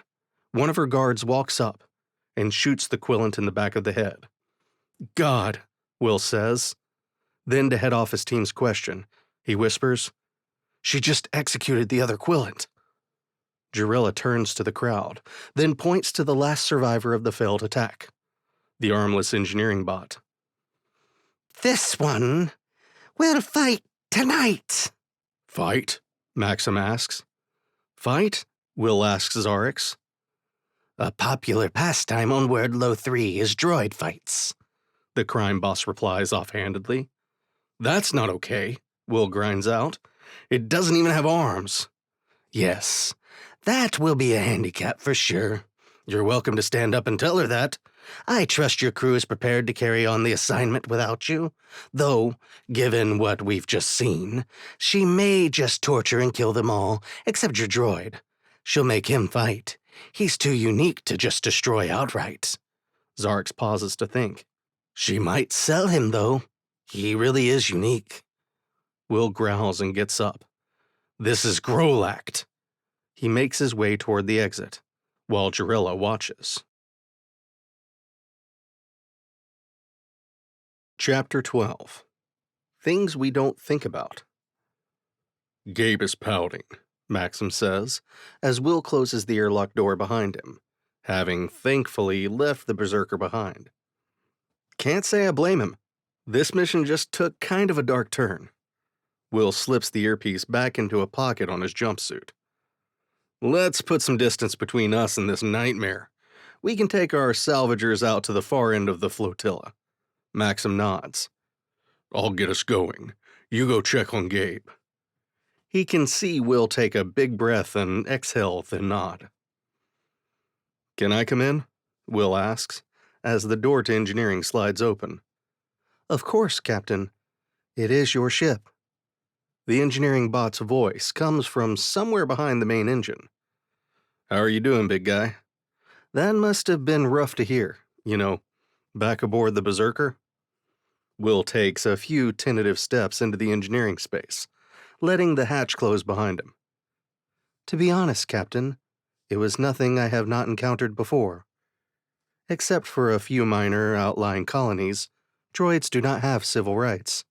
one of her guards walks up and shoots the Quillant in the back of the head. God, Will says. Then to head off his team's question, he whispers, She just executed the other Quillant. Jarilla turns to the crowd, then points to the last survivor of the failed attack, the armless engineering bot. This one will fight tonight. Fight? Maxim asks. Fight? Will asks Xarrix. A popular pastime on Wordlow 3 is droid fights, The crime boss replies offhandedly. That's not okay, Will grinds out. It doesn't even have arms. Yes, that will be a handicap for sure. You're welcome to stand up and tell her that. I trust your crew is prepared to carry on the assignment without you, though, given what we've just seen, she may just torture and kill them all, except your droid. She'll make him fight. He's too unique to just destroy outright. Xarrix pauses to think. She might sell him, though. He really is unique. Will growls and gets up. This is Grolact. He makes his way toward the exit, while Jarilla watches. Chapter 12. Things we don't think about. Gabe is pouting, Maxim says, as Will closes the airlock door behind him, having thankfully left the berserker behind. Can't say I blame him. This mission just took kind of a dark turn. Will slips the earpiece back into a pocket on his jumpsuit. Let's put some distance between us and this nightmare. We can take our salvagers out to the far end of the flotilla. Maxim nods. I'll get us going. You go check on Gabe. He can see Will take a big breath and exhale, then nod. Can I come in? Will asks, as the door to engineering slides open. Of course, Captain. It is your ship. The engineering bot's voice comes from somewhere behind the main engine. How are you doing, big guy? That must have been rough to hear, back aboard the berserker. Will takes a few tentative steps into the engineering space, letting the hatch close behind him. To be honest, Captain, it was nothing I have not encountered before. Except for a few minor outlying colonies, droids do not have civil rights.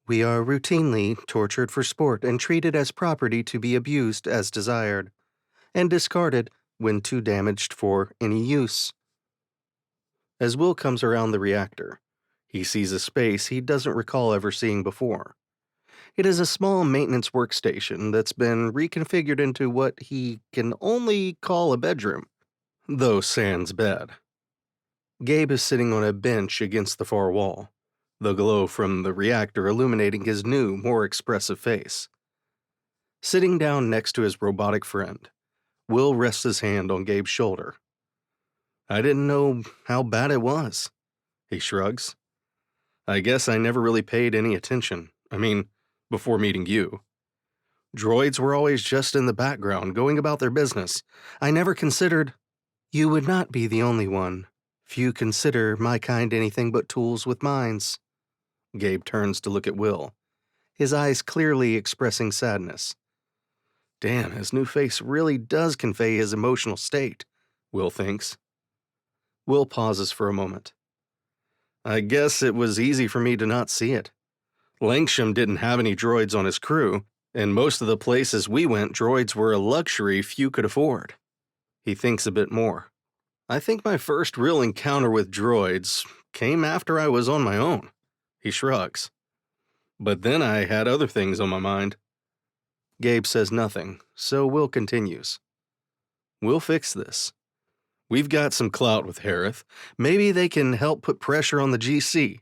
We are routinely tortured for sport and treated as property to be abused as desired, and discarded when too damaged for any use. As Will comes around the reactor, he sees a space he doesn't recall ever seeing before. It is a small maintenance workstation that's been reconfigured into what he can only call a bedroom, though sans bed. Gabe is sitting on a bench against the far wall, the glow from the reactor illuminating his new, more expressive face. Sitting down next to his robotic friend, Will rests his hand on Gabe's shoulder. I didn't know how bad it was, he shrugs. I guess I never really paid any attention. I mean, before meeting you. Droids were always just in the background, going about their business. I never considered. You would not be the only one. Few consider my kind anything but tools with minds. Gabe turns to look at Will, His eyes clearly expressing sadness. Damn, his new face really does convey his emotional state, Will thinks. Will pauses for a moment. I guess it was easy for me to not see it. Langsham didn't have any droids on his crew, and most of the places we went, droids were a luxury few could afford. He thinks a bit more. I think my first real encounter with droids came after I was on my own. He shrugs. But then I had other things on my mind. Gabe says nothing, so Will continues. We'll fix this. We've got some clout with Harith. Maybe they can help put pressure on the GC.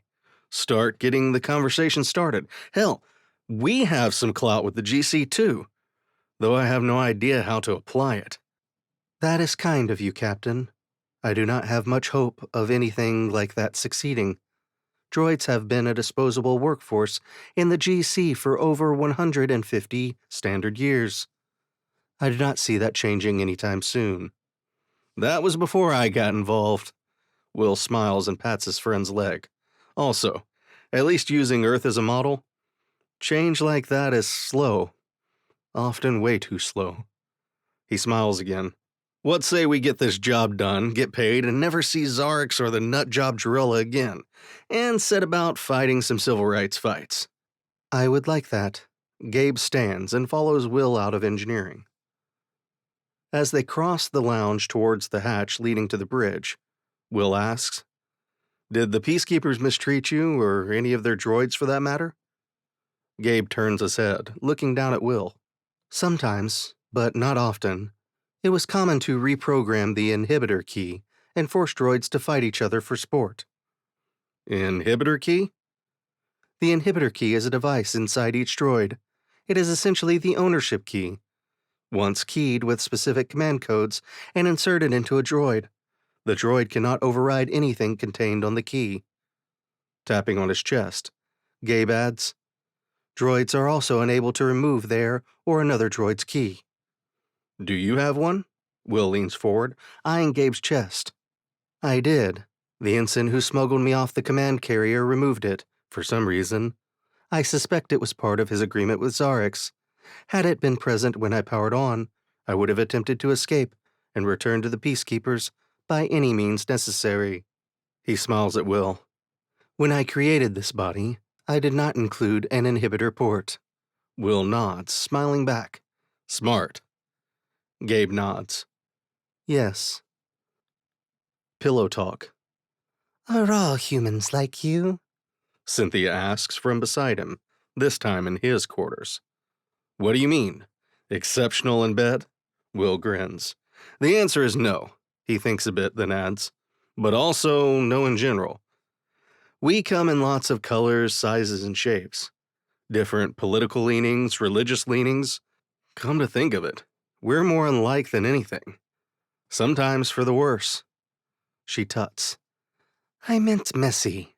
Start getting the conversation started. Hell, we have some clout with the GC too, though I have no idea how to apply it. That is kind of you, Captain. I do not have much hope of anything like that succeeding. Droids have been a disposable workforce in the GC for over 150 standard years. I do not see that changing anytime soon. That was before I got involved. Will smiles and pats his friend's leg. Also, at least using Earth as a model, change like that is slow. Often way too slow. He smiles again. What say we get this job done, get paid, and never see Xarrix or the nutjob Drilla again, and set about fighting some civil rights fights? I would like that. Gabe stands and follows Will out of engineering. As they cross the lounge towards the hatch leading to the bridge, Will asks, Did the Peacekeepers mistreat you, or any of their droids for that matter? Gabe turns his head, looking down at Will. Sometimes, but not often. It was common to reprogram the inhibitor key and force droids to fight each other for sport. Inhibitor key? The inhibitor key is a device inside each droid. It is essentially the ownership key. Once keyed with specific command codes and inserted into a droid, the droid cannot override anything contained on the key. Tapping on his chest, Gabe adds, droids are also unable to remove their or another droid's key. Do you have one? Will leans forward, eyeing Gabe's chest. I did. The ensign who smuggled me off the command carrier removed it, for some reason. I suspect it was part of his agreement with Xarrix. Had it been present when I powered on, I would have attempted to escape and return to the Peacekeepers by any means necessary. He smiles at Will. When I created this body, I did not include an inhibitor port. Will nods, smiling back. Smart. Gabe nods. Yes. Pillow talk. Are all humans like you? Cynthia asks from beside him, this time in his quarters. What do you mean? Exceptional in bed? Will grins. The answer is no. He thinks a bit, then adds. But also no in general. We come in lots of colors, sizes, and shapes. Different political leanings, religious leanings. Come to think of it, we're more alike than anything. Sometimes for the worse. She tuts. I meant messy.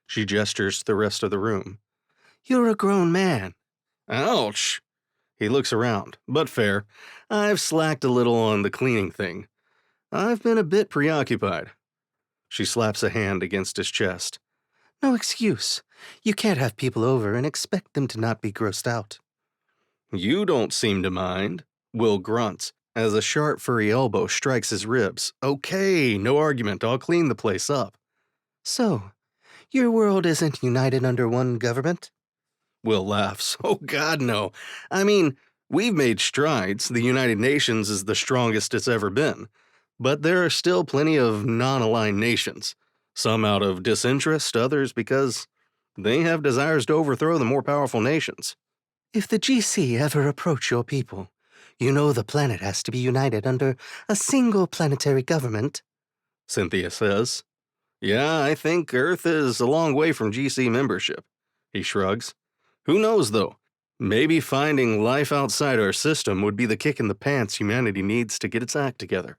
She gestures to the rest of the room. You're a grown man. Ouch. He looks around, but fair. I've slacked a little on the cleaning thing. I've been a bit preoccupied. She slaps a hand against his chest. No excuse. You can't have people over and expect them to not be grossed out. You don't seem to mind. Will grunts as a sharp furry elbow strikes his ribs. Okay, no argument. I'll clean the place up. So, your world isn't united under one government? Will laughs. Oh, God, no. I mean, we've made strides. The United Nations is the strongest it's ever been. But there are still plenty of non-aligned nations. Some out of disinterest, others because they have desires to overthrow the more powerful nations. If the GC ever approach your people, you know the planet has to be united under a single planetary government, Cynthia says. Yeah, I think Earth is a long way from GC membership. He shrugs. Who knows, though? Maybe finding life outside our system would be the kick in the pants humanity needs to get its act together.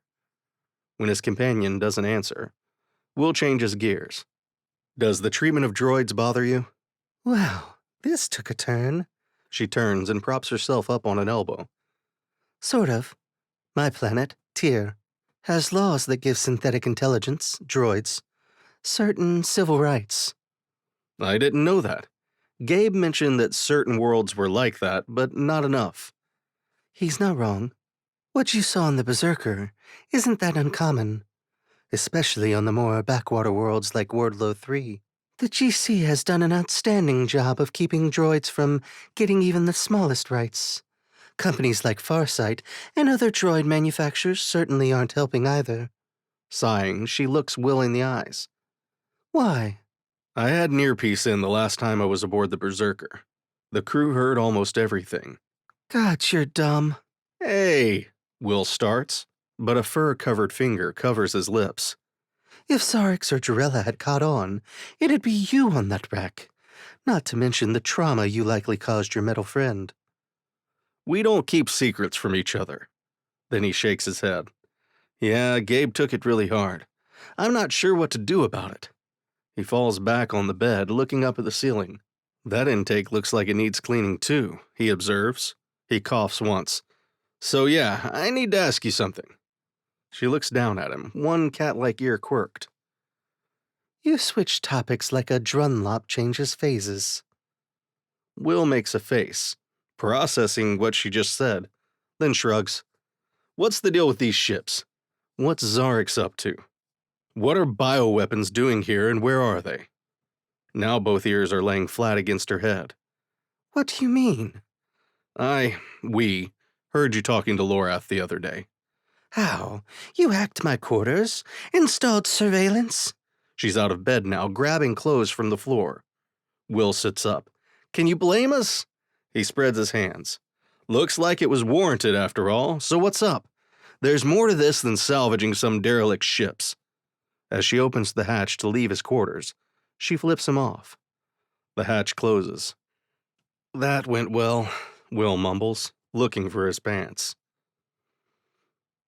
When his companion doesn't answer, Will changes gears. Does the treatment of droids bother you? Wow, this took a turn. She turns and props herself up on an elbow. Sort of. My planet, Tyr, has laws that give synthetic intelligence, droids, certain civil rights. I didn't know that. Gabe mentioned that certain worlds were like that, but not enough. He's not wrong. What you saw in the Berserker isn't that uncommon, especially on the more backwater worlds like Wardlow 3. The GC has done an outstanding job of keeping droids from getting even the smallest rights. Companies like Farsight and other droid manufacturers certainly aren't helping either. Sighing, she looks Will in the eyes. Why? I had an earpiece in the last time I was aboard the Berserker. The crew heard almost everything. God, you're dumb. Hey, Will starts, but a fur-covered finger covers his lips. If Xarrix or Jarella had caught on, it'd be you on that wreck. Not to mention the trauma you likely caused your metal friend. We don't keep secrets from each other. Then he shakes his head. Yeah, Gabe took it really hard. I'm not sure what to do about it. He falls back on the bed, looking up at the ceiling. That intake looks like it needs cleaning too, he observes. He coughs once. So yeah, I need to ask you something. She looks down at him, one cat-like ear quirked. You switch topics like a Drunlop changes phases. Will makes a face, processing what she just said, then shrugs. What's the deal with these ships? What's Xarrix up to? What are bioweapons doing here and where are they? Now both ears are laying flat against her head. What do you mean? We, heard you talking to Lorath the other day. How? You hacked my quarters? Installed surveillance? She's out of bed now, grabbing clothes from the floor. Will sits up. Can you blame us? He spreads his hands. Looks like it was warranted after all, so what's up? There's more to this than salvaging some derelict ships. As she opens the hatch to leave his quarters, she flips him off. The hatch closes. That went well, Will mumbles, looking for his pants.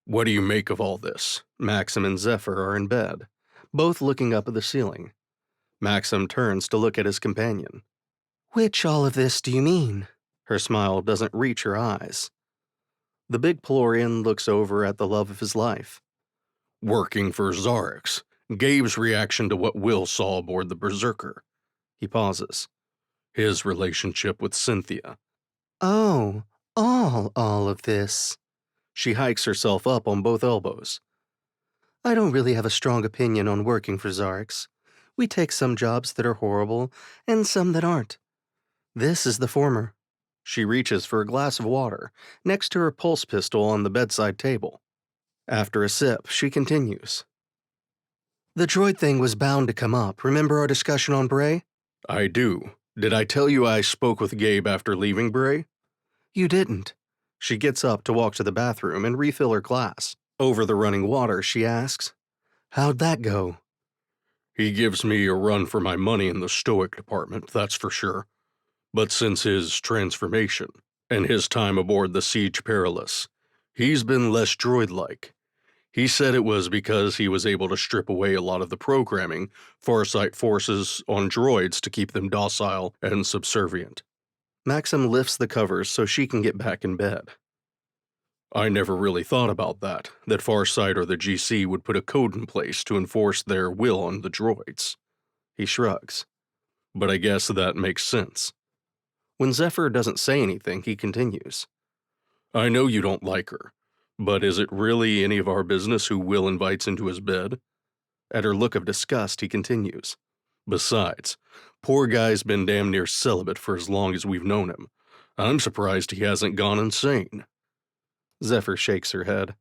What do you make of all this? Maxim and Zephyr are in bed, both looking up at the ceiling. Maxim turns to look at his companion. Which all of this do you mean? Her smile doesn't reach her eyes. The big Pelorian looks over at the love of his life. Working for Xarrix. Gabe's reaction to what Will saw aboard the Berserker. He pauses. His relationship with Cynthia. Oh, all of this. She hikes herself up on both elbows. I don't really have a strong opinion on working for Xarrix. We take some jobs that are horrible and some that aren't. This is the former. She reaches for a glass of water next to her pulse pistol on the bedside table. After a sip, she continues. The droid thing was bound to come up. Remember our discussion on Bray? I do. Did I tell you I spoke with Gabe after leaving Bray? You didn't. She gets up to walk to the bathroom and refill her glass. Over the running water, she asks, How'd that go? He gives me a run for my money in the Stoic department, that's for sure. But since his transformation and his time aboard the Siege Perilous, he's been less droid-like. He said it was because he was able to strip away a lot of the programming Farsight forces on droids to keep them docile and subservient. Maxim lifts the covers so she can get back in bed. I never really thought about that Farsight or the GC would put a code in place to enforce their will on the droids. He shrugs. But I guess that makes sense. When Zephyr doesn't say anything, he continues. I know you don't like her. But is it really any of our business who Will invites into his bed? At her look of disgust, he continues. Besides, poor guy's been damn near celibate for as long as we've known him. I'm surprised he hasn't gone insane. Zephyr shakes her head.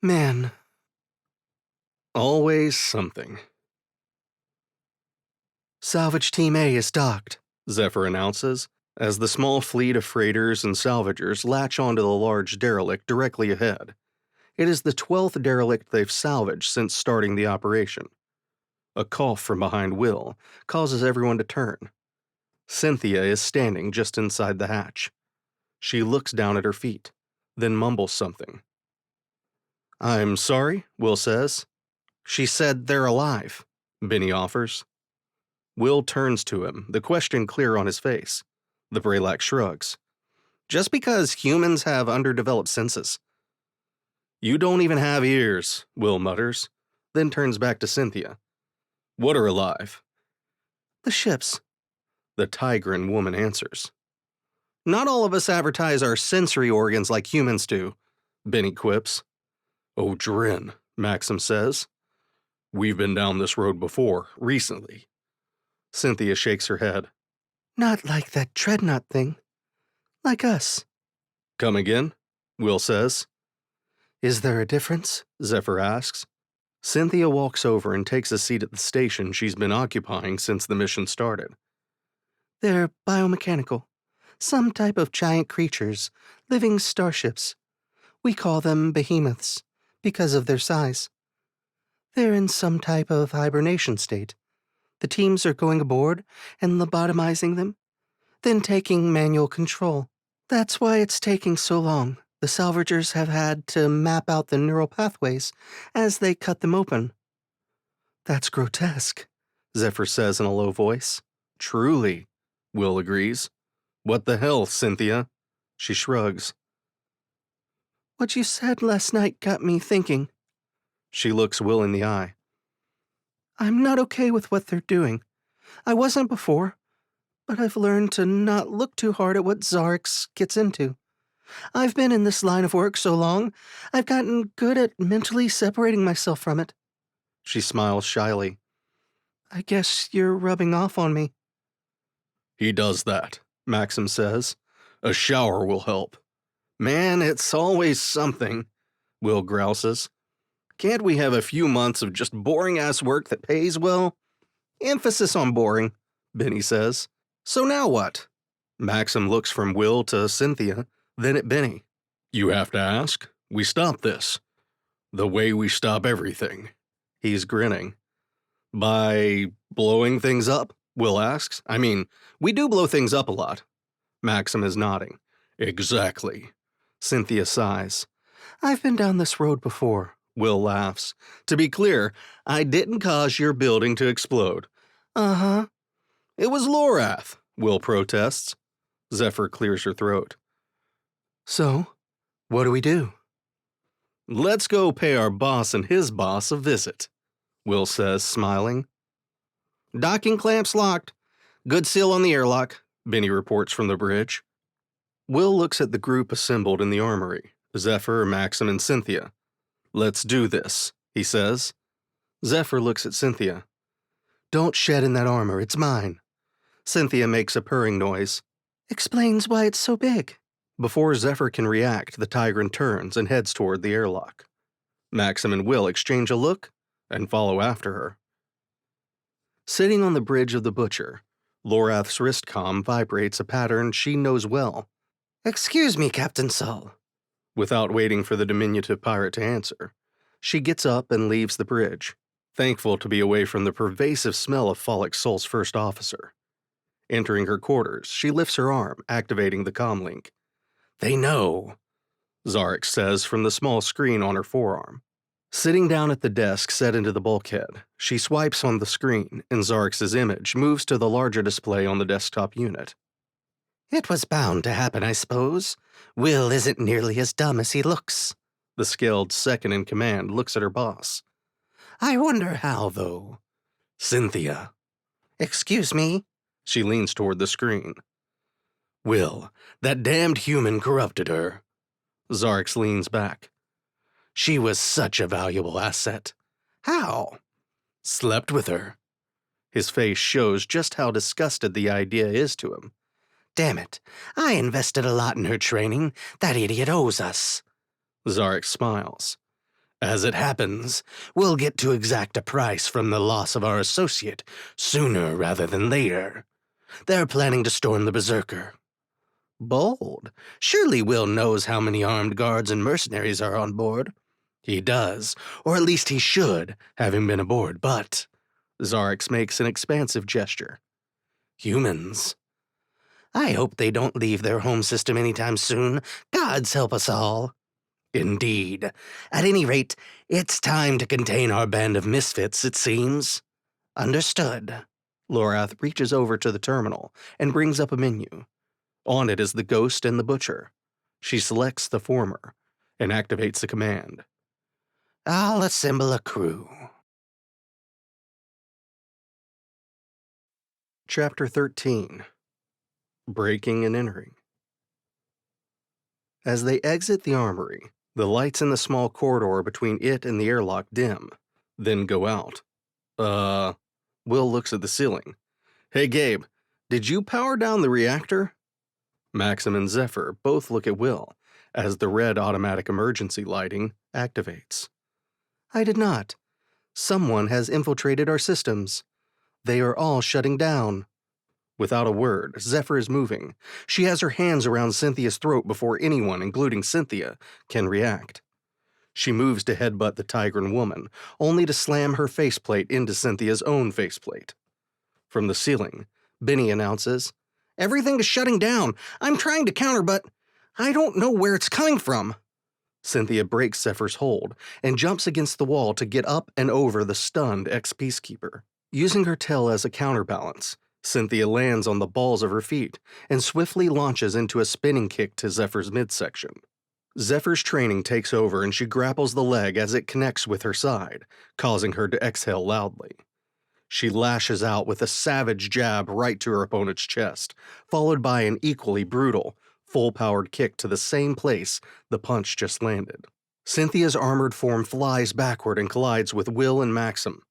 Man. Always something. Salvage Team A is docked, Zephyr announces, as the small fleet of freighters and salvagers latch onto the large derelict directly ahead. It is the 12th derelict they've salvaged since starting the operation. A cough from behind Will causes everyone to turn. Cynthia is standing just inside the hatch. She looks down at her feet, then mumbles something. I'm sorry, Will says. She said they're alive, Bennie offers. Will turns to him, the question clear on his face. The Braylac shrugs. Just because humans have underdeveloped senses. You don't even have ears, Will mutters, then turns back to Cynthia. What are alive? The ships. The Tigran woman answers. Not all of us advertise our sensory organs like humans do, Bennie quips. Oh, Drin, Maxim says. We've been down this road before, recently. Cynthia shakes her head. Not like that dreadnought thing. Like us. Come again? Will says. Is there a difference? Zephyr asks. Cynthia walks over and takes a seat at the station she's been occupying since the mission started. They're biomechanical. Some type of giant creatures, living starships. We call them behemoths, because of their size. They're in some type of hibernation state. The teams are going aboard and lobotomizing them, then taking manual control. That's why it's taking so long. The salvagers have had to map out the neural pathways as they cut them open. That's grotesque, Zephyr says in a low voice. Truly, Will agrees. What the hell, Cynthia? She shrugs. What you said last night got me thinking. She looks Will in the eye. I'm not okay with what they're doing. I wasn't before, but I've learned to not look too hard at what Xarrix gets into. I've been in this line of work so long, I've gotten good at mentally separating myself from it. She smiles shyly. I guess you're rubbing off on me. He does that, Maxim says. A shower will help. Man, it's always something, Will grouses. Can't we have a few months of just boring-ass work that pays well? Emphasis on boring, Bennie says. So now what? Maxim looks from Will to Cynthia, then at Bennie. You have to ask. We stop this. The way we stop everything. He's grinning. By blowing things up? Will asks. I mean, we do blow things up a lot. Maxim is nodding. Exactly. Cynthia sighs. I've been down this road before. Will laughs. To be clear, I didn't cause your building to explode. Uh-huh. It was Lorath, Will protests. Zephyr clears her throat. So, what do we do? Let's go pay our boss and his boss a visit, Will says, smiling. Docking clamps locked. Good seal on the airlock, Bennie reports from the bridge. Will looks at the group assembled in the armory, Zephyr, Maxim, and Cynthia. Let's do this, he says. Zephyr looks at Cynthia. Don't shed in that armor, it's mine. Cynthia makes a purring noise. Explains why it's so big. Before Zephyr can react, the Tigran turns and heads toward the airlock. Maxim and Will exchange a look and follow after her. Sitting on the bridge of the Butcher, Lorath's wrist comm vibrates a pattern she knows well. Excuse me, Captain Saul. Without waiting for the diminutive pirate to answer, she gets up and leaves the bridge, thankful to be away from the pervasive smell of Folic Sol's first officer. Entering her quarters, she lifts her arm, activating the comlink. They know, Xarrix says from the small screen on her forearm. Sitting down at the desk set into the bulkhead, she swipes on the screen, and Xarrix's image moves to the larger display on the desktop unit. It was bound to happen, I suppose. Will isn't nearly as dumb as he looks. The scaled second-in-command looks at her boss. I wonder how, though. Cynthia. Excuse me? She leans toward the screen. Will, that damned human corrupted her. Xarrix leans back. She was such a valuable asset. How? Slept with her. His face shows just how disgusted the idea is to him. Damn it. I invested a lot in her training. That idiot owes us. Xarrix smiles. As it happens, we'll get to exact a price from the loss of our associate sooner rather than later. They're planning to storm the Berserker. Bold. Surely Will knows how many armed guards and mercenaries are on board. He does, or at least he should, having been aboard, but... Xarrix makes an expansive gesture. Humans. I hope they don't leave their home system anytime soon. Gods help us all. Indeed. At any rate, it's time to contain our band of misfits, it seems. Understood. Lorath reaches over to the terminal and brings up a menu. On it is the Ghost and the Butcher. She selects the former and activates the command. I'll assemble a crew. Chapter 13. Breaking and Entering. As they exit the armory, the lights in the small corridor between it and the airlock dim, then go out. Will looks at the ceiling. Hey, Gabe, did you power down the reactor? Maxim and Zephyr both look at Will as the red automatic emergency lighting activates. I did not. Someone has infiltrated our systems. They are all shutting down. Without a word, Zephyr is moving. She has her hands around Cynthia's throat before anyone, including Cynthia, can react. She moves to headbutt the Tigran woman, only to slam her faceplate into Cynthia's own faceplate. From the ceiling, Bennie announces, "Everything is shutting down. I'm trying to counter, but I don't know where it's coming from." Cynthia breaks Zephyr's hold and jumps against the wall to get up and over the stunned ex-peacekeeper. Using her tail as a counterbalance, Cynthia lands on the balls of her feet and swiftly launches into a spinning kick to Zephyr's midsection. Zephyr's training takes over and she grapples the leg as it connects with her side, causing her to exhale loudly. She lashes out with a savage jab right to her opponent's chest, followed by an equally brutal, full-powered kick to the same place the punch just landed. Cynthia's armored form flies backward and collides with Will and Maxim.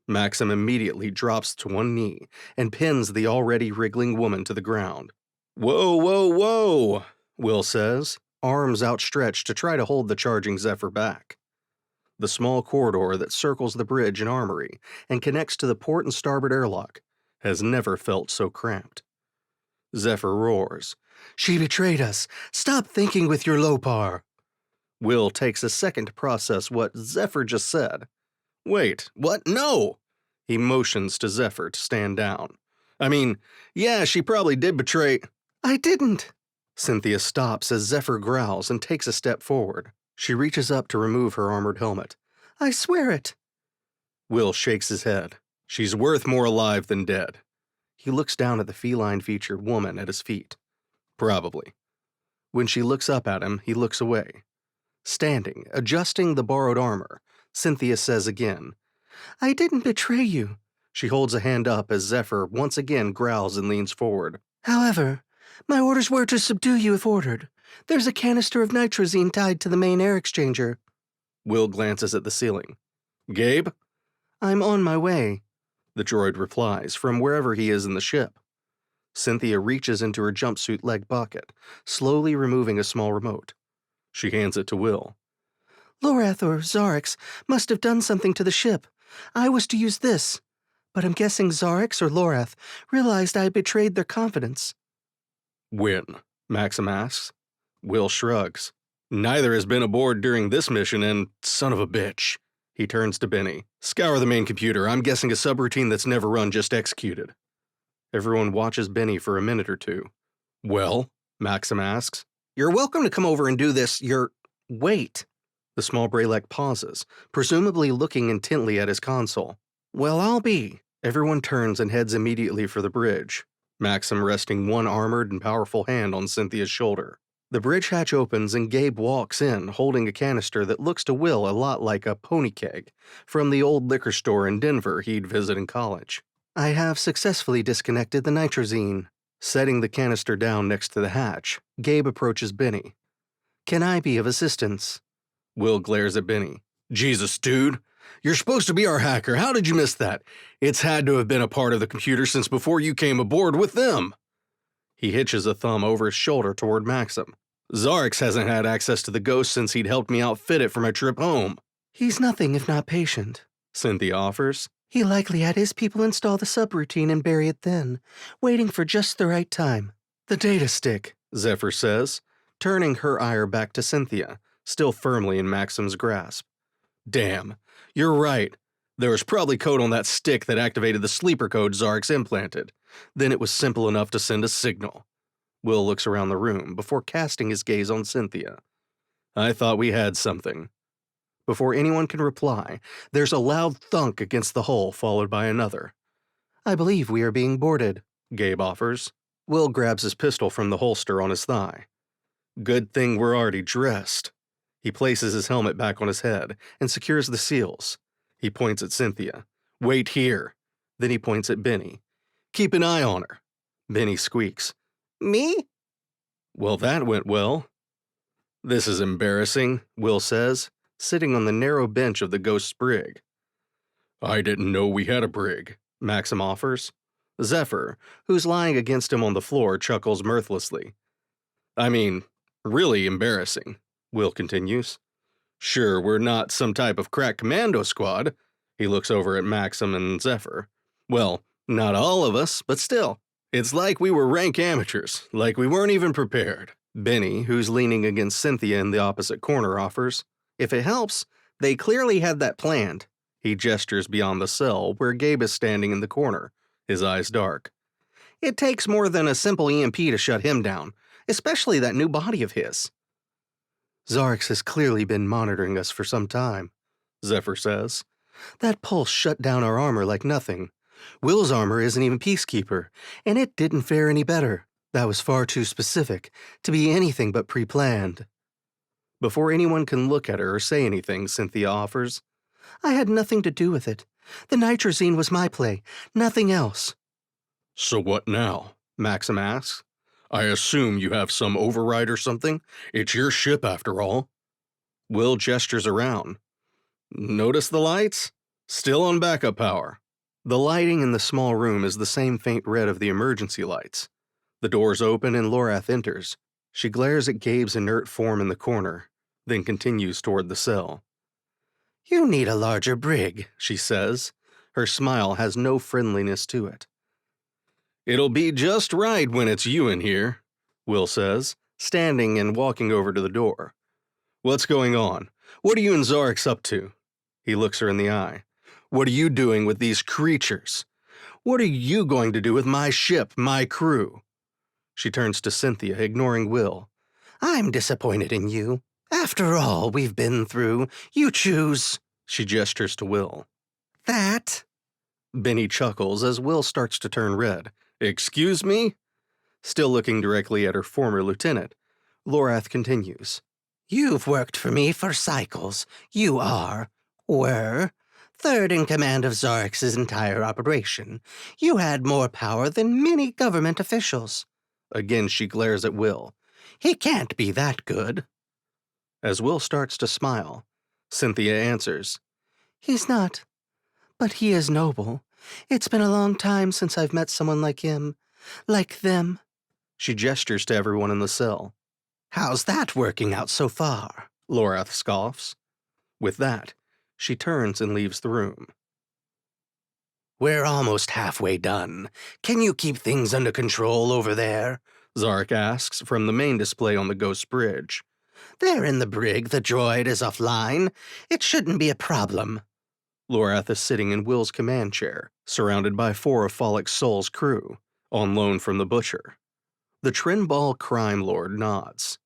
Maxim immediately drops to one knee and pins the already wriggling woman to the ground. "Whoa, whoa, whoa," Will says, arms outstretched to try to hold the charging Zephyr back. The small corridor that circles the bridge and armory and connects to the port and starboard airlock has never felt so cramped. Zephyr roars, "She betrayed us! Stop thinking with your Lopar!" Will takes a second to process what Zephyr just said. "Wait, what? No!" He motions to Zephyr to stand down. "I mean, yeah, she probably did betray—" "I didn't!" Cynthia stops as Zephyr growls and takes a step forward. She reaches up to remove her armored helmet. "I swear it!" Will shakes his head. "She's worth more alive than dead." He looks down at the feline-featured woman at his feet. "Probably." When she looks up at him, he looks away. Standing, adjusting the borrowed armor, Cynthia says again, "I didn't betray you." She holds a hand up as Zephyr once again growls and leans forward. "However, my orders were to subdue you if ordered. There's a canister of nitrazine tied to the main air exchanger." Will glances at the ceiling. "Gabe?" "I'm on my way," the droid replies from wherever he is in the ship. Cynthia reaches into her jumpsuit leg pocket, slowly removing a small remote. She hands it to Will. "Lorath or Xarrix must have done something to the ship. I was to use this, but I'm guessing Xarrix or Lorath realized I betrayed their confidence." "When?" Maxim asks. Will shrugs. "Neither has been aboard during this mission, and son of a bitch." He turns to Bennie. "Scour the main computer. I'm guessing a subroutine that's never run just executed." Everyone watches Bennie for a minute or two. "Well?" Maxim asks. "You're welcome to come over and do this. Wait." The small Bralek pauses, presumably looking intently at his console. "Well, I'll be." Everyone turns and heads immediately for the bridge, Maxim resting one armored and powerful hand on Cynthia's shoulder. The bridge hatch opens and Gabe walks in, holding a canister that looks to Will a lot like a pony keg from the old liquor store in Denver he'd visit in college. "I have successfully disconnected the nitrazine." Setting the canister down next to the hatch, Gabe approaches Bennie. "Can I be of assistance?" Will glares at Bennie. "Jesus, dude. You're supposed to be our hacker. How did you miss that? It's had to have been a part of the computer since before you came aboard with them." He hitches a thumb over his shoulder toward Maxim. "Xarrix hasn't had access to the Ghost since he'd helped me outfit it for my trip home." "He's nothing if not patient," Cynthia offers. "He likely had his people install the subroutine and bury it then, waiting for just the right time." "The data stick," Zephyr says, turning her ire back to Cynthia, still firmly in Maxim's grasp. "Damn, you're right. There was probably code on that stick that activated the sleeper code Xarrix implanted. Then it was simple enough to send a signal." Will looks around the room before casting his gaze on Cynthia. "I thought we had something." Before anyone can reply, there's a loud thunk against the hull followed by another. I believe we are being boarded, Gabe offers. Will grabs his pistol from the holster on his thigh. Good thing we're already dressed. He places his helmet back on his head and secures the seals. He points at Cynthia. Wait here. Then he points at Bennie. Keep an eye on her. Bennie squeaks. Me? Well, that went well. This is embarrassing, Will says, sitting on the narrow bench of the Ghost's brig. I didn't know we had a brig, Maxim offers. Zephyr, who's lying against him on the floor, chuckles mirthlessly. I mean, really embarrassing, Will continues. Sure, we're not some type of crack commando squad. He looks over at Maxim and Zephyr. Well, not all of us, but still. It's like we were rank amateurs, like we weren't even prepared. Bennie, who's leaning against Cynthia in the opposite corner, offers. If it helps, they clearly had that planned. He gestures beyond the cell where Gabe is standing in the corner, his eyes dark. It takes more than a simple EMP to shut him down, especially that new body of his. Xarrix has clearly been monitoring us for some time, Zephyr says. That pulse shut down our armor like nothing. Will's armor isn't even Peacekeeper, and it didn't fare any better. That was far too specific to be anything but pre-planned. Before anyone can look at her or say anything, Cynthia offers. I had nothing to do with it. The nitrazine was my play, nothing else. So what now? Maxim asks. I assume you have some override or something? It's your ship after all. Will gestures around. Notice the lights? Still on backup power. The lighting in the small room is the same faint red of the emergency lights. The doors open and Lorath enters. She glares at Gabe's inert form in the corner, then continues toward the cell. You need a larger brig, she says. Her smile has no friendliness to it. It'll be just right when it's you in here, Will says, standing and walking over to the door. What's going on? What are you and Xarrix up to? He looks her in the eye. What are you doing with these creatures? What are you going to do with my ship, my crew? She turns to Cynthia, ignoring Will. I'm disappointed in you. After all we've been through, you choose. She gestures to Will. That? Bennie chuckles as Will starts to turn red. Excuse me? Still looking directly at her former lieutenant, Lorath continues. You've worked for me for cycles. You were, third in command of Xarrix's entire operation. You had more power than many government officials. Again she glares at Will. He can't be that good. As Will starts to smile, Cynthia answers. He's not, but he is noble. It's been a long time since I've met someone like him. Like them. She gestures to everyone in the cell. How's that working out so far? Lorath scoffs. With that, she turns and leaves the room. We're almost halfway done. Can you keep things under control over there? Xarrix asks from the main display on the Ghost Bridge. They're in the brig, the droid is offline. It shouldn't be a problem. Lorath is sitting in Will's command chair, surrounded by 4 of Folic Sol's crew, on loan from the Butcher. The Trinball crime lord nods.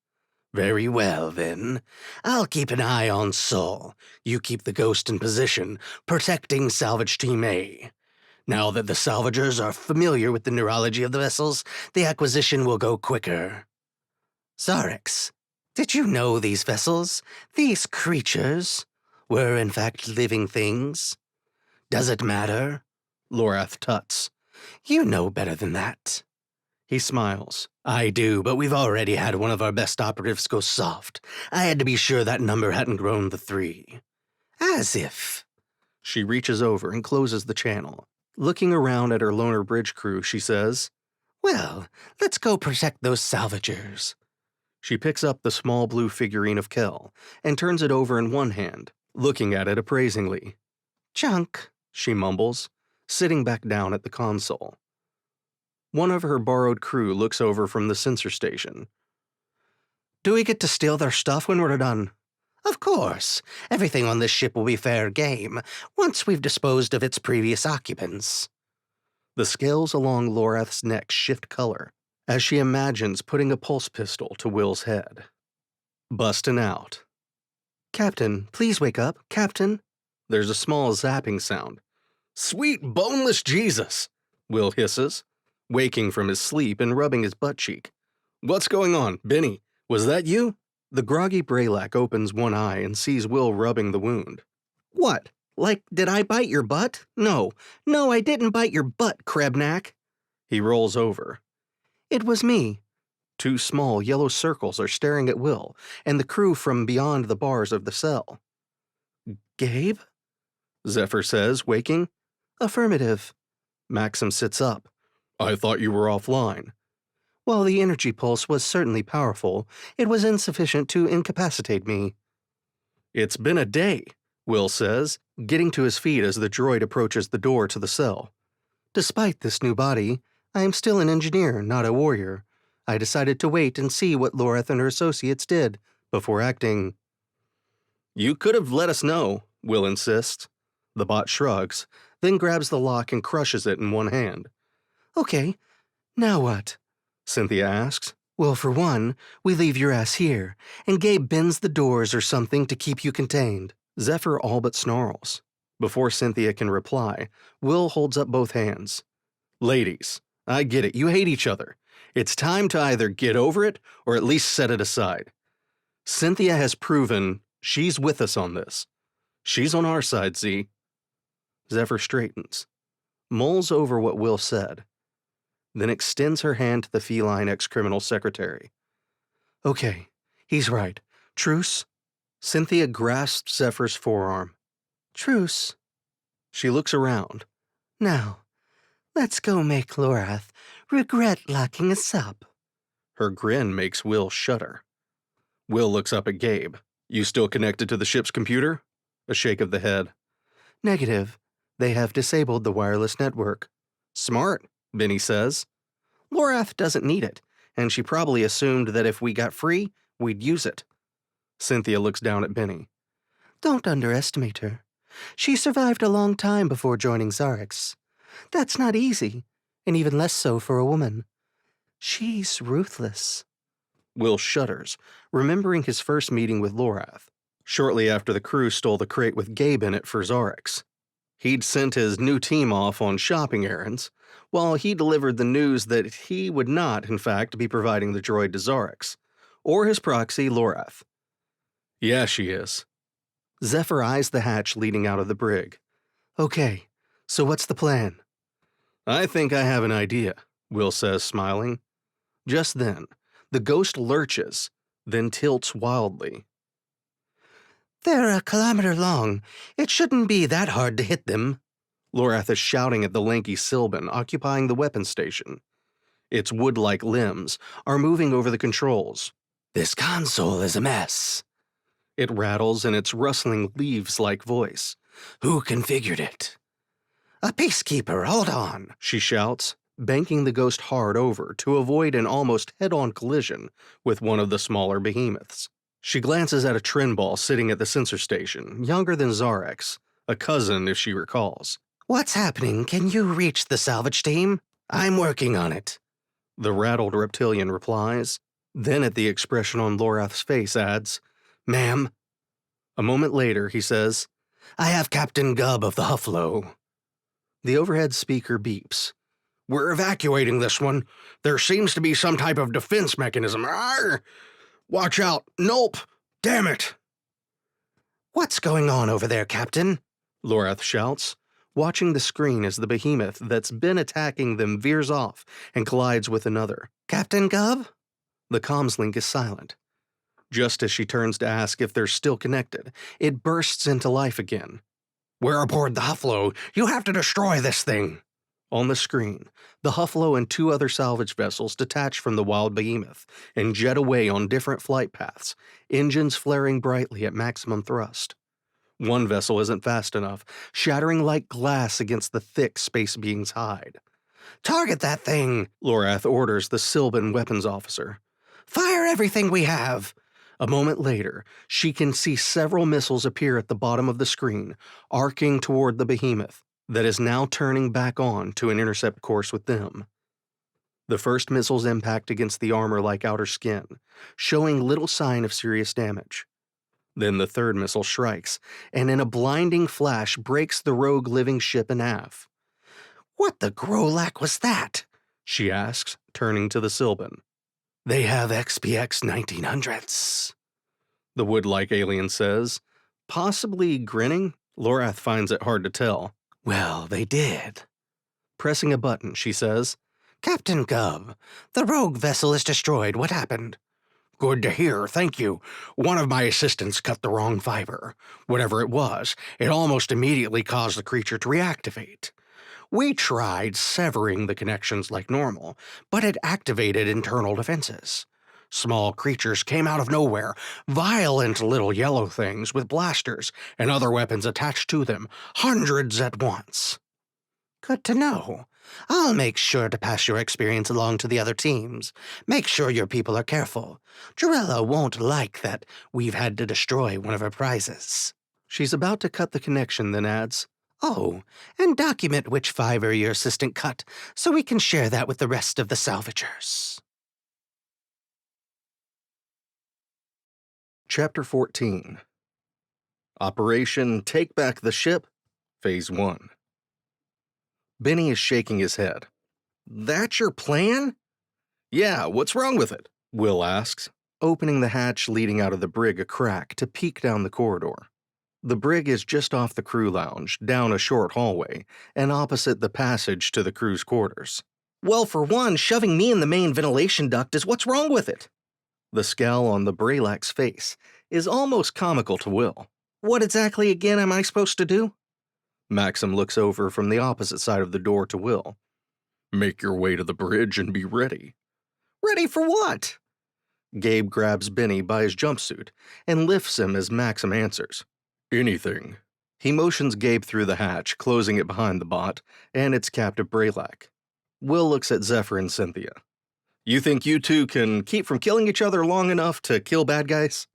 Very well, then. I'll keep an eye on Sol. You keep the Ghost in position, protecting Salvage Team A. Now that the salvagers are familiar with the neurology of the vessels, the acquisition will go quicker. Xarrix, did you know these vessels, these creatures, were in fact living things? Does it matter? Lorath tuts. You know better than that. He smiles. I do, but we've already had one of our best operatives go soft. I had to be sure that number hadn't grown to 3. As if. She reaches over and closes the channel. Looking around at her loner bridge crew, she says, Well, let's go protect those salvagers. She picks up the small blue figurine of Kel and turns it over in one hand, looking at it appraisingly. Junk, she mumbles, sitting back down at the console. One of her borrowed crew looks over from the sensor station. Do we get to steal their stuff when we're done? Of course. Everything on this ship will be fair game, once we've disposed of its previous occupants. The scales along Lorath's neck shift color, as she imagines putting a pulse pistol to Will's head. Bustin' out. Captain, please wake up, Captain. There's a small zapping sound. Sweet boneless Jesus, Will hisses, waking from his sleep and rubbing his butt cheek. What's going on, Bennie? Was that you? The groggy Braylac opens one eye and sees Will rubbing the wound. What? Like, did I bite your butt? No, I didn't bite your butt, Krebnak. He rolls over. It was me. 2 small yellow circles are staring at Will and the crew from beyond the bars of the cell. Gabe? Zephyr says, waking. Affirmative. Maxim sits up. I thought you were offline. While the energy pulse was certainly powerful, it was insufficient to incapacitate me. It's been a day, Will says, getting to his feet as the droid approaches the door to the cell. Despite this new body, I am still an engineer, not a warrior. I decided to wait and see what Loreth and her associates did before acting. You could have let us know, Will insists. The bot shrugs, then grabs the lock and crushes it in one hand. Okay, now what? Cynthia asks. Well, for one, we leave your ass here, and Gabe bends the doors or something to keep you contained. Zephyr all but snarls. Before Cynthia can reply, Will holds up both hands. Ladies, I get it, you hate each other. It's time to either get over it or at least set it aside. Cynthia has proven she's with us on this. She's on our side, Z. Zephyr straightens, mulls over what Will said, then extends her hand to the feline ex-criminal secretary. Okay, he's right. Truce? Cynthia grasps Zephyr's forearm. Truce. She looks around. Now, let's go make Lorath regret locking us up. Her grin makes Will shudder. Will looks up at Gabe. You still connected to the ship's computer? A shake of the head. Negative. They have disabled the wireless network. Smart, Bennie says. Lorath doesn't need it, and she probably assumed that if we got free, we'd use it. Cynthia looks down at Bennie. Don't underestimate her. She survived a long time before joining Xarrix. That's not easy, and even less so for a woman. She's ruthless. Will shudders, remembering his first meeting with Lorath, shortly after the crew stole the crate with Gabe in it for Xarrix. He'd sent his new team off on shopping errands, while he delivered the news that he would not, in fact, be providing the droid to Xarrix, or his proxy, Lorath. Yeah, she is. Zephyr eyes the hatch leading out of the brig. Okay, so what's the plan? I think I have an idea, Will says, smiling. Just then, the ghost lurches, then tilts wildly. They're 1 kilometer long. It shouldn't be that hard to hit them. Lorath is shouting at the lanky Sylvan occupying the weapons station. Its wood-like limbs are moving over the controls. This console is a mess. It rattles in its rustling leaves-like voice. Who configured it? A peacekeeper, hold on, she shouts, banking the ghost hard over to avoid an almost head-on collision with one of the smaller behemoths. She glances at a Trinball sitting at the sensor station, younger than Xarrix, a cousin if she recalls. What's happening? Can you reach the salvage team? I'm working on it. The rattled reptilian replies, then at the expression on Lorath's face adds, Ma'am. A moment later, he says, I have Captain Gubb of the Hufflo. The overhead speaker beeps. We're evacuating this one. There seems to be some type of defense mechanism. Arr! Watch out. Nope. Damn it. What's going on over there, Captain? Lorath shouts, watching the screen as the behemoth that's been attacking them veers off and collides with another. Captain Gubb? The comms link is silent. Just as she turns to ask if they're still connected, it bursts into life again. We're aboard the Hufflo. You have to destroy this thing. On the screen, the Hufflo and 2 other salvage vessels detach from the wild behemoth and jet away on different flight paths, engines flaring brightly at maximum thrust. One vessel isn't fast enough, shattering like glass against the thick space being's hide. Target that thing, Lorath orders the Sylvan weapons officer. Fire everything we have. A moment later, she can see several missiles appear at the bottom of the screen, arcing toward the behemoth that is now turning back on to an intercept course with them. The first missiles impact against the armor-like outer skin, showing little sign of serious damage. Then the third missile strikes, and in a blinding flash breaks the rogue living ship in half. What the Grolak was that? She asks, turning to the Sylvan. They have XPX 1900s. The wood-like alien says, possibly grinning. Lorath finds it hard to tell. Well, they did. Pressing a button, she says, Captain Gubb, the rogue vessel is destroyed. What happened? Good to hear, thank you. One of my assistants cut the wrong fiber. Whatever it was, it almost immediately caused the creature to reactivate. We tried severing the connections like normal, but it activated internal defenses. Small creatures came out of nowhere, violent little yellow things with blasters and other weapons attached to them, hundreds at once. Good to know. I'll make sure to pass your experience along to the other teams. Make sure your people are careful. Jarella won't like that we've had to destroy one of her prizes. She's about to cut the connection, then adds, Oh, and document which fiber your assistant cut so we can share that with the rest of the salvagers. Chapter 14. Operation Take Back the Ship, Phase 1. Bennie is shaking his head. That's your plan? Yeah, what's wrong with it? Will asks, opening the hatch leading out of the brig a crack to peek down the corridor. The brig is just off the crew lounge, down a short hallway, and opposite the passage to the crew's quarters. Well, for one, shoving me in the main ventilation duct is what's wrong with it. The scowl on the Braylac's face is almost comical to Will. What exactly again am I supposed to do? Maxim looks over from the opposite side of the door to Will. Make your way to the bridge and be ready. Ready for what? Gabe grabs Bennie by his jumpsuit and lifts him as Maxim answers. Anything. He motions Gabe through the hatch, closing it behind the bot and its captive Braylac. Will looks at Zephyr and Cynthia. You think you two can keep from killing each other long enough to kill bad guys?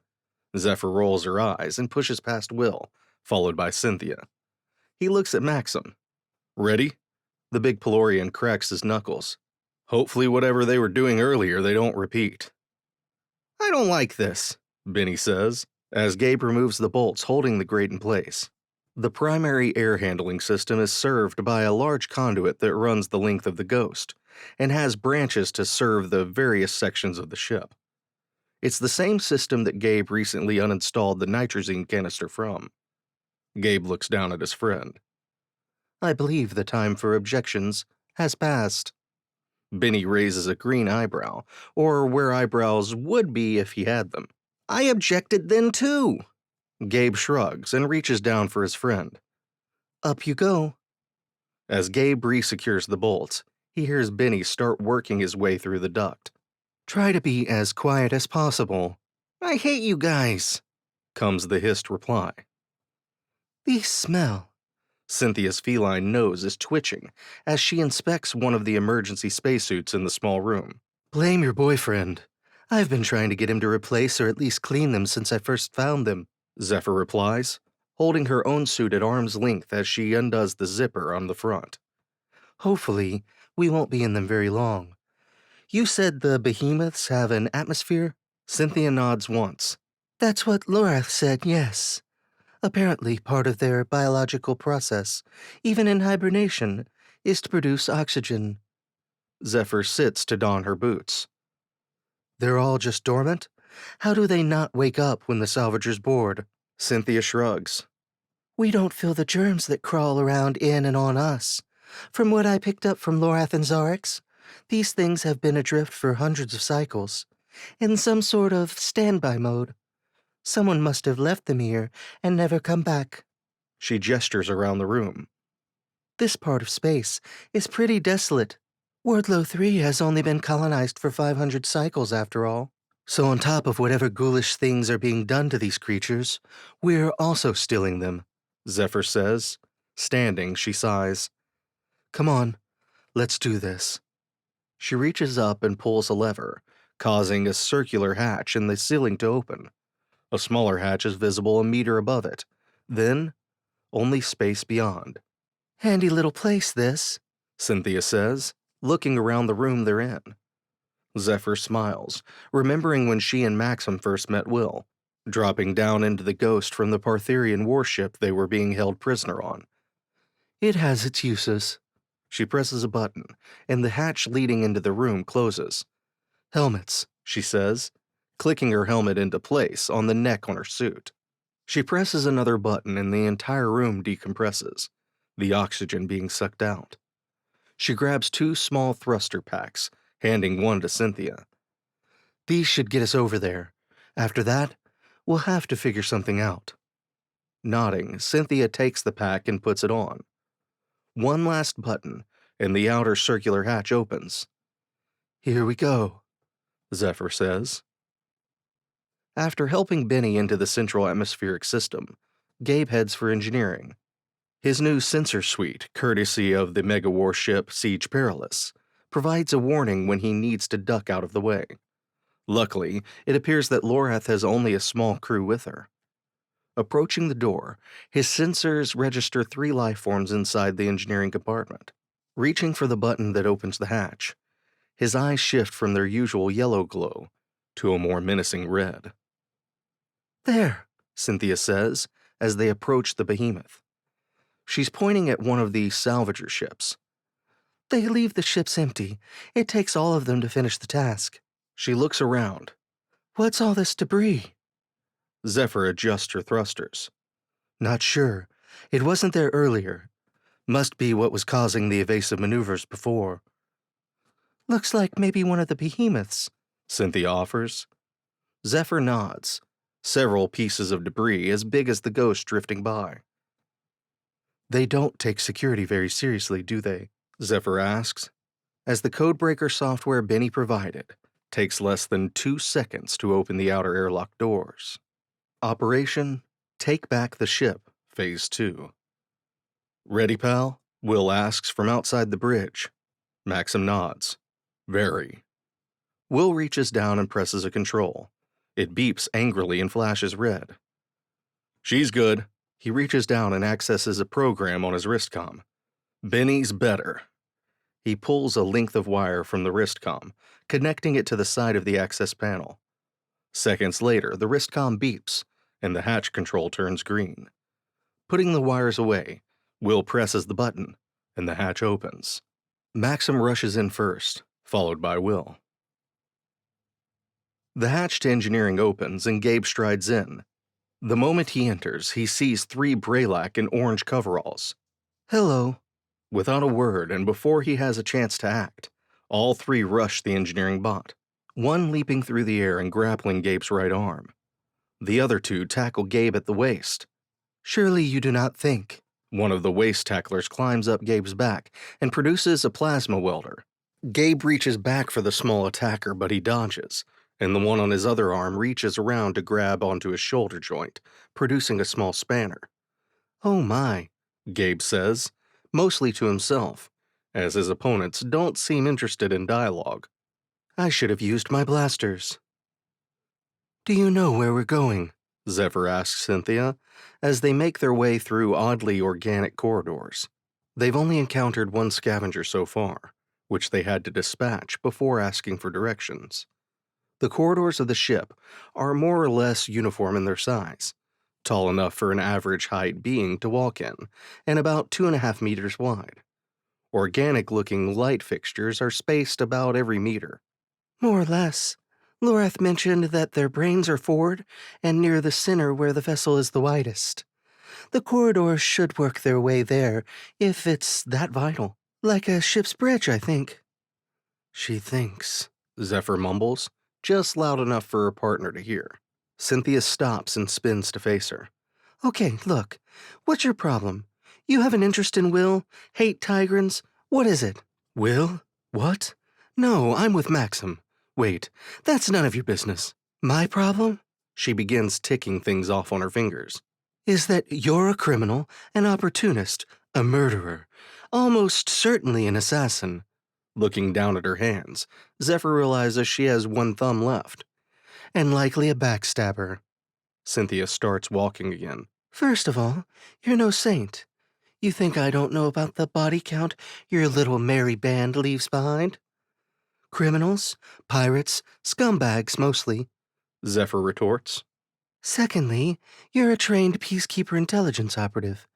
Zephyr rolls her eyes and pushes past Will, followed by Cynthia. He looks at Maxim. Ready? The big Pelorian cracks his knuckles. Hopefully whatever they were doing earlier they don't repeat. I don't like this, Bennie says, as Gabe removes the bolts holding the grate in place. The primary air handling system is served by a large conduit that runs the length of the Ghost, and has branches to serve the various sections of the ship. It's the same system that Gabe recently uninstalled the nitrazine canister from. Gabe looks down at his friend. I believe the time for objections has passed. Bennie raises a green eyebrow, or where eyebrows would be if he had them. I objected then too. Gabe shrugs and reaches down for his friend. Up you go. As Gabe resecures the bolts, he hears Bennie start working his way through the duct. Try to be as quiet as possible. I hate you guys, comes the hissed reply. The smell. Cynthia's feline nose is twitching as she inspects one of the emergency spacesuits in the small room. Blame your boyfriend. I've been trying to get him to replace or at least clean them since I first found them, Zephyr replies, holding her own suit at arm's length as she undoes the zipper on the front. Hopefully, we won't be in them very long. You said the behemoths have an atmosphere? Cynthia nods once. That's what Lorath said, yes. Apparently, part of their biological process, even in hibernation, is to produce oxygen. Zephyr sits to don her boots. They're all just dormant? How do they not wake up when the salvagers board? Cynthia shrugs. We don't feel the germs that crawl around in and on us. From what I picked up from Lorath and Xarrix, these things have been adrift for hundreds of cycles, in some sort of standby mode. Someone must have left them here and never come back. She gestures around the room. This part of space is pretty desolate. Wardlow 3 has only been colonized for 500 cycles after all. So on top of whatever ghoulish things are being done to these creatures, we're also stilling them, Zephyr says. Standing, she sighs. Come on, let's do this. She reaches up and pulls a lever, causing a circular hatch in the ceiling to open. A smaller hatch is visible a meter above it. Then, only space beyond. Handy little place, this, Cynthia says, looking around the room they're in. Zephyr smiles, remembering when she and Maxim first met Will, dropping down into the Ghost from the Partherian warship they were being held prisoner on. It has its uses. She presses a button, and the hatch leading into the room closes. "Helmets," she says, clicking her helmet into place on the neck on her suit. She presses another button and the entire room decompresses, the oxygen being sucked out. She grabs 2 small thruster packs, handing one to Cynthia. "These should get us over there. After that, we'll have to figure something out." Nodding, Cynthia takes the pack and puts it on. One last button, and the outer circular hatch opens. "Here we go," Zephyr says. After helping Bennie into the central atmospheric system, Gabe heads for engineering. His new sensor suite, courtesy of the mega warship Siege Perilous, provides a warning when he needs to duck out of the way. Luckily, it appears that Lorath has only a small crew with her. Approaching the door, his sensors register 3 life forms inside the engineering compartment. Reaching for the button that opens the hatch, his eyes shift from their usual yellow glow to a more menacing red. "There," Cynthia says as they approach the Behemoth. She's pointing at one of the salvager ships. "They leave the ships empty. It takes all of them to finish the task." She looks around. "What's all this debris?" Zephyr adjusts her thrusters. "Not sure. It wasn't there earlier. Must be what was causing the evasive maneuvers before." "Looks like maybe one of the behemoths," Cynthia offers. Zephyr nods. Several pieces of debris as big as the ghost drifting by. "They don't take security very seriously, do they?" Zephyr asks, as the codebreaker software Bennie provided takes less than 2 seconds to open the outer airlock doors. Operation Take Back the Ship, Phase 2. "Ready, pal?" Will asks from outside the bridge. Maxim nods. "Very." Will reaches down and presses a control. It beeps angrily and flashes red. "She's good." He reaches down and accesses a program on his wristcom. "Bennie's better." He pulls a length of wire from the wristcom, connecting it to the side of the access panel. Seconds later, the wristcom beeps, and the hatch control turns green. Putting the wires away, Will presses the button, and the hatch opens. Maxim rushes in first, followed by Will. The hatch to engineering opens, and Gabe strides in. The moment he enters, he sees 3 Braylac in orange coveralls. "Hello." Without a word, and before he has a chance to act, all 3 rush the engineering bot, one leaping through the air and grappling Gabe's right arm. The other 2 tackle Gabe at the waist. "Surely you do not think..." One of the waist tacklers climbs up Gabe's back and produces a plasma welder. Gabe reaches back for the small attacker, but he dodges, and the one on his other arm reaches around to grab onto his shoulder joint, producing a small spanner. "Oh my," Gabe says, mostly to himself, as his opponents don't seem interested in dialogue. "I should have used my blasters." "Do you know where we're going?" Zephyr asks Cynthia, as they make their way through oddly organic corridors. They've only encountered 1 scavenger so far, which they had to dispatch before asking for directions. The corridors of the ship are more or less uniform in their size, tall enough for an average height being to walk in, and about 2.5 meters wide. Organic-looking light fixtures are spaced about every meter. "More or less. Lorath mentioned that their brains are forward and near the center where the vessel is the widest. The corridors should work their way there, if it's that vital. Like a ship's bridge, I think." "She thinks," Zephyr mumbles, just loud enough for her partner to hear. Cynthia stops and spins to face her. "Okay, look. What's your problem? You have an interest in Will? Hate Tigrans? What is it?" "Will? What? No, I'm with Maxim. Wait, that's none of your business." "My problem," she begins ticking things off on her fingers, "is that you're a criminal, an opportunist, a murderer, almost certainly an assassin." Looking down at her hands, Zephyr realizes she has 1 thumb left. "And likely a backstabber." Cynthia starts walking again. "First of all, you're no saint. You think I don't know about the body count your little merry band leaves behind? Criminals, pirates, scumbags mostly," Zephyr retorts. "Secondly, you're a trained Peacekeeper intelligence operative.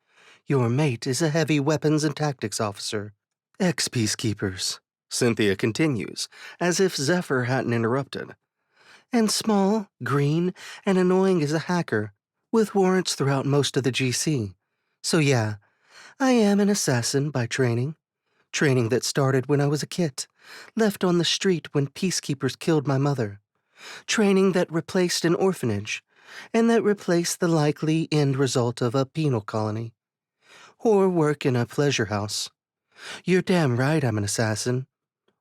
Your mate is a heavy weapons and tactics officer. Ex-Peacekeepers, Cynthia continues, as if Zephyr hadn't interrupted. And small, green, and annoying as a hacker, with warrants throughout most of the GC. So yeah, I am an assassin by training. Training that started when I was a kid, left on the street when Peacekeepers killed my mother. Training that replaced an orphanage, and that replaced the likely end result of a penal colony. Or work in a pleasure house. You're damn right I'm an assassin.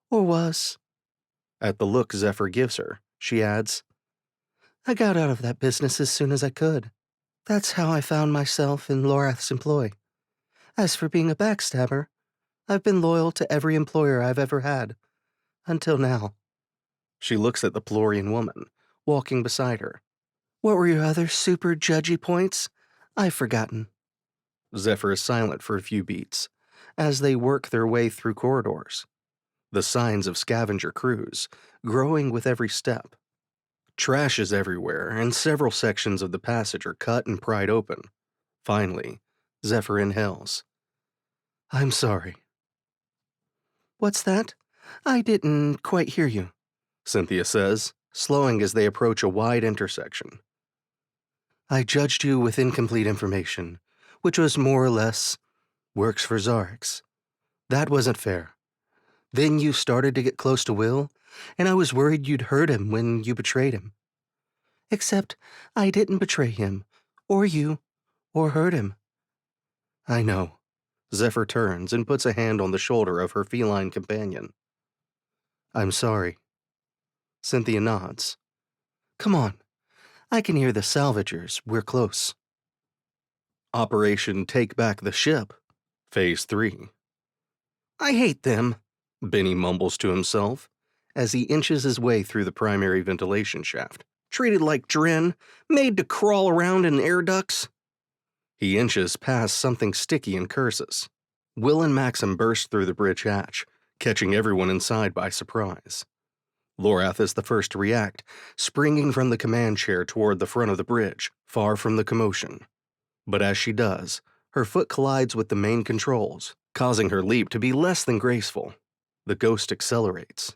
Or was. At the look Zephyr gives her, she adds, I got out of that business as soon as I could. That's how I found myself in Lorath's employ. As for being a backstabber, I've been loyal to every employer I've ever had. Until now. She looks at the Pelorian woman, walking beside her. What were your other super judgy points? I've forgotten. Zephyr is silent for a few beats, as they work their way through corridors. The signs of scavenger crews, growing with every step. Trash is everywhere, and several sections of the passage are cut and pried open. Finally, Zephyr inhales. I'm sorry. What's that? I didn't quite hear you, Cynthia says, slowing as they approach a wide intersection. I judged you with incomplete information, which was more or less works for Xarrix. That wasn't fair. Then you started to get close to Will, and I was worried you'd hurt him when you betrayed him. Except I didn't betray him, or you, or hurt him. I know. Zephyr turns and puts a hand on the shoulder of her feline companion. I'm sorry. Cynthia nods. Come on. I can hear the salvagers. We're close. Operation Take Back the Ship, Phase 3. I hate them, Bennie mumbles to himself as he inches his way through the primary ventilation shaft. Treated like Dren, made to crawl around in air ducts. He inches past something sticky and curses. Will and Maxim burst through the bridge hatch, catching everyone inside by surprise. Lorath is the first to react, springing from the command chair toward the front of the bridge, far from the commotion. But as she does, her foot collides with the main controls, causing her leap to be less than graceful. The ghost accelerates.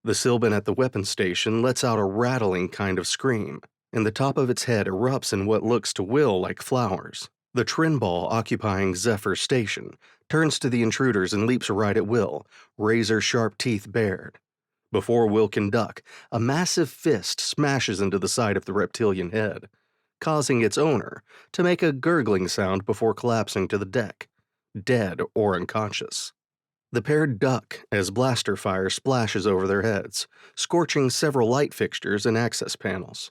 The Sylvan at the weapons station lets out a rattling kind of scream, and the top of its head erupts in what looks to Will like flowers. The Trinball occupying Zephyr's station turns to the intruders and leaps right at Will, razor-sharp teeth bared. Before Will can duck, a massive fist smashes into the side of the reptilian head, causing its owner to make a gurgling sound before collapsing to the deck, dead or unconscious. The pair duck as blaster fire splashes over their heads, scorching several light fixtures and access panels.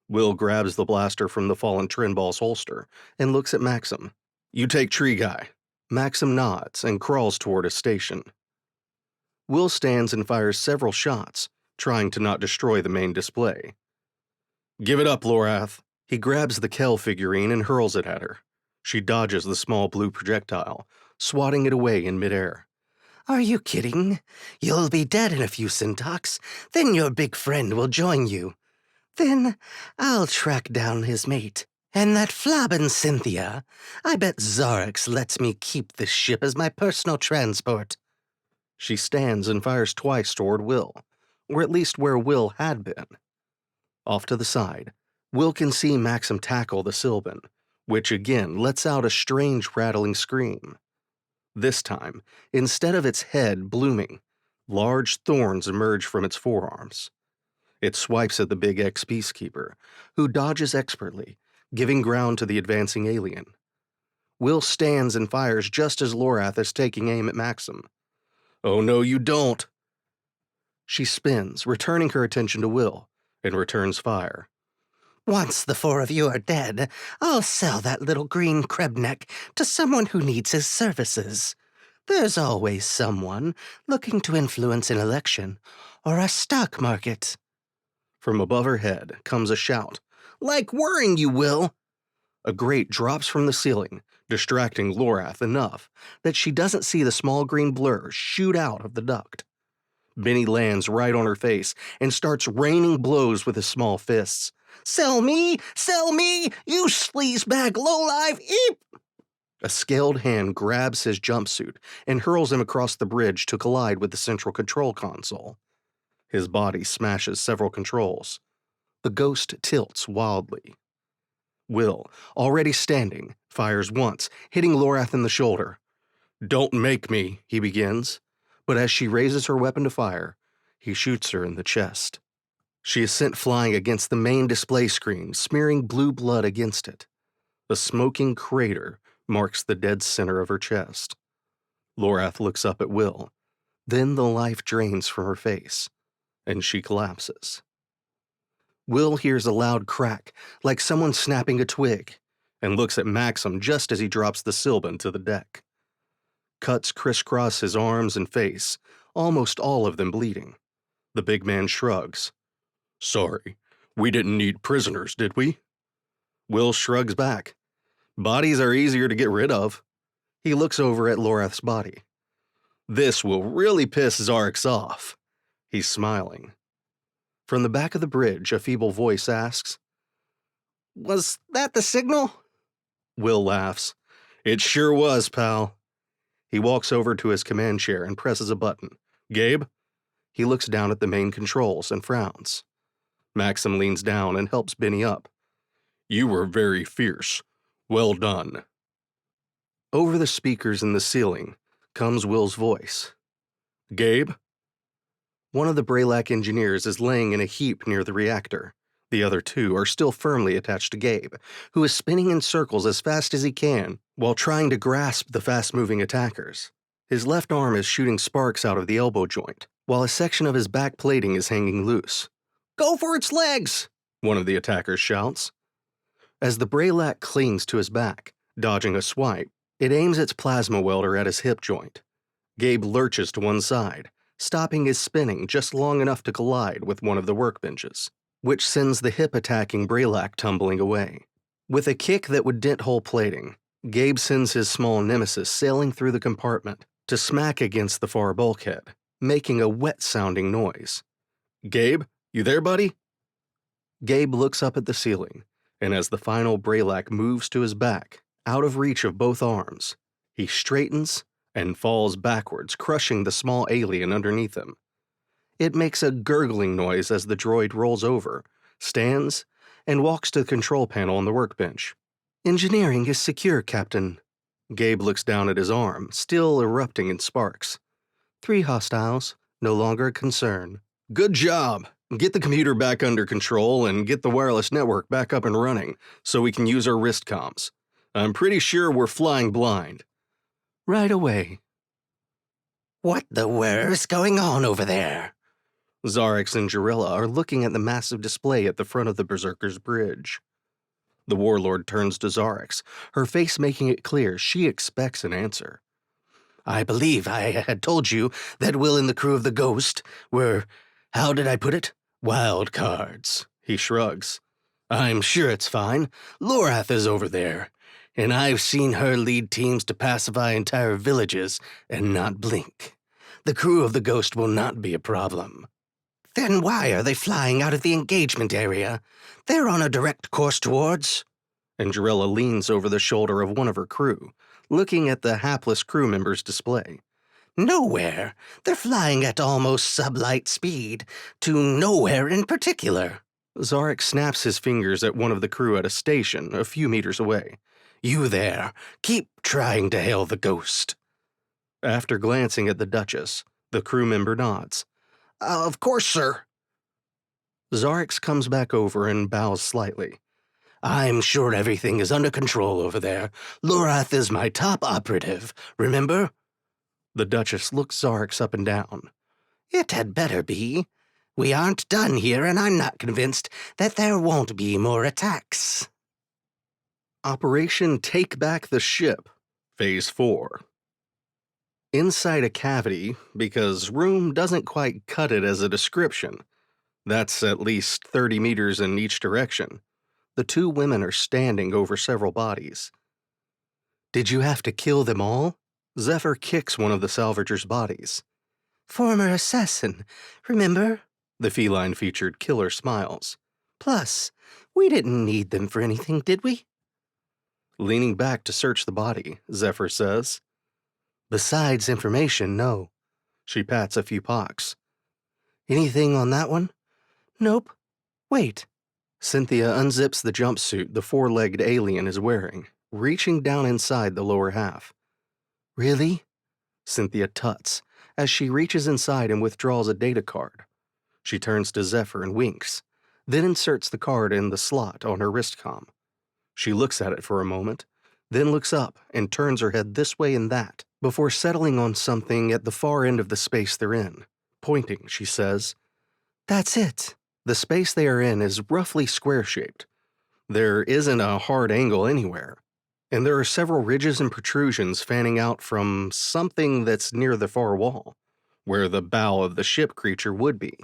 Will grabs the blaster from the fallen Trinball's holster and looks at Maxim. You take Tree Guy. Maxim nods and crawls toward his station. Will stands and fires several shots, trying to not destroy the main display. Give it up, Lorath. He grabs the Kel figurine and hurls it at her. She dodges the small blue projectile, swatting it away in midair. Are you kidding? You'll be dead in a few syntax, then your big friend will join you. Then I'll track down his mate. And that flabbin' Cynthia, I bet Xarrix lets me keep this ship as my personal transport. She stands and fires twice toward Will, or at least where Will had been. Off to the side, Will can see Maxim tackle the Sylvan, which again lets out a strange rattling scream. This time, instead of its head blooming, large thorns emerge from its forearms. It swipes at the big ex-peacekeeper, who dodges expertly, giving ground to the advancing alien. Will stands and fires just as Lorath is taking aim at Maxim. Oh no, you don't! She spins, returning her attention to Will, and returns fire. Once the four of you are dead, I'll sell that little green Krebneck to someone who needs his services. There's always someone looking to influence an election or a stock market. From above her head comes a shout. Like whirring, you will! A grate drops from the ceiling, distracting Lorath enough that she doesn't see the small green blur shoot out of the duct. Bennie lands right on her face and starts raining blows with his small fists. Sell me, you sleazebag lowlife, eep! A scaled hand grabs his jumpsuit and hurls him across the bridge to collide with the central control console. His body smashes several controls. The ghost tilts wildly. Will, already standing, fires once, hitting Lorath in the shoulder. "Don't make me," he begins, but as she raises her weapon to fire, he shoots her in the chest. She is sent flying against the main display screen, smearing blue blood against it. A smoking crater marks the dead center of her chest. Lorath looks up at Will. Then the life drains from her face, and she collapses. Will hears a loud crack, like someone snapping a twig, and looks at Maxim just as he drops the Sylvan to the deck. Cuts crisscross his arms and face, almost all of them bleeding. The big man shrugs. "Sorry, we didn't need prisoners, did we?" Will shrugs back. "Bodies are easier to get rid of." He looks over at Lorath's body. "This will really piss Xarrix off." He's smiling. From the back of the bridge, a feeble voice asks, "Was that the signal?" Will laughs. "It sure was, pal." He walks over to his command chair and presses a button. "Gabe?" He looks down at the main controls and frowns. Maxim leans down and helps Bennie up. "You were very fierce. Well done." Over the speakers in the ceiling comes Will's voice. "Gabe?" One of the Braylac engineers is laying in a heap near the reactor. The other two are still firmly attached to Gabe, who is spinning in circles as fast as he can while trying to grasp the fast-moving attackers. His left arm is shooting sparks out of the elbow joint, while a section of his back plating is hanging loose. "Go for its legs!" one of the attackers shouts. As the Braylac clings to his back, dodging a swipe, it aims its plasma welder at his hip joint. Gabe lurches to one side, stopping his spinning just long enough to collide with one of the workbenches, which sends the hip-attacking Braylac tumbling away. With a kick that would dent whole plating, Gabe sends his small nemesis sailing through the compartment to smack against the far bulkhead, making a wet-sounding noise. "Gabe, you there, buddy?" Gabe looks up at the ceiling, and as the final Braylac moves to his back, out of reach of both arms, he straightens and falls backwards, crushing the small alien underneath him. It makes a gurgling noise as the droid rolls over, stands, and walks to the control panel on the workbench. "Engineering is secure, Captain." Gabe looks down at his arm, still erupting in sparks. 3 hostiles, no longer a concern. "Good job! Get the computer back under control and get the wireless network back up and running so we can use our wrist comms. I'm pretty sure we're flying blind." "Right away." What the whir is going on over there? Xarrix and Jarilla are looking at the massive display at the front of the Berserker's bridge. The warlord turns to Xarrix, her face making it clear she expects an answer. I believe I had told you that Will and the crew of the Ghost were, how did I put it? Wild cards. He shrugs. I'm sure it's fine. Lorath is over there, and I've seen her lead teams to pacify entire villages and not blink. The crew of the Ghost will not be a problem. Then why are they flying out of the engagement area? They're on a direct course towards... And Jarilla leans over the shoulder of one of her crew, looking at the hapless crew member's display. Nowhere. They're flying at almost sublight speed, to nowhere in particular. Xarrix snaps his fingers at one of the crew at a station a few meters away. You there. Keep trying to hail the Ghost. After glancing at the Duchess, the crew member nods. Of course, sir. Xarrix comes back over and bows slightly. I'm sure everything is under control over there. Lorath is my top operative, remember? The Duchess looks Xarrix up and down. It had better be. We aren't done here, and I'm not convinced that there won't be more attacks. Operation Take Back the Ship, Phase 4. Inside a cavity, because room doesn't quite cut it as a description. That's at least 30 meters in each direction. The two women are standing over several bodies. Did you have to kill them all? Zephyr kicks one of the salvagers' bodies. Former assassin, remember? The feline-featured killer smiles. Plus, we didn't need them for anything, did we? leaning back to search the body, Zephyr says. Besides information, no. She pats a few pocks. Anything on that one? Nope. Wait. Cynthia unzips the jumpsuit the four-legged alien is wearing, reaching down inside the lower half. Really? Cynthia tuts as she reaches inside and withdraws a data card. She turns to Zephyr and winks, then inserts the card in the slot on her wristcom. She looks at it for a moment, then looks up and turns her head this way and that, before settling on something at the far end of the space they're in. Pointing, she says, That's it. The space they are in is roughly square-shaped. There isn't a hard angle anywhere, and there are several ridges and protrusions fanning out from something that's near the far wall, where the bow of the ship creature would be.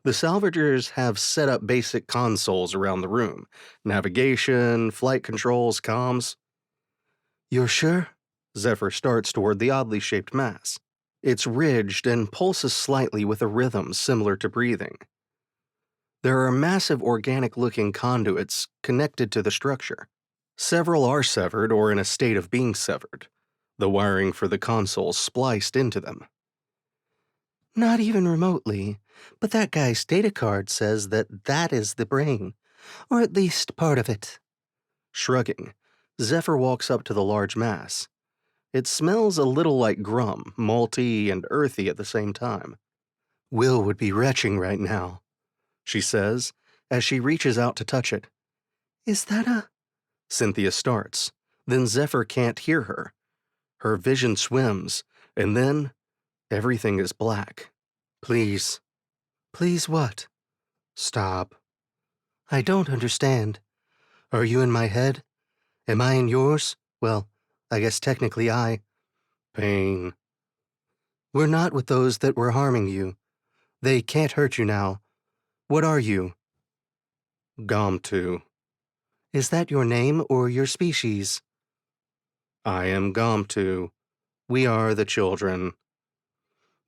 The salvagers have set up basic consoles around the room: navigation, flight controls, comms. You're sure? Zephyr starts toward the oddly shaped mass. It's ridged and pulses slightly with a rhythm similar to breathing. There are massive organic-looking conduits connected to the structure. Several are severed or in a state of being severed, the wiring for the consoles spliced into them. Not even remotely, but that guy's data card says that is the brain, or at least part of it. Shrugging, Zephyr walks up to the large mass. It smells a little like grum, malty and earthy at the same time. Will would be retching right now, she says, as she reaches out to touch it. Is that a... Cynthia starts. Then Zephyr can't hear her. Her vision swims, and then everything is black. Please. Please what? Stop. I don't understand. Are you in my head? Am I in yours? Well, I guess technically I... Pain. We're not with those that were harming you. They can't hurt you now. What are you? Gomtu. Is that your name or your species? I am Gomtu. We are the children.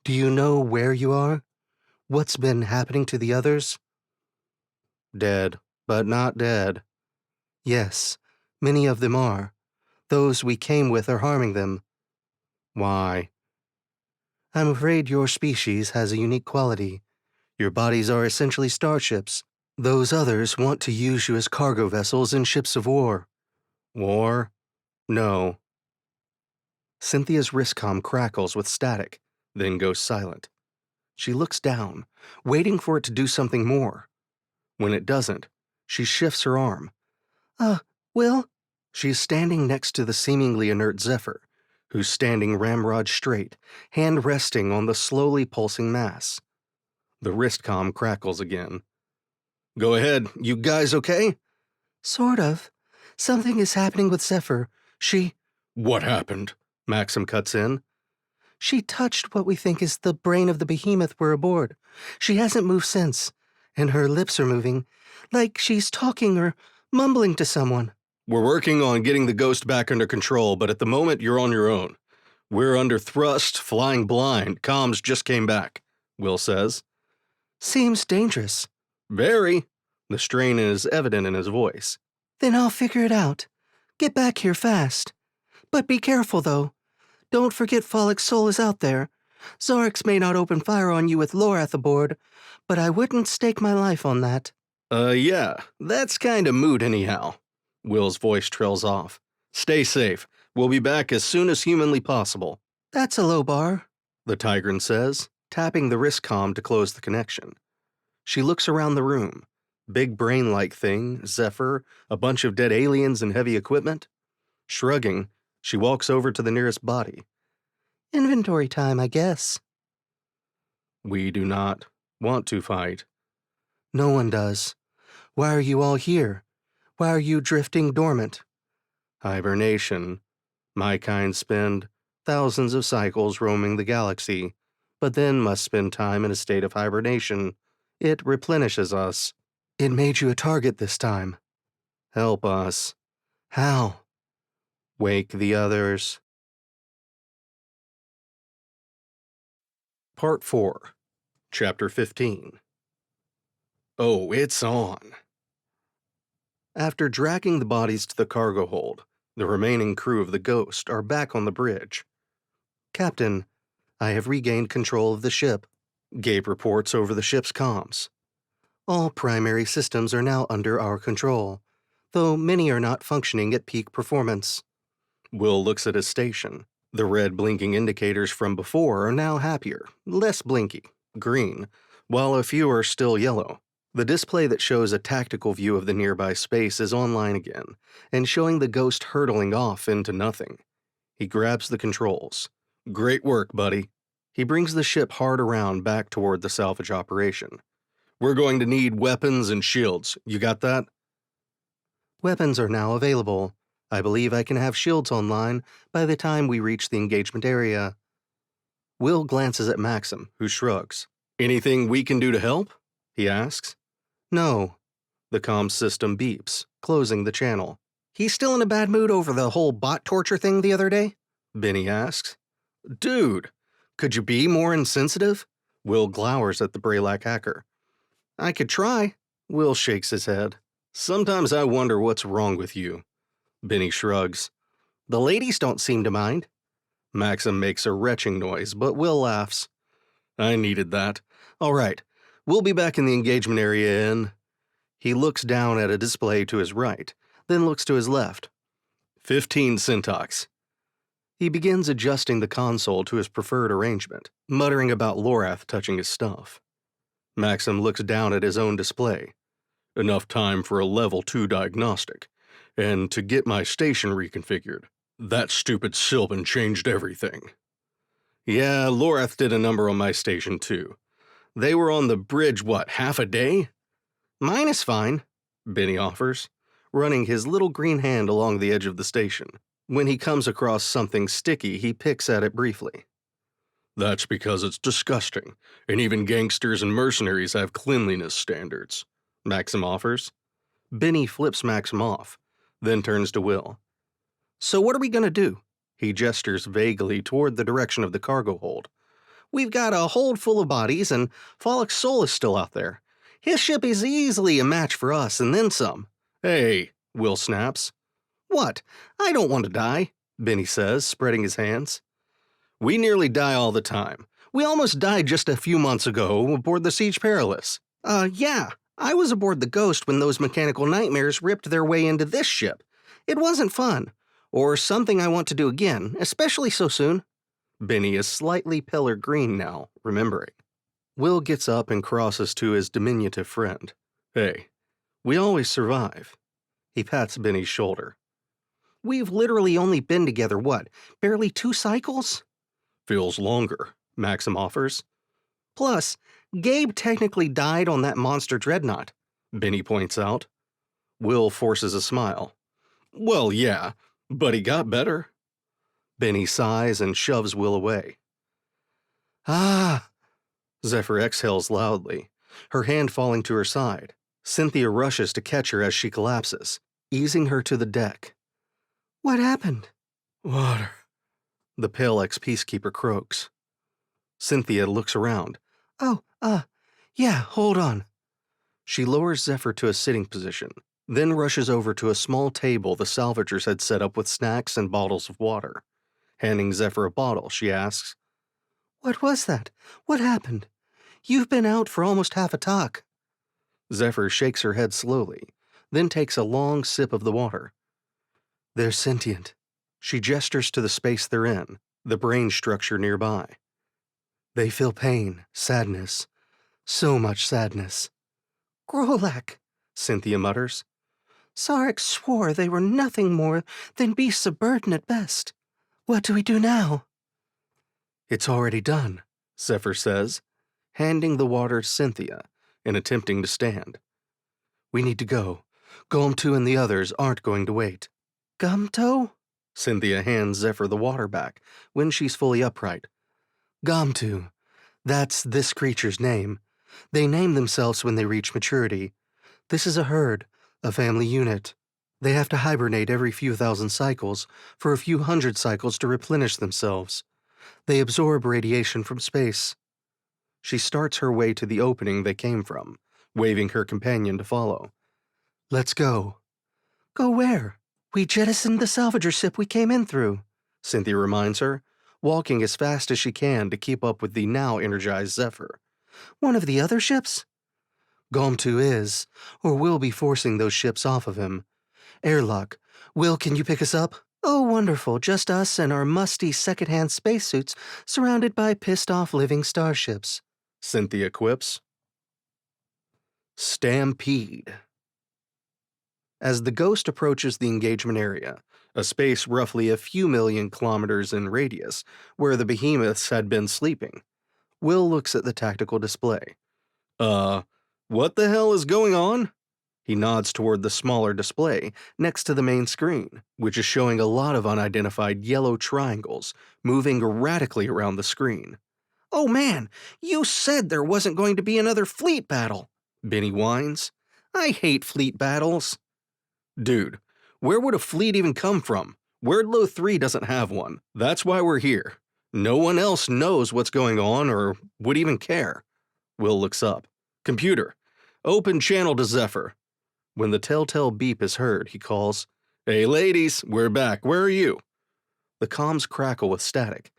Do you know where you are? What's been happening to the others? Dead, but not dead. Yes, many of them are. Those we came with are harming them. Why? I'm afraid your species has a unique quality. Your bodies are essentially starships. Those others want to use you as cargo vessels and ships of war. War? No. Cynthia's wristcom crackles with static, then goes silent. She looks down, waiting for it to do something more. When it doesn't, she shifts her arm. Will? She's standing next to the seemingly inert Zephyr, who's standing ramrod straight, hand resting on the slowly pulsing mass. The wristcom crackles again. Go ahead, you guys okay? Sort of. Something is happening with Zephyr. What happened? Maxim cuts in. She touched what we think is the brain of the behemoth we're aboard. She hasn't moved since, and her lips are moving, like she's talking or mumbling to someone. We're working on getting the ghost back under control, but at the moment you're on your own. We're under thrust, flying blind. Comms just came back, Will says. Seems dangerous. Very. The strain is evident in his voice. Then I'll figure it out. Get back here fast. But be careful, though. Don't forget Follick's soul is out there. Xarrix may not open fire on you with Lorath aboard, but I wouldn't stake my life on that. Yeah, that's kinda moot anyhow. Will's voice trails off. Stay safe. We'll be back as soon as humanly possible. That's a low bar, the Tigran says, tapping the wristcom to close the connection. She looks around the room. Big brain-like thing, Zephyr, a bunch of dead aliens and heavy equipment. Shrugging, she walks over to the nearest body. Inventory time, I guess. We do not want to fight. No one does. Why are you all here? Why are you drifting dormant? Hibernation. My kind spend thousands of cycles roaming the galaxy, but then must spend time in a state of hibernation. It replenishes us. It made you a target this time. Help us. How? Wake the others. Part 4, Chapter 15. Oh, it's on. After dragging the bodies to the cargo hold, the remaining crew of the Ghost are back on the bridge. Captain, I have regained control of the ship, Gabe reports over the ship's comms. All primary systems are now under our control, though many are not functioning at peak performance. Will looks at his station. The red blinking indicators from before are now happier, less blinky, green, while a few are still yellow. The display that shows a tactical view of the nearby space is online again, and showing the Ghost hurtling off into nothing. He grabs the controls. Great work, buddy. He brings the ship hard around back toward the salvage operation. We're going to need weapons and shields. You got that? Weapons are now available. I believe I can have shields online by the time we reach the engagement area. Will glances at Maxim, who shrugs. Anything we can do to help? He asks. No. The comm system beeps, closing the channel. He's still in a bad mood over the whole bot torture thing the other day? Bennie asks. Dude, could you be more insensitive? Will glowers at the Braylac hacker. I could try. Will shakes his head. Sometimes I wonder what's wrong with you. Bennie shrugs. The ladies don't seem to mind. Maxim makes a retching noise, but Will laughs. I needed that. All right, we'll be back in the engagement area in... He looks down at a display to his right, then looks to his left. 15 syntax. He begins adjusting the console to his preferred arrangement, muttering about Lorath touching his stuff. Maxim looks down at his own display. Enough time for a level 2 diagnostic, and to get my station reconfigured. That stupid Sylvan changed everything. Yeah, Lorath did a number on my station too. They were on the bridge, what, half a day? Mine is fine, Bennie offers, running his little green hand along the edge of the station. When he comes across something sticky, he picks at it briefly. That's because it's disgusting, and even gangsters and mercenaries have cleanliness standards, Maxim offers. Bennie flips Maxim off, then turns to Will. So what are we gonna do? He gestures vaguely toward the direction of the cargo hold. We've got a hold full of bodies, and Follick's soul is still out there. His ship is easily a match for us, and then some. Hey, Will snaps. What? I don't want to die, Bennie says, spreading his hands. We nearly die all the time. We almost died just a few months ago aboard the Siege Perilous. Yeah. I was aboard the Ghost when those mechanical nightmares ripped their way into this ship. It wasn't fun. Or something I want to do again, especially so soon. Bennie is slightly paler green now, remembering. Will gets up and crosses to his diminutive friend. Hey, we always survive. He pats Bennie's shoulder. We've literally only been together, what, barely 2 cycles? Feels longer, Maxim offers. Plus, Gabe technically died on that monster dreadnought, Bennie points out. Will forces a smile. Well, yeah, but he got better. Bennie sighs and shoves Will away. Ah! Zephyr exhales loudly, her hand falling to her side. Cynthia rushes to catch her as she collapses, easing her to the deck. What happened? Water. The pale ex-peacekeeper croaks. Cynthia looks around. Oh, yeah, hold on. She lowers Zephyr to a sitting position, then rushes over to a small table the salvagers had set up with snacks and bottles of water. Handing Zephyr a bottle, she asks, What was that? What happened? You've been out for almost half a talk. Zephyr shakes her head slowly, then takes a long sip of the water. They're sentient. She gestures to the space they're in, the brain structure nearby. They feel pain, sadness, so much sadness. Grolak, Cynthia mutters. Xarrix swore they were nothing more than beasts of burden at best. What do we do now? It's already done, Zephyr says, handing the water to Cynthia and attempting to stand. We need to go. Gomtu and the others aren't going to wait. Gumto? Cynthia hands Zephyr the water back when she's fully upright. Gomtu. That's this creature's name. They name themselves when they reach maturity. This is a herd, a family unit. They have to hibernate every few thousand cycles for a few hundred cycles to replenish themselves. They absorb radiation from space. She starts her way to the opening they came from, waving her companion to follow. Let's go. Go where? We jettisoned the salvager ship we came in through, Cynthia reminds her, walking as fast as she can to keep up with the now energized Zephyr. One of the other ships? Gom2 is, or will be forcing those ships off of him. Airlock. Will, can you pick us up? Oh, wonderful. Just us and our musty second-hand spacesuits surrounded by pissed-off living starships, Cynthia quips. Stampede. As the Ghost approaches the engagement area, a space roughly a few million kilometers in radius, where the behemoths had been sleeping, Will looks at the tactical display. What the hell is going on? He nods toward the smaller display next to the main screen, which is showing a lot of unidentified yellow triangles moving erratically around the screen. Oh man, you said there wasn't going to be another fleet battle, Bennie whines. I hate fleet battles. Dude, where would a fleet even come from? Weirdlow 3 doesn't have one. That's why we're here. No one else knows what's going on or would even care. Will looks up. Computer, open channel to Zephyr. When the telltale beep is heard, he calls, Hey ladies, we're back. Where are you? The comms crackle with static.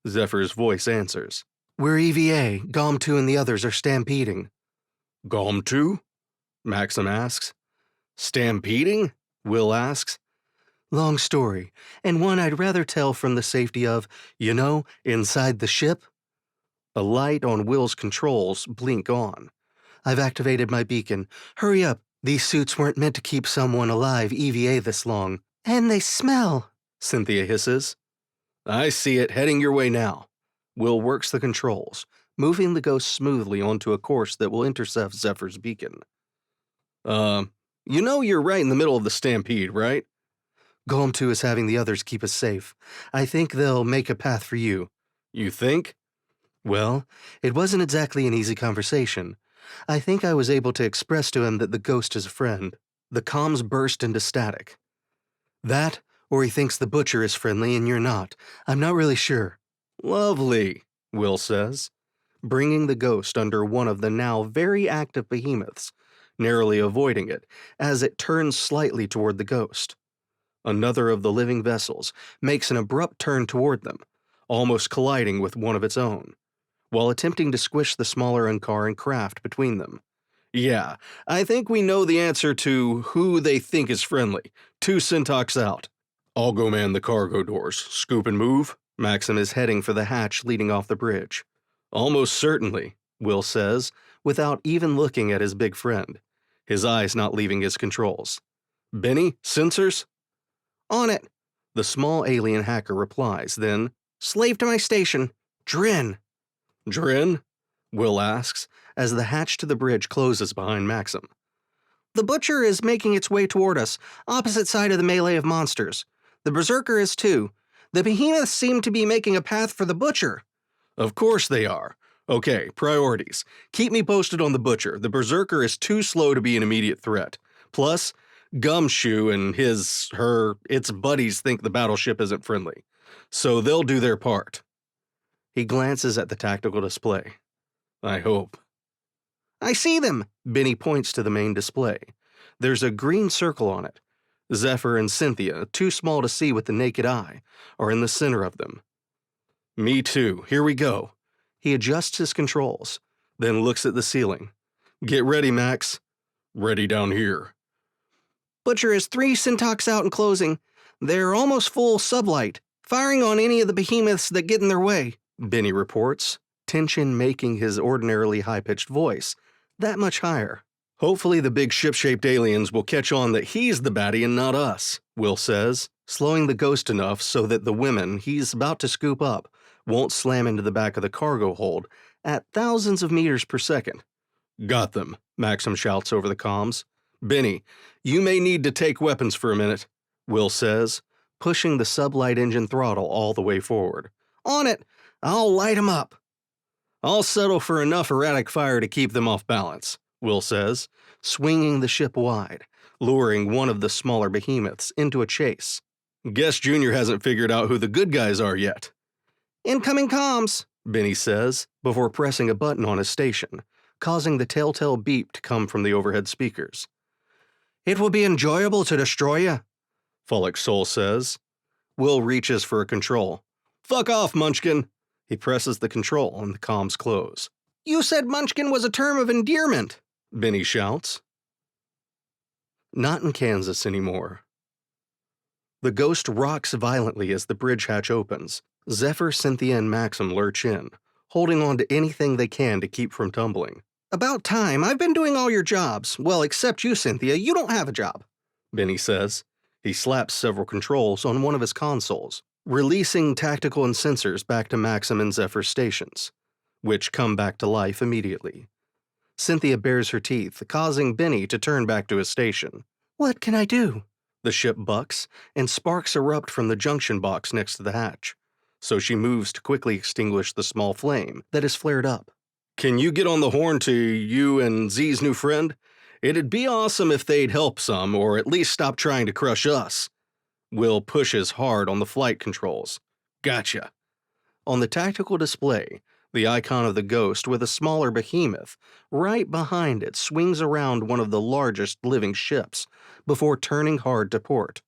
Zephyr's voice answers. We're EVA. Gom2 and the others are stampeding. Gom2? Maxim asks. Stampeding? Will asks. Long story, and one I'd rather tell from the safety of, inside the ship. A light on Will's controls blink on. I've activated my beacon. Hurry up. These suits weren't meant to keep someone alive EVA this long. And they smell, Cynthia hisses. I see it, heading your way now. Will works the controls, moving the Ghost smoothly onto a course that will intercept Zephyr's beacon. You're right in the middle of the stampede, right? Gom2 is having the others keep us safe. I think they'll make a path for you. You think? Well, it wasn't exactly an easy conversation. I think I was able to express to him that the Ghost is a friend. The comms burst into static. That, or he thinks the Butcher is friendly and you're not. I'm not really sure. Lovely, Will says, bringing the Ghost under one of the now very active behemoths, narrowly avoiding it as it turns slightly toward the Ghost. Another of the living vessels makes an abrupt turn toward them, almost colliding with one of its own, while attempting to squish the smaller Ankaran craft between them. Yeah, I think we know the answer to who they think is friendly. 2 syntax out. I'll go man the cargo doors. Scoop and move. Maxim is heading for the hatch leading off the bridge. Almost certainly, Will says, without even looking at his big friend, his eyes not leaving his controls. Bennie, sensors? On it, the small alien hacker replies, then, Slave to my station. Drin. Drin? Will asks, as the hatch to the bridge closes behind Maxim. The Butcher is making its way toward us, opposite side of the melee of monsters. The Berserker is too. The Behemoths seem to be making a path for the Butcher. Of course they are. Okay, priorities. Keep me posted on the Butcher. The Berserker is too slow to be an immediate threat. Plus, Gumshoe and its buddies think the battleship isn't friendly. So they'll do their part. He glances at the tactical display. I hope. I see them. Bennie points to the main display. There's a green circle on it. Zephyr and Cynthia, too small to see with the naked eye, are in the center of them. Me too. Here we go. He adjusts his controls, then looks at the ceiling. Get ready, Max. Ready down here. Butcher is 3 syntax out and closing. They're almost full sublight, firing on any of the behemoths that get in their way, Bennie reports, tension making his ordinarily high-pitched voice that much higher. Hopefully the big ship-shaped aliens will catch on that he's the baddie and not us, Will says, slowing the Ghost enough so that the women he's about to scoop up won't slam into the back of the cargo hold at thousands of meters per second. Got them, Maxim shouts over the comms. Bennie, you may need to take weapons for a minute, Will says, pushing the sublight engine throttle all the way forward. On it! I'll light 'em up. I'll settle for enough erratic fire to keep them off balance, Will says, swinging the ship wide, luring one of the smaller behemoths into a chase. Guess Junior hasn't figured out who the good guys are yet. Incoming comms, Bennie says, before pressing a button on his station, causing the telltale beep to come from the overhead speakers. It will be enjoyable to destroy you, Fullick's soul says. Will reaches for a control. Fuck off, Munchkin! He presses the control and the comms close. You said Munchkin was a term of endearment, Bennie shouts. Not in Kansas anymore. The ghost rocks violently as the bridge hatch opens. Zephyr, Cynthia, and Maxim lurch in, holding on to anything they can to keep from tumbling. About time. I've been doing all your jobs. Well, except you, Cynthia. You don't have a job, Bennie says. He slaps several controls on one of his consoles, releasing tactical and sensors back to Maxim and Zephyr's stations, which come back to life immediately. Cynthia bares her teeth, causing Bennie to turn back to his station. What can I do? The ship bucks, and sparks erupt from the junction box next to the hatch, so she moves to quickly extinguish the small flame that has flared up. Can you get on the horn to you and Z's new friend? It'd be awesome if they'd help some, or at least stop trying to crush us. Will pushes hard on the flight controls. Gotcha. On the tactical display, the icon of the ghost with a smaller behemoth right behind it swings around one of the largest living ships before turning hard to port.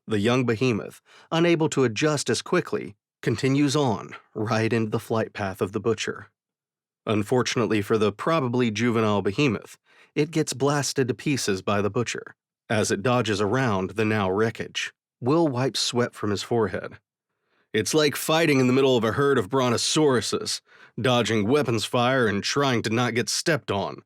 The young behemoth, unable to adjust as quickly, continues on right into the flight path of the butcher. Unfortunately for the probably juvenile behemoth, it gets blasted to pieces by the butcher. As it dodges around the now wreckage, Will wipes sweat from his forehead. It's like fighting in the middle of a herd of brontosauruses, dodging weapons fire and trying to not get stepped on.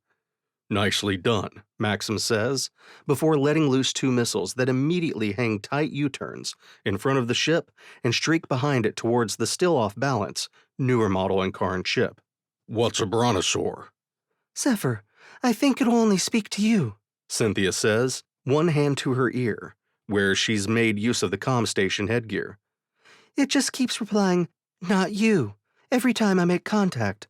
Nicely done, Maxim says, before letting loose two missiles that immediately hang tight U-turns in front of the ship and streak behind it towards the still off-balance, newer model Incarn ship. What's a brontosaur? Zephyr, I think it'll only speak to you, Cynthia says, one hand to her ear, where she's made use of the comm station headgear. It just keeps replying, not you, every time I make contact.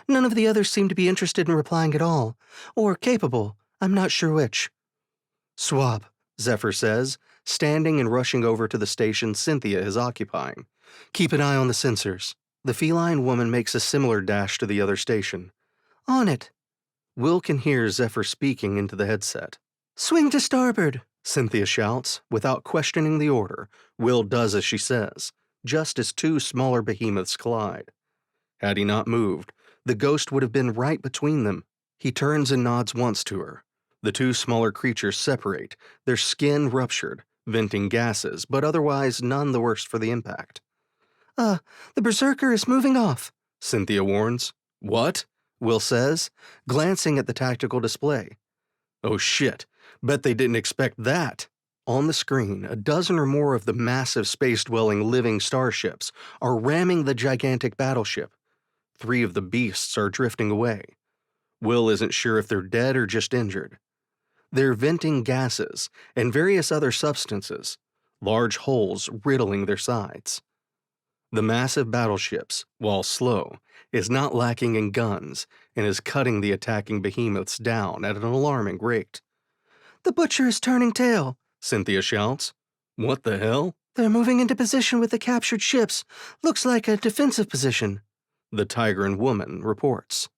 None of the others seem to be interested in replying at all, or capable, I'm not sure which. Swap, Zephyr says, standing and rushing over to the station Cynthia is occupying. Keep an eye on the sensors. The feline woman makes a similar dash to the other station. On it. Will can hear Zephyr speaking into the headset. Swing to starboard, Cynthia shouts, without questioning the order. Will does as she says, just as two smaller behemoths collide. Had he not moved, the ghost would have been right between them. He turns and nods once to her. The two smaller creatures separate, their skin ruptured, venting gases, but otherwise none the worse for the impact. The berserker is moving off, Cynthia warns. What? Will says, glancing at the tactical display. Oh shit, bet they didn't expect that. On the screen, a dozen or more of the massive space-dwelling living starships are ramming the gigantic battleship. 3 of the beasts are drifting away. Will isn't sure if they're dead or just injured. They're venting gases and various other substances, large holes riddling their sides. The massive battleships, while slow, is not lacking in guns and is cutting the attacking behemoths down at an alarming rate. The butcher is turning tail, Cynthia shouts. What the hell? They're moving into position with the captured ships. Looks like a defensive position, the Tigran woman reports.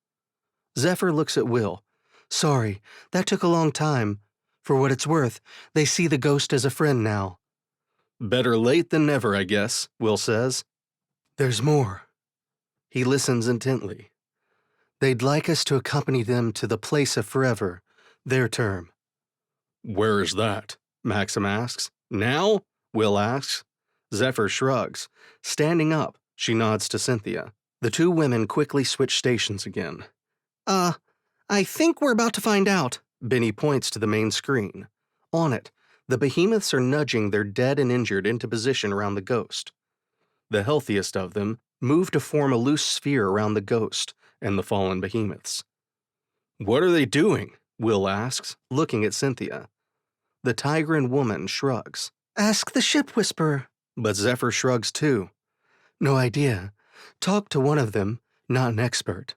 Zephyr looks at Will. Sorry, that took a long time. For what it's worth, they see the ghost as a friend now. Better late than never, I guess, Will says. There's more. He listens intently. They'd like us to accompany them to the place of forever, their term. Where is that? Maxim asks. Now? Will asks. Zephyr shrugs. Standing up, she nods to Cynthia. The two women quickly switch stations again. I think we're about to find out. Bennie points to the main screen. On it, the behemoths are nudging their dead and injured into position around the ghost. The healthiest of them move to form a loose sphere around the ghost and the fallen behemoths. What are they doing? Will asks, looking at Cynthia. The Tigran woman shrugs. Ask the ship whisperer. But Zephyr shrugs too. No idea. Talk to one of them, not an expert.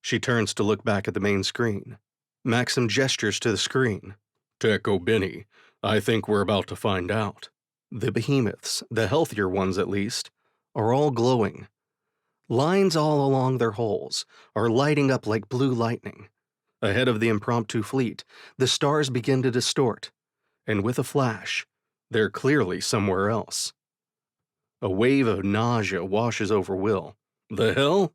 She turns to look back at the main screen. Maxim gestures to the screen. Techo Bennie, I think we're about to find out. The behemoths, the healthier ones at least, are all glowing. Lines all along their hulls are lighting up like blue lightning. Ahead of the impromptu fleet, the stars begin to distort. and with a flash, they're clearly somewhere else. A wave of nausea washes over Will. The hell?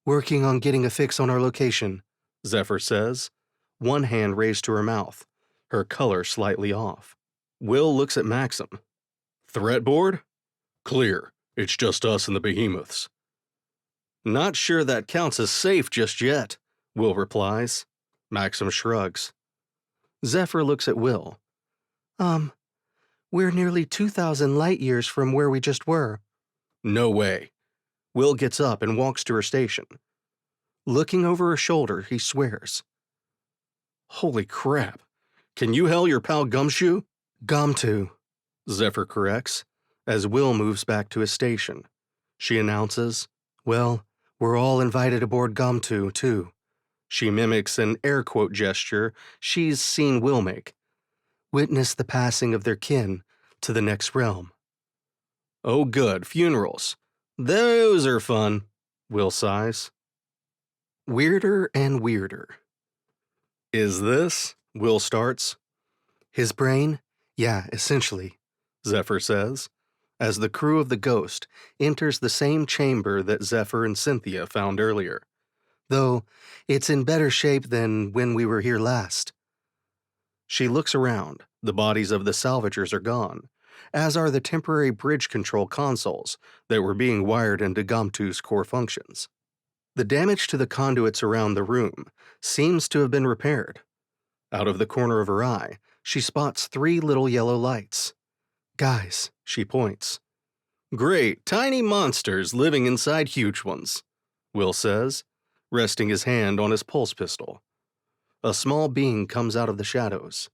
Working on getting a fix on our location, Zephyr says, one hand raised to her mouth, her color slightly off. Will looks at Maxim. Threat board? Clear. It's just us and the Behemoths. Not sure that counts as safe just yet, Will replies. Maxim shrugs. Zephyr looks at Will. We're nearly 2,000 light years from where we just were. No way. Will gets up and walks to her station. Looking over her shoulder, he swears. Holy crap. Can you hail your pal Gumshoe? Gomtu, Zephyr corrects, as Will moves back to his station. She announces, well, we're all invited aboard Gomtu, too. She mimics an air quote gesture she's seen Will make. Witness the passing of their kin to the next realm. Oh good, funerals. Those are fun, Will sighs. Weirder and weirder. Is this? Will starts. His brain? Yeah, essentially, Zephyr says, as the crew of the Ghost enters the same chamber that Zephyr and Cynthia found earlier. Though it's in better shape than when we were here last. She looks around. The bodies of the salvagers are gone, as are the temporary bridge control consoles that were being wired into Gomtu's core functions. The damage to the conduits around the room seems to have been repaired. Out of the corner of her eye, she spots 3 little yellow lights. Guys, She points. Great, tiny monsters living inside huge ones, Will says, resting his hand on his pulse pistol. A small being comes out of the shadows.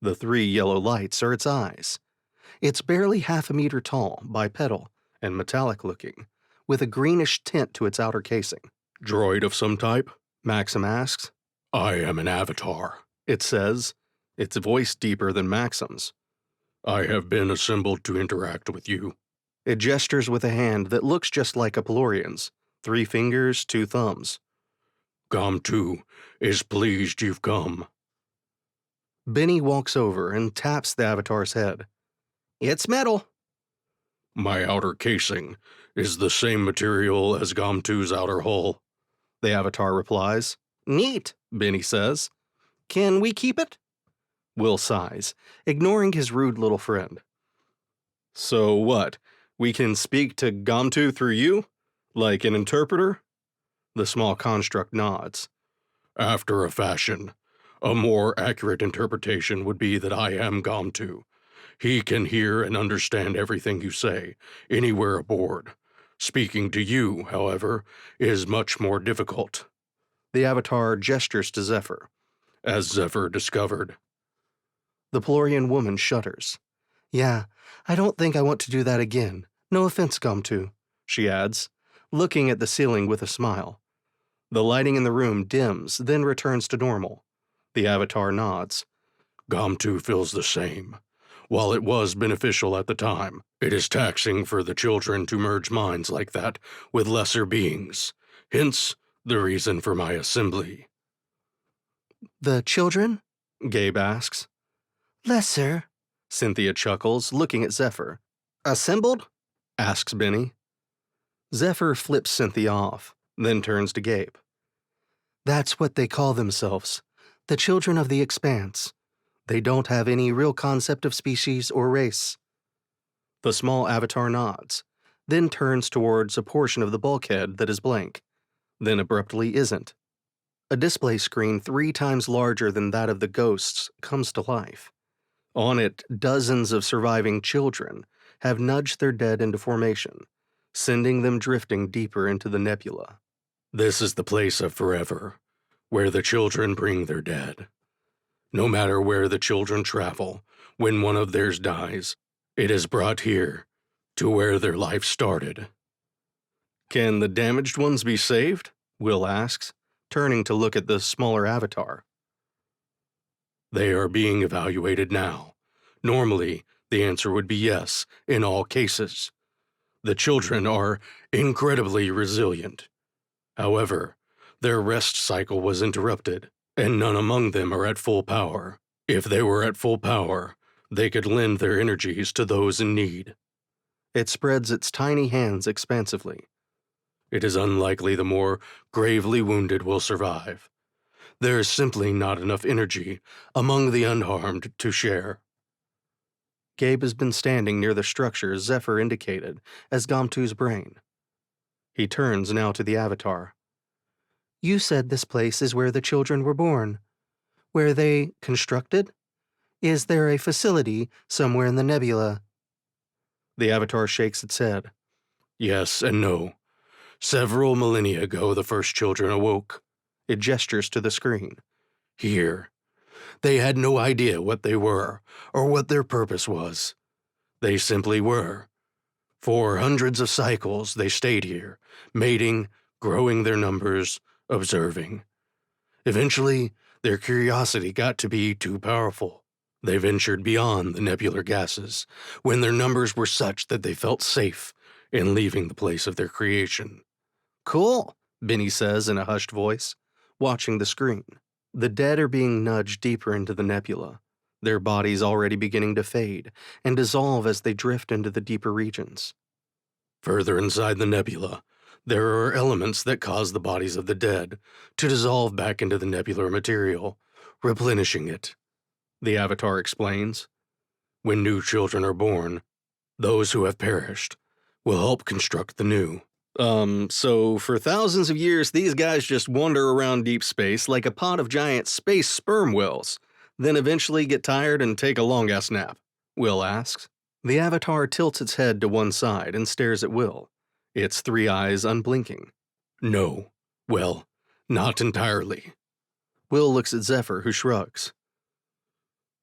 The 3 yellow lights are its eyes. It's barely half a meter tall, bipedal, and metallic-looking, with a greenish tint to its outer casing. Droid of some type? Maxim asks. I am an avatar. It says, its voice deeper than Maxim's. I have been assembled to interact with you. It gestures with a hand that looks just like a Pelorian's, 3 fingers, 2 thumbs. Gomtu is pleased you've come. Bennie walks over and taps the avatar's head. It's metal. My outer casing is the same material as Gomtu's outer hull. The avatar replies. Neat, Bennie says. Can we keep it? Will sighs, ignoring his rude little friend. So what? We can speak to Gomtu through you? Like an interpreter? The small construct nods. After a fashion. A more accurate interpretation would be that I am Gomtu. He can hear and understand everything you say, anywhere aboard. Speaking to you, however, is much more difficult. The avatar gestures to Zephyr. As Zephyr discovered. The Pelorian woman shudders. Yeah, I don't think I want to do that again. No offense, Gomtu, she adds, looking at the ceiling with a smile. The lighting in the room dims, then returns to normal. The avatar nods. Gomtu feels the same. While it was beneficial at the time, it is taxing for the children to merge minds like that with lesser beings. Hence, the reason for my assembly. The children? Gabe asks. Lesser, Cynthia chuckles, looking at Zephyr. Assembled? Asks Bennie. Zephyr flips Cynthia off, then turns to Gabe. That's what they call themselves. The children of the expanse. They don't have any real concept of species or race. The small avatar nods, then turns towards a portion of the bulkhead that is blank, then abruptly isn't. A display screen 3 times larger than that of the Ghost's comes to life. On it, dozens of surviving children have nudged their dead into formation, sending them drifting deeper into the nebula. This is the place of forever, where the children bring their dead. No matter where the children travel, when one of theirs dies, it is brought here, to where their life started. Can the damaged ones be saved? Will asks, turning to look at the smaller avatar. They are being evaluated now. Normally, the answer would be yes, in all cases. The children are incredibly resilient. However, their rest cycle was interrupted, and none among them are at full power. If they were at full power, they could lend their energies to those in need. It spreads its tiny hands expansively. It is unlikely the more gravely wounded will survive. There is simply not enough energy among the unharmed to share. Gabe has been standing near the structure Zephyr indicated as Gomtu's brain. He turns now to the Avatar. You said this place is where the children were born. Where they constructed? Is there a facility somewhere in the nebula? The Avatar shakes its head. Yes and no. Several millennia ago, the first children awoke. It gestures to the screen. Here. They had no idea what they were or what their purpose was. They simply were. For hundreds of cycles, they stayed here, mating, growing their numbers, observing. Eventually, their curiosity got to be too powerful. They ventured beyond the nebular gases when their numbers were such that they felt safe in leaving the place of their creation. Cool, Bennie says in a hushed voice, watching the screen. The dead are being nudged deeper into the nebula, their bodies already beginning to fade and dissolve as they drift into the deeper regions. Further inside the nebula, there are elements that cause the bodies of the dead to dissolve back into the nebular material, replenishing it. The Avatar explains. When new children are born, those who have perished will help construct the new. So for thousands of years, these guys just wander around deep space like a pod of giant space sperm whales, then eventually get tired and take a long-ass nap? Will asks. The Avatar tilts its head to one side and stares at Will, its three eyes unblinking. No. Well, not entirely. Will looks at Zephyr, who shrugs.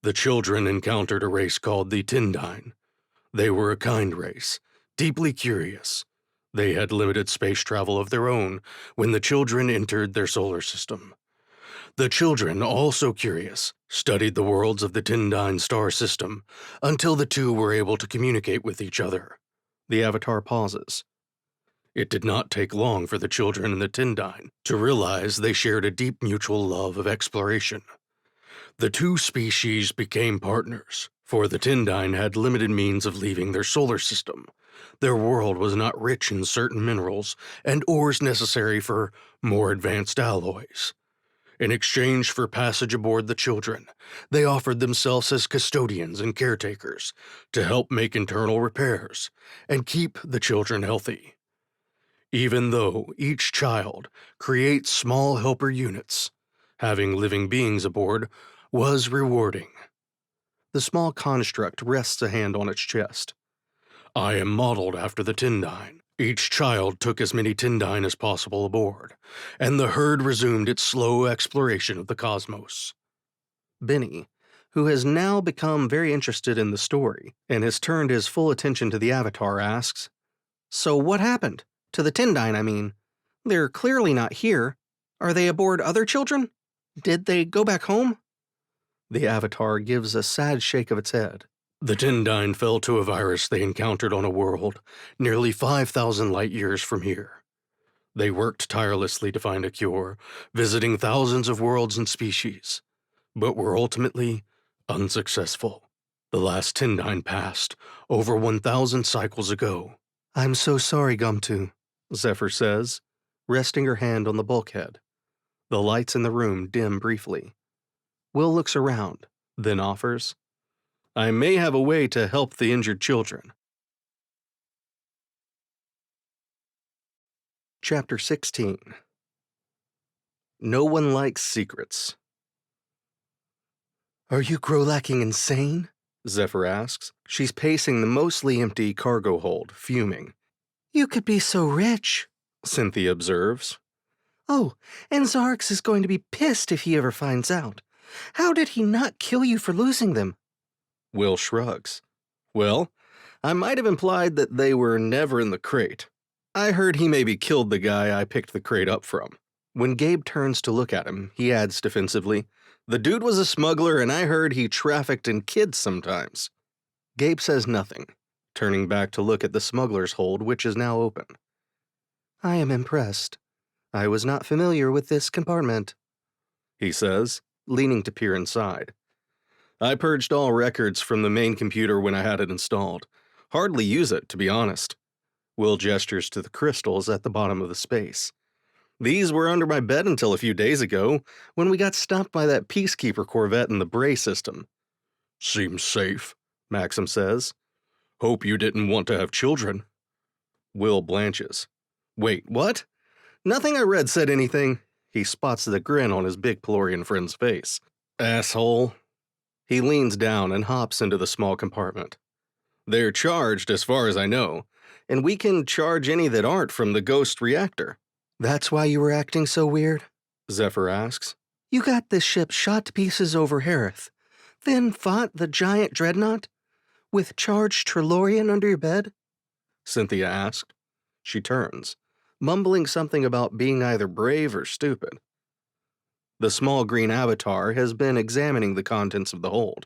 The children encountered a race called the Tindine. They were a kind race, deeply curious. They had limited space travel of their own when the children entered their solar system. The children, also curious, studied the worlds of the Tindine star system until the two were able to communicate with each other. The Avatar pauses. It did not take long for the children in the Tindine to realize they shared a deep mutual love of exploration. The two species became partners, for the Tindine had limited means of leaving their solar system. Their world was not rich in certain minerals and ores necessary for more advanced alloys. In exchange for passage aboard the children, they offered themselves as custodians and caretakers to help make internal repairs and keep the children healthy. Even though each child creates small helper units, having living beings aboard was rewarding. The small construct rests a hand on its chest. I am modeled after the Tindine. Each child took as many Tindine as possible aboard, and the herd resumed its slow exploration of the cosmos. Bennie, who has now become very interested in the story and has turned his full attention to the Avatar, asks, So what happened? To the Tindine, I mean. They're clearly not here. Are they aboard other children? Did they go back home? The Avatar gives a sad shake of its head. The Tindine fell to a virus they encountered on a world nearly 5,000 light-years from here. They worked tirelessly to find a cure, visiting thousands of worlds and species, but were ultimately unsuccessful. The last Tindine passed over 1,000 cycles ago. I'm so sorry, Gomtu, Zephyr says, resting her hand on the bulkhead. The lights in the room dim briefly. Will looks around, then offers, I may have a way to help the injured children. Chapter 16. No one likes secrets. Are you Grolacking insane? Zephyr asks. She's pacing the mostly empty cargo hold, fuming. You could be so rich, Cynthia observes. Oh, and Xarrix is going to be pissed if he ever finds out. How did he not kill you for losing them? Will shrugs. Well, I might have implied that they were never in the crate. I heard he maybe killed the guy I picked the crate up from. When Gabe turns to look at him, he adds defensively, The dude was a smuggler and I heard he trafficked in kids sometimes. Gabe says nothing, turning back to look at the smuggler's hold, which is now open. I am impressed. I was not familiar with this compartment, he says, leaning to peer inside. I purged all records from the main computer when I had it installed. Hardly use it, to be honest. Will gestures to the crystals at the bottom of the space. These were under my bed until a few days ago, when we got stopped by that Peacekeeper corvette in the Bray system. Seems safe, Maxim says. Hope you didn't want to have children. Will blanches. Wait, what? Nothing I read said anything. He spots the grin on his big Pelorian friend's face. Asshole. He leans down and hops into the small compartment. They're charged, as far as I know, and we can charge any that aren't from the ghost reactor. That's why you were acting so weird? Zephyr asks. You got this ship shot to pieces over Harith, then fought the giant dreadnought with charged Trelorian under your bed? Cynthia asked. She turns, mumbling something about being either brave or stupid. The small green avatar has been examining the contents of the hold.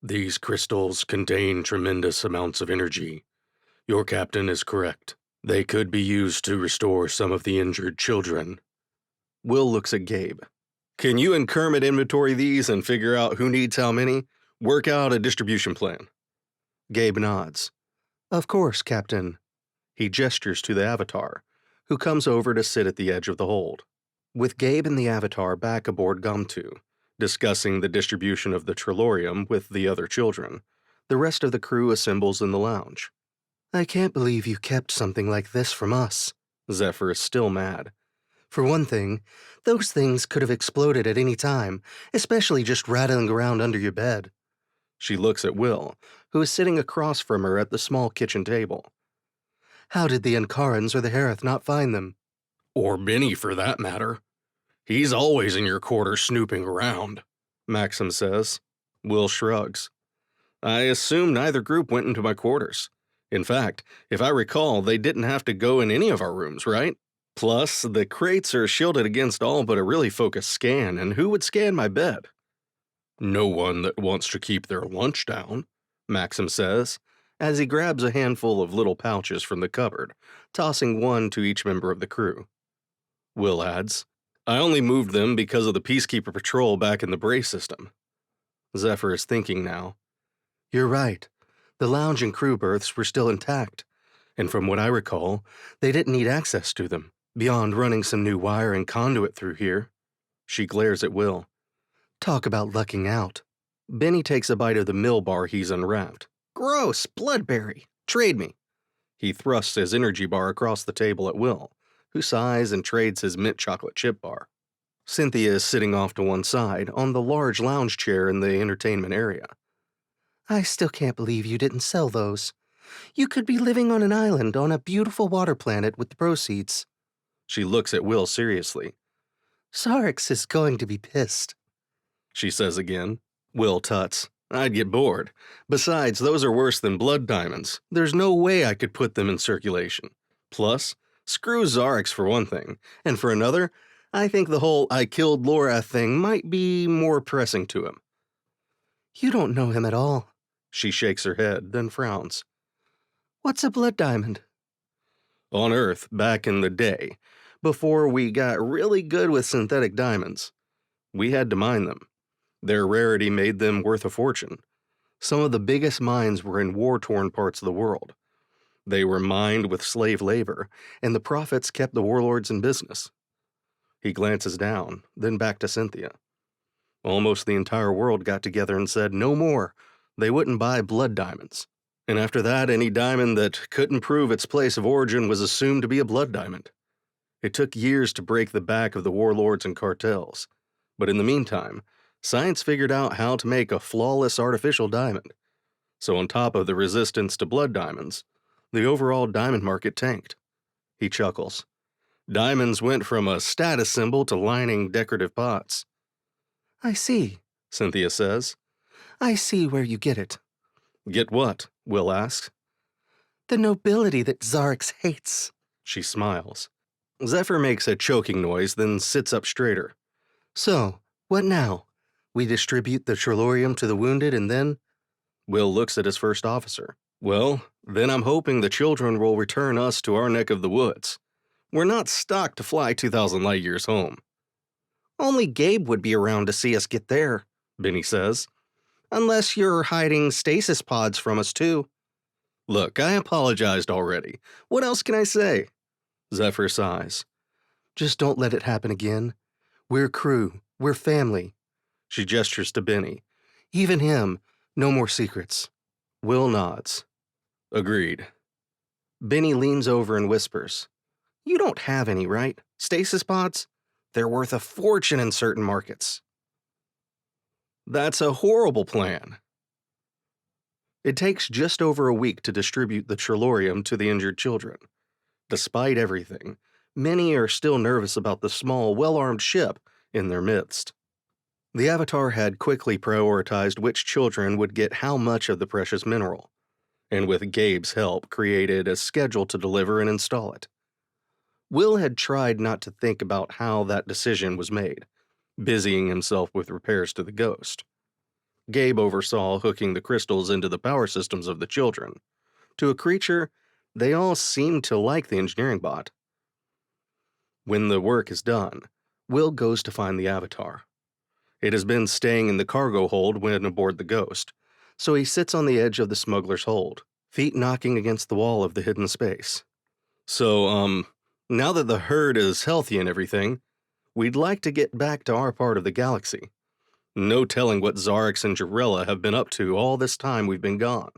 These crystals contain tremendous amounts of energy. Your captain is correct. They could be used to restore some of the injured children. Will looks at Gabe. Can you and Kermit inventory these and figure out who needs how many? Work out a distribution plan. Gabe nods. Of course, Captain. He gestures to the avatar, who comes over to sit at the edge of the hold. With Gabe and the avatar back aboard Gumtu, discussing the distribution of the Trelorium with the other children, the rest of the crew assembles in the lounge. I can't believe you kept something like this from us. Zephyr is still mad. For one thing, those things could have exploded at any time, especially just rattling around under your bed. She looks at Will, who is sitting across from her at the small kitchen table. How did the Ankarans or the Harith not find them? Or Bennie, for that matter. He's always in your quarters snooping around, Maxim says. Will shrugs. I assume neither group went into my quarters. In fact, if I recall, they didn't have to go in any of our rooms, right? Plus, the crates are shielded against all but a really focused scan, and who would scan my bed? No one that wants to keep their lunch down, Maxim says, as he grabs a handful of little pouches from the cupboard, tossing one to each member of the crew. Will adds, I only moved them because of the Peacekeeper patrol back in the Bray system. Zephyr is thinking now. You're right. The lounge and crew berths were still intact, and from what I recall, they didn't need access to them, beyond running some new wire and conduit through here. She glares at Will. Talk about lucking out. Bennie takes a bite of the mill bar he's unwrapped. Gross, bloodberry. Trade me. He thrusts his energy bar across the table at Will, who sighs and trades his mint chocolate chip bar. Cynthia is sitting off to one side on the large lounge chair in the entertainment area. I still can't believe you didn't sell those. You could be living on an island on a beautiful water planet with the proceeds. She looks at Will seriously. Xarrix is going to be pissed, she says again. Will tuts. I'd get bored. Besides, those are worse than blood diamonds. There's no way I could put them in circulation. Plus, screw Xarrix for one thing, and for another, I think the whole I killed Laura thing might be more pressing to him. You don't know him at all. She shakes her head, then frowns. What's a blood diamond? On Earth, back in the day, before we got really good with synthetic diamonds, we had to mine them. Their rarity made them worth a fortune. Some of the biggest mines were in war-torn parts of the world. They were mined with slave labor, and the profits kept the warlords in business. He glances down, then back to Cynthia. Almost the entire world got together and said no more. They wouldn't buy blood diamonds. And after that, any diamond that couldn't prove its place of origin was assumed to be a blood diamond. It took years to break the back of the warlords and cartels. But in the meantime, science figured out how to make a flawless artificial diamond. So on top of the resistance to blood diamonds, the overall diamond market tanked. He chuckles. Diamonds went from a status symbol to lining decorative pots. I see, Cynthia says. I see where you get it. Get what? Will asks. The nobility that Xarrix hates. She smiles. Zephyr makes a choking noise, then sits up straighter. So, what now? We distribute the Trelorium to the wounded and then? Will looks at his first officer. Well, then I'm hoping the children will return us to our neck of the woods. We're not stocked to fly 2,000 light years home. Only Gabe would be around to see us get there, Bennie says. Unless you're hiding stasis pods from us, too. Look, I apologized already. What else can I say? Zephyr sighs. Just don't let it happen again. We're crew. We're family. She gestures to Bennie. Even him. No more secrets. Will nods. Agreed. Bennie leans over and whispers, You don't have any, right? Stasis pods? They're worth a fortune in certain markets. That's a horrible plan. It takes just over a week to distribute the Trilorium to the injured children. Despite everything, many are still nervous about the small, well-armed ship in their midst. The Avatar had quickly prioritized which children would get how much of the precious mineral, and with Gabe's help created a schedule to deliver and install it. Will had tried not to think about how that decision was made, busying himself with repairs to the Ghost. Gabe oversaw hooking the crystals into the power systems of the children. To a creature, they all seemed to like the engineering bot. When the work is done, Will goes to find the Avatar. It has been staying in the cargo hold when aboard the Ghost, so he sits on the edge of the smuggler's hold, feet knocking against the wall of the hidden space. So, now that the herd is healthy and everything, we'd like to get back to our part of the galaxy. No telling what Xarrix and Jarella have been up to all this time we've been gone.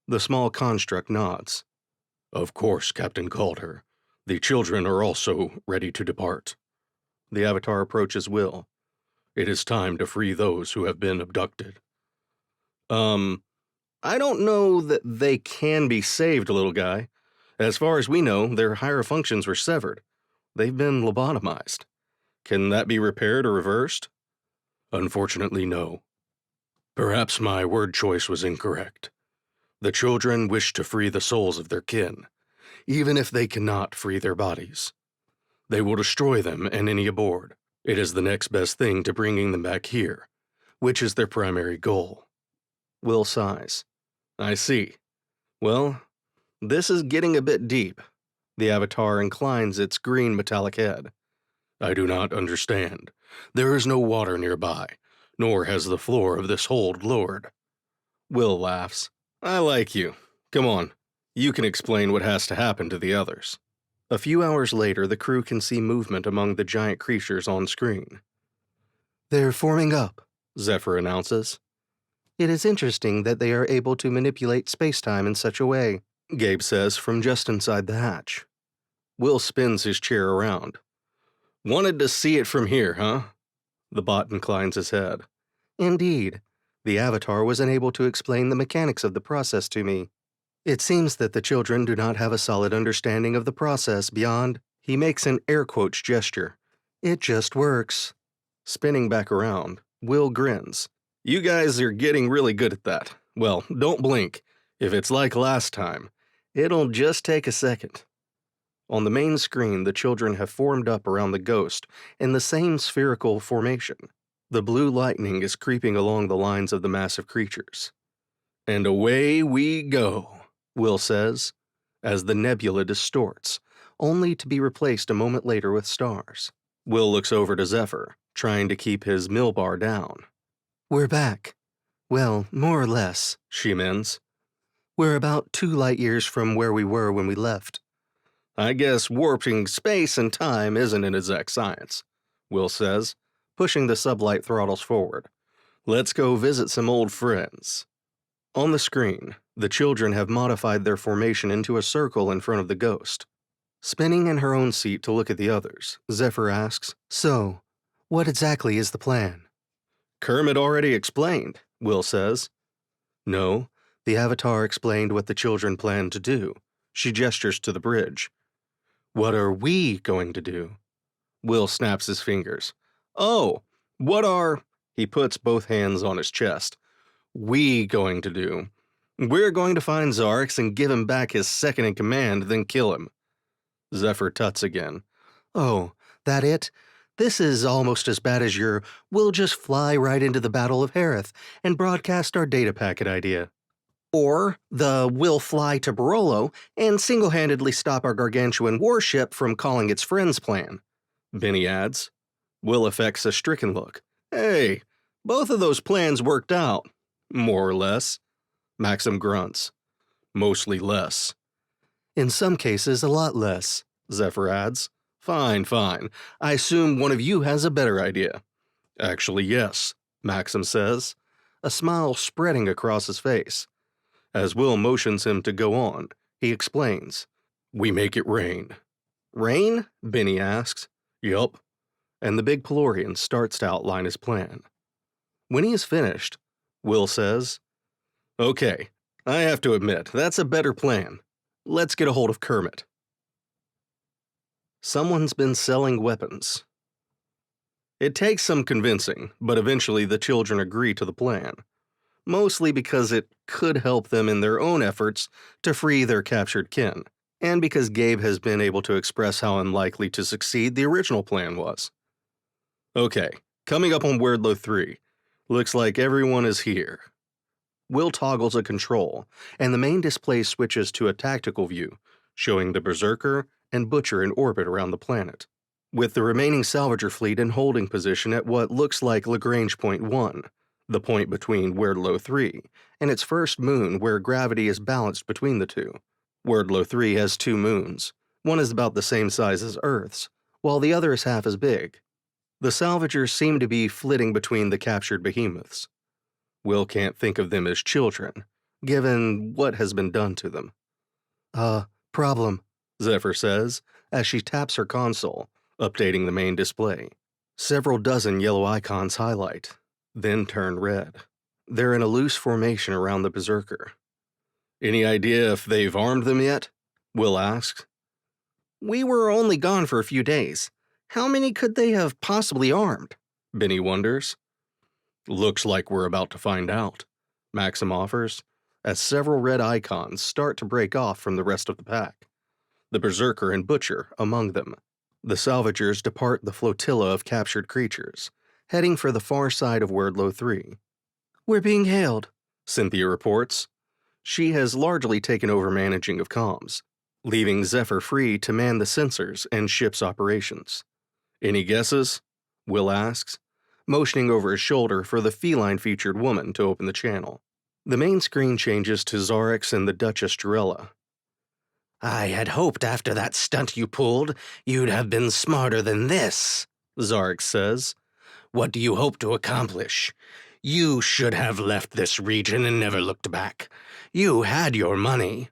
The small construct nods. Of course, Captain Calder. The children are also ready to depart. The Avatar approaches Will. It is time to free those who have been abducted. I don't know that they can be saved, little guy. As far as we know, their higher functions were severed. They've been lobotomized. Can that be repaired or reversed? Unfortunately, no. Perhaps my word choice was incorrect. The children wish to free the souls of their kin, even if they cannot free their bodies. They will destroy them and any aboard. It is the next best thing to bringing them back here, which is their primary goal. Will sighs. I see. Well, this is getting a bit deep. The Avatar inclines its green metallic head. I do not understand. There is no water nearby, nor has the floor of this hold lowered. Will laughs. I like you. Come on, you can explain what has to happen to the others. A few hours later, the crew can see movement among the giant creatures on screen. They're forming up, Zephyr announces. It is interesting that they are able to manipulate space-time in such a way, Gabe says from just inside the hatch. Will spins his chair around. Wanted to see it from here, huh? The bot inclines his head. Indeed. The Avatar was unable to explain the mechanics of the process to me. It seems that the children do not have a solid understanding of the process beyond, he makes an air quotes gesture. It just works. Spinning back around, Will grins. You guys are getting really good at that. Well, don't blink. If it's like last time, it'll just take a second. On the main screen, the children have formed up around the Ghost in the same spherical formation. The blue lightning is creeping along the lines of the massive creatures. And away we go, Will says, as the nebula distorts, only to be replaced a moment later with stars. Will looks over to Zephyr, trying to keep his mill bar down. We're back. Well, more or less, she amends. We're about 2 light years from where we were when we left. I guess warping space and time isn't an exact science, Will says, pushing the sublight throttles forward. Let's go visit some old friends. On the screen, the children have modified their formation into a circle in front of the Ghost. Spinning in her own seat to look at the others, Zephyr asks, So, what exactly is the plan? Kermit already explained, Will says. No, the Avatar explained what the children planned to do. She gestures to the bridge. What are we going to do? Will snaps his fingers. Oh, what are... He puts both hands on his chest. We going to do? We're going to find Xarrix and give him back his second in command, then kill him. Zephyr tuts again. Oh, that it? This is almost as bad as your we'll just fly right into the Battle of Harith and broadcast our data packet idea. Or the we'll fly to Barolo and single-handedly stop our gargantuan warship from calling its friends plan, Bennie adds. Will affects a stricken look. Hey, both of those plans worked out. More or less. Maxim grunts. Mostly less. In some cases, a lot less, Zephyr adds. Fine. I assume one of you has a better idea. Actually, yes, Maxim says, a smile spreading across his face. As Will motions him to go on, he explains. We make it rain. Rain? Bennie asks. Yup. And the big Pelorian starts to outline his plan. When he is finished, Will says, Okay, I have to admit, that's a better plan. Let's get a hold of Kermit. Someone's been selling weapons. It takes some convincing, but eventually the children agree to the plan. Mostly because it could help them in their own efforts to free their captured kin, and because Gabe has been able to express how unlikely to succeed the original plan was. Okay, coming up on Wordlow 3. Looks like everyone is here. Will toggles a control, and the main display switches to a tactical view, showing the Berserker and Butcher in orbit around the planet, with the remaining salvager fleet in holding position at what looks like Lagrange Point 1, the point between Wordlow 3 and its first moon where gravity is balanced between the two. Wordlow 3 has 2 moons. One is about the same size as Earth's, while the other is half as big. The salvagers seem to be flitting between the captured behemoths. Will can't think of them as children, given what has been done to them. Problem, Zephyr says, as she taps her console, updating the main display. Several dozen yellow icons highlight, then turn red. They're in a loose formation around the Berserker. Any idea if they've armed them yet? Will asks. We were only gone for a few days. How many could they have possibly armed? Bennie wonders. Looks like we're about to find out, Maxim offers, as several red icons start to break off from the rest of the pack. The Berserker and Butcher among them. The salvagers depart the flotilla of captured creatures, heading for the far side of Wordlow 3. We're being hailed, Cynthia reports. She has largely taken over managing of comms, leaving Zephyr free to man the sensors and ship's operations. Any guesses? Will asks, motioning over his shoulder for the feline-featured woman to open the channel. The main screen changes to Xarrix and the Duchess Jarella. I had hoped after that stunt you pulled, you'd have been smarter than this, Xarrix says. What do you hope to accomplish? You should have left this region and never looked back. You had your money.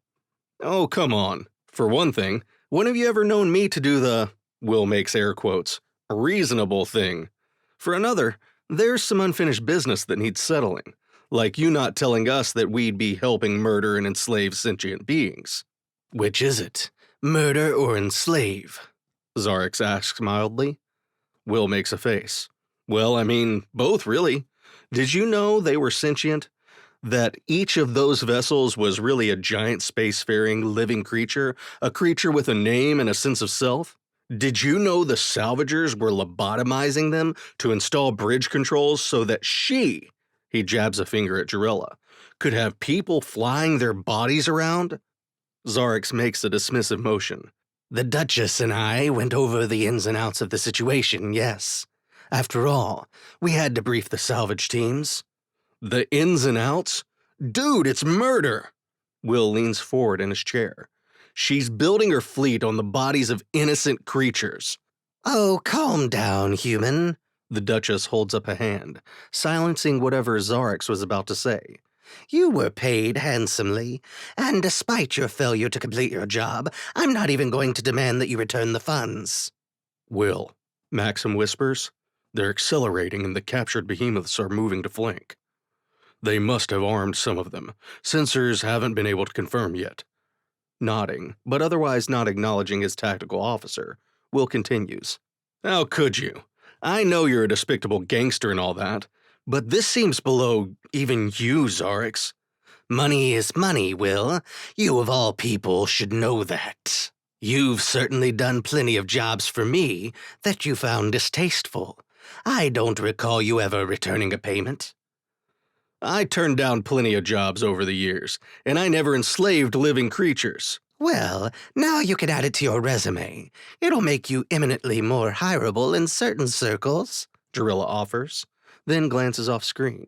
Oh, come on. For one thing, when have you ever known me to do the, Will makes air quotes, reasonable thing? For another, there's some unfinished business that needs settling, like you not telling us that we'd be helping murder and enslave sentient beings. Which is it, murder or enslave? Xarrix asks mildly. Will makes a face. Well, I mean, both really. Did you know they were sentient? That each of those vessels was really a giant spacefaring living creature, a creature with a name and a sense of self? Did you know the salvagers were lobotomizing them to install bridge controls so that she, he jabs a finger at Jarella, could have people flying their bodies around? Xarrix makes a dismissive motion. The Duchess and I went over the ins and outs of the situation, yes. After all, we had to brief the salvage teams. The ins and outs? Dude, it's murder! Will leans forward in his chair. She's building her fleet on the bodies of innocent creatures. Oh, calm down, human. The Duchess holds up a hand, silencing whatever Xarrix was about to say. You were paid handsomely, and despite your failure to complete your job, I'm not even going to demand that you return the funds. Will, Maxim whispers. They're accelerating and the captured behemoths are moving to flank. They must have armed some of them. Sensors haven't been able to confirm yet. Nodding, but otherwise not acknowledging his tactical officer, Will continues. How could you? I know you're a despicable gangster and all that, but this seems below even you, Xarrix. Money is money, Will. You of all people should know that. You've certainly done plenty of jobs for me that you found distasteful. I don't recall you ever returning a payment. I turned down plenty of jobs over the years, and I never enslaved living creatures. Well, now you can add it to your resume. It'll make you eminently more hireable in certain circles, Jarella offers, then glances off screen.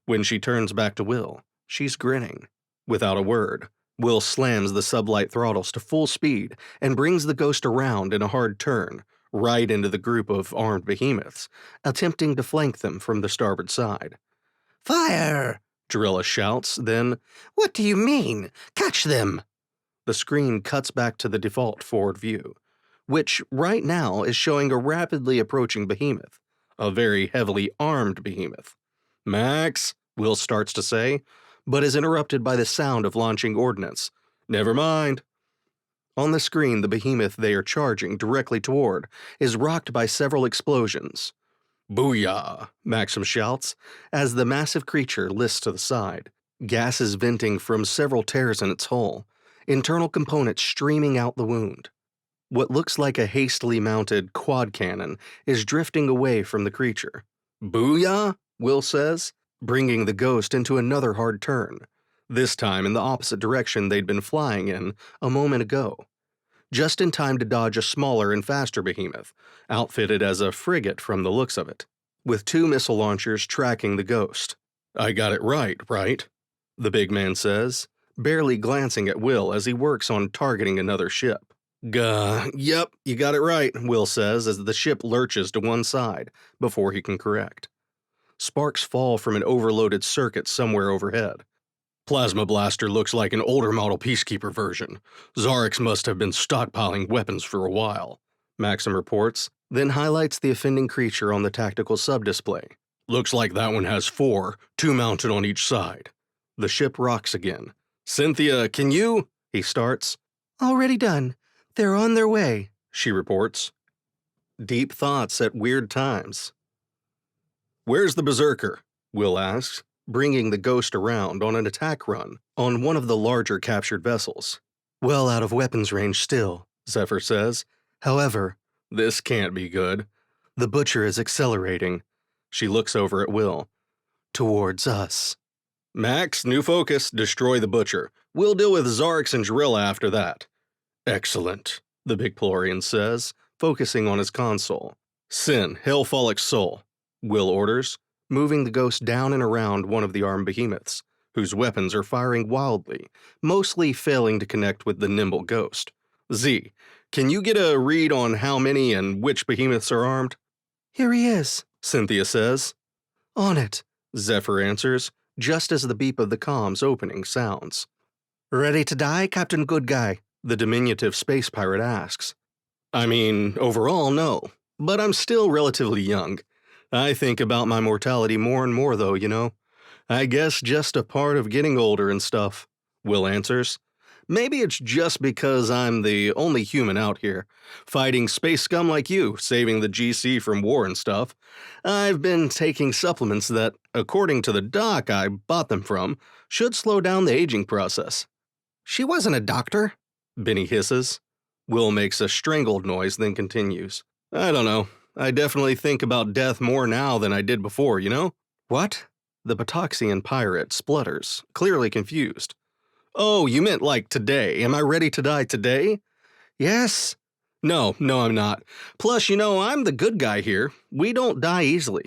When she turns back to Will, she's grinning. Without a word, Will slams the sublight throttles to full speed and brings the ghost around in a hard turn, right into the group of armed behemoths, attempting to flank them from the starboard side. Fire! Drilla shouts, then, What do you mean? Catch them! the screen cuts back to the default forward view, which right now is showing a rapidly approaching behemoth, a very heavily armed behemoth. Max, Will starts to say, but is interrupted by the sound of launching ordnance. Never mind. On the screen, the behemoth they are charging directly toward is rocked by several explosions. Booyah! Maxim shouts, as the massive creature lists to the side, gases venting from several tears in its hull, internal components streaming out the wound. What looks like a hastily mounted quad cannon is drifting away from the creature. Booyah, Will says, bringing the ghost into another hard turn, this time in the opposite direction they'd been flying in a moment ago. Just in time to dodge a smaller and faster behemoth, outfitted as a frigate from the looks of it, with 2 missile launchers tracking the ghost. I got it right? The big man says, barely glancing at Will as he works on targeting another ship. Yep, you got it right, Will says as the ship lurches to one side before he can correct. Sparks fall from an overloaded circuit somewhere overhead. Plasma blaster looks like an older model Peacekeeper version. Xarrix must have been stockpiling weapons for a while, Maxim reports, then highlights the offending creature on the tactical sub-display. Looks like that one has 4, 2 mounted on each side. The ship rocks again. Cynthia, can you? He starts. Already done. They're on their way, she reports. Deep thoughts at weird times. Where's the berserker? Will asks, bringing the ghost around on an attack run on one of the larger captured vessels. Well out of weapons range still, Zephyr says. However, this can't be good. The butcher is accelerating. She looks over at Will. Towards us. Max, new focus, destroy the butcher. We'll deal with Xarrix and Drilla after that. Excellent, the big Pelorian says, focusing on his console. Sin, Hellfolic Soul, Will orders, moving the ghost down and around one of the armed behemoths, whose weapons are firing wildly, mostly failing to connect with the nimble ghost. Z, can you get a read on how many and which behemoths are armed? Here he is, Cynthia says. On it, Zephyr answers, just as the beep of the comms opening sounds. Ready to die, Captain Good Guy? The diminutive space pirate asks. I mean, overall, no, but I'm still relatively young. I think about my mortality more and more, though, you know. I guess just a part of getting older and stuff, Will answers. Maybe it's just because I'm the only human out here, fighting space scum like you, saving the GC from war and stuff. I've been taking supplements that, according to the doc I bought them from, should slow down the aging process. She wasn't a doctor, Bennie hisses. Will makes a strangled noise, then continues. I don't know. I definitely think about death more now than I did before, you know? What? The Patoxian pirate splutters, clearly confused. Oh, you meant like today. Am I ready to die today? Yes. No, I'm not. Plus, you know, I'm the good guy here. We don't die easily.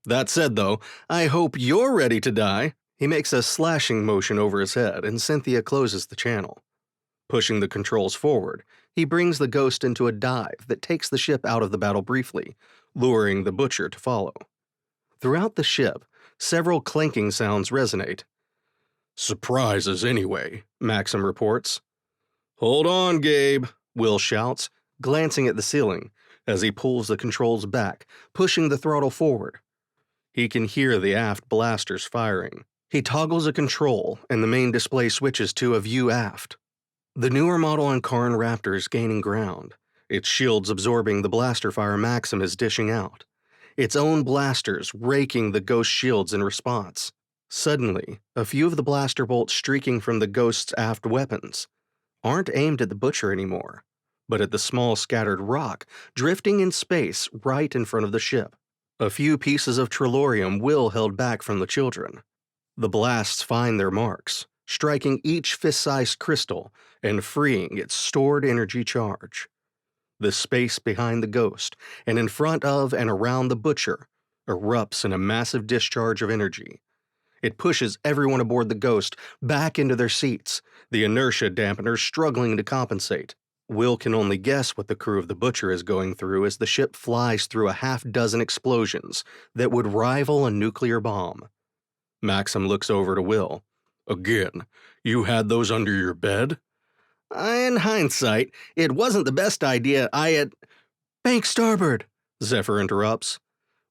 That said, though, I hope you're ready to die. He makes a slashing motion over his head, and Cynthia closes the channel. Pushing the controls forward, he brings the ghost into a dive that takes the ship out of the battle briefly, luring the butcher to follow. Throughout the ship, several clanking sounds resonate. Surprises anyway, Maxim reports. Hold on, Gabe, Will shouts, glancing at the ceiling as he pulls the controls back, pushing the throttle forward. He can hear the aft blasters firing. He toggles a control, and the main display switches to a view aft. The newer model Ankaran Raptor is gaining ground, its shields absorbing the blaster fire Maxim is dishing out, its own blasters raking the ghost shields in response. Suddenly, a few of the blaster bolts streaking from the ghost's aft weapons aren't aimed at the butcher anymore, but at the small scattered rock drifting in space right in front of the ship. A few pieces of Trilorium Will held back from the children. The blasts find their marks, striking each fist-sized crystal and freeing its stored energy charge. The space behind the ghost and in front of and around the butcher erupts in a massive discharge of energy. It pushes everyone aboard the Ghost back into their seats, the inertia dampener struggling to compensate. Will can only guess what the crew of the Butcher is going through as the ship flies through a half-dozen explosions that would rival a nuclear bomb. Maxim looks over to Will. Again, you had those under your bed? In hindsight, it wasn't the best idea I had. Bank starboard, Zephyr interrupts.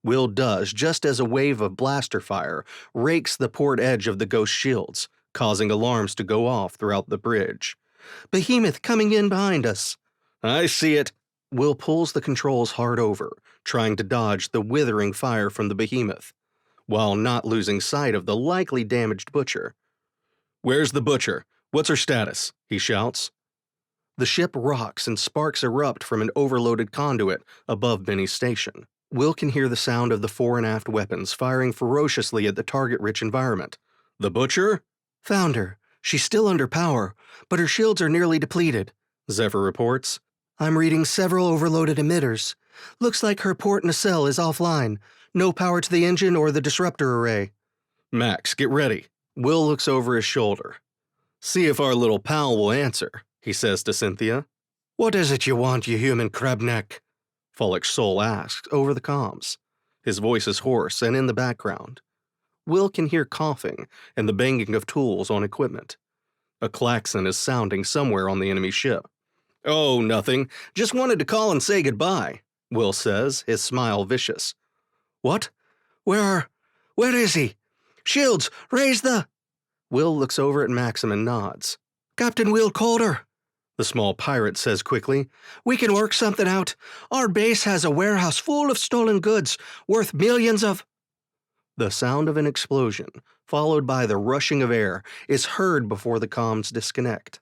Will does just as a wave of blaster fire rakes the port edge of the Ghost shields, causing alarms to go off throughout the bridge. Behemoth coming in behind us. I see it. Will pulls the controls hard over, trying to dodge the withering fire from the Behemoth, while not losing sight of the likely damaged Butcher. Where's the Butcher? What's her status? He shouts. The ship rocks and sparks erupt from an overloaded conduit above Bennie's station. Will can hear the sound of the fore and aft weapons firing ferociously at the target-rich environment. The Butcher? Found her. She's still under power, but her shields are nearly depleted, Zephyr reports. I'm reading several overloaded emitters. Looks like her port nacelle is offline. No power to the engine or the disruptor array. Max, get ready. Will looks over his shoulder. See if our little pal will answer, he says to Cynthia. What is it you want, you human crabneck? Follick's soul asks over the comms. His voice is hoarse and in the background. Will can hear coughing and the banging of tools on equipment. A klaxon is sounding somewhere on the enemy ship. Oh, nothing. Just wanted to call and say goodbye, Will says, his smile vicious. What? Where is he? Shields, raise the... Will looks over at Maxim and nods. Captain Will Calder, the small pirate says quickly. We can work something out. Our base has a warehouse full of stolen goods, worth millions of... The sound of an explosion, followed by the rushing of air, is heard before the comms disconnect.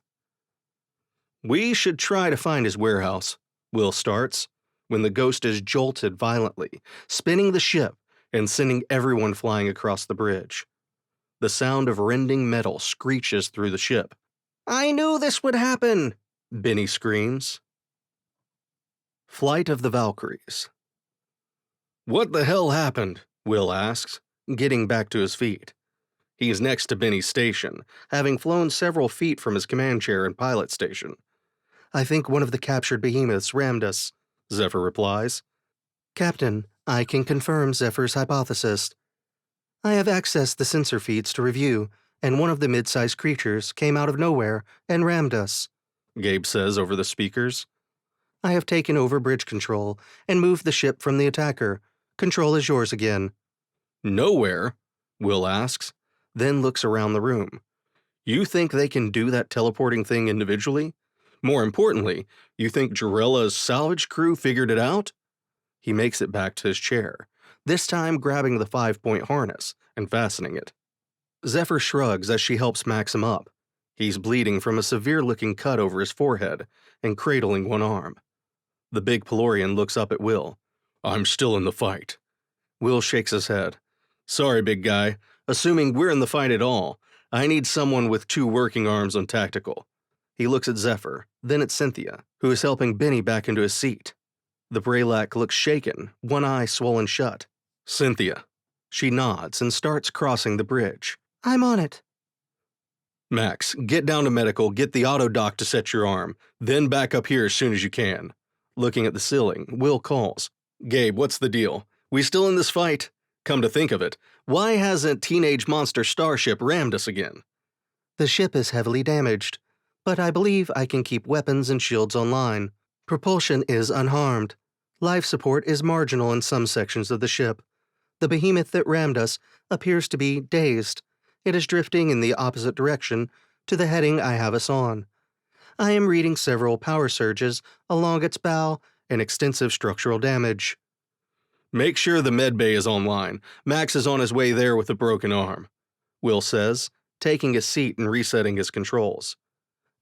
We should try to find his warehouse, Will starts, when the Ghost is jolted violently, spinning the ship and sending everyone flying across the bridge. The sound of rending metal screeches through the ship. I knew this would happen, Bennie screams. Flight of the Valkyries. What the hell happened? Will asks, getting back to his feet. He's next to Bennie's station, having flown several feet from his command chair and pilot station. I think one of the captured behemoths rammed us, Zephyr replies. Captain, I can confirm Zephyr's hypothesis. I have accessed the sensor feeds to review, and one of the mid-sized creatures came out of nowhere and rammed us, Gabe says over the speakers. I have taken over bridge control and moved the ship from the attacker. Control is yours again. Nowhere? Will asks, then looks around the room. You think they can do that teleporting thing individually? More importantly, you think Xarrilla's salvage crew figured it out? He makes it back to his chair, this time grabbing the 5-point harness and fastening it. Zephyr shrugs as she helps Maxim up. He's bleeding from a severe-looking cut over his forehead and cradling one arm. The big Pelorian looks up at Will. I'm still in the fight. Will shakes his head. Sorry, big guy. Assuming we're in the fight at all, I need someone with 2 working arms on tactical. He looks at Zephyr, then at Cynthia, who is helping Bennie back into his seat. The Braylac looks shaken, one eye swollen shut. Cynthia. She nods and starts crossing the bridge. I'm on it. Max, get down to medical, get the auto doc to set your arm, then back up here as soon as you can. Looking at the ceiling, Will calls. Gabe, what's the deal? We still in this fight? Come to think of it, why hasn't Teenage Monster Starship rammed us again? The ship is heavily damaged, but I believe I can keep weapons and shields online. Propulsion is unharmed. Life support is marginal in some sections of the ship. The behemoth that rammed us appears to be dazed. It is drifting in the opposite direction to the heading I have us on. I am reading several power surges along its bow and extensive structural damage. Make sure the medbay is online. Max is on his way there with a broken arm, Will says, taking a seat and resetting his controls.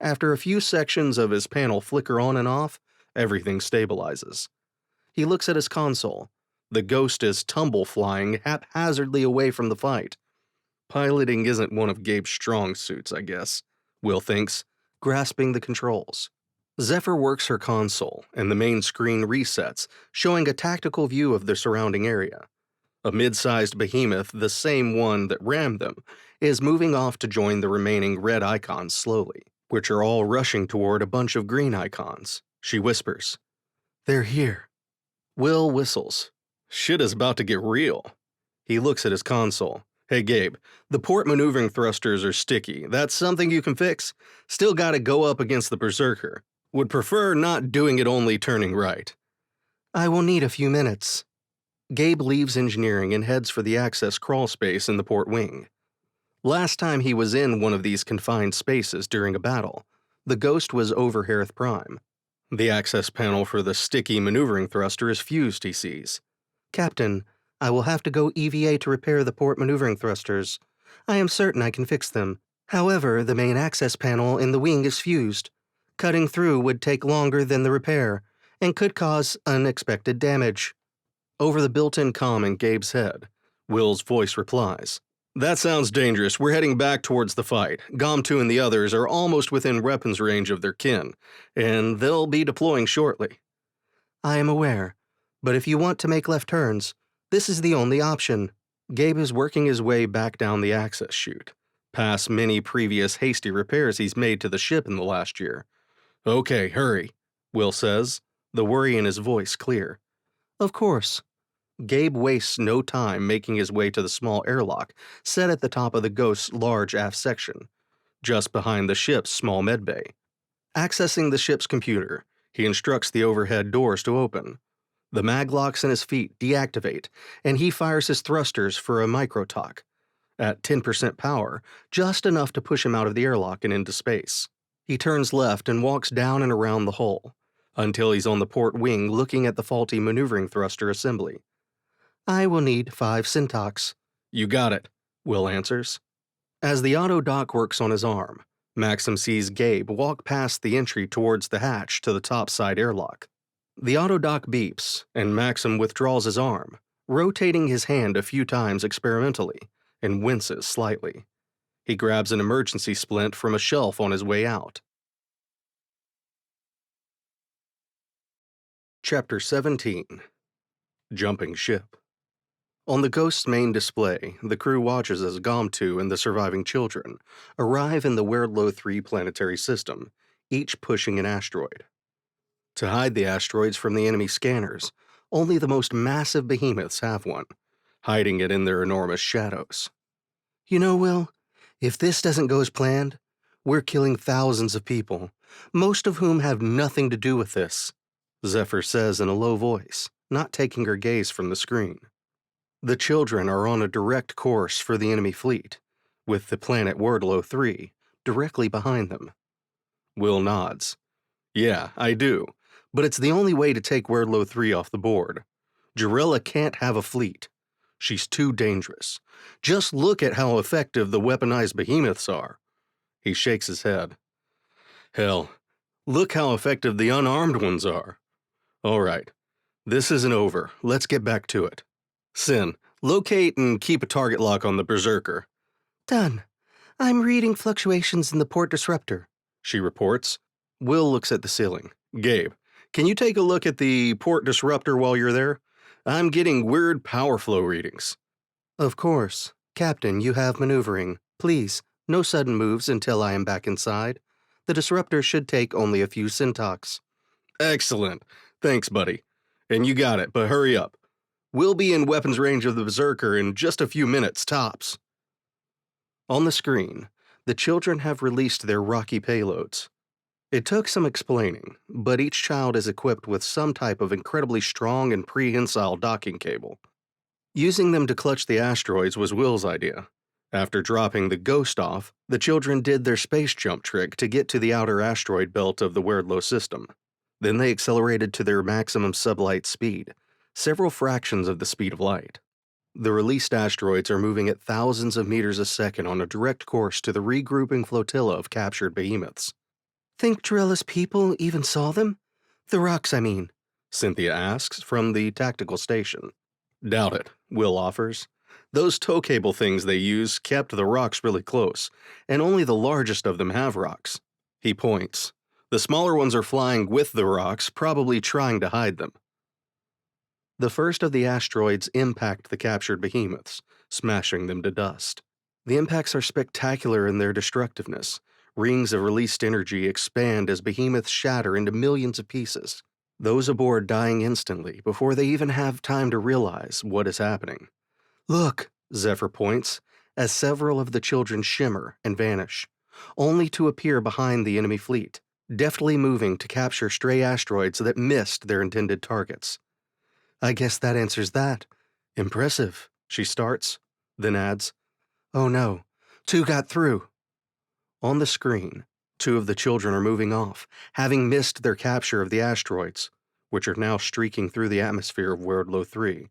After a few sections of his panel flicker on and off, everything stabilizes. He looks at his console. The Ghost is tumble-flying haphazardly away from the fight. Piloting isn't one of Gabe's strong suits, I guess, Will thinks, grasping the controls. Zephyr works her console, and the main screen resets, showing a tactical view of the surrounding area. A mid-sized behemoth, the same one that rammed them, is moving off to join the remaining red icons slowly, which are all rushing toward a bunch of green icons. She whispers, "They're here." Will whistles. Shit is about to get real. He looks at his console. "Hey Gabe, the port maneuvering thrusters are sticky. That's something you can fix? Still gotta go up against the Berserker. Would prefer not doing it only turning right." "I will need a few minutes." Gabe leaves engineering and heads for the access crawl space in the port wing. Last time he was in one of these confined spaces during a battle, the Ghost was over Harith Prime. The access panel for the sticky maneuvering thruster is fused, he sees. "Captain, I will have to go EVA to repair the port maneuvering thrusters. I am certain I can fix them. However, the main access panel in the wing is fused. Cutting through would take longer than the repair, and could cause unexpected damage." Over the built-in comm in Gabe's head, Will's voice replies, "That sounds dangerous. We're heading back towards the fight. GOM2 and the others are almost within weapons range of their kin, and they'll be deploying shortly." "I am aware, but if you want to make left turns, this is the only option." Gabe is working his way back down the access chute, past many previous hasty repairs he's made to the ship in the last year. "Okay, hurry," Will says, the worry in his voice clear. "Of course." Gabe wastes no time making his way to the small airlock set at the top of the Ghost's large aft section, just behind the ship's small medbay. Accessing the ship's computer, he instructs the overhead doors to open. The maglocks in his feet deactivate, and he fires his thrusters for a microtalk. At 10% power, just enough to push him out of the airlock and into space. He turns left and walks down and around the hull, until he's on the port wing looking at the faulty maneuvering thruster assembly. "I will need 5 syntax." "You got it," Will answers. As the auto dock works on his arm, Maxim sees Gabe walk past the entry towards the hatch to the topside airlock. The auto dock beeps, and Maxim withdraws his arm, rotating his hand a few times experimentally, and winces slightly. He grabs an emergency splint from a shelf on his way out. Chapter 17. Jumping Ship. On the Ghost's main display, the crew watches as GOM2 and the surviving children arrive in the Weirdlow 3 planetary system, each pushing an asteroid. To hide the asteroids from the enemy scanners, only the most massive behemoths have one, hiding it in their enormous shadows. "You know, Will, if this doesn't go as planned, we're killing thousands of people, most of whom have nothing to do with this," Zephyr says in a low voice, not taking her gaze from the screen. The children are on a direct course for the enemy fleet, with the planet Weirdlow 3 directly behind them. Will nods. "Yeah, I do, but it's the only way to take Weirdlow 3 off the board. Jarella can't have a fleet. She's too dangerous. Just look at how effective the weaponized behemoths are." He shakes his head. "Hell, look how effective the unarmed ones are. All right, this isn't over. Let's get back to it. Sin, locate and keep a target lock on the Berserker." "Done. I'm reading fluctuations in the port disruptor," she reports. Will looks at the ceiling. "Gabe, can you take a look at the port disruptor while you're there? I'm getting weird power flow readings." "Of course. Captain, you have maneuvering. Please, no sudden moves until I am back inside. The disruptor should take only a few syntax." "Excellent. Thanks, buddy. And you got it, but hurry up. We'll be in weapons range of the Berserker in just a few minutes, tops." On the screen, the children have released their rocky payloads. It took some explaining, but each child is equipped with some type of incredibly strong and prehensile docking cable. Using them to clutch the asteroids was Will's idea. After dropping the Ghost off, the children did their space jump trick to get to the outer asteroid belt of the Weirdlow system. Then they accelerated to their maximum sublight speed, several fractions of the speed of light. The released asteroids are moving at thousands of meters a second on a direct course to the regrouping flotilla of captured behemoths. "Think Jarella's people even saw them? The rocks, I mean," Cynthia asks from the tactical station. "Doubt it," Will offers. "Those tow cable things they use kept the rocks really close, and only the largest of them have rocks." He points. "The smaller ones are flying with the rocks, probably trying to hide them." The first of the asteroids impact the captured behemoths, smashing them to dust. The impacts are spectacular in their destructiveness. Rings of released energy expand as behemoths shatter into millions of pieces, those aboard dying instantly before they even have time to realize what is happening. Look, Zephyr points, as several of the children shimmer and vanish, only to appear behind the enemy fleet, deftly moving to capture stray asteroids that missed their intended targets. I guess that answers that. Impressive, she starts, then adds, "Oh no, 2 got through." On the screen, 2 of the children are moving off, having missed their capture of the asteroids, which are now streaking through the atmosphere of Wardlow 3.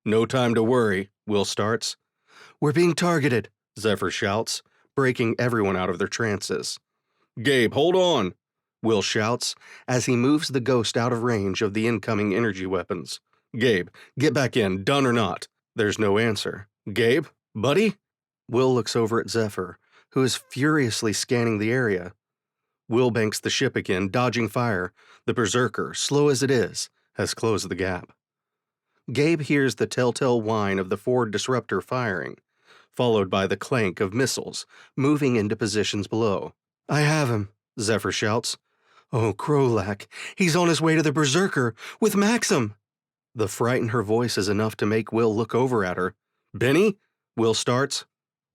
No time to worry, Will starts. "We're being targeted," Zephyr shouts, breaking everyone out of their trances. Gabe, hold on, Will shouts as he moves the ghost out of range of the incoming energy weapons. Gabe, get back in, done or not. There's no answer. Gabe, buddy? Will looks over at Zephyr, who is furiously scanning the area. Will banks the ship again, dodging fire. The Berserker, slow as it is, has closed the gap. Gabe hears the telltale whine of the Ford disruptor firing, followed by the clank of missiles moving into positions below. "I have him," Zephyr shouts. "Oh, Krolak, he's on his way to the Berserker with Maxim." The fright in her voice is enough to make Will look over at her. "Bennie?" Will starts.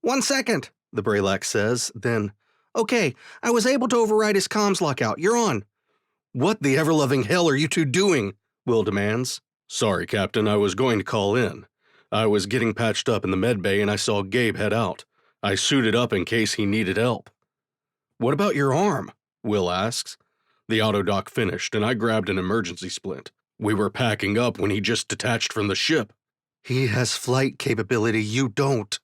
"1 second," the Braylac says, then, "Okay, I was able to override his comms lockout. You're on." "What the ever-loving hell are you 2 doing?" Will demands. "Sorry, Captain, I was going to call in. I was getting patched up in the med bay and I saw Gabe head out. I suited up in case he needed help." "What about your arm?" Will asks. "The autodock finished and I grabbed an emergency splint. We were packing up when he just detached from the ship." "He has flight capability, you don't,"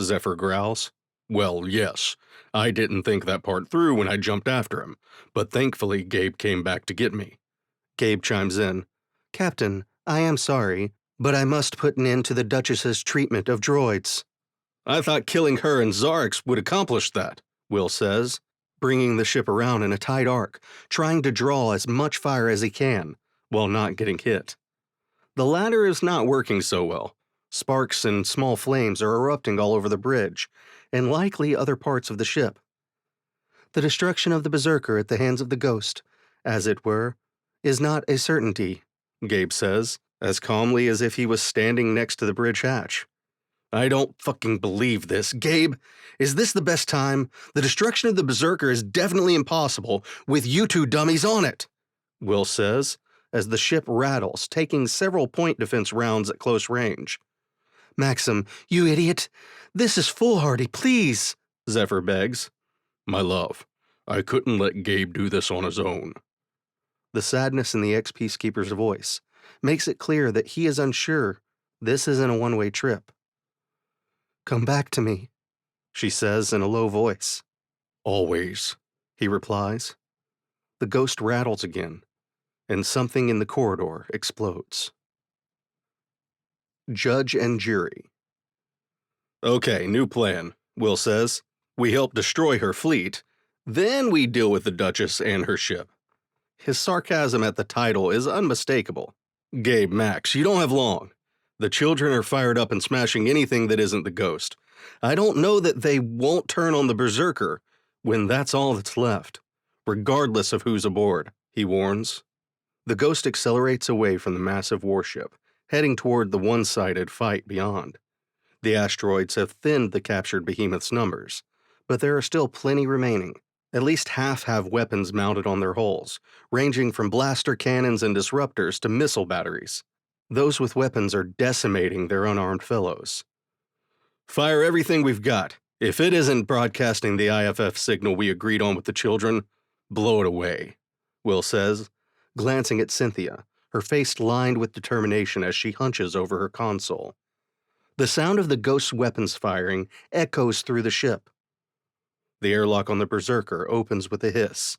Zephyr growls. "Well, yes. I didn't think that part through when I jumped after him, but thankfully Gabe came back to get me." Gabe chimes in. "Captain, I am sorry, but I must put an end to the Duchess's treatment of droids." "I thought killing her and Xarrix would accomplish that," Will says, bringing the ship around in a tight arc, trying to draw as much fire as he can, while not getting hit. The latter is not working so well. Sparks and small flames are erupting all over the bridge, and likely other parts of the ship. The destruction of the Berserker at the hands of the Ghost, as it were, is not a certainty, Gabe says, as calmly as if he was standing next to the bridge hatch. "I don't fucking believe this. Gabe, is this the best time? The destruction of the Berserker is definitely impossible with you 2 dummies on it," Will says, as the ship rattles, taking several point defense rounds at close range. "Maxim, you idiot! This is foolhardy, please!" Zephyr begs. "My love, I couldn't let Gabe do this on his own." The sadness in the ex-Peacekeeper's voice makes it clear that he is unsure this isn't a one-way trip. "Come back to me," she says in a low voice. "Always," he replies. The ghost rattles again, and something in the corridor explodes. Judge and Jury. "Okay, new plan," Will says. "We help destroy her fleet, then we deal with the Duchess and her ship." His sarcasm at the title is unmistakable. "Gabe, Max, you don't have long. The children are fired up and smashing anything that isn't the ghost. I don't know that they won't turn on the Berserker when that's all that's left, regardless of who's aboard," he warns. The ghost accelerates away from the massive warship, heading toward the one-sided fight beyond. The asteroids have thinned the captured behemoth's numbers, but there are still plenty remaining. At least half have weapons mounted on their hulls, ranging from blaster cannons and disruptors to missile batteries. Those with weapons are decimating their unarmed fellows. "Fire everything we've got. If it isn't broadcasting the IFF signal we agreed on with the children, blow it away," Will says, glancing at Cynthia, her face lined with determination as she hunches over her console. The sound of the ghost's weapons firing echoes through the ship. The airlock on the Berserker opens with a hiss.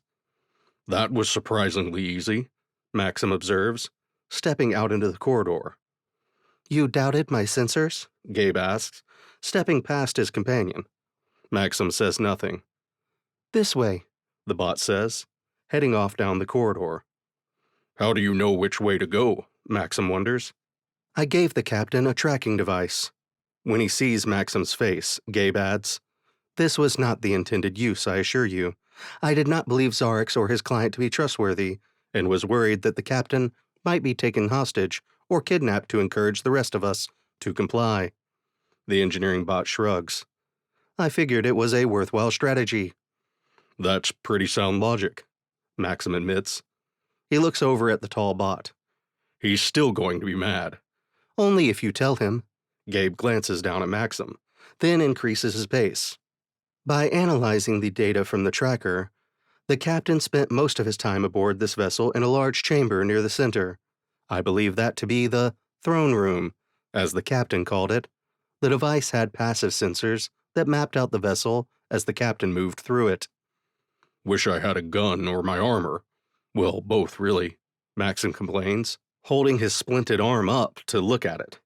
"That was surprisingly easy," Maxim observes, stepping out into the corridor. "You doubted my sensors?" Gabe asks, stepping past his companion. Maxim says nothing. "This way," the bot says, heading off down the corridor. "How do you know which way to go?" Maxim wonders. I gave the captain a tracking device. When he sees Maxim's face, Gabe adds, "This was not the intended use, I assure you. I did not believe Xarrix or his client to be trustworthy, and was worried that the captain might be taken hostage or kidnapped to encourage the rest of us to comply." The engineering bot shrugs. "I figured it was a worthwhile strategy." That's pretty sound logic, Maxim admits. He looks over at the tall bot. He's still going to be mad. "Only if you tell him." Gabe glances down at Maxim, then increases his pace. By analyzing the data from the tracker, the captain spent most of his time aboard this vessel in a large chamber near the center. I believe that to be the throne room, as the captain called it. The device had passive sensors that mapped out the vessel as the captain moved through it. Wish I had a gun or my armor. Well, both, really, Maxim complains, holding his splinted arm up to look at it,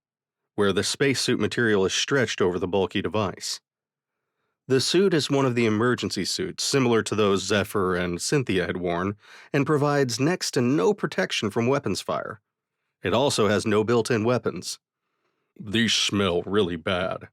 where the spacesuit material is stretched over the bulky device. The suit is one of the emergency suits, similar to those Zephyr and Cynthia had worn, and provides next to no protection from weapons fire. It also has no built-in weapons. These smell really bad.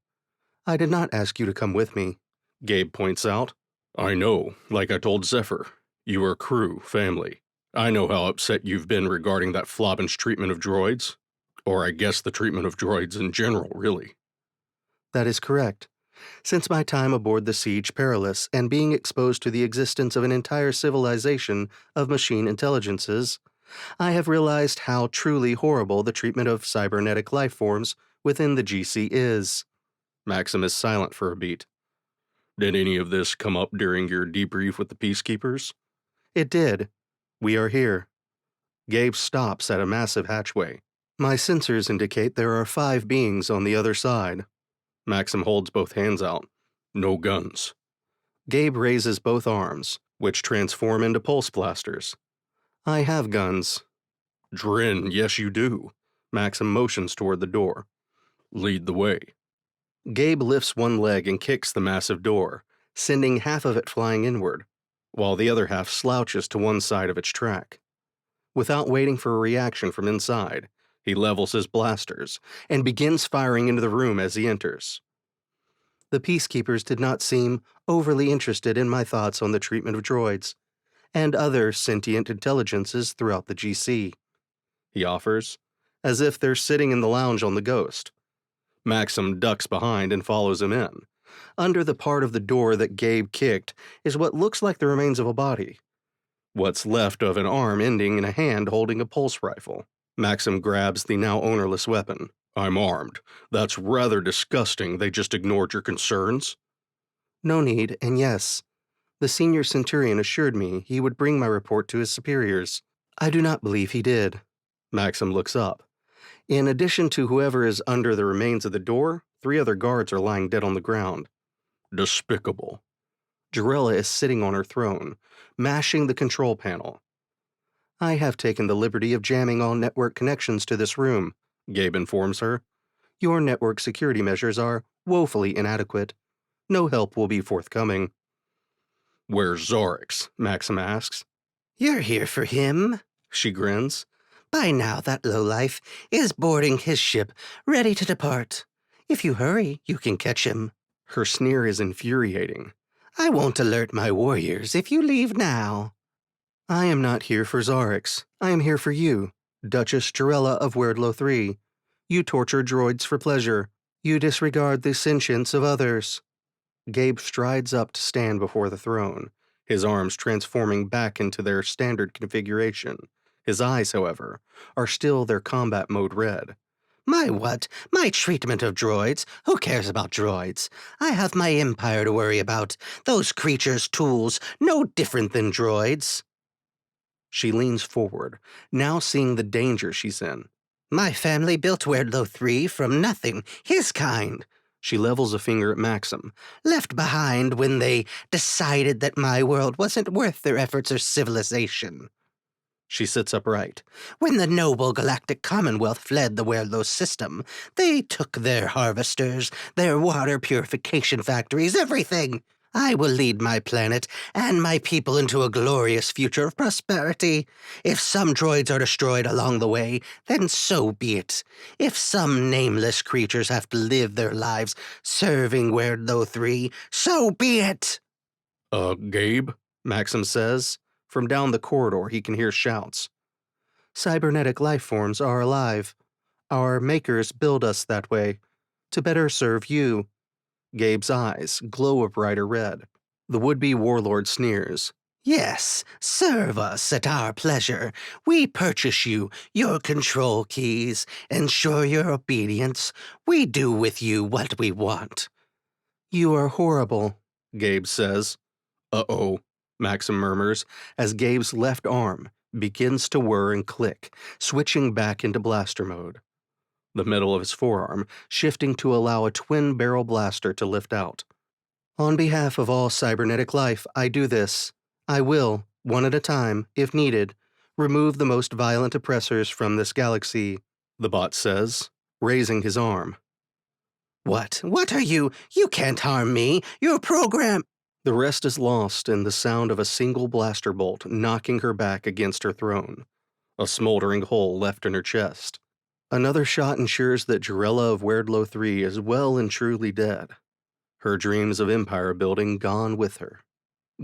"I did not ask you to come with me," Gabe points out. I know, like I told Zephyr. You are crew, family. I know how upset you've been regarding that Flobbin's treatment of droids. Or I guess the treatment of droids in general, really. "That is correct. Since my time aboard the Siege Perilous and being exposed to the existence of an entire civilization of machine intelligences, I have realized how truly horrible the treatment of cybernetic life forms within the GC is." Maxim is silent for a beat. Did any of this come up during your debrief with the Peacekeepers? "It did. We are here." Gabe stops at a massive hatchway. "My sensors indicate there are 5 beings on the other side." Maxim holds both hands out. No guns. Gabe raises both arms, which transform into pulse blasters. "I have guns." Drin, yes you do. Maxim motions toward the door. Lead the way. Gabe lifts one leg and kicks the massive door, sending half of it flying inward, while the other half slouches to one side of its track. Without waiting for a reaction from inside, he levels his blasters and begins firing into the room as he enters. The Peacekeepers did not seem overly interested in my thoughts on the treatment of droids and other sentient intelligences throughout the GC, he offers, as if they're sitting in the lounge on the Ghost. Maxim ducks behind and follows him in. Under the part of the door that Gabe kicked is what looks like the remains of a body. What's left of an arm ending in a hand holding a pulse rifle. Maxim grabs the now ownerless weapon. I'm armed. That's rather disgusting. They just ignored your concerns. No need, and yes. The senior Centurion assured me he would bring my report to his superiors. I do not believe he did. Maxim looks up. In addition to whoever is under the remains of the door, 3 other guards are lying dead on the ground. Despicable. Jarella is sitting on her throne, mashing the control panel. I have taken the liberty of jamming all network connections to this room, Gabe informs her. Your network security measures are woefully inadequate. No help will be forthcoming. Where's Xarrix? Maxim asks. You're here for him, She grins. By now that lowlife is boarding his ship, ready to depart. If you hurry, you can catch him. Her sneer is infuriating. I won't alert my warriors if you leave now. I am not here for Xarrix. I am here for you, Duchess Jarella of Weirdlow III. You torture droids for pleasure. You disregard the sentience of others. Gabe strides up to stand before the throne, his arms transforming back into their standard configuration. His eyes, however, are still their combat mode red. My what? My treatment of droids? Who cares about droids? I have my empire to worry about. Those creatures' tools, no different than droids. She leans forward, now seeing the danger she's in. My family built Weirdlow III from nothing, his kind. She levels a finger at Maxim. Left behind when they decided that my world wasn't worth their efforts or civilization. She sits upright. When the noble Galactic Commonwealth fled the Weirdlow system, they took their harvesters, their water purification factories, everything. I will lead my planet and my people into a glorious future of prosperity. If some droids are destroyed along the way, then so be it. If some nameless creatures have to live their lives serving Weirdlow 3, so be it. Gabe? Maxim says. From down the corridor, he can hear shouts. Cybernetic life forms are alive. Our makers build us that way, to better serve you. Gabe's eyes glow a brighter red. The would-be warlord sneers. Yes, serve us at our pleasure. We purchase you, your control keys, ensure your obedience. We do with you what we want. You are horrible, Gabe says. Uh-oh, Maxim murmurs, as Gabe's left arm begins to whir and click, switching back into blaster mode. The middle of his forearm shifting to allow a twin-barrel blaster to lift out. On behalf of all cybernetic life, I do this. I will, one at a time, if needed, remove the most violent oppressors from this galaxy, the bot says, raising his arm. What? What are you? You can't harm me. You're programmed. The rest is lost in the sound of a single blaster bolt knocking her back against her throne, a smoldering hole left in her chest. Another shot ensures that Jarella of Weirdlow 3 is well and truly dead. Her dreams of empire building gone with her.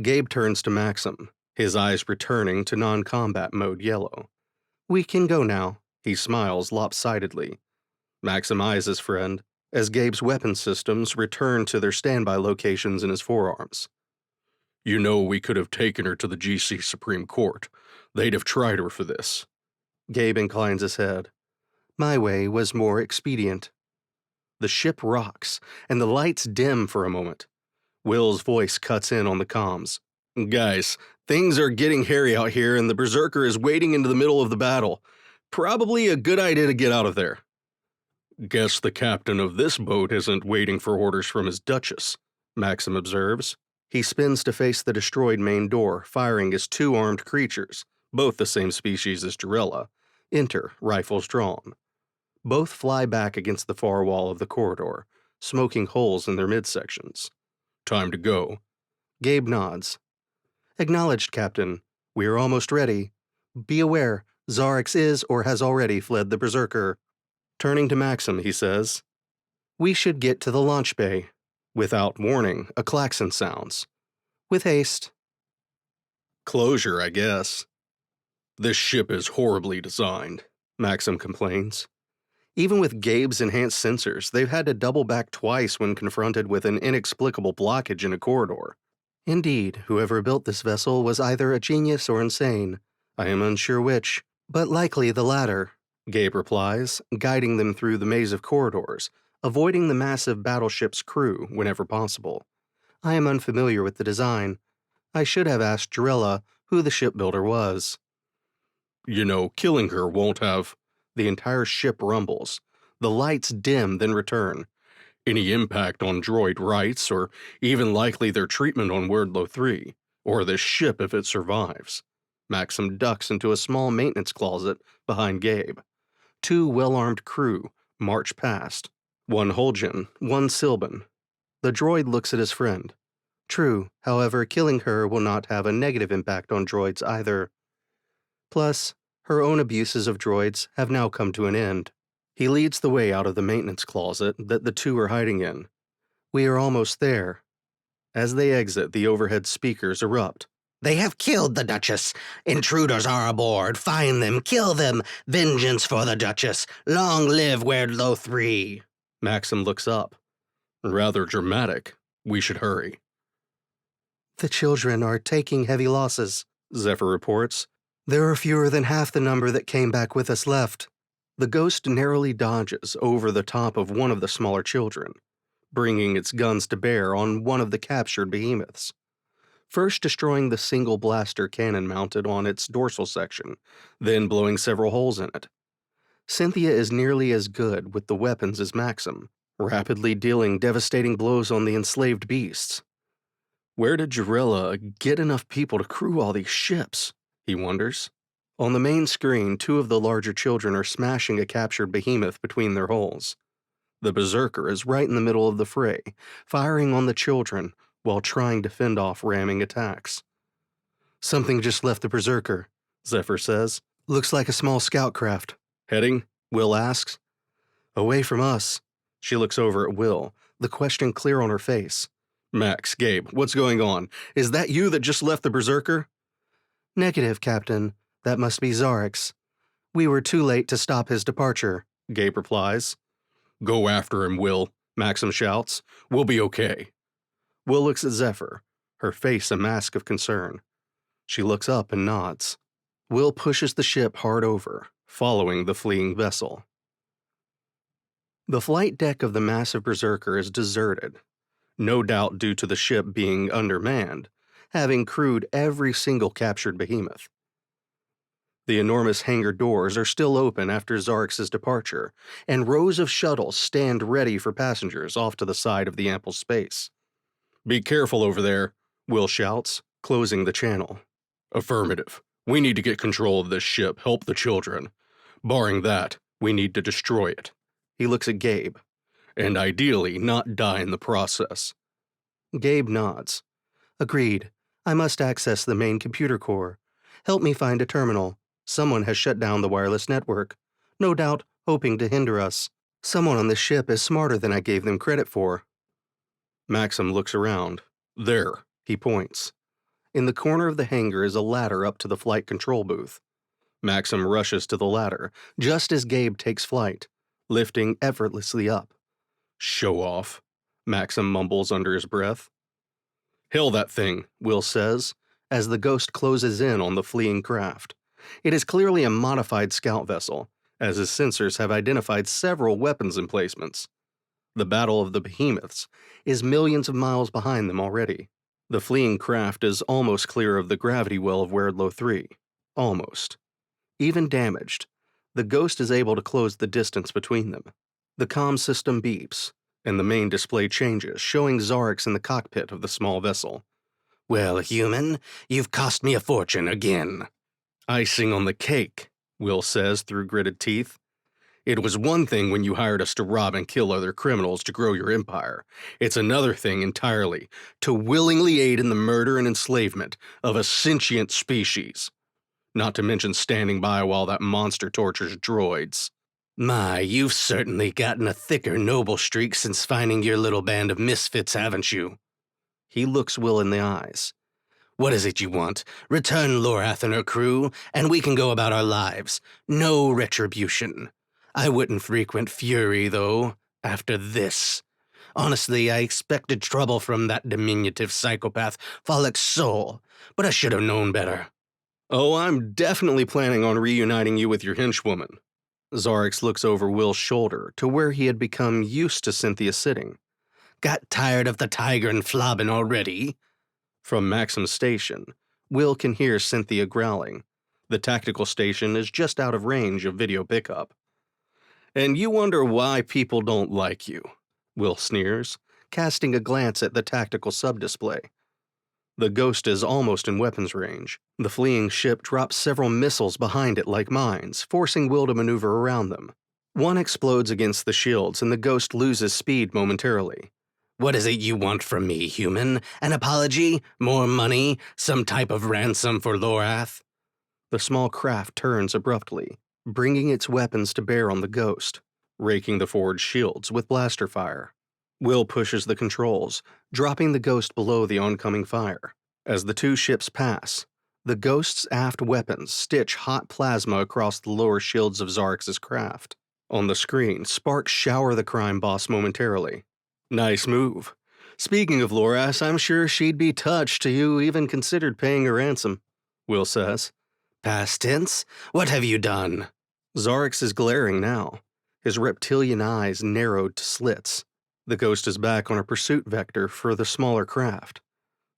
Gabe turns to Maxim, his eyes returning to non-combat mode yellow. We can go now, he smiles lopsidedly. Maxim eyes his friend, as Gabe's weapon systems return to their standby locations in his forearms. You know we could have taken her to the GC Supreme Court. They'd have tried her for this. Gabe inclines his head. My way was more expedient. The ship rocks, and the lights dim for a moment. Will's voice cuts in on the comms. Guys, things are getting hairy out here, and the Berserker is wading into the middle of the battle. Probably a good idea to get out of there. Guess the captain of this boat isn't waiting for orders from his Duchess, Maxim observes. He spins to face the destroyed main door, firing his two armed creatures, both the same species as Jarella. Enter, rifles drawn. Both fly back against the far wall of the corridor, smoking holes in their midsections. Time to go. Gabe nods. Acknowledged, Captain. We are almost ready. Be aware, Xarrix is or has already fled the Berserker. Turning to Maxim, he says, We should get to the launch bay. Without warning, a klaxon sounds. With haste. Closure, I guess. This ship is horribly designed, Maxim complains. Even with Gabe's enhanced sensors, they've had to double back twice when confronted with an inexplicable blockage in a corridor. Indeed, whoever built this vessel was either a genius or insane. I am unsure which, but likely the latter, Gabe replies, guiding them through the maze of corridors, avoiding the massive battleship's crew whenever possible. I am unfamiliar with the design. I should have asked Jarella who the shipbuilder was. You know, killing her won't have... The entire ship rumbles. The lights dim, then return. Any impact on droid rights, or even likely their treatment on Weirdlow 3, or this ship if it survives. Maxim ducks into a small maintenance closet behind Gabe. Two well-armed crew march past. One Holgen, one Sylban. The droid looks at his friend. True, however, killing her will not have a negative impact on droids either. Plus, her own abuses of droids have now come to an end. He leads the way out of the maintenance closet that the two are hiding in. We are almost there. As they exit, the overhead speakers erupt. They have killed the Duchess. Intruders are aboard. Find them, kill them. Vengeance for the Duchess. Long live Weirdlow 3. Maxim looks up. Rather dramatic. We should hurry. The children are taking heavy losses, Zephyr reports. There are fewer than half the number that came back with us left. The ghost narrowly dodges over the top of one of the smaller children, bringing its guns to bear on one of the captured behemoths. First destroying the single blaster cannon mounted on its dorsal section, then blowing several holes in it. Cynthia is nearly as good with the weapons as Maxim, rapidly dealing devastating blows on the enslaved beasts. Where did Jarella get enough people to crew all these ships? He wonders. On the main screen, two of the larger children are smashing a captured behemoth between their hulls. The Berserker is right in the middle of the fray, firing on the children, while trying to fend off ramming attacks. Something just left the Berserker, Zephyr says. Looks like a small scout craft. Heading? Will asks. Away from us. She looks over at Will, the question clear on her face. Max, Gabe, what's going on? Is that you that just left the Berserker? Negative, Captain. That must be Xarrix. We were too late to stop his departure, Gabe replies. Go after him, Will, Maxim shouts. We'll be okay. Will looks at Zephyr, her face a mask of concern. She looks up and nods. Will pushes the ship hard over, following the fleeing vessel. The flight deck of the massive Berserker is deserted, no doubt due to the ship being undermanned, having crewed every single captured behemoth. The enormous hangar doors are still open after Xarrix's departure, and rows of shuttles stand ready for passengers off to the side of the ample space. Be careful over there, Will shouts, closing the channel. Affirmative. We need to get control of this ship, help the children. Barring that, we need to destroy it. He looks at Gabe. And ideally not die in the process. Gabe nods. Agreed. I must access the main computer core. Help me find a terminal. Someone has shut down the wireless network. No doubt, hoping to hinder us. Someone on this ship is smarter than I gave them credit for. Maxim looks around. There, he points. In the corner of the hangar is a ladder up to the flight control booth. Maxim rushes to the ladder, just as Gabe takes flight, lifting effortlessly up. Show off, Maxim mumbles under his breath. Hail that thing, Will says, as the Ghost closes in on the fleeing craft. It is clearly a modified scout vessel, as his sensors have identified several weapons emplacements. The Battle of the Behemoths is millions of miles behind them already. The fleeing craft is almost clear of the gravity well of Weirdlow 3. Almost. Even damaged, the Ghost is able to close the distance between them. The comm system beeps, and the main display changes, showing Xarrix in the cockpit of the small vessel. Well, human, you've cost me a fortune again. Icing on the cake, Will says through gritted teeth. It was one thing when you hired us to rob and kill other criminals to grow your empire. It's another thing entirely to willingly aid in the murder and enslavement of a sentient species. Not to mention standing by while that monster tortures droids. My, you've certainly gotten a thicker noble streak since finding your little band of misfits, haven't you? He looks Will in the eyes. What is it you want? Return Lorath and her crew, and we can go about our lives. No retribution. I wouldn't frequent Fury, though, after this. Honestly, I expected trouble from that diminutive psychopath, Follick's soul, but I should have known better. Oh, I'm definitely planning on reuniting you with your henchwoman. Xarrix looks over Will's shoulder to where he had become used to Cynthia sitting. Got tired of the tiger and flobbing already? From Maxim's station, Will can hear Cynthia growling. The tactical station is just out of range of video pickup. And you wonder why people don't like you, Will sneers, casting a glance at the tactical sub-display. The Ghost is almost in weapons range. The fleeing ship drops several missiles behind it like mines, forcing Will to maneuver around them. One explodes against the shields, and the Ghost loses speed momentarily. What is it you want from me, human? An apology? More money? Some type of ransom for Lorath? The small craft turns abruptly, bringing its weapons to bear on the Ghost, raking the forward shields with blaster fire. Will pushes the controls, dropping the Ghost below the oncoming fire. As the two ships pass, the Ghost's aft weapons stitch hot plasma across the lower shields of Xarrix's craft. On the screen, sparks shower the crime boss momentarily. Nice move. Speaking of Lorath, I'm sure she'd be touched you even considered paying a ransom, Will says. Past tense? What have you done? Xarrix is glaring now, his reptilian eyes narrowed to slits. The Ghost is back on a pursuit vector for the smaller craft.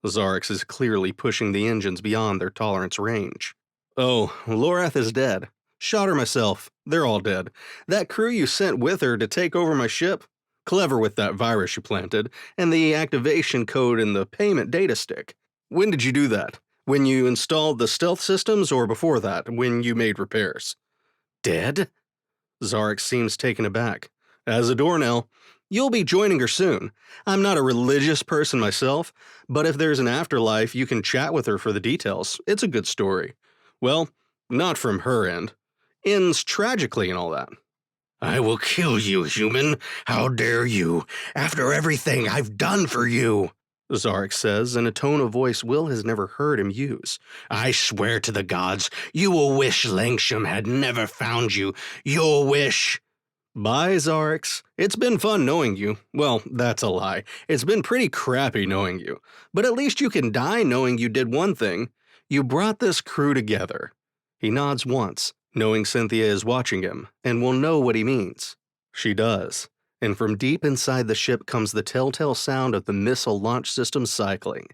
Xarrix is clearly pushing the engines beyond their tolerance range. Oh, Lorath is dead. Shot her myself. They're all dead. That crew you sent with her to take over my ship? Clever with that virus you planted, and the activation code in the payment data stick. When did you do that? When you installed the stealth systems, or before that, when you made repairs? Dead? Xarrix seems taken aback. As a Dornell, You'll be joining her soon. I'm not a religious person myself, but if there's an afterlife, you can chat with her for the details. It's a good story. Well, not from her end. Ends tragically and all that. I will kill you, human. How dare you? After everything I've done for you, Xarrix says in a tone of voice Will has never heard him use. I swear to the gods, you will wish Langsham had never found you. You'll wish... Bye, Xarrix. It's been fun knowing you. Well, that's a lie. It's been pretty crappy knowing you. But at least you can die knowing you did one thing. You brought this crew together. He nods once, knowing Cynthia is watching him, and will know what he means. She does. And from deep inside the ship comes the telltale sound of the missile launch system cycling.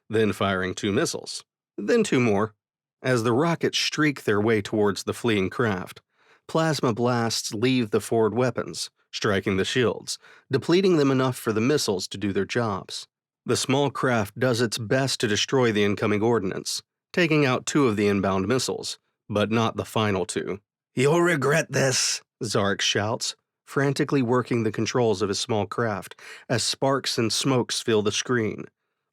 Then firing 2 missiles. Then 2 more. As the rockets streak their way towards the fleeing craft, plasma blasts leave the forward weapons, striking the shields, depleting them enough for the missiles to do their jobs. The small craft does its best to destroy the incoming ordnance, taking out 2 of the inbound missiles, but not the final 2. You'll regret this, Xarrix shouts, frantically working the controls of his small craft as sparks and smokes fill the screen,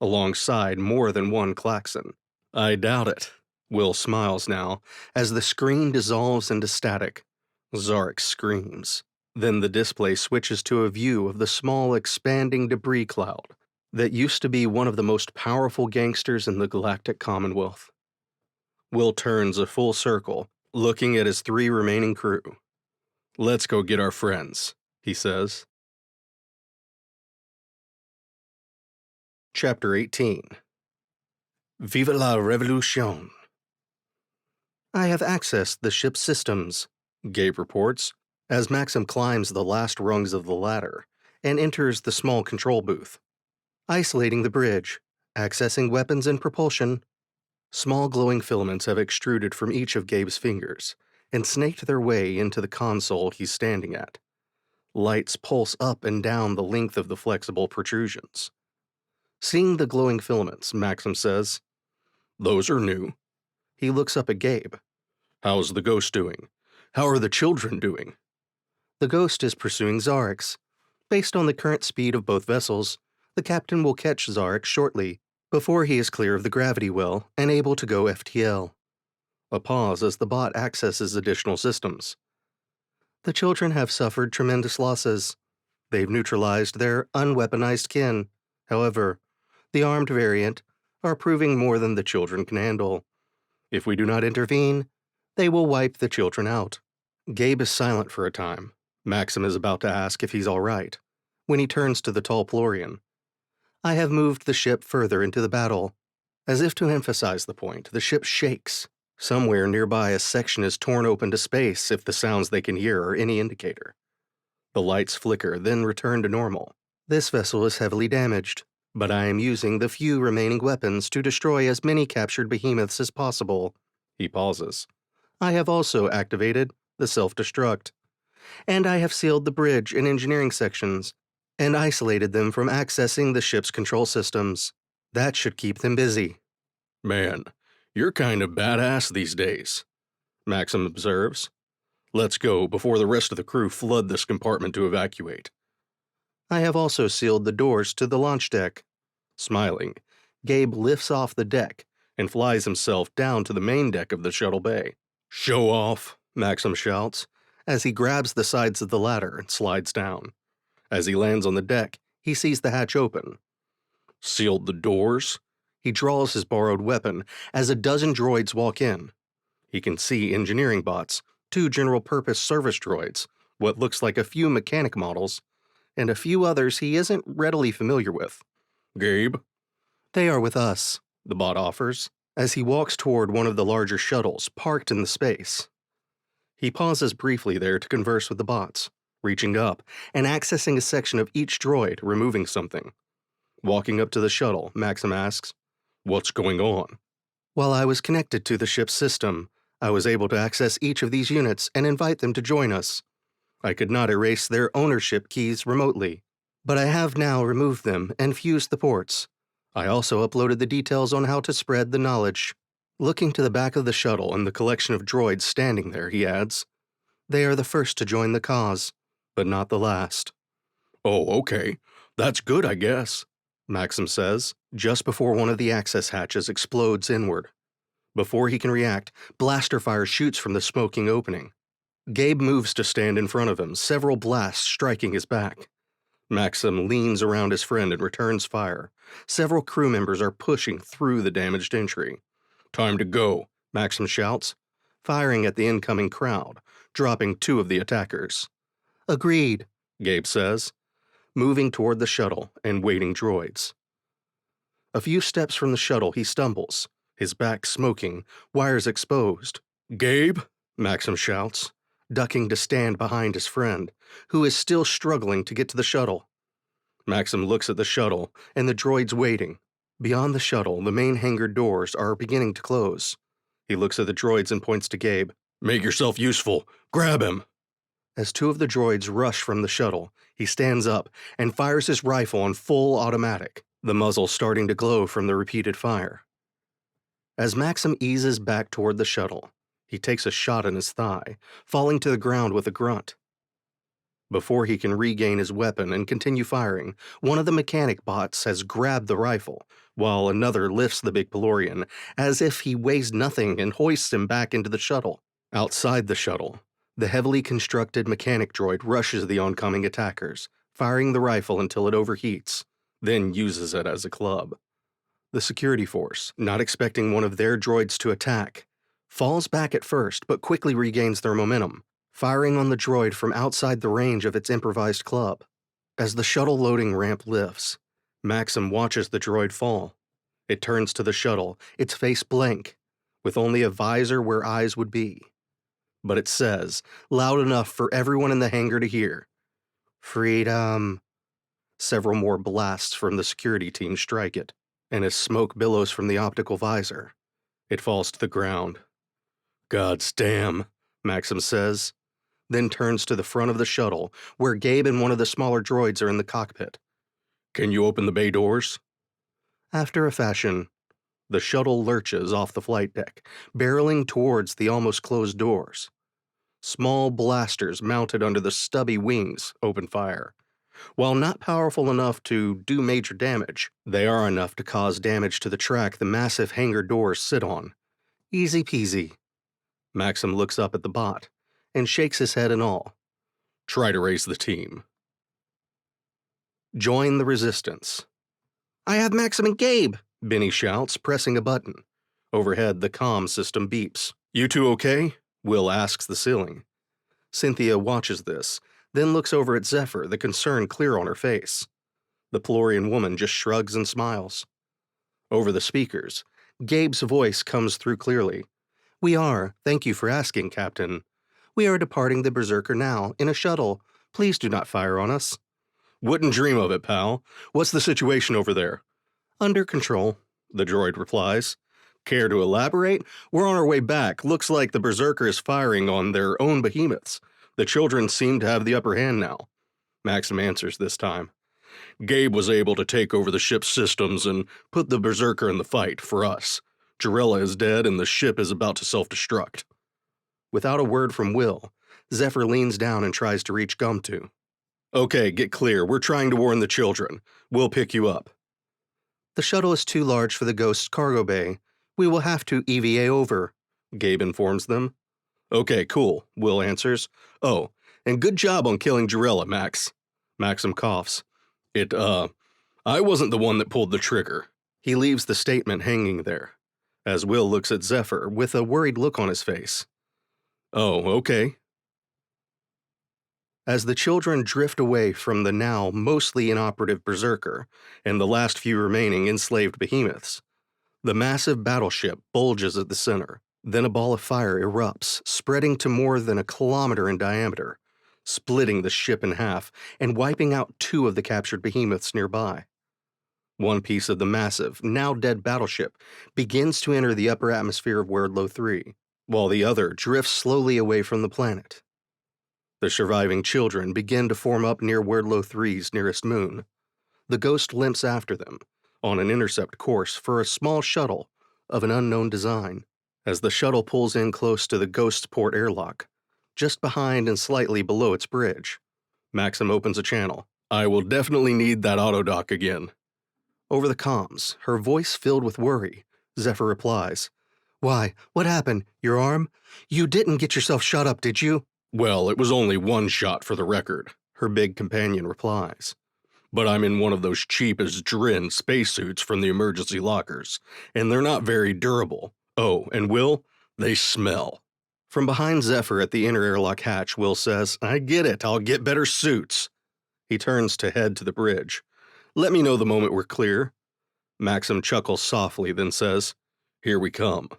alongside more than one klaxon. I doubt it. Will smiles now, as the screen dissolves into static. Xarrix screams. Then the display switches to a view of the small, expanding debris cloud that used to be one of the most powerful gangsters in the Galactic Commonwealth. Will turns a full circle, looking at his 3 remaining crew. Let's go get our friends, he says. Chapter 18. Vive la Revolution. I have accessed the ship's systems, Gabe reports, as Maxim climbs the last rungs of the ladder and enters the small control booth. Isolating the bridge, accessing weapons and propulsion. Small glowing filaments have extruded from each of Gabe's fingers and snaked their way into the console he's standing at. Lights pulse up and down the length of the flexible protrusions. Seeing the glowing filaments, Maxim says, "Those are new." He looks up at Gabe. "How's the ghost doing? How are the children doing?" The ghost is pursuing Xarrix. Based on the current speed of both vessels, the captain will catch Xarrix shortly, before he is clear of the gravity well and able to go FTL. A pause as the bot accesses additional systems. The children have suffered tremendous losses. They've neutralized their unweaponized kin. However, the armed variant are proving more than the children can handle. If we do not intervene, they will wipe the children out. Gabe is silent for a time. Maxim is about to ask if he's all right, when he turns to the tall Plorian. I have moved the ship further into the battle. As if to emphasize the point, the ship shakes. Somewhere nearby, a section is torn open to space if the sounds they can hear are any indicator. The lights flicker, then return to normal. This vessel is heavily damaged, but I am using the few remaining weapons to destroy as many captured behemoths as possible. He pauses. I have also activated the self-destruct, and I have sealed the bridge and engineering sections, and isolated them from accessing the ship's control systems. That should keep them busy. "Man, you're kind of badass these days," Maxim observes. "Let's go before the rest of the crew flood this compartment to evacuate." I have also sealed the doors to the launch deck. Smiling, Gabe lifts off the deck and flies himself down to the main deck of the shuttle bay. "Show off," Maxim shouts, as he grabs the sides of the ladder and slides down. As he lands on the deck, he sees the hatch open. "Sealed the doors?" He draws his borrowed weapon as a dozen droids walk in. He can see engineering bots, 2 general-purpose service droids, what looks like a few mechanic models, and a few others he isn't readily familiar with. "Gabe?" "They are with us," the bot offers, as he walks toward one of the larger shuttles parked in the space. He pauses briefly there to converse with the bots, reaching up and accessing a section of each droid, removing something. Walking up to the shuttle, Maxim asks, "What's going on?" "While I was connected to the ship's system, I was able to access each of these units and invite them to join us. I could not erase their ownership keys remotely, but I have now removed them and fused the ports. I also uploaded the details on how to spread the knowledge." Looking to the back of the shuttle and the collection of droids standing there, he adds, "They are the first to join the cause, but not the last." Oh, okay. That's good, I guess, Maxim says, just before one of the access hatches explodes inward. Before he can react, blaster fire shoots from the smoking opening. Gabe moves to stand in front of him, several blasts striking his back. Maxim leans around his friend and returns fire. Several crew members are pushing through the damaged entry. Time to go, Maxim shouts, firing at the incoming crowd, dropping 2 of the attackers. Agreed, Gabe says, moving toward the shuttle and waiting droids. A few steps from the shuttle, he stumbles, his back smoking, wires exposed. Gabe? Maxim shouts, ducking to stand behind his friend, who is still struggling to get to the shuttle. Maxim looks at the shuttle and the droids waiting. Beyond the shuttle, the main hangar doors are beginning to close. He looks at the droids and points to Gabe. Make yourself useful. Grab him. As 2 of the droids rush from the shuttle, he stands up and fires his rifle on full automatic, the muzzle starting to glow from the repeated fire. As Maxim eases back toward the shuttle, he takes a shot in his thigh, falling to the ground with a grunt. Before he can regain his weapon and continue firing, one of the mechanic bots has grabbed the rifle, while another lifts the big Pelorian as if he weighs nothing and hoists him back into the shuttle. Outside the shuttle, the heavily constructed mechanic droid rushes the oncoming attackers, firing the rifle until it overheats, then uses it as a club. The security force, not expecting one of their droids to attack, falls back at first but quickly regains their momentum, firing on the droid from outside the range of its improvised club. As the shuttle loading ramp lifts, Maxim watches the droid fall. It turns to the shuttle, its face blank, with only a visor where eyes would be. But it says, loud enough for everyone in the hangar to hear, "Freedom." Several more blasts from the security team strike it, and as smoke billows from the optical visor, it falls to the ground. God's damn, Maxim says, then turns to the front of the shuttle, where Gabe and one of the smaller droids are in the cockpit. Can you open the bay doors? After a fashion, the shuttle lurches off the flight deck, barreling towards the almost closed doors. Small blasters mounted under the stubby wings open fire. While not powerful enough to do major damage, they are enough to cause damage to the track the massive hangar doors sit on. Easy peasy. Maxim looks up at the bot and shakes his head in awe. Try to raise the team. Join the resistance. I have Maxim and Gabe, Bennie shouts, pressing a button. Overhead, the comm system beeps. You two okay? Will asks the ceiling. Cynthia watches this, then looks over at Zephyr, the concern clear on her face. The Pelorian woman just shrugs and smiles. Over the speakers, Gabe's voice comes through clearly. We are. Thank you for asking, Captain. We are departing the Berserker now, in a shuttle. Please do not fire on us. Wouldn't dream of it, pal. What's the situation over there? Under control, the droid replies. Care to elaborate? We're on our way back. Looks like the Berserker is firing on their own behemoths. The children seem to have the upper hand now. Maxim answers this time. Gabe was able to take over the ship's systems and put the Berserker in the fight for us. Jarella is dead and the ship is about to self-destruct. Without a word from Will, Zephyr leans down and tries to reach Gumtu. Okay, get clear. We're trying to warn the children. We'll pick you up. The shuttle is too large for the Ghost's cargo bay. We will have to EVA over, Gabe informs them. Okay, cool, Will answers. Oh, and good job on killing Jarella, Max. Maxim coughs. I wasn't the one that pulled the trigger. He leaves the statement hanging there, as Will looks at Zephyr with a worried look on his face. Oh, okay. As the children drift away from the now mostly inoperative Berserker and the last few remaining enslaved behemoths, the massive battleship bulges at the center. Then a ball of fire erupts, spreading to more than a kilometer in diameter, splitting the ship in half and wiping out 2 of the captured behemoths nearby. One piece of the massive, now dead battleship begins to enter the upper atmosphere of Werdlow 3, while the other drifts slowly away from the planet. The surviving children begin to form up near Werdlow 3's nearest moon. The Ghost limps after them, on an intercept course for a small shuttle of an unknown design. As the shuttle pulls in close to the Ghost's port airlock, just behind and slightly below its bridge, Maxim opens a channel, I will definitely need that autodoc again. Over the comms, her voice filled with worry, Zephyr replies, "Why? What happened? Your arm? You didn't get yourself shot up, did you?" Well, it was only one shot for the record, Her big companion replies. but I'm in one of those cheap as drin spacesuits from the emergency lockers, and they're not very durable. Oh, and Will, they smell. From behind Zephyr at the inner airlock hatch, Will says, I get it, I'll get better suits. He turns to head to the bridge. Let me know the moment we're clear. Maxim chuckles softly, then says, Here we come.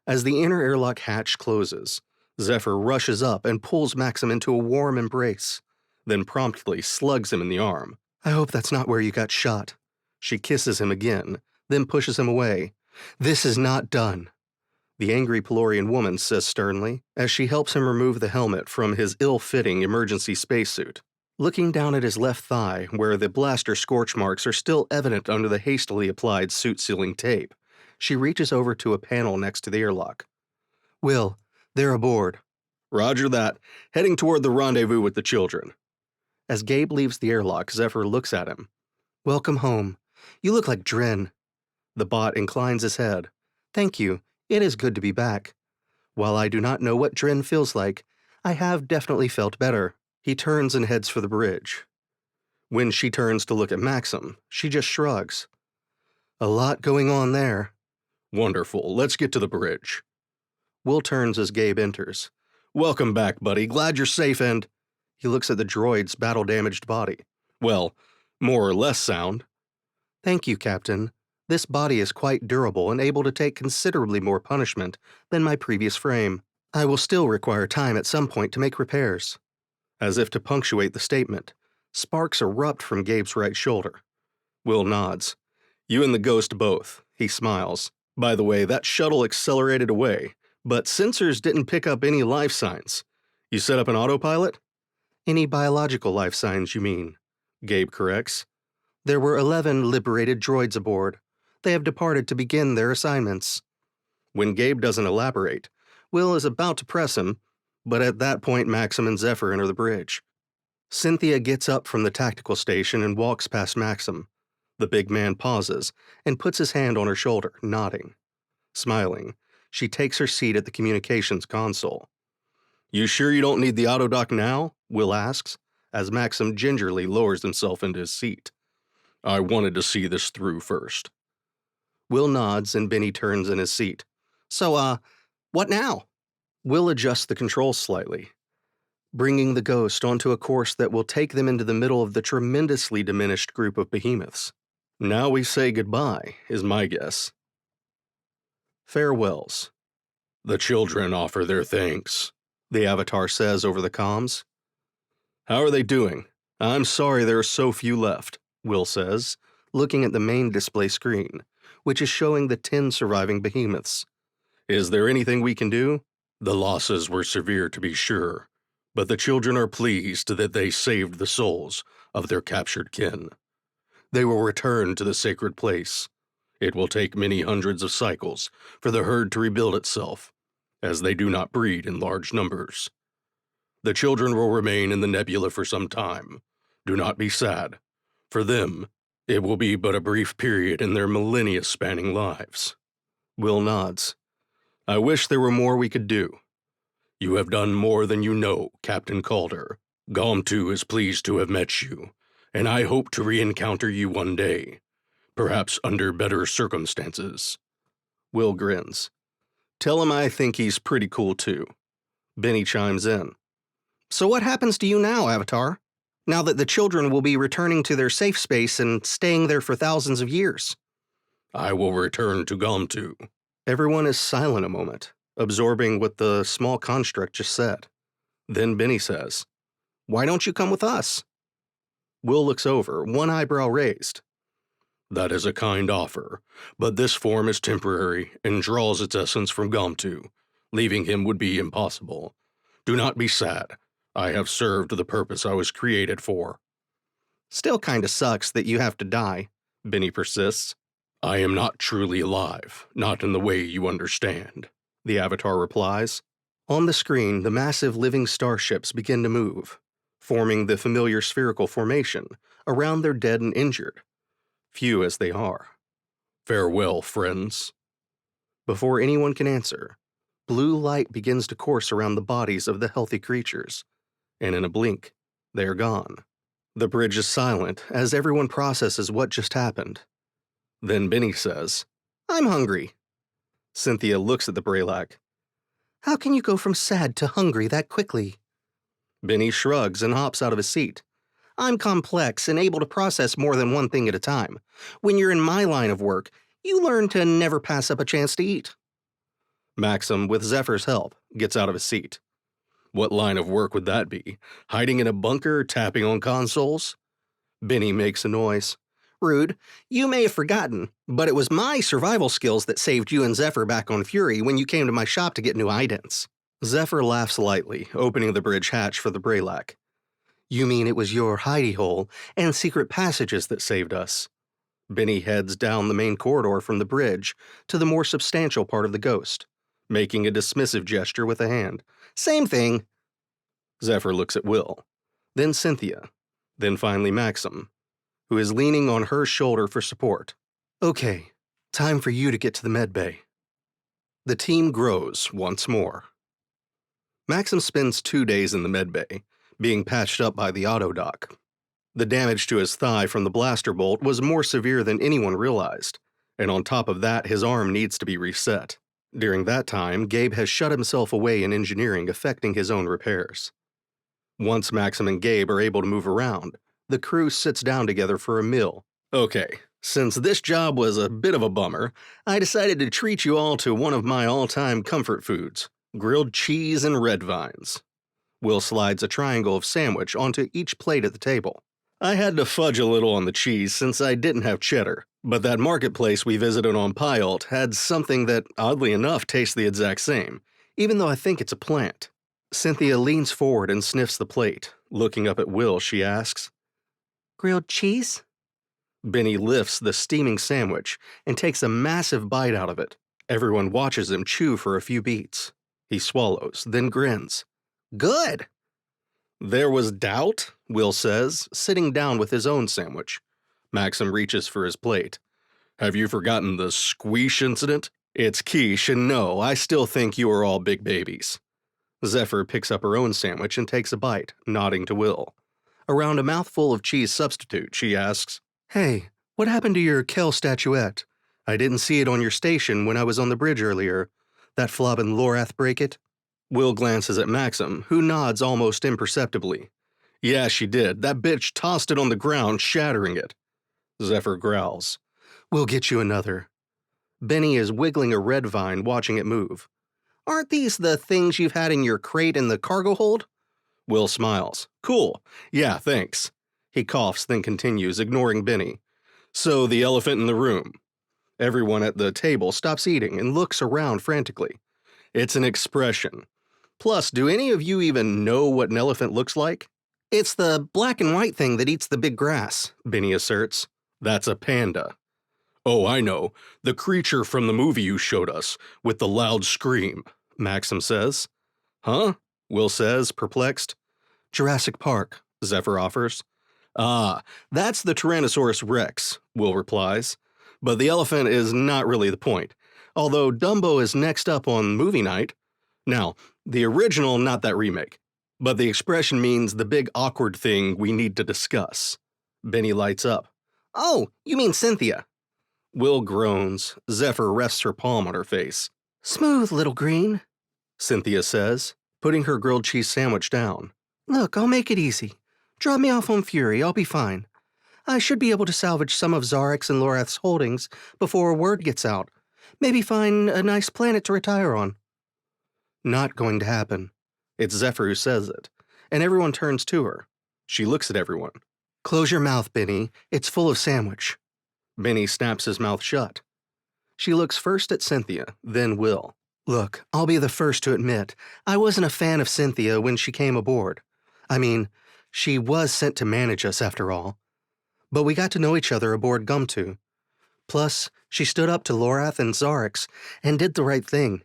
As the inner airlock hatch closes, Zephyr rushes up and pulls Maxim into a warm embrace, then promptly slugs him in the arm. "I hope that's not where you got shot." She kisses him again, then pushes him away. "This is not done," the angry Pelorian woman says sternly, as she helps him remove the helmet from his ill-fitting emergency spacesuit. Looking down at his left thigh, where the blaster scorch marks are still evident under the hastily applied suit-sealing tape, she reaches over to a panel next to the airlock. "Will, they're aboard." Roger that. Heading toward the rendezvous with the children. As Gabe leaves the airlock, Zephyr looks at him. "Welcome home. You look like Dren." The bot inclines his head. "Thank you. It is good to be back. While I do not know what Dren feels like, I have definitely felt better." He turns and heads for the bridge. When she turns to look at Maxim, she just shrugs. "A lot going on there." Wonderful. Let's get to the bridge. Will turns as Gabe enters. Welcome back, buddy. Glad you're safe and... He looks at the droid's battle-damaged body. Well, more or less sound. "Thank you, Captain. This body is quite durable and able to take considerably more punishment than my previous frame. I will still require time at some point to make repairs." As if to punctuate the statement, sparks erupt from Gabe's right shoulder. Will nods. You and the ghost both. He smiles. By the way, that shuttle accelerated away, but sensors didn't pick up any life signs. You set up an autopilot? "Any biological life signs, you mean?" Gabe corrects. "There were 11 liberated droids aboard. They have departed to begin their assignments." When Gabe doesn't elaborate, Will is about to press him, but at that point Maxim and Zephyr enter the bridge. Cynthia gets up from the tactical station and walks past Maxim. The big man pauses and puts his hand on her shoulder, nodding. Smiling, she takes her seat at the communications console. You sure you don't need the autodoc now? Will asks, as Maxim gingerly lowers himself into his seat. I wanted to see this through first. Will nods and Bennie turns in his seat. "So, what now?" Will adjusts the controls slightly, bringing the ghost onto a course that will take them into the middle of the tremendously diminished group of behemoths. Now we say goodbye, is my guess. Farewells. The children offer their thanks, The Avatar says over the comms. How are they doing? I'm sorry there are so few left, Will says, looking at the main display screen, which is showing the 10 surviving behemoths. Is there anything we can do? The losses were severe, to be sure, but the children are pleased that they saved the souls of their captured kin. They will return to the sacred place. It will take many hundreds of cycles for the herd to rebuild itself, as they do not breed in large numbers. The children will remain in the nebula for some time. Do not be sad. For them, it will be but a brief period in their millennia-spanning lives. Will nods. I wish there were more we could do. You have done more than you know, Captain Calder. Gom 2 is pleased to have met you, and I hope to re-encounter you one day, perhaps under better circumstances. Will grins. Tell him I think he's pretty cool too. Bennie chimes in. So what happens to you now, Avatar? Now that the children will be returning to their safe space and staying there for thousands of years? I will return to Gom 2. Everyone is silent a moment, absorbing what the small construct just said. Then Bennie says, Why don't you come with us? Will looks over, one eyebrow raised. That is a kind offer, but this form is temporary and draws its essence from Gom 2. Leaving him would be impossible. Do not be sad. I have served the purpose I was created for. Still kinda sucks that you have to die, Bennie persists. I am not truly alive, not in the way you understand, the Avatar replies. On the screen, the massive living starships begin to move. forming the familiar spherical formation around their dead and injured, few as they are. Farewell, friends. Before anyone can answer, blue light begins to course around the bodies of the healthy creatures, and in a blink, they are gone. The bridge is silent as everyone processes what just happened. Then Bennie says, "I'm hungry." Cynthia looks at the Braylac. "How can you go from sad to hungry that quickly?" Bennie shrugs and hops out of his seat. "I'm complex and able to process more than one thing at a time. When you're in my line of work, you learn to never pass up a chance to eat." Maxim, with Zephyr's help, gets out of his seat. What line of work would that be? Hiding in a bunker, tapping on consoles? Bennie makes a noise. "Rude, you may have forgotten, but it was my survival skills that saved you and Zephyr back on Fury when you came to my shop to get new idents." Zephyr laughs lightly, opening the bridge hatch for the Braylac. "You mean it was your hidey hole and secret passages that saved us?" Bennie heads down the main corridor from the bridge to the more substantial part of the Ghost, making a dismissive gesture with a hand. "Same thing." Zephyr looks at Will, then Cynthia, then finally Maxim, who is leaning on her shoulder for support. "Okay, time for you to get to the med bay." The team grows once more. Maxim spends 2 days in the med bay, being patched up by the auto doc. The damage to his thigh from the blaster bolt was more severe than anyone realized, and on top of that, his arm needs to be reset. During that time, Gabe has shut himself away in engineering, affecting his own repairs. Once Maxim and Gabe are able to move around, the crew sits down together for a meal. "Okay, since this job was a bit of a bummer, I decided to treat you all to one of my all-time comfort foods, grilled cheese and red vines." Will slides a triangle of sandwich onto each plate at the table. "I had to fudge a little on the cheese since I didn't have cheddar, but that marketplace we visited on Pyalt had something that, oddly enough, tastes the exact same, even though I think it's a plant." Cynthia leans forward and sniffs the plate. Looking up at Will, she asks, "Grilled cheese?" Bennie lifts the steaming sandwich and takes a massive bite out of it. Everyone watches him chew for a few beats. He swallows, then grins. "Good." "There was doubt," Will says, sitting down with his own sandwich. Maxim reaches for his plate. Have you forgotten the squeesh incident? "It's quiche, and no, I still think you are all big babies." Zephyr picks up her own sandwich and takes a bite, nodding to Will. Around a mouthful of cheese substitute, she asks, "Hey, what happened to your Kel statuette? I didn't see it on your station when I was on the bridge earlier. That flobbin' Lorath break it?" Will glances at Maxim, who nods almost imperceptibly. "Yeah, she did. That bitch tossed it on the ground, shattering it." Zephyr growls, "We'll get you another." Bennie is wiggling a red vine, watching it move. "Aren't these the things you've had in your crate in the cargo hold?" Will smiles. "Cool. Yeah, thanks." He coughs, then continues, ignoring Bennie. "So the elephant in the room." Everyone at the table stops eating and looks around frantically. "It's an expression. Plus, do any of you even know what an elephant looks like?" "It's the black and white thing that eats the big grass," Bennie asserts. That's a panda. Oh, I know. The creature from the movie you showed us, with the loud scream," Maxim says. "Huh?" Will says, perplexed. "Jurassic Park," Zephyr offers. "Ah, that's the Tyrannosaurus Rex," Will replies. "But the elephant is not really the point, although Dumbo is next up on movie night. Now, the original, not that remake, but the expression means the big awkward thing we need to discuss." Bennie lights up. "Oh, you mean Cynthia." Will groans. Zephyr rests her palm on her face. "Smooth, little green," Cynthia says, putting her grilled cheese sandwich down. "Look, I'll make it easy. Drop me off on Fury, I'll be fine. I should be able to salvage some of Xarrix and Lorath's holdings before word gets out. Maybe find a nice planet to retire on." Not going to happen. It's Zephyr who says it, and everyone turns to her. She looks at everyone. "Close your mouth, Bennie. It's full of sandwich." Bennie snaps his mouth shut. She looks first at Cynthia, then Will. "Look, I'll be the first to admit, I wasn't a fan of Cynthia when she came aboard. I mean, she was sent to manage us after all. But we got to know each other aboard Gumtu. Plus, she stood up to Lorath and Xarrix and did the right thing."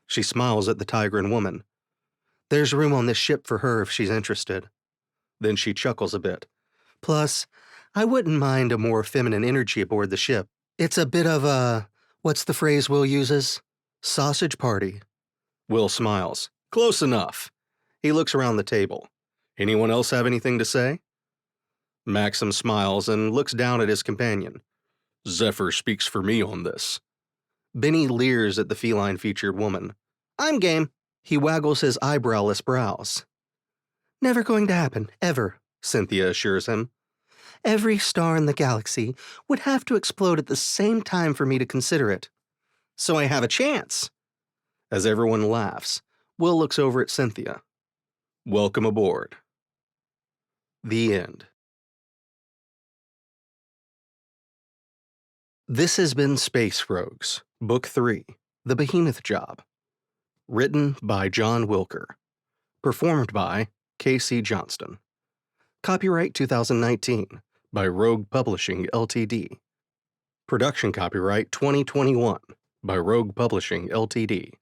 She smiles at the Tigran woman. "There's room on this ship for her if she's interested." Then she chuckles a bit. Plus, I wouldn't mind a more feminine energy aboard the ship. It's a bit of a, what's the phrase Will uses? Sausage party. Will smiles. Close enough. He looks around the table. Anyone else have anything to say? Maxim smiles and looks down at his companion. Zephyr speaks for me on this. Bennie leers at the feline-featured woman. I'm game. He waggles his eyebrowless brows. Never going to happen, ever, Cynthia assures him. Every star in the galaxy would have to explode at the same time for me to consider it. So I have a chance. As everyone laughs, Will looks over at Cynthia. Welcome aboard. The end. This has been Space Rogues, Book 3, The Behemoth Job. Written by John Wilker. Performed by K.C. Johnston. Copyright 2019 by Rogue Publishing Ltd. Production copyright 2021 by Rogue Publishing Ltd.